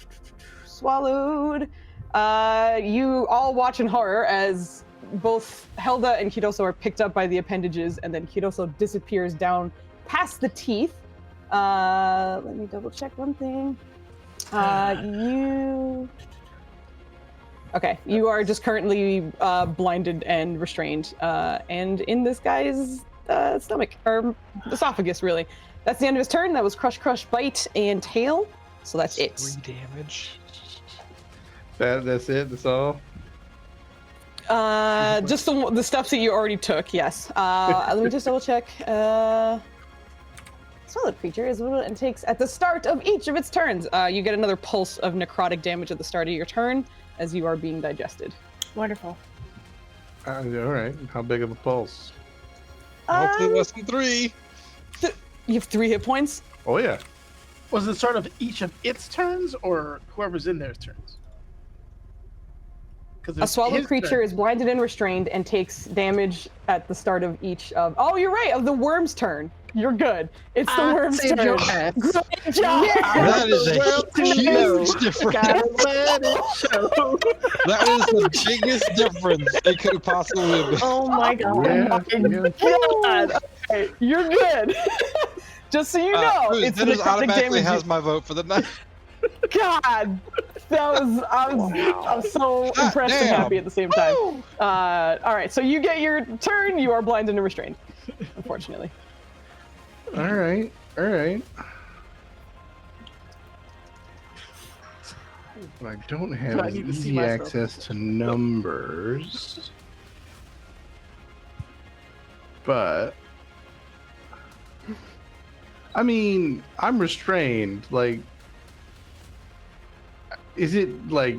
swallowed. You all watch in horror as both Helda and Kiroso are picked up by the appendages, and then Kiroso disappears down past the teeth. Let me double check one thing. Okay, you are just currently blinded and restrained, and in this guy's stomach, or esophagus, really. That's the end of his turn. That was Crush, Bite, and Tail. So that's it. 3 damage. That's it? That's all? Just the stuff that you already took, yes. Let me just double check. Solid creature is what it takes at the start of each of its turns. You get another pulse of necrotic damage at the start of your turn as you are being digested. Wonderful. All right. How big of a pulse? Hopefully less than 3. You have 3 hit points. Oh yeah. Was it start of each of its turns or whoever's in their turns? A swallowed creature is blinded and restrained and takes damage at the start of each of. Oh, you're right. Of the worm's turn. You're good. It's the worm's turn. Your Great job. That is a huge difference. That is the biggest difference it could have possibly been. Oh my god. Yeah. God. Okay, you're good. Just so you know, it's Dennis necrotic automatically damage. has my vote for the night. God, I was so impressed and happy at the same time. All right, so you get your turn. You are blinded and restrained, unfortunately. All right. But I don't have I need to see easy myself. access to numbers. But I mean, I'm restrained. Like, is it like,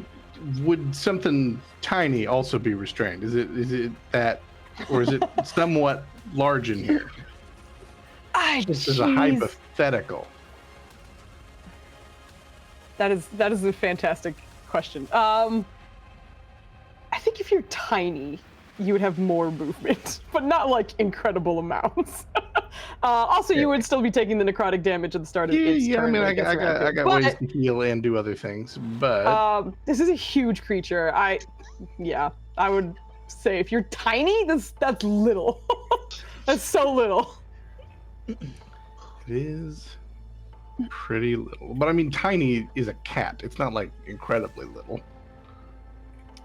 would something tiny also be restrained? Is it that, or is it somewhat large in here? This is a hypothetical. That is a fantastic question. I think if you're tiny, you would have more movement, but not like incredible amounts. Also, you would still be taking the necrotic damage at the start of its turn. I mean, when I it gets around to it. got But, ways to heal and do other things, but this is a huge creature. I would say if you're tiny, that's little. That's so little. it is pretty little. But I mean, tiny is a cat. It's not like incredibly little.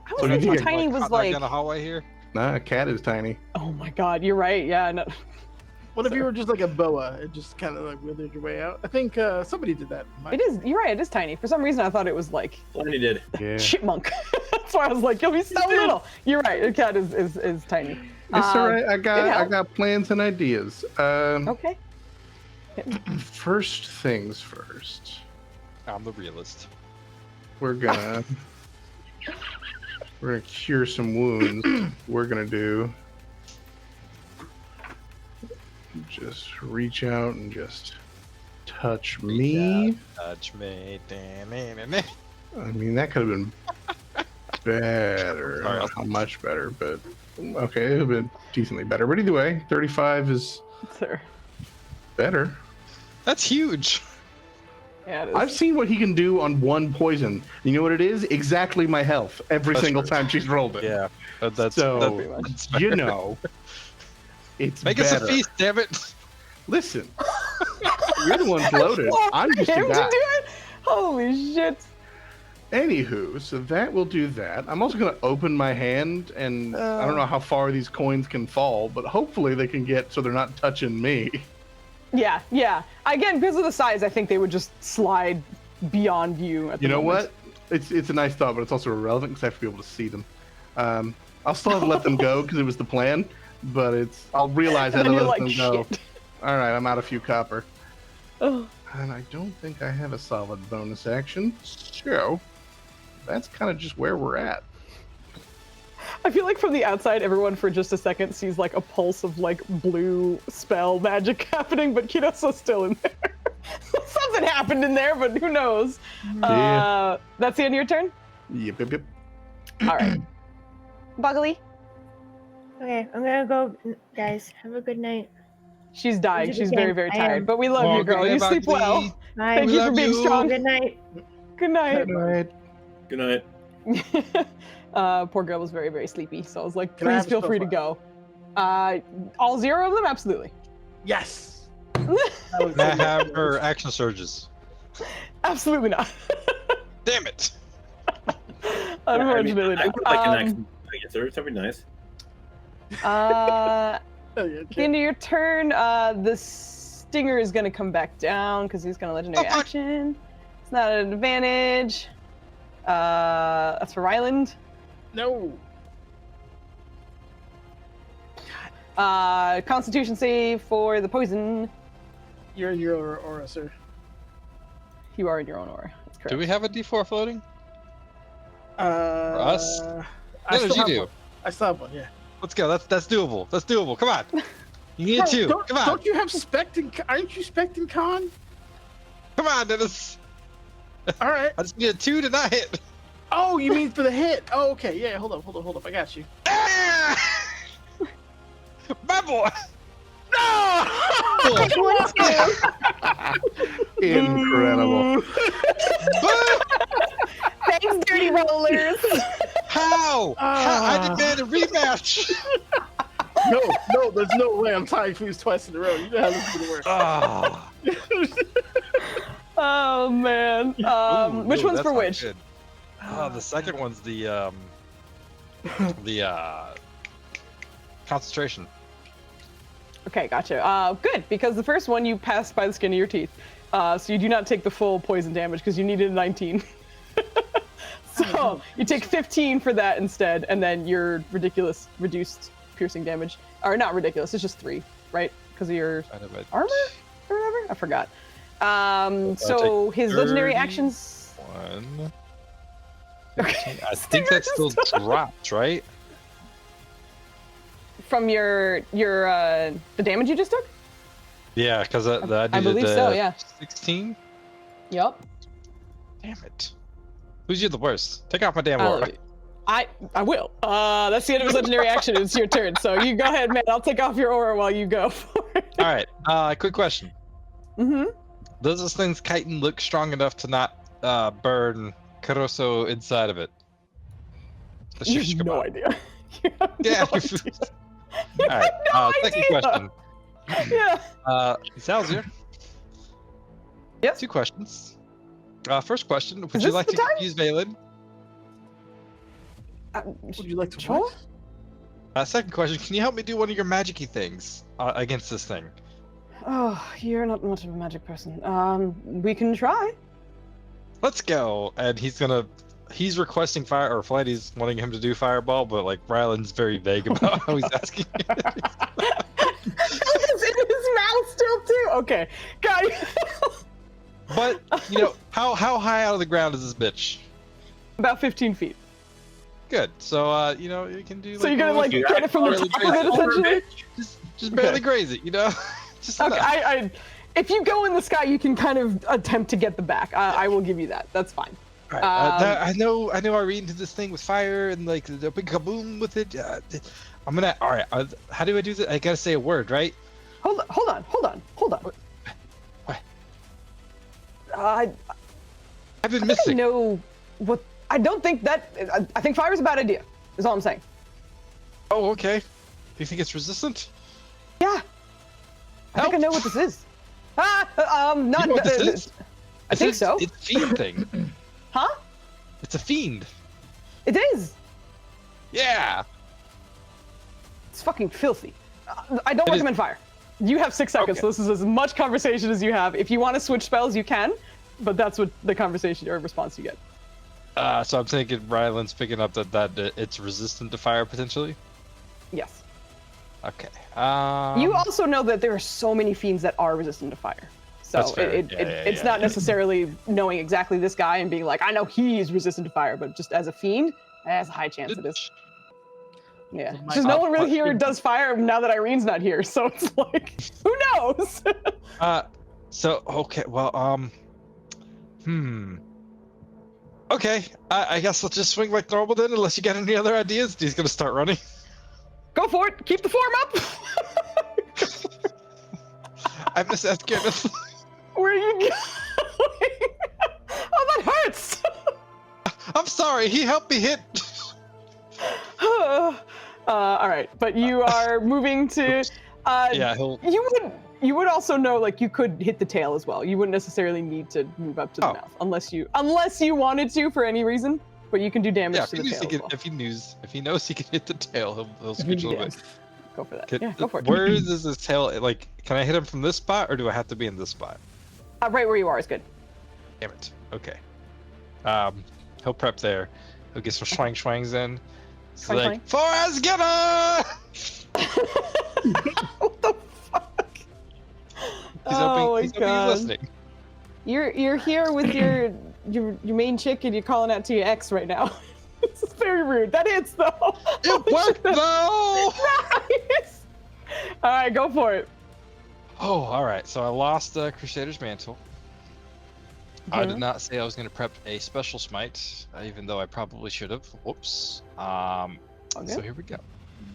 I So was you thinking think tiny was like. down the hallway here. Nah, a cat is tiny. Oh my god, you're right. Yeah, no. What if you were just like a boa? It just kind of like withered your way out. I think somebody did that. It is. You're right. It is tiny. For some reason, I thought it was like Lenny did. Yeah. chipmunk. That's why I was like, you'll be so little. You're right. A cat is tiny. It's all right. I it helped. got plans and ideas. Okay. First things first. I'm the realist. We're gonna cure some wounds. We're gonna do just reach out and just touch me. Touch me. I mean, that could have been better. I Sorry. don't know how much better, but okay, it would have been decently better. But either way, 35 is Sir. better. That's huge. Yeah, it is. I've seen what he can do on one poison. You know what it is? Exactly my health every That's single true. time she's rolled it. Yeah. That's So, that's you fair. know, it's Make better. us a feast, damn it. Listen, you're the one bloated. I'm just him a to guy. do it? Holy shit. Anywho, so that will do that. I'm also going to open my hand, and I don't know how far these coins can fall, but hopefully they can get so they're not touching me. Yeah. Again, because of the size, I think they would just slide beyond you. At the You know moment. what? It's a nice thought, but it's also irrelevant because I have to be able to see them. I'll still have to let them go because it was the plan, but I'll realize And that then I you're let like, them go. shit. All right, I'm out a few copper. Oh. And I don't think I have a solid bonus action, so that's kind of just where we're at. I feel like from the outside, everyone for just a second sees like a pulse of like blue spell magic happening, but Kidosa's still in there. Something happened in there, but who knows? Yeah. That's the end of your turn? Yep. All right. Buggly? Okay, I'm gonna go, guys. Have a good night. She's dying. You did She's the very, same. very I tired. am. But we love you, girl. You sleep well. Bye. Thank We you for love being you. strong. Good night. Good night. Good night. Poor girl was very, very sleepy. So I was like, Can I please have a feel spell free to slot? go. All 0 of them? Absolutely. Yes. May I have her action surges? Absolutely not. Damn it. Unfortunately, I not. would like an action. That'd be nice. At the end of your turn, the stinger is going to come back down because he's going to legendary Oh, fuck. action. It's not an advantage. That's for Ryland. No. Constitution save for the poison. You're in your aura, sir. You are in your own aura. That's correct. Do we have a D4 floating? Us? No, you do. I still have one, yeah. Let's go. That's doable. That's doable. Come on. You need Bro, two. Don't, Come on. don't you have Spect and... Aren't you Spect and Con? Come on, Dennis. All right. I just need a 2 to not hit. Oh, you mean for the hit? Oh, okay. Yeah, hold up. I got you. My boy. No! Incredible. Thanks, Dirty Rollers. How? I demand a rematch. No, there's no way I'm tying Foos twice in a row. You know how this is gonna work. Ah. Oh man. Which one's for which? The second one's the concentration. Okay, gotcha. Good, because the first one you passed by the skin of your teeth. So you do not take the full poison damage because you needed a 19. So you take 15 for that instead, and then your ridiculous reduced piercing damage. Or not ridiculous, it's just 3, right? Because of your armor or whatever? I forgot. So his legendary actions... 1. Okay. I think that still dropped, right? From your the damage you just took? Yeah, because I believe so, yeah. 16? Yep. Damn it. Who's you the worst? Take off my damn aura. I will. That's the end of his legendary action. It's your turn. So you go ahead, man. I'll take off your aura while you go for it. All right. Quick question. Mm-hmm. Does this thing's chitin look strong enough to not burn Caruso inside of it? You have no idea. Yeah. All right. Second question. Yeah. Salzier. Yep. 2 questions. First question: Would Is you this like the to time? use Valen? Would you like to Joel? what? Second question: Can you help me do one of your magic-y things against this thing? Oh, you're not much of a magic person. We can try. Let's go. And he's requesting fire, or Flighty's wanting him to do fireball, but like Ryland's very vague about how he's asking. It's in his mouth still too. Okay, got it. But how high out of the ground is this bitch? About 15 feet. Good. So you can do. So you're gonna like get it from the top of it essentially? Just barely graze it, Just Okay. enough. If you go in the sky, you can kind of attempt to get the back. I will give you that. That's fine. All right. I know I read into this thing with fire and like the big kaboom with it. I'm gonna. All right. How do I do this? I gotta say a word, right? Hold on. What? I've been I missing. know what. I don't think that. I think fire is a bad idea. Is all I'm saying. Oh, okay. Do you think it's resistant? Yeah. I think I know what this is. Not. You know what this is? I think so. It's a fiend thing. Huh? It's a fiend. It is. Yeah. It's fucking filthy. I don't recommend fire. You have 6 seconds, Okay. so this is as much conversation as you have. If you want to switch spells, you can, but that's what the conversation or response you get. So I'm thinking Ryland's picking up that it's resistant to fire potentially. Yes. Okay. You also know that there are so many fiends that are resistant to fire. So That's fair. it's not necessarily knowing exactly this guy and being like, I know he's resistant to fire, but just as a fiend, there's a high chance it is. Yeah. Because no one really here does fire now that Irene's not here, so it's like, who knows? So okay, well, okay, I guess let's just swing like normal then, unless you got any other ideas. He's gonna start running. Go for it. Keep the form up. I miss Kenneth. Where are you going? Oh, that hurts. I'm sorry. He helped me hit. All right, but you are moving to. Yeah, he'll. You would also know, like, you could hit the tail as well. You wouldn't necessarily need to move up to the mouth unless you wanted to for any reason. But you can do damage to the tail. As well. If he knows he can hit the tail, he'll switch a little bit. Go for that. Yeah, go for it. Where is his tail? Like, can I hit him from this spot, or do I have to be in this spot? Right where you are is good. Damn it. Okay. He'll prep there. He'll get some schwangs in. It's like, Forrest, get her! What the fuck? Oh my he's hoping God. he's listening. You're here with your main chick and you're calling out to your ex right now. This is very rude. That hits though. It worked though. Nice. All right, go for it. Oh, all right. So I lost the Crusader's Mantle. I did not say I was going to prep a special smite, even though I probably should have. Whoops. So here we go.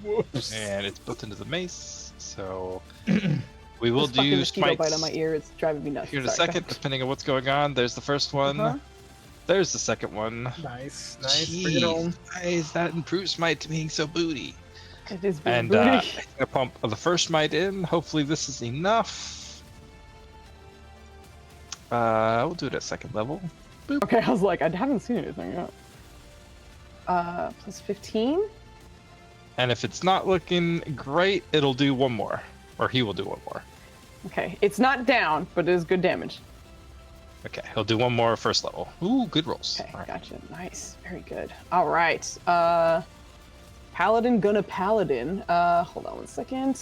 Whoops. And it's built into the mace. So we will This fucking do mosquito smites bite on my ear. It's driving me nuts. here in a Sorry, go second, ahead. depending on what's going on. There's the first one. Uh-huh. There's the second one. Nice. Bring it on. Jeez, why is that improved smite to being so booty? It is very And booty. I think I pump the first smite in. Hopefully this is enough. We'll do it at second level. Okay, I was like, I haven't seen anything yet. Plus 15? And if it's not looking great, it'll do one more. Or he will do one more. Okay, it's not down, but it is good damage. Okay, he'll do one more first level. Ooh, good rolls. Okay, All right. gotcha. Nice. Very good. All right. Paladin gonna paladin. Hold on one second.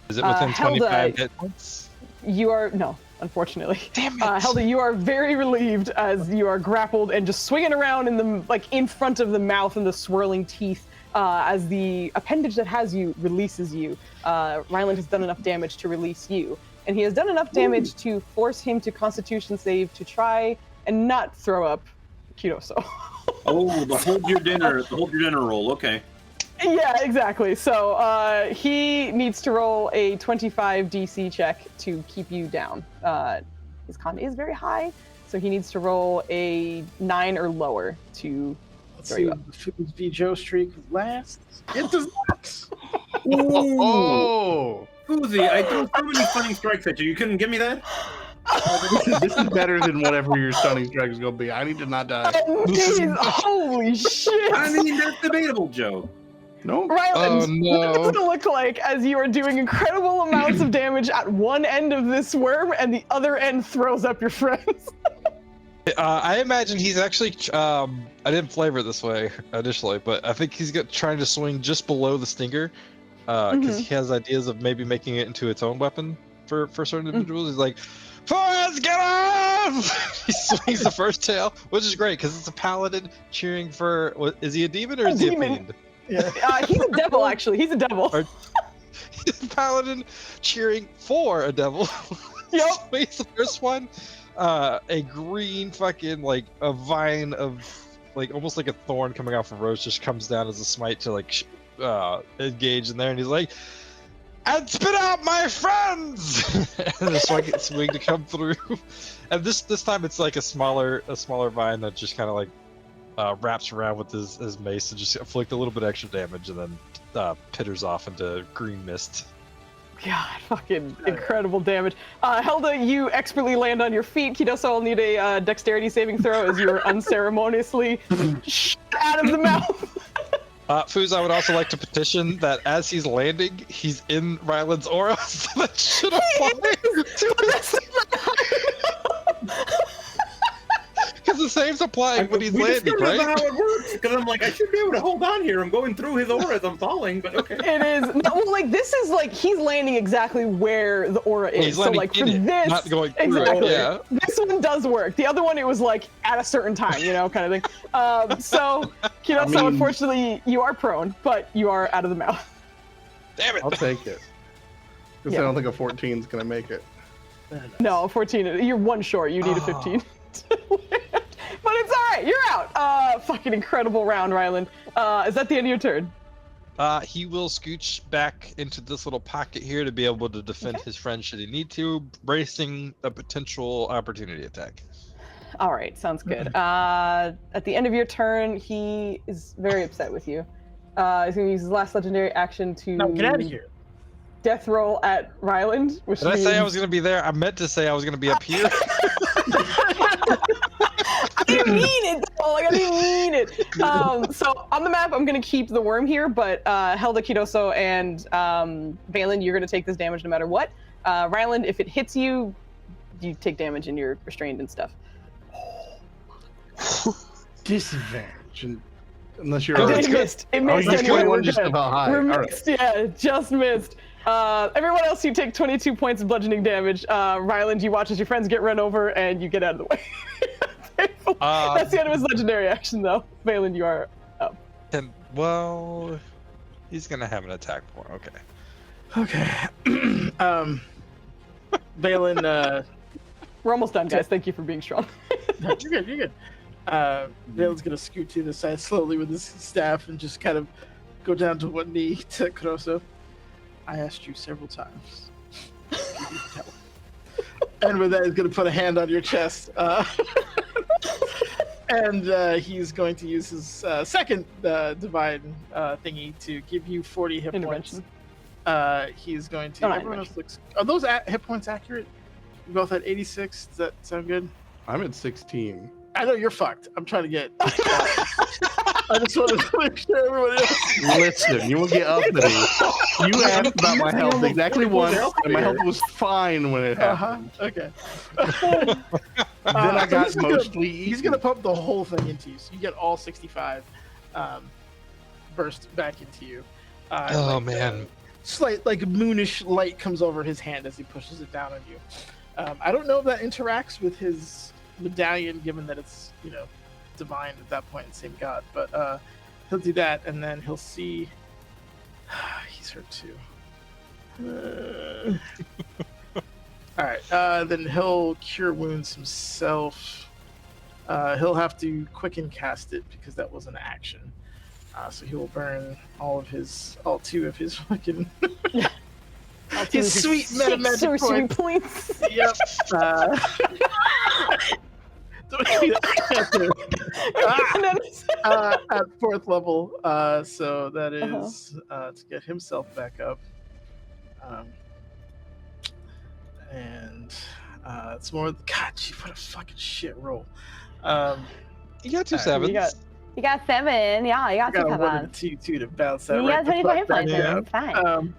Is it within Helda, 25 hit points? You are no, unfortunately. Damn it! Helda, you are very relieved as you are grappled and just swinging around in front of the mouth and the swirling teeth as the appendage that has you releases you. Ryland has done enough damage to release you, and he has done enough damage to force him to Constitution save to try and not throw up Kidoso. Oh, the hold your dinner roll. Okay. Yeah, exactly. So he needs to roll a 25 DC check to keep you down. His con is very high, so he needs to roll a 9 or lower to Let's throw see you what up. the Foods v Joe streak lasts. It does not. Oh, Foozzy, I threw so many stunning strikes at you. You couldn't give me that? this is better than whatever your stunning strike is going to be. I need to not die. Jeez, holy shit! I mean, that's debatable, Joe. No. Ryland, Oh, no. what does it look like as you are doing incredible amounts of damage at one end of this worm and the other end throws up your friends? I imagine he's actually. I didn't flavor it this way initially, but I think he's trying to swing just below the stinger, because he has ideas of maybe making it into its own weapon for certain individuals. He's like, "Forrest, get off!" He swings the first tail, which is great because it's a paladin cheering for. What, is he a demon or is he a Demon. fiend? He's a devil, actually. He's a devil. Or- He's a paladin cheering for a devil. Yep. Swings the first one. A green fucking like a vine of like almost like a thorn coming out from Rose just comes down as a smite to like engage in there, and he's like, "And spit out my friends!" And the swing to come through. And this time it's like a smaller vine that just kind of like wraps around with his mace and just inflict a little bit extra damage, and then pitters off into green mist. God, fucking incredible damage. Helda, you expertly land on your feet. Kidoso will need a dexterity saving throw as you are unceremoniously shot out of the mouth. Foos, I would also like to petition that as he's landing, he's in Ryland's aura, so that should apply to because the same's applying when he's we landing, discovered right? how it works, because I'm like, I should be able to hold on here. I'm going through his aura as I'm falling, but okay. It is. No, well, like, this is like, he's landing exactly where the aura is. He's So, landing like, for in it, this. not going through exactly. it. Yeah. This one does work. The other one, it was like at a certain time, kind of thing. So, Kidoso, unfortunately, you are prone, but you are out of the mouth. Damn it! I'll take it. Because I don't think a 14 is going to make it. No, 14. You're one short. You need a 15. But it's all right. You're out. Fucking incredible round, Ryland. Is that the end of your turn? He will scooch back into this little pocket here to be able to defend his friend should he need to, bracing a potential opportunity attack. All right, sounds good. At the end of your turn, he is very upset with you. He's going to use his last legendary action to No, get out of here. death roll at Ryland. Which Did I means... say I was going to be there? I meant to say I was going to be up here. I didn't mean it, though. Like, I didn't mean it. So on the map, I'm going to keep the worm here, but Helda, Kidoso, and Valen, you're going to take this damage no matter what. Ryland, if it hits you, you take damage and you're restrained and stuff. Disadvantage. Unless you're It already missed. It missed just anyway. kidding, We're one just good. about high. We're All right. missed. Yeah, just missed. Everyone else, you take 22 points of bludgeoning damage. Ryland, you watch as your friends get run over and you get out of the way. That's the end of his legendary action, though. Valen, you are up. Well, he's gonna have an attack point. Okay. Okay. Valen, we're almost done, guys. Thank you for being strong. you're good. You're good. Valen's gonna scoot to the side slowly with his staff and just kind of go down to one knee to Kuroso. I asked you several times. And with that, he's gonna put a hand on your chest. And he's going to use his second divine thingy to give you 40 hit points. He's going to. Everyone else looks. Are those hit points accurate? You both at 86. Does that sound good? I'm at 16. I know you're fucked. I'm trying to get. I just wanted to make sure everybody else. Listen, you will get up to me. You asked about my health exactly once, and my health was fine when it happened. Okay. Then I got mostly. He's gonna pump the whole thing into you, so you get all 65 burst back into you. Man. Slight, like moonish light comes over his hand as he pushes it down on you. I don't know if that interacts with his medallion, given that it's divine at that point, same god. But he'll do that, and then he'll see. He's hurt too. All right. Then he'll cure wounds himself. He'll have to quicken cast it because that was an action. So he will burn all 2 of his fucking his sweet meta magic points. Yep. At 4th level, so that is to get himself back up. And it's more. God, gee, what a fucking shit roll. You got 2 sevens. You got 7. Yeah, you got 2 sevens. 2 to bounce that. You got 25 hit points. It's fine.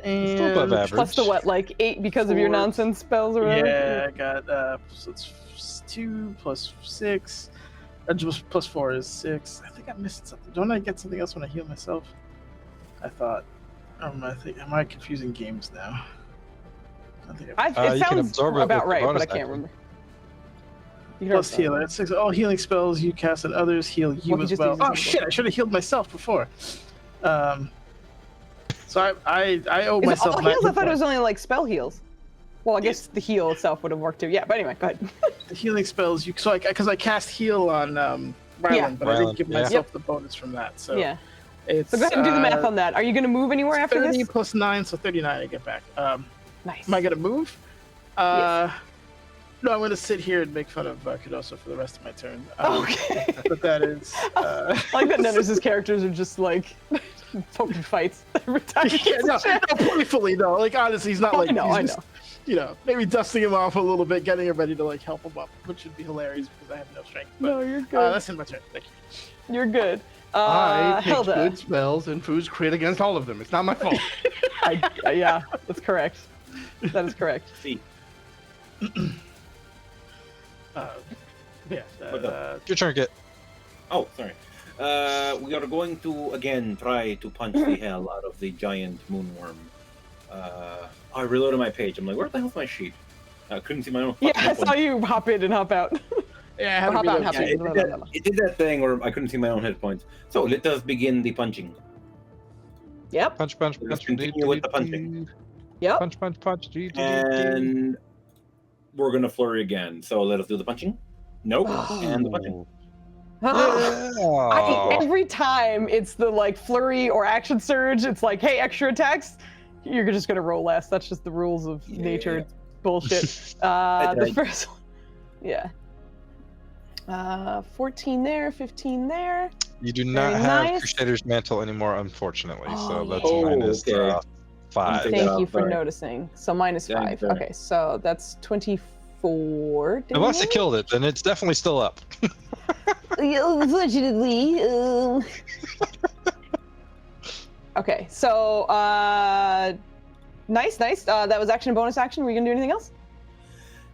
And still above average. Plus the what, like 8 because of your nonsense spells or whatever? Yeah, I got so it's 2 plus 6. Just plus 4 is 6. I think I missed something. Don't I get something else when I heal myself? I thought. Am I confusing games now? It sounds about right, but I can't remember. Plus healer. It's 6. All healing spells you cast on others heal you as well. Oh shit! I should have healed myself before. So I owe myself. All heals? I thought it was only like spell heals. Well, I guess the heal itself would have worked too. Yeah, but anyway, go ahead. The healing spells because I cast heal on Ryland, but I didn't give myself the bonus from that. So yeah. So go ahead and do the math on that. Are you going to move anywhere after 30 this? plus 9, so 39 I get back. Nice. Am I going to move? Yes. No, I'm going to sit here and make fun of Kudoso for the rest of my turn. Okay. But that is... I like that none of his characters are just like fucking fights every time. No, playfully though. Like honestly, he's not like... I know. Maybe dusting him off a little bit, getting him ready to like help him up, which would be hilarious because I have no strength. But, no, you're good. That's in my turn. Thank you. You're good. I take good spells and Foos crit against all of them. It's not my fault. Yeah, that's correct. That is correct. See. Your turn, Git. Oh, sorry. We are going to again try to punch the hell out of the giant moonworm. I reloaded my page. I'm like, where the hell's my sheet? I couldn't see my own. Yeah, I saw you hop in and hop out. Yeah, I had to hop out. It did that thing where I couldn't see my own hit points. So let us begin the punching. Yep. Punch. Let's continue with the punching. Yep. Punch. And we're gonna flurry again. So let us do the punching. Nope. And the punching. Every time it's the like flurry or action surge, it's like, hey, extra attacks. You're just gonna roll less. That's just the rules of nature. It's bullshit. The first one, yeah. 14 there, 15 there. You do not have Crusader's Mantle anymore, unfortunately. So that's minus 5. Thank you for noticing. So minus 5. Okay, so that's 24. Unless it killed it, then it's definitely still up. Unfortunately. Okay, so nice. That was action, bonus action. Were you gonna do anything else?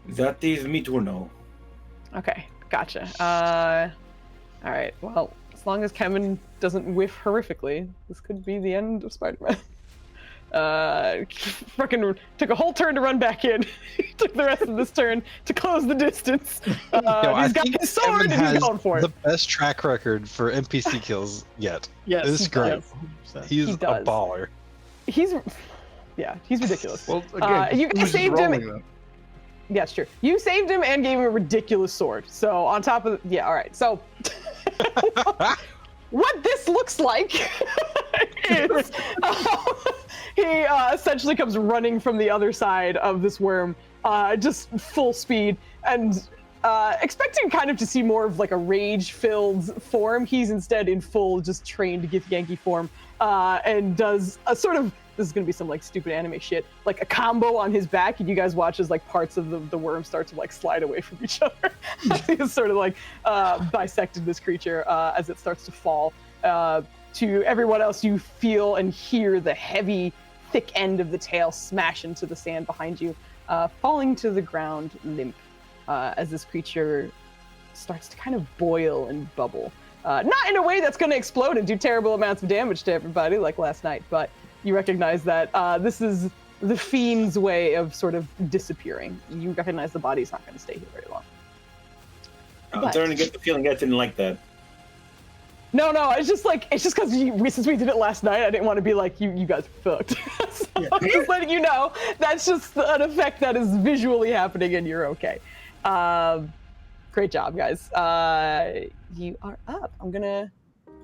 That is me to know. Okay, gotcha. All right. Well, as long as Kevin doesn't whiff horrifically, this could be the end of Spider-Man. Fucking took a whole turn to run back in. Took the rest of this turn to close the distance. Yo, I He's got think his sword Kevin and he's has going for the it. best track record for NPC kills yet. Yes, It's great. yes, He's He a does. baller. He's ridiculous. Well, again, you guys who's saved him. rolling them? Yeah, it's true. You saved him and gave him a ridiculous sword. So on top of all right. So what this looks like is he essentially comes running from the other side of this worm, just full speed, and expecting kind of to see more of like a rage-filled form. He's instead in full, just trained Githyanki form, and does a sort of, this is gonna be some like stupid anime shit, like a combo on his back, and you guys watch as like parts of the worm start to like slide away from each other. He's sort of like bisected this creature as it starts to fall. To everyone else, you feel and hear the heavy, thick end of the tail smash into the sand behind you, falling to the ground limp as this creature starts to kind of boil and bubble. Not in a way that's going to explode and do terrible amounts of damage to everybody like last night, but you recognize that this is the fiend's way of sort of disappearing. You recognize the body's not going to stay here very long. I'm starting to get the feeling I didn't like that. No, it's just because since we did it last night, I didn't want to be like, you guys are fucked. So I'm just letting you know, that's just an effect that is visually happening and you're okay. Great job, guys. You are up. I'm going to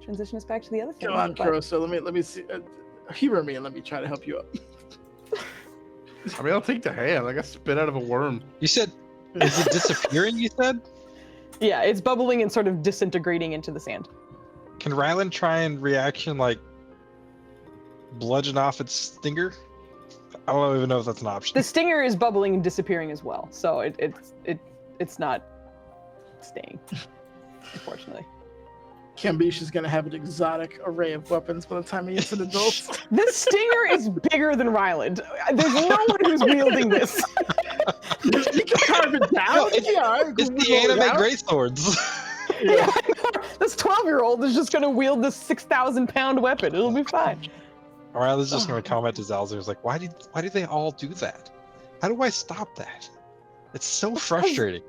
transition us back to the other thing. Come on, Kuroso, let me see. Humor me and let me try to help you up. I mean, I'll take the hand. I got spit out of a worm. You said, is it disappearing, you said? Yeah, it's bubbling and sort of disintegrating into the sand. Can Ryland try and reaction, like, bludgeon off its stinger? I don't even know if that's an option. The stinger is bubbling and disappearing as well, so it's not staying, unfortunately. Kambish is going to have an exotic array of weapons by the time he gets an adult. This stinger is bigger than Ryland. There's no one who's wielding this. You can carve it down. No, it's the anime greatswords. Yeah, this 12-year-old is just going to wield this 6,000-pound weapon. It'll be fine. Ryland's just going to comment to Zalzir. He's like, why do they all do that? How do I stop that? It's so frustrating.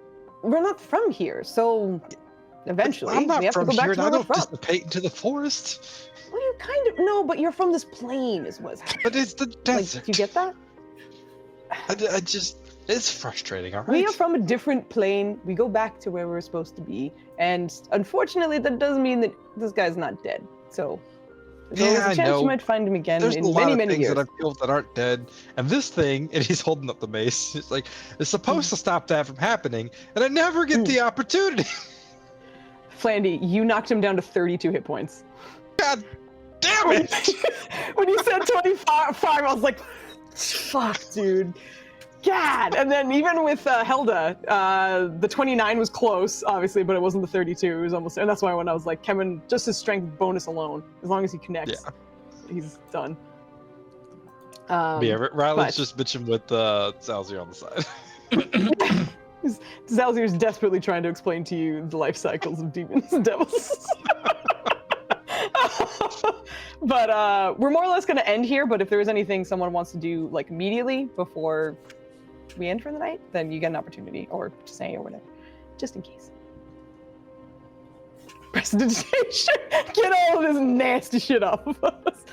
We're not from here, so eventually I'm not we have from to go back here, to and I where we're don't from. dissipate into the forest. Well, you kind of no, but you're from this plane, is what's happening. But it's the Like, desert. do you get that? I just, it's frustrating, all right? We are from a different plane. We go back to where we're supposed to be, and unfortunately, that doesn't mean that this guy's not dead. So there's always a chance you might find him again There's in a lot many, of many things years. that I've killed that aren't dead, and this thing, and he's holding up the mace. It's like, it's supposed to stop that from happening, and I never get the opportunity. Flandy, you knocked him down to 32 hit points. God damn it! When you said 25, I was like, fuck, dude. God! And then even with Helda, the 29 was close, obviously, but it wasn't the 32. It was almost, and that's why when I was like, Kevin, just his strength bonus alone, as long as he connects, he's done. Yeah, Ryland's but- just bitching with Zalzir on the side. Zalzir's desperately trying to explain to you the life cycles of demons and devils. But we're more or less going to end here, but if there is anything someone wants to do like immediately before we end for the night, then you get an opportunity, or to say or whatever, just in case. Prestidigitation! Get all of this nasty shit off of us.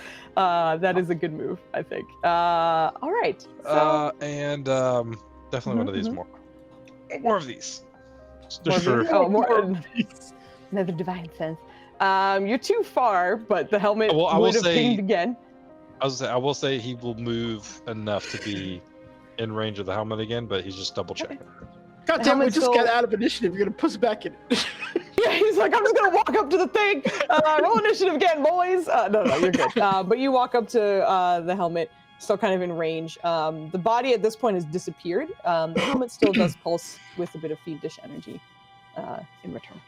That is a good move, I think. All right. So, and definitely one of these more. More of these. Just for another divine sense. You're too far, but the helmet Well, I will would have say- pinged again. I will say he will move enough to be in range of the helmet again, but he's just double checking. God damn, we helmet's just still- got out of initiative. You're going to push back in it. Yeah, he's like, I'm just gonna walk up to the thing. Roll initiative again, boys. No, you're good. But you walk up to the helmet, still kind of in range. The body at this point has disappeared. The helmet still does pulse with a bit of fiendish energy in return.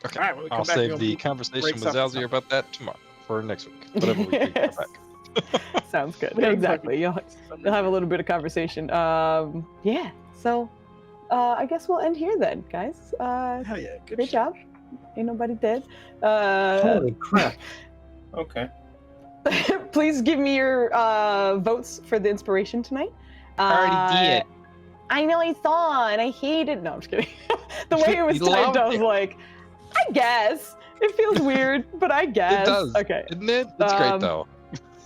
Okay, All right, when we come I'll back, save we'll the conversation with break something Zalzir about that tomorrow, for next week, whatever week we come Yes. back. Sounds good. Yeah, Exactly. You'll have a little bit of conversation. Yeah. So, I guess we'll end here then, guys. Hell yeah. Good Great shit. job. Ain't nobody dead. Holy crap. Okay. Please give me your votes for the inspiration tonight. I already did. I know I saw, and I hated. No, I'm just kidding. The way it was You typed, loved I was it. like, I guess it feels weird, but I guess It does. Okay, Isn't it? It's great though.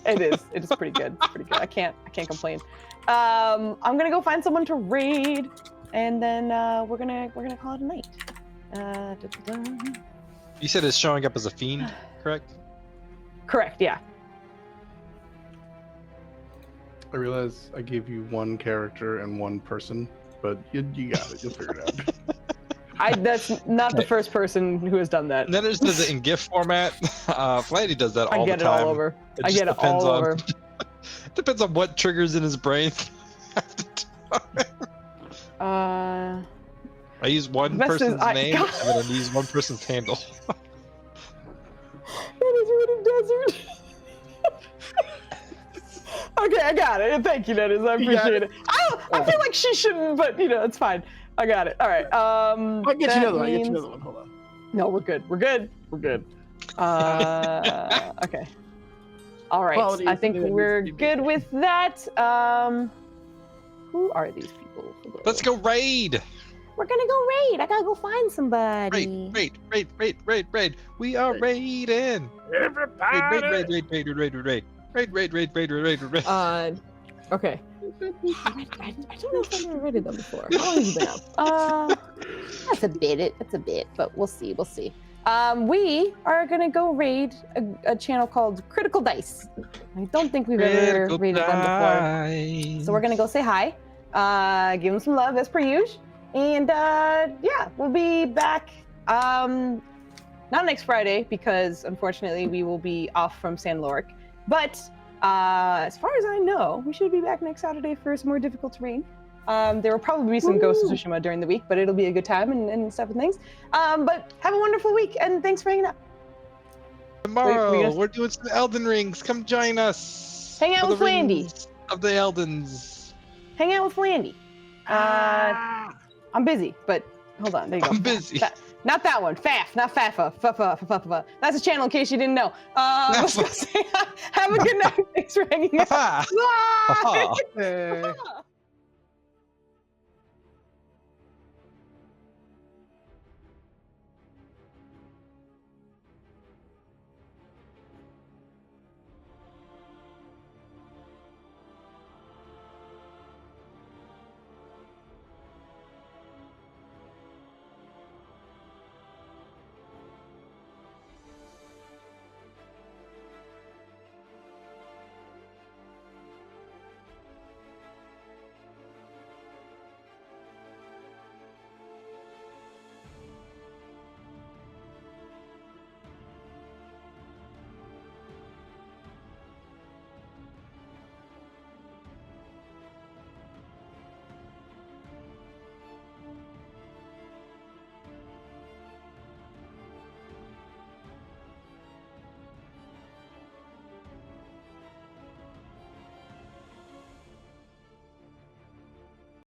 it is. It is pretty good. It's pretty good. I can't complain. I'm gonna go find someone to raid, and then we're gonna call it a night. You said it's showing up as a fiend, correct? Correct. Yeah. I realize I gave you one character and one person, but you got it. You'll figure it out. That's not the first person who has done that. Nethers does it in GIF format. Flatty does that all I get the it time. all over. I just get it depends all on- over. Depends on what triggers in his brain. Uh, I use one Best is person's name God. and then I use one person's handle. That is really desert. Okay, I got it. Thank you, Dennis. I appreciate it. I feel like she shouldn't, but it's fine. I got it. All right. I'll get you that another one. I'll get you means- another one. Hold on. No, we're good. We're good. We're good. Okay. All right. Quality I is think good. we're It's good with that. Who are these people? Let's go raid! We're gonna go raid. I gotta go find somebody. Raid. We are raiding. Everybody. Raid. Okay. I don't know if I've ever raided them before. How long has it been out? That's a bit, but we'll see. We are gonna go raid a channel called Critical Dice. I don't think we've ever raided them before. So we're gonna go say hi, give them some love as per usual, and yeah, we'll be back. Not next Friday because unfortunately we will be off from San Lork, but as far as I know, we should be back next Saturday for some more difficult terrain. There will probably be some Ghost of Tsushima during the week, but it'll be a good time and stuff and things. But have a wonderful week, and thanks for hanging out. Tomorrow, we're doing some Elden Rings. Come join us. Hang out for with the Landy. Rings of the Eldens. Hang out with Landy. I'm busy, but hold on. There you go. I'm busy. Not that one. Faf, not Fafa. That's a channel in case you didn't know. Let's go say have a good night. Thanks for hanging out. Ha-ha. Bye. Ha-ha. Hey. Ah.